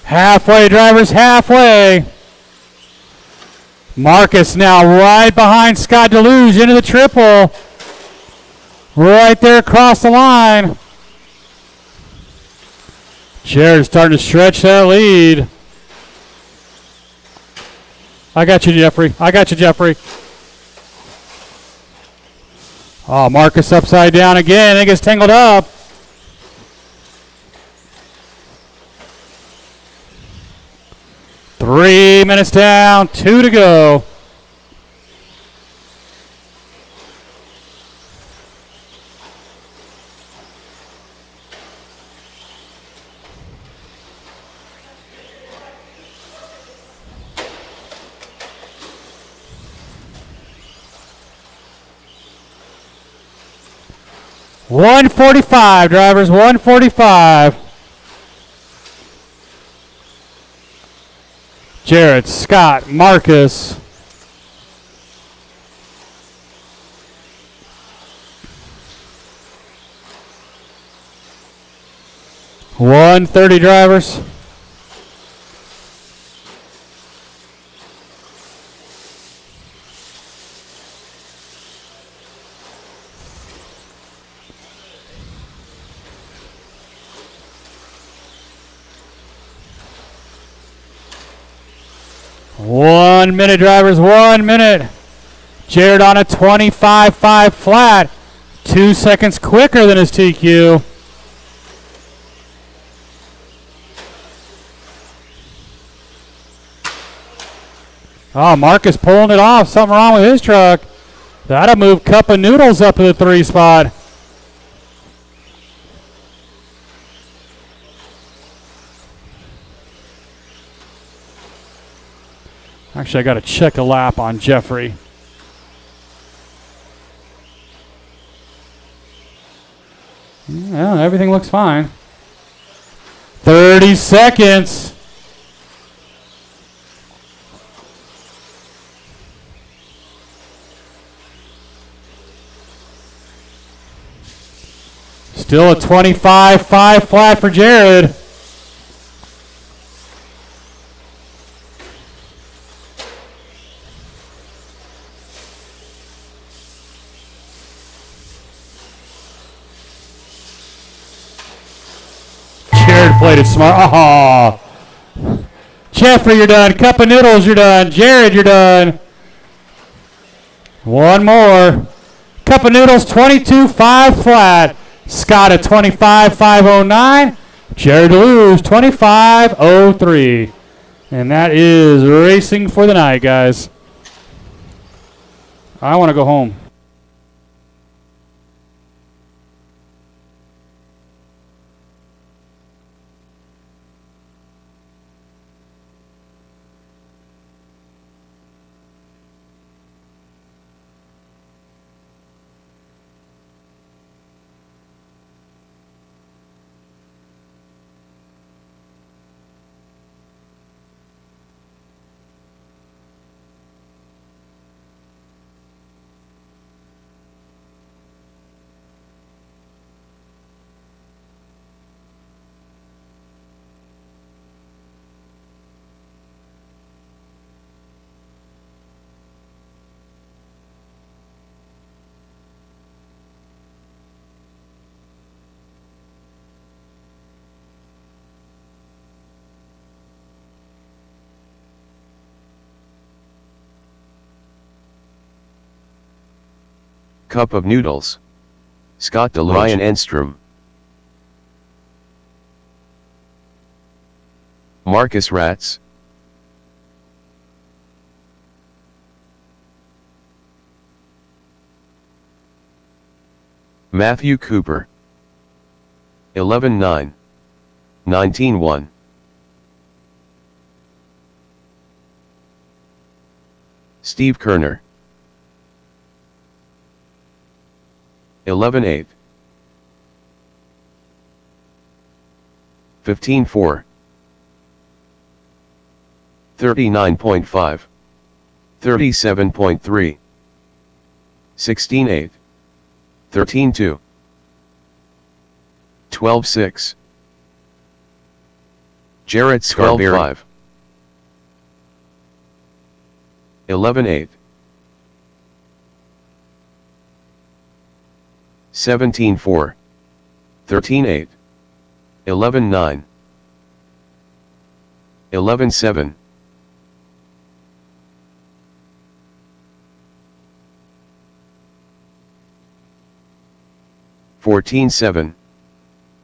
Halfway, drivers, halfway. Marcus now right behind Scott Deluge into the triple. Right there across the line. Jared starting to stretch that lead. I got you, Jeffrey. I got you, Jeffrey. Oh, Marcus upside down again. It gets tangled up. $3 minutes down, 2 to go. 145, drivers, 145. Jared, Scott, Marcus. 130 drivers. One minute, drivers, 1 minute. Jared on a 25.5 flat. 2 seconds quicker than his TQ. Oh, Marcus pulling it off. Something wrong with his truck. That'll move Cup of Noodles up to the 3 spot. Actually, I got to check a lap on Jeffrey. Yeah, everything looks fine. 30 seconds. Still a 25.5 flat for Jared. Jared played it smart. Oh. Jeffrey, you're done. Cup of Noodles, you're done. Jared, you're done. One more. Cup of Noodles, 22.5 flat. Scott at 25.509. Jared Deleuze, 25.03. And that is racing for the night, guys. I want to go home. Cup of Noodles. Scott Deloach. Ryan Enstrom. Marcus Ratz. Matthew Cooper. 11-9. 19-1. Steve Kerner. 11-8. 15-4. 39.5. 37.3. 16-8. 13-2. 12-6. Jarrett Scarberry. 12-5. 11-8. 17-4. 13-8. 11-9. 11-7. 14-7.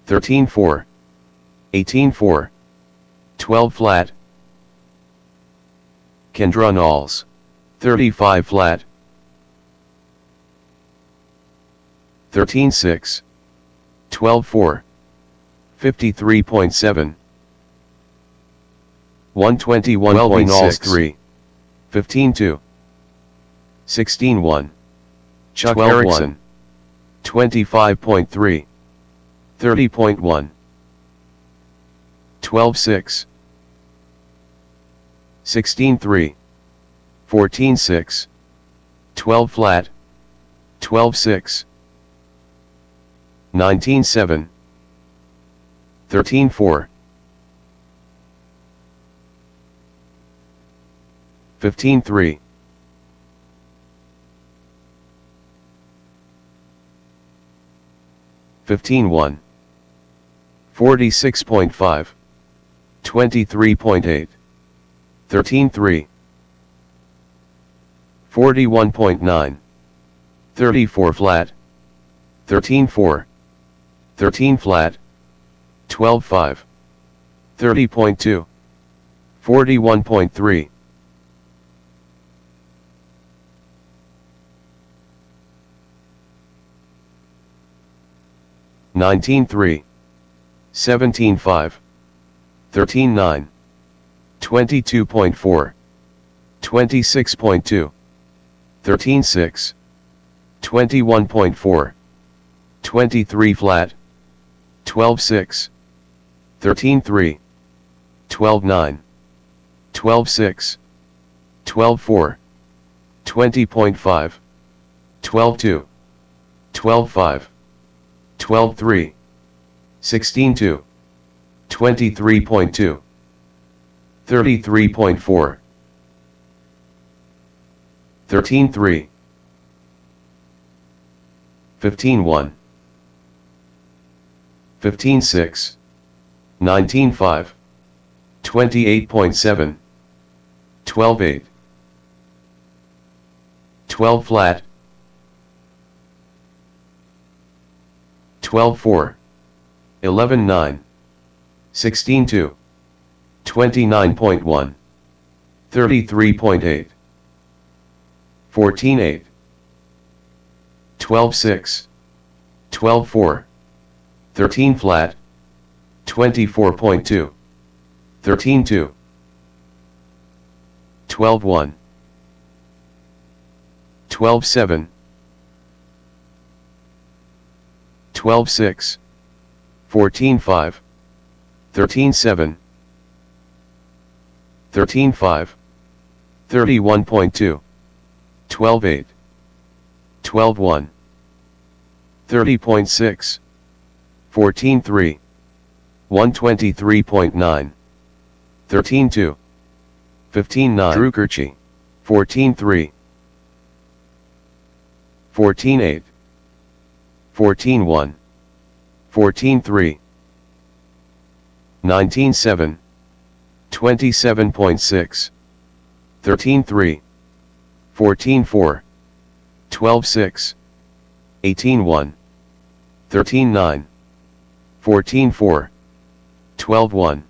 13-4. 18-4. 12 flat. Kendra Knowles. 35 flat. 13-6. 12-4. 53.7. 121.6. 3. 15-2. 16-1. Chuck Erickson. 25.3, 30.1, 12.6, 16.3, 14.6, 12 flat, 12.6, 19.7, 13.4, 15.3, 15.1, 46.5, 23.8, 13.3, 41.9, 34 flat, 13.4, 13 flat, 12.5, 30.2, 41.3, 19.3, 17.5, 13.9, 22.4, 26.2, 13.6, 21.4, 23 flat, 12.6, 13.3, 12.9, 12.6, 12.4, 20.5, 12.2, 12.5, 12.3, 16.2, 23.2, 33.4, 13.3, 15.1, 15.6, 19.5, 28.7, 12.8, 12 flat, 12.4, 11.9, 16.2, 29.1, 33.8, 14.8, 12.6, 12.4, 13 flat, 24.2, 13.2, 12.1, 12.7, 12.6, 14.5, 13.7, 13.5, 31.2, 12.8, 12.1, 30.6, 14.3, 123.9, 13.2, 15.9, Drukerchi, 14.3, 14.8, 14.1, 14.3, 19.7, 27.6, 13.3, 14.4, 12.6, 18.1, 13.9, 14.4, 12.1,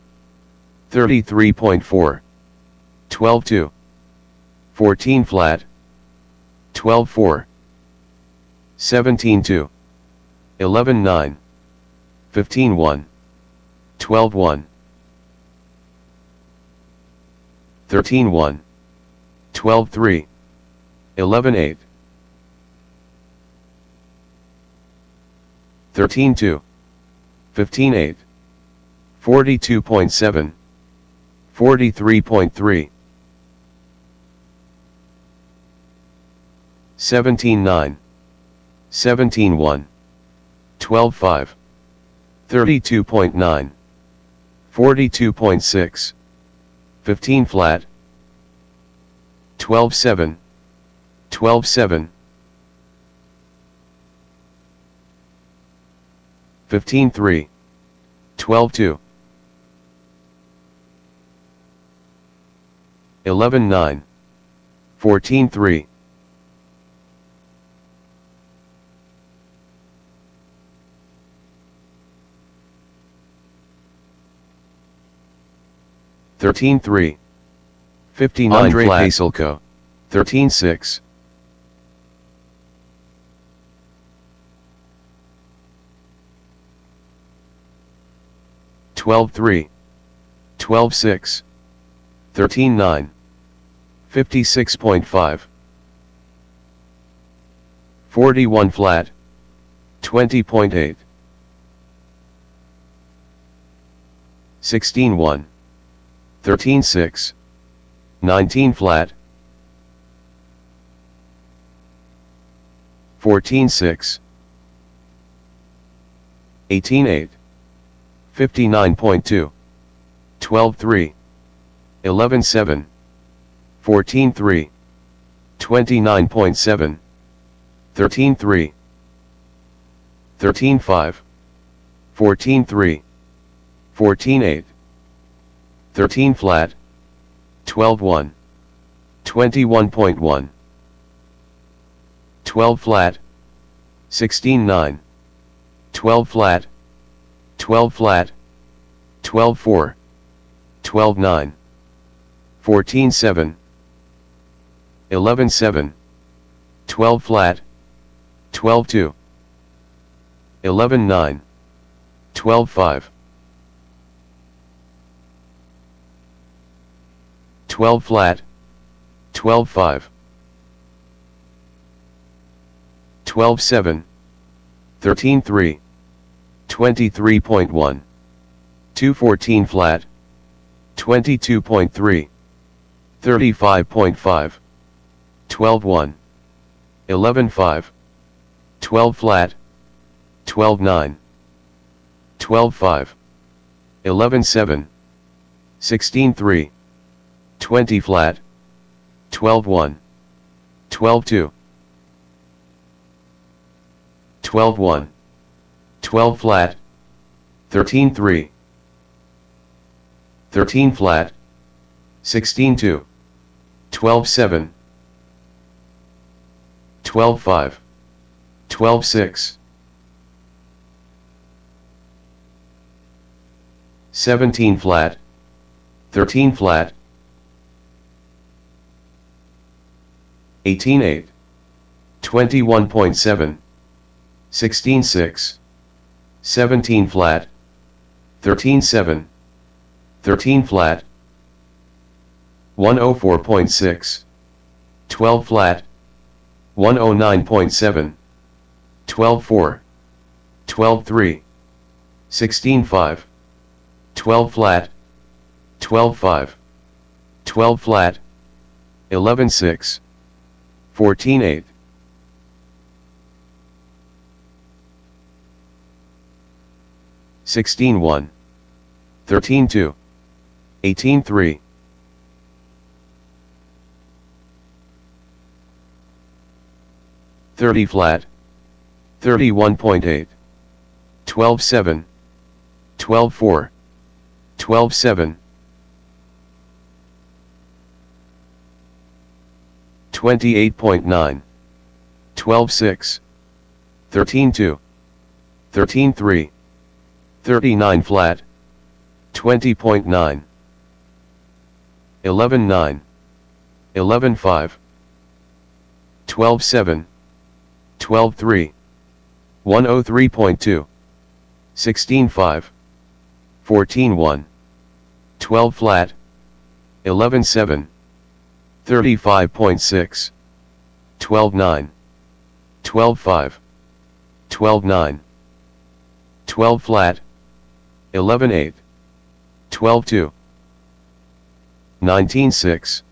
33.4, 12.2, 14 flat, 12.4, 17.2, 11.9, 15.1, 12.1, 13.1, 12.3, 11.8, 13.2, 15.8, 42.7, 43.3, 17.9, 17.1, 12.5, 32.9, 42.6, 15 flat, 12.7, 12.7, 15.3, 12.2, 11.9, 14.3, 13.3, 59 Andre flat, Haselko, 13.6, 12.3, 12.6, 13.9, 56.5, 41 flat, 20.8. 16.1. 13.6. 19 flat. 14.6. 18.8. 59.2. 12.3. 11.7. 14.3. 29.7. 13.3. 13.5. 14.3. 14.8. 13 flat. 12.1. 21.1. 12 flat. 16.9. 12 flat. 12 flat. 12.4. 12.9. 14.7. 11.7. 12 flat. 12.2. 11.9. 12.5. 12 flat. 12.5. 12.7. 13.3. 23.1. 2.14 flat. 22.3. 35.5. 12.1. 11.5. 12 flat. 12.9. 12.5. 11.7. 16.3. 20 flat. 12.1. 12.2. 12.1. 12 flat. 13.3. 13 flat. 16.2. 12.7. 12.5. 12.6. 17 flat. 13 flat. 18.8. 21.7. 16.6. 17 flat. 13.7. 13 flat. 104.6. 12 flat. 109.7. 12.4. 12.3. 16.5. 12 flat. 12.5. 12 flat. 11.6. 14.8. 16.1. 13.2. 18.3. 30 flat. 31.8. 12.7. 12.4. 12.7. 28.9. 12.6. 13.2. 13.3. 39 flat. 20.9. 11.9. 11.5. 12.7. 12.3. 103.2. 16.5. 14.1. 12 flat. 11.7. 35.6. 12.9. 12.5. 12.9. 12 flat. 11.8. 12.2. 19.6.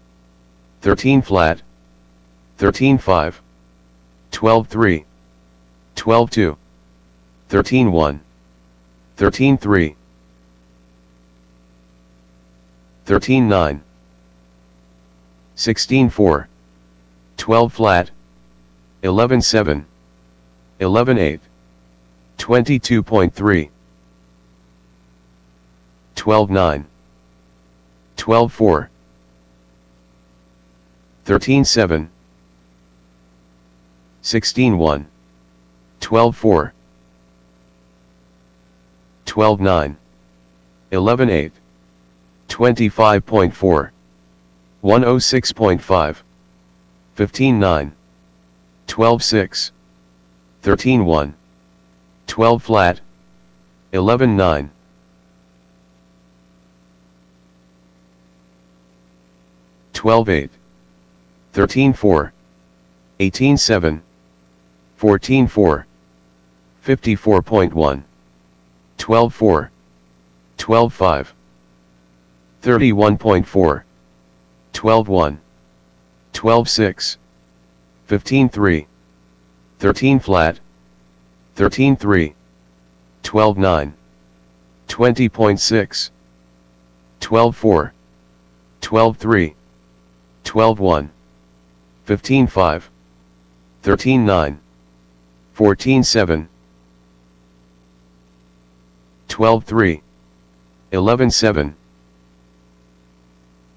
13 flat. 13.5. 12.3. 12.2. 13.1. 13.3. 13.9. 16.4. 12 flat. 11.7. 11.8. 22.3. 12.9. 12.4. 13.7. 16.1. 12.4. 12.9. 11.8. 25.4. 106.5. 15.9. 12.6. 13.1. 12 flat. 11.9. 12.8. 13.4. 18.7. 14.4. 54.1, 12.4, 12.5, 31.4, 12.1, 12.6, 15.3, 13 flat, 13.3, 12.9, 20.6, 12.4, 12.3, 12.1, 15.5, 13.9, 14.7, 12.3, 11.7,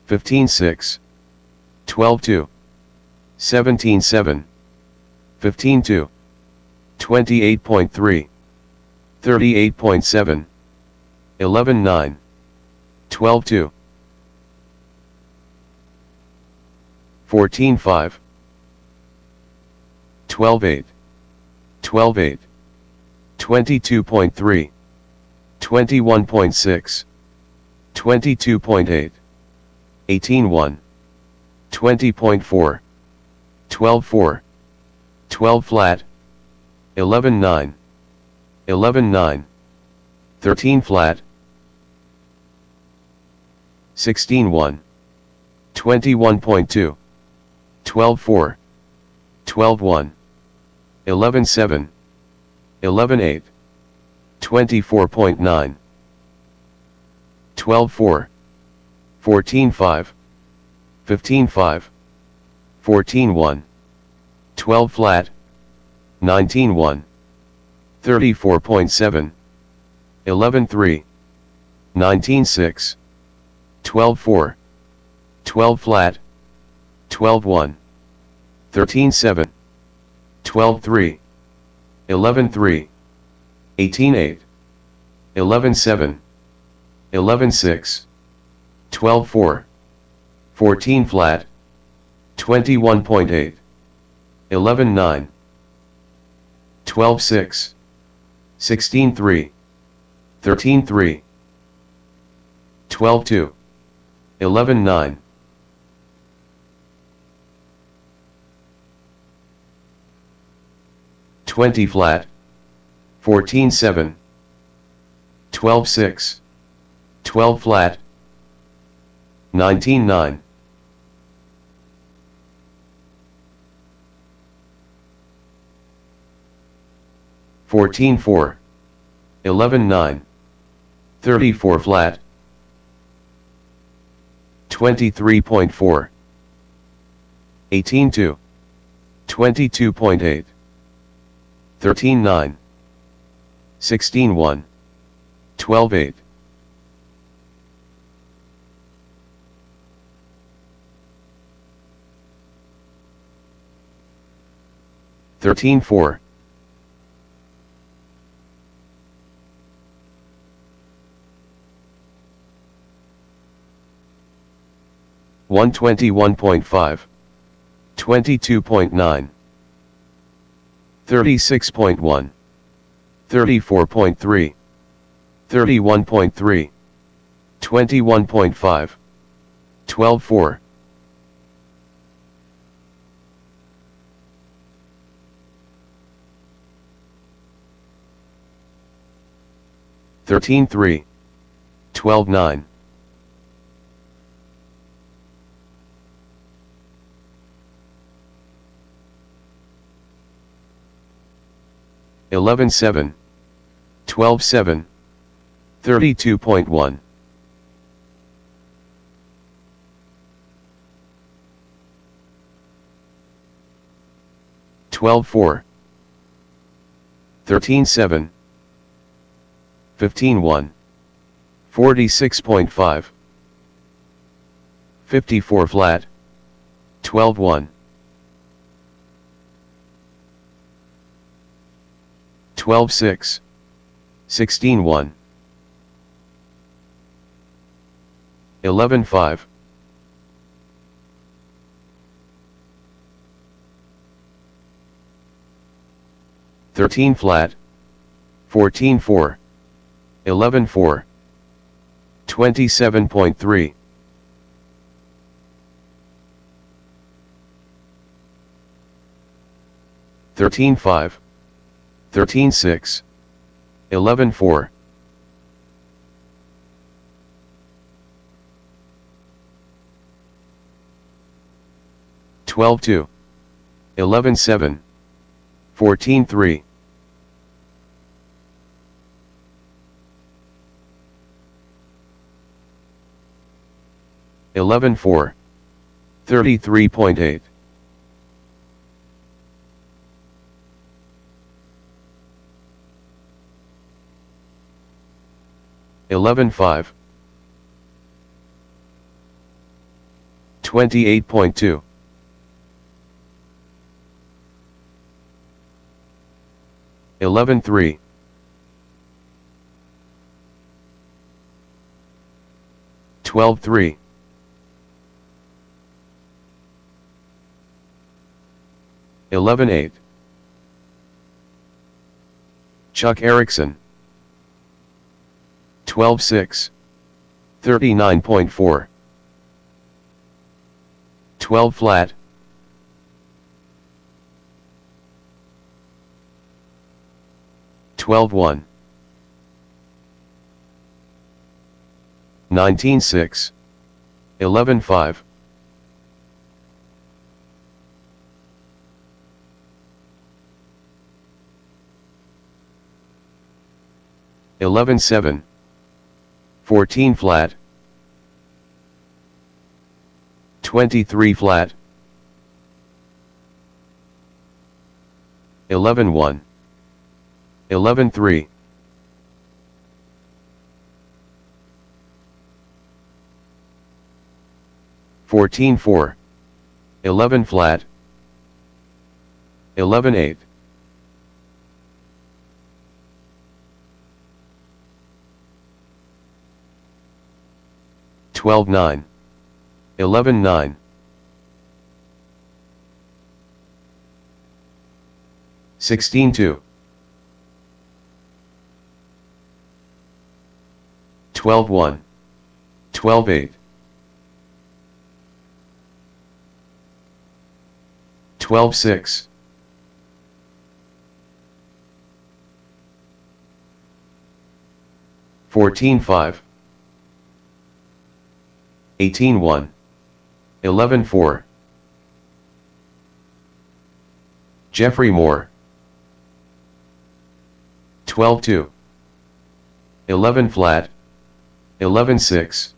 15.6, 12.2, 17.7, 15.2, 28.3, 38.7, 11.9, 12.2, 14.5, 12.8, 12.8, 22.3, 21.6, 22.8, 18.1, 20.4, 12.4, 12 flat, 11.9, 11.9, 13 flat, 16.1, 21.2, 12.4, 12.1, 11.7, 11.8, 24.9, 12.4, 14.5, 15.5, 14.1, 12 flat, 19.1, 34.7, 11.3, 19.6, 12.4, 12 flat, 12.1, 13.7, 12.3, 11.3, 18.8, 11.7, 11.6, 12.4, 14 flat, 21.8, 11.9, 12.6, 16.3, 13.3, 12.2, 11.9, 20 flat, 14.7, 12.6, 12 flat, 19.9, 14.4, 11.9, 34 flat, 23.4, 18.2, 22.8, 13.9, 16.1, 12.8, 13.4, 121.5, 22.9, 36.1, 34.3, 31.3, 21.5, 12.4, 13.3, 12.9, 11.7, 12.7, 32.1, 12.4, 13.7, 15.1, 46.5, 54 flat, 12.1, 12.6, 16.1, 11.5, 13 flat, 14.4, 11.4, 27.3, 13.5, 13-6, 11-4, 12-2, 11-7, 14-3, 11-4, 33.8, 11-5, 28.2, 11-3, 12-3, 11-8, Chuck Erickson, 12-6, 39.4, 12 flat, 12-1, 19-6, 11-5, 11-7, 14 flat, 23 flat, 11-1, 11-3, 14-4, 11 flat, 11-8, 12-9, 11-9, 16-2, 12-1, 12-8, 12-6, 14-5, 18-1, 11-4, Jeffrey Moore, 12-2, 11 flat, 11-6,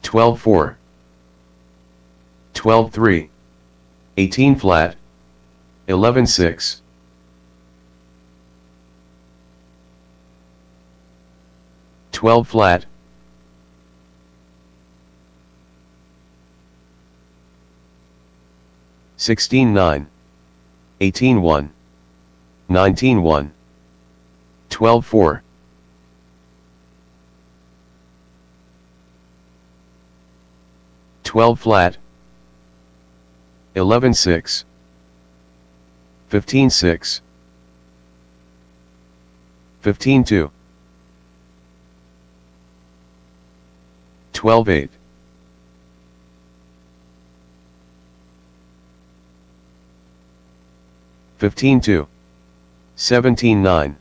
12-4, 12-3, 18 flat, 11-6, 12 flat, 16-9, 18-1, 19-1, 12-4, 12 flat, 11-6, 15-6, 15-2, 12-8, 15-2, 17-9,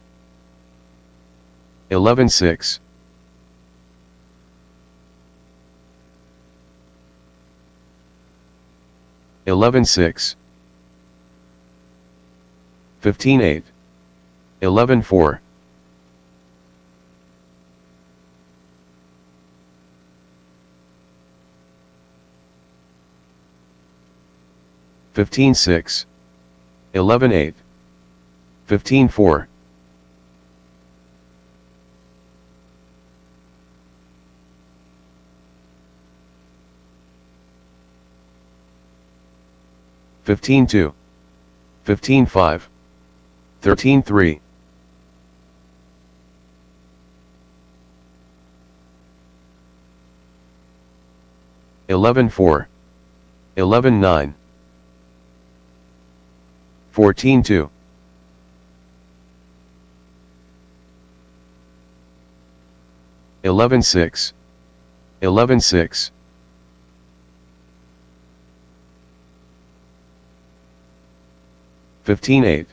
11-6, 11-6, 15-8, 11-4, 15-6, 11-8, 15-4, 15-2, 15-5, 13-3, 11-4, 11-9, 14-2, 11-6, 11-6, 15-8,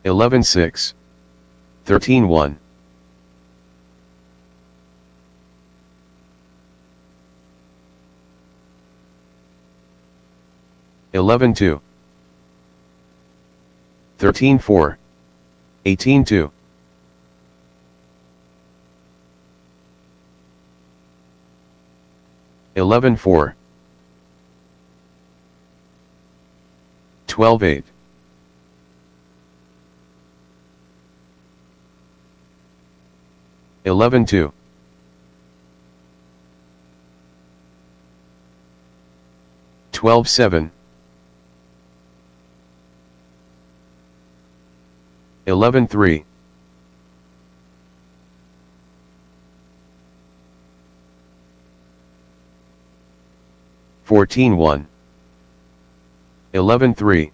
11-6, 13-1, 11-2, 13-4, 18-2, 11-4, 12-8, 11-2, 12-7, 11-3, 14-1, 11-3,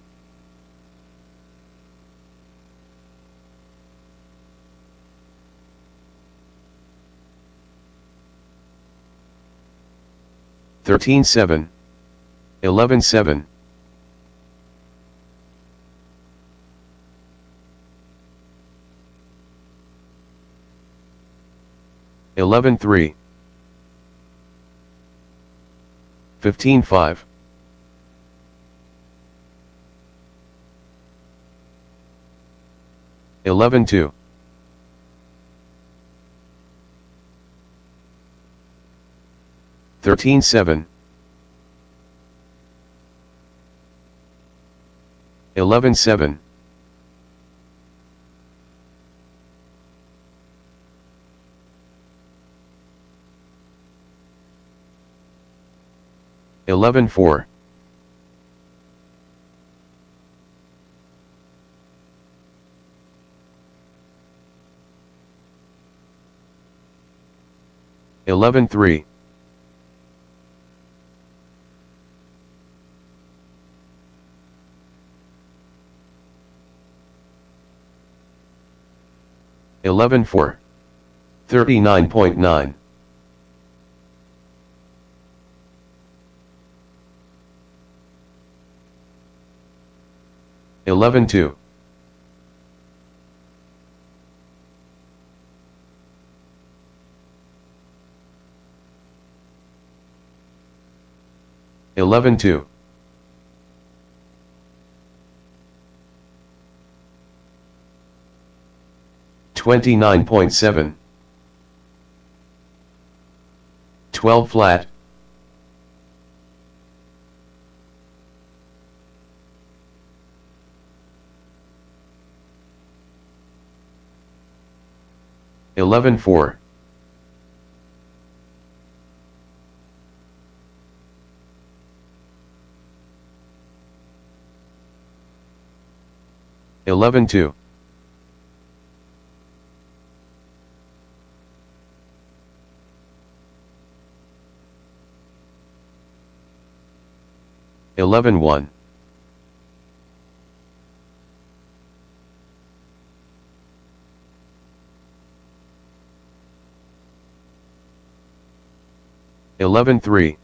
13-7, 11-7, 11-3, 15-5, 11-2, 13-7, 11-7, 11-4, 11-3, 11-4, 39.9, 11-2, 11-2, 29.7, 12 flat, 11-4, 11-2, 11-1, 11-3,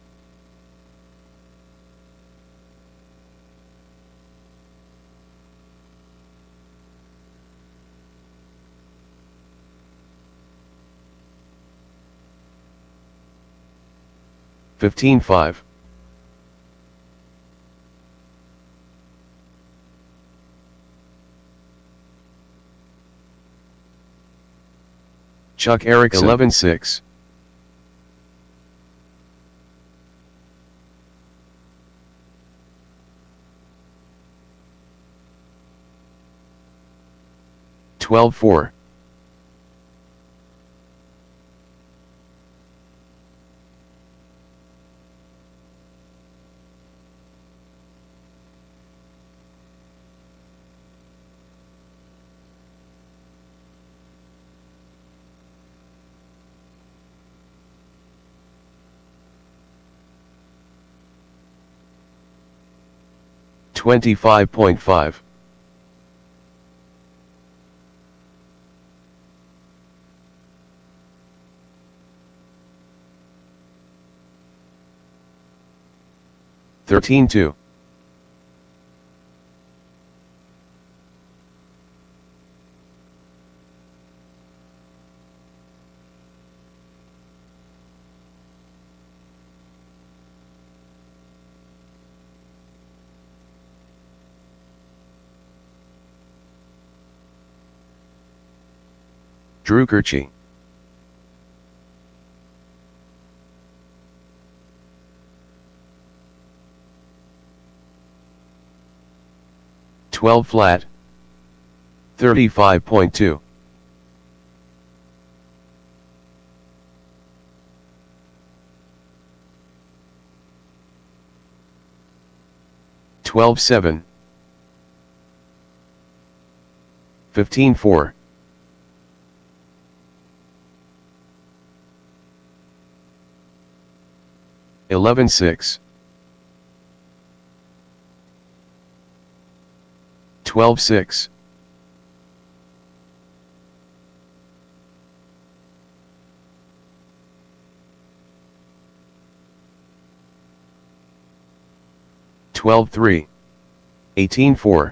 15-5, Chuck Erickson. 11-6, 12-4, 25.5, 13-2, Drew Kirchi. 12 flat. 35.2. Twelve seven. 15.4. 11.6. 12.6. 12.3. 18.4.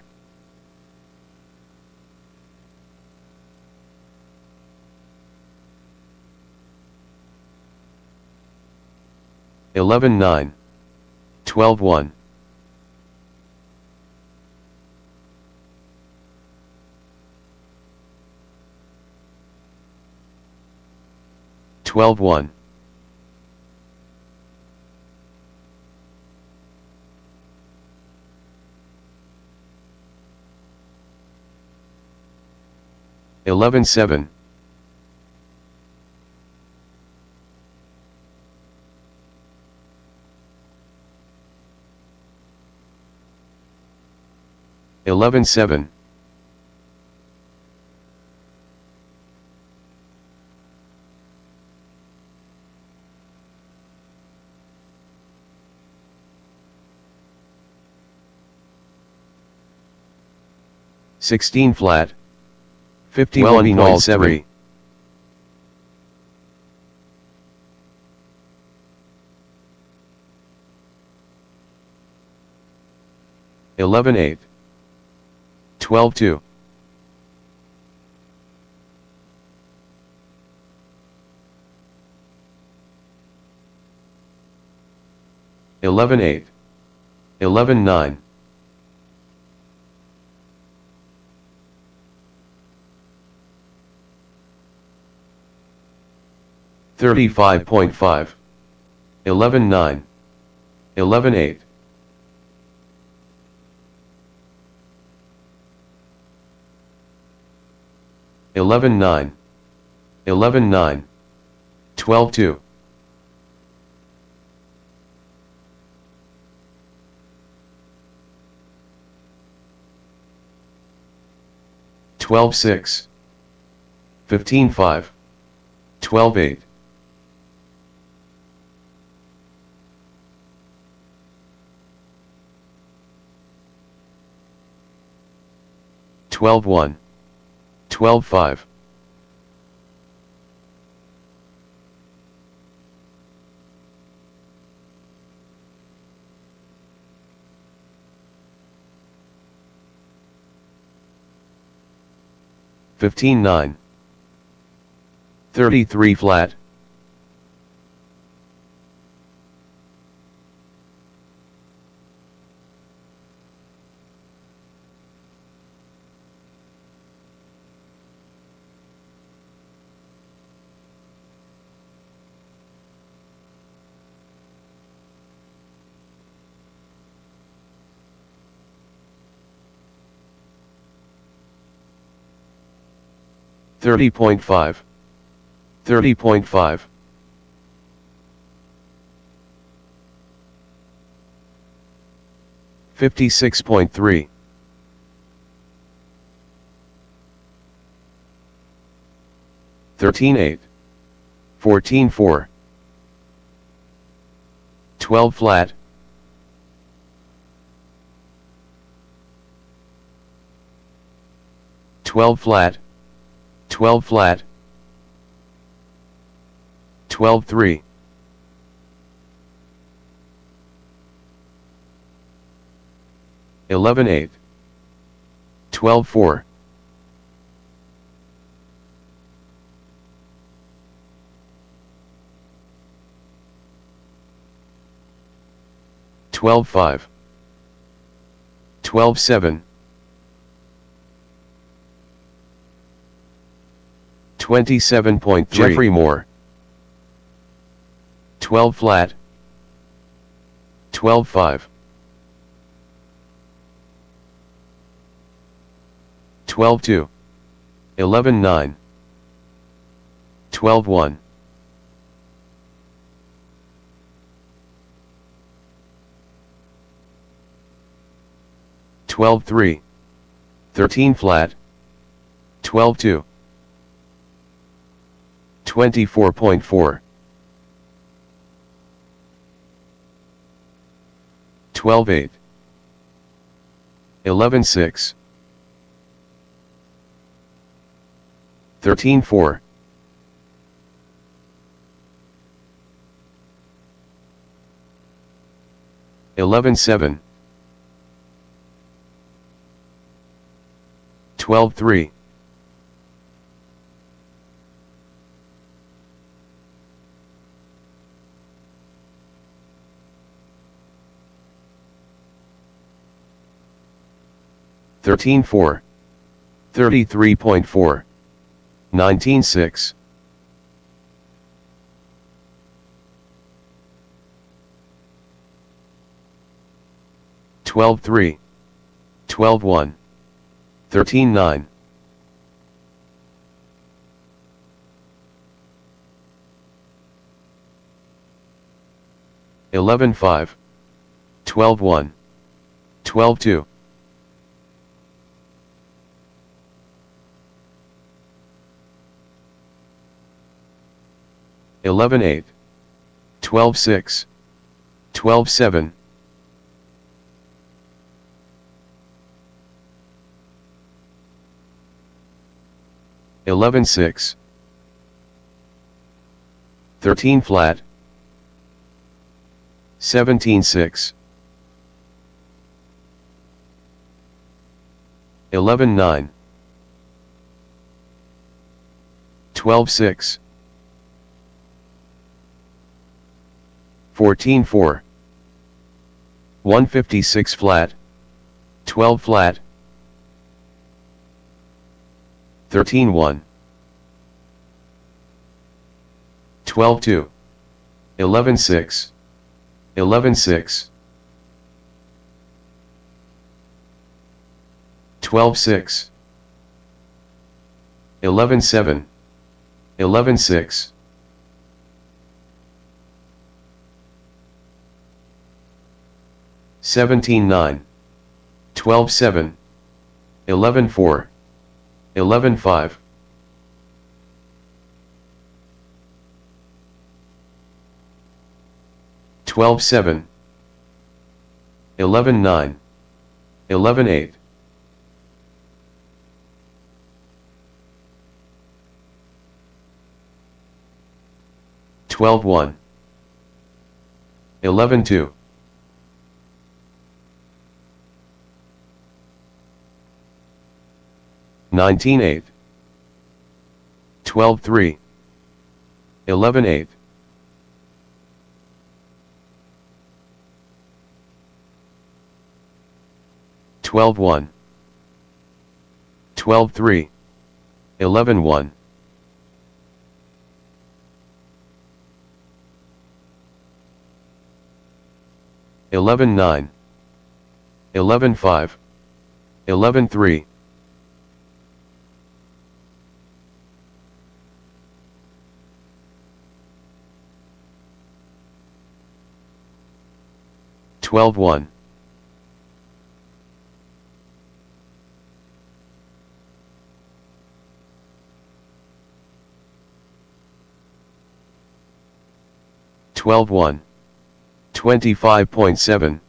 11.9. 12.1. 12.1. 11.7. 11.7. 16 flat. 51.7. 11.8. 12.2. 11.8. 11.9. 35.5. 11.9. 11.8. 11.9. 11.9. 12.2. 12.6. 15.5. 12.8. 12.1. 12.5. 15.9. 33 flat. 30.5. 30.5. 56.3. 13.8. 14.4. 12 flat. 12 flat. 12 flat. 12.3. 11.8. 12.4. 12.5. 12.7. 27.3. Jeffrey Moore. 12 flat. 12.5. 12.2. 11.9. 12.1. 12.3. 13 flat. 12.2. 24.4. 12.8. 11.6. 13.4. 11.7. 12.3. 13.4. 33.4. 19.6. 12.3. 12.1. 13.9. 11.5. 12.1. 12.2. 11.8. 12.6. 12.7. 11.6. 13 flat. 17.6. 11.9. 12.6. 14.4. 156 flat. 12 flat. 13.1. 12.2. 11.6. 11.6. 12.6. 11.7. 11.6. 17.9. 12.7. 11.4. 11.5. 12.7. 11.9. 11.8. 12.1. 11.2. 19.8. 12.3. 11.8. 12.1. 12.3. 11.1. 11.9. 11.5. 11.3. 12.1. 12.1. 25.7.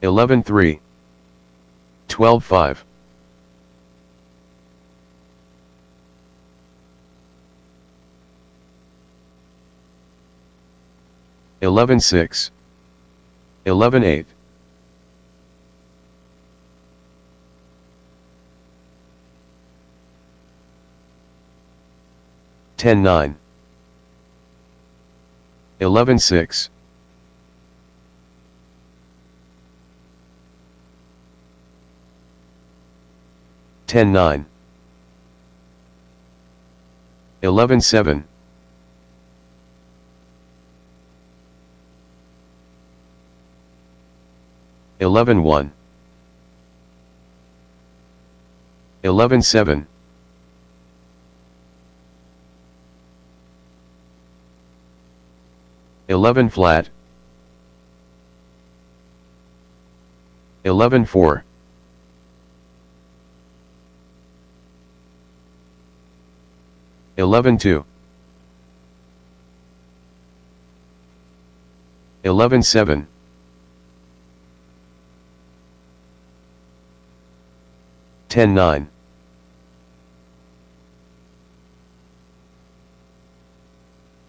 11.3. 12.5. 11.6. 11.8. 10.9. 11.6. 10-9. 11-7. 11-1. 11-7. 11 flat. 11-4. 11-2. 11-7. 10-9.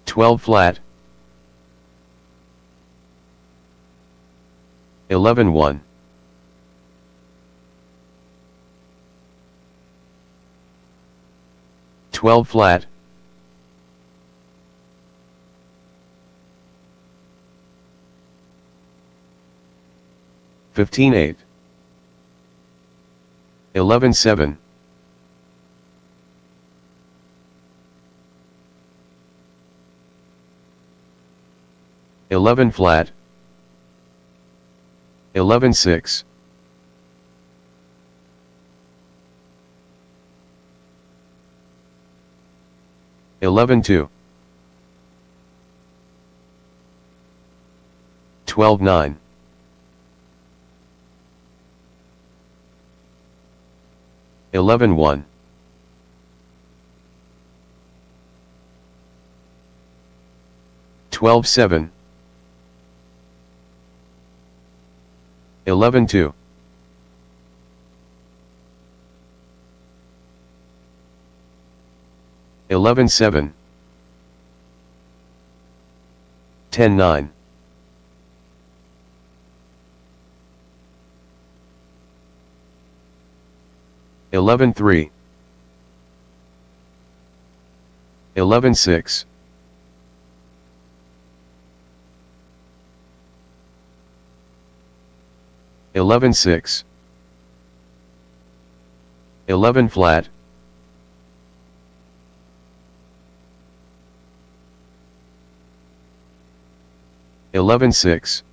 12 flat. 11-1. 12 flat. 15-8. 11-7. 11 flat. 11-6. 11-2. 12-9. 11-1. 12-7. 11-2. 11-7. 10-9. 11-3. 11-6. 11-6. 11 flat. 11-6.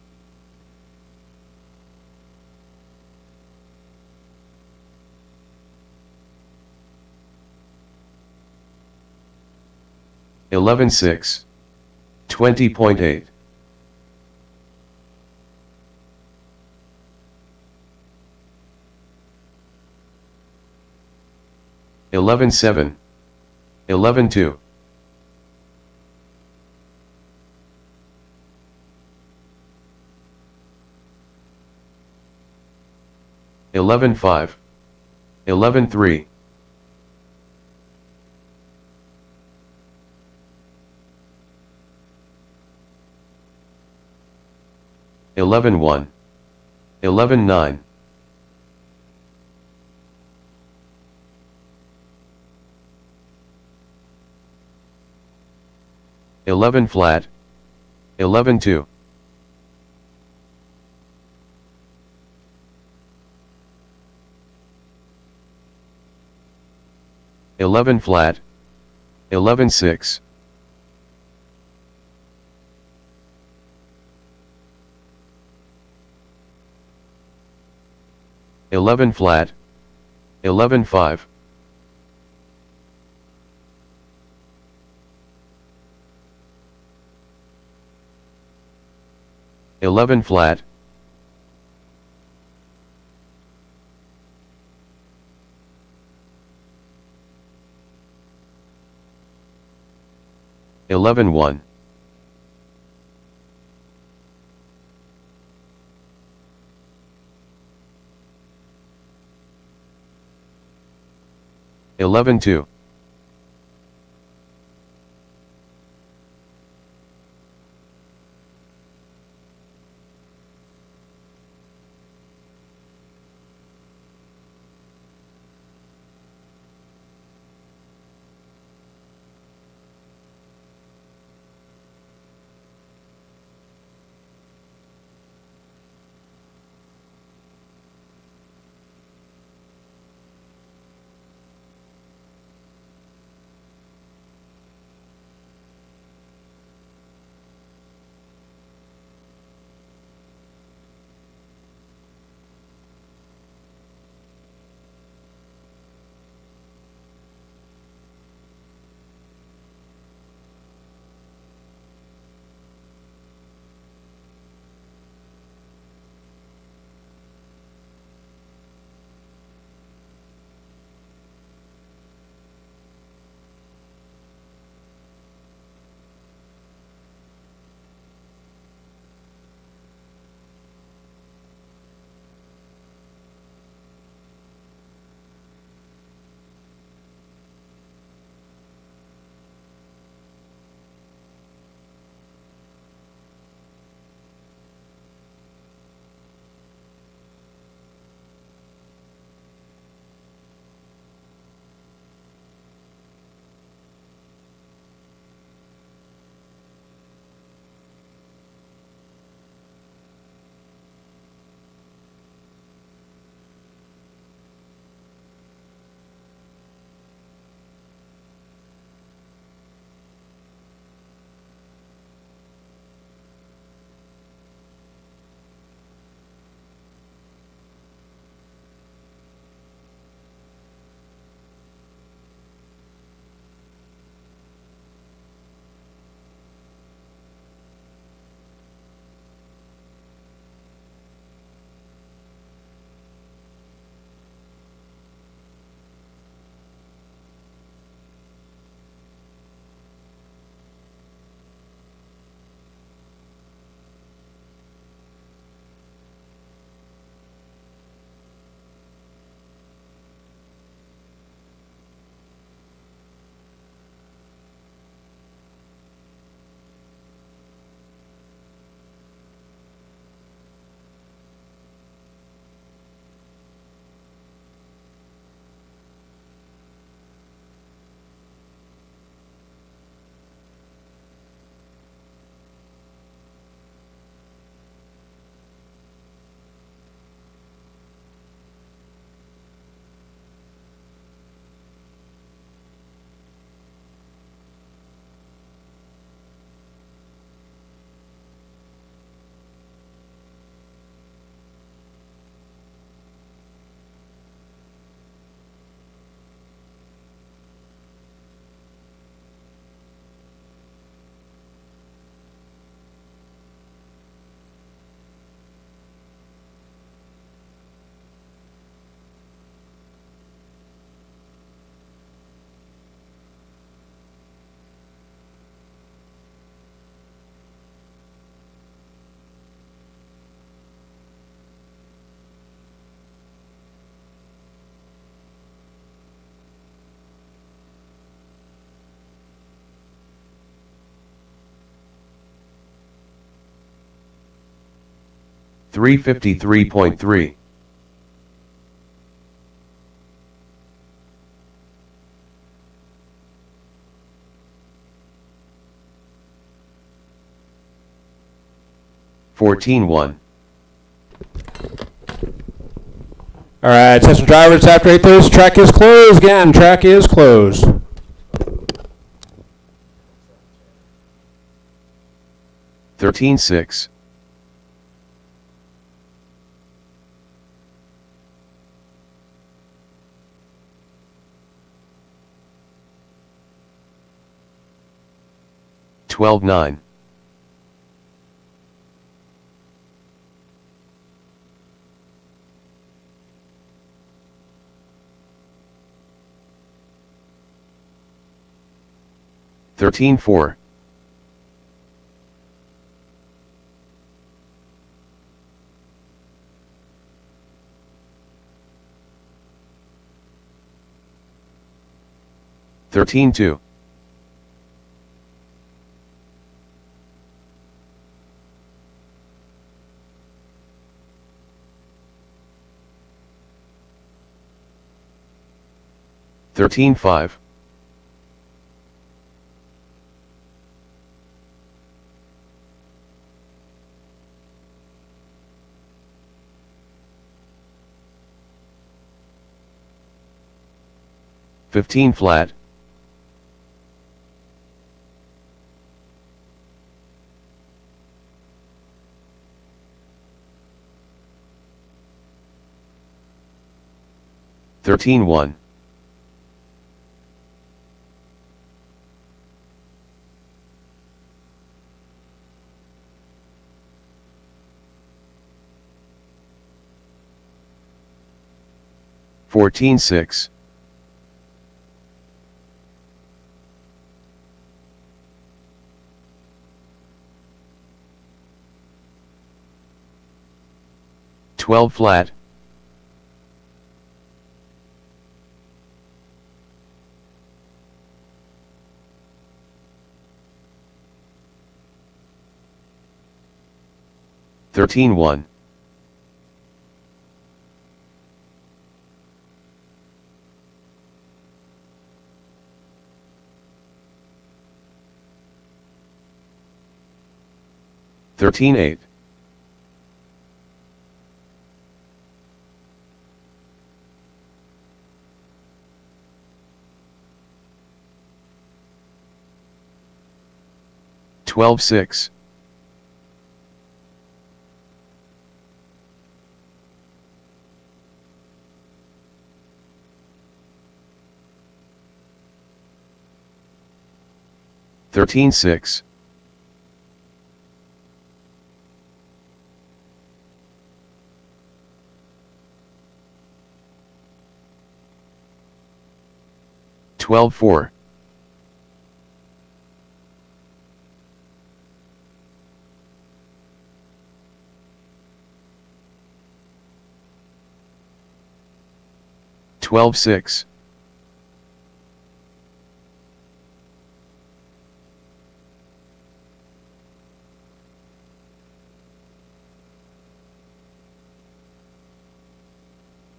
11-6. 20.8. 11-7. 11-2. 11-5. 11-3. 11-1. 11-9. 11 flat. 11-2. 11 flat. 11-6. 11 flat. 11-5. 11 flat. 11-1. 11-2. 11-6. 353.3. 14.1. All right, attention drivers, after 8:30, track is closed. Again, track is closed. 13.6. 12.9. 13.4. 13.2. 13.5. 15 flat. 13.1. 14.6. 12 flat. 13.1. 13.8. 12.6. 13.6. 12.4. 12.6.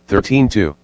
13.2.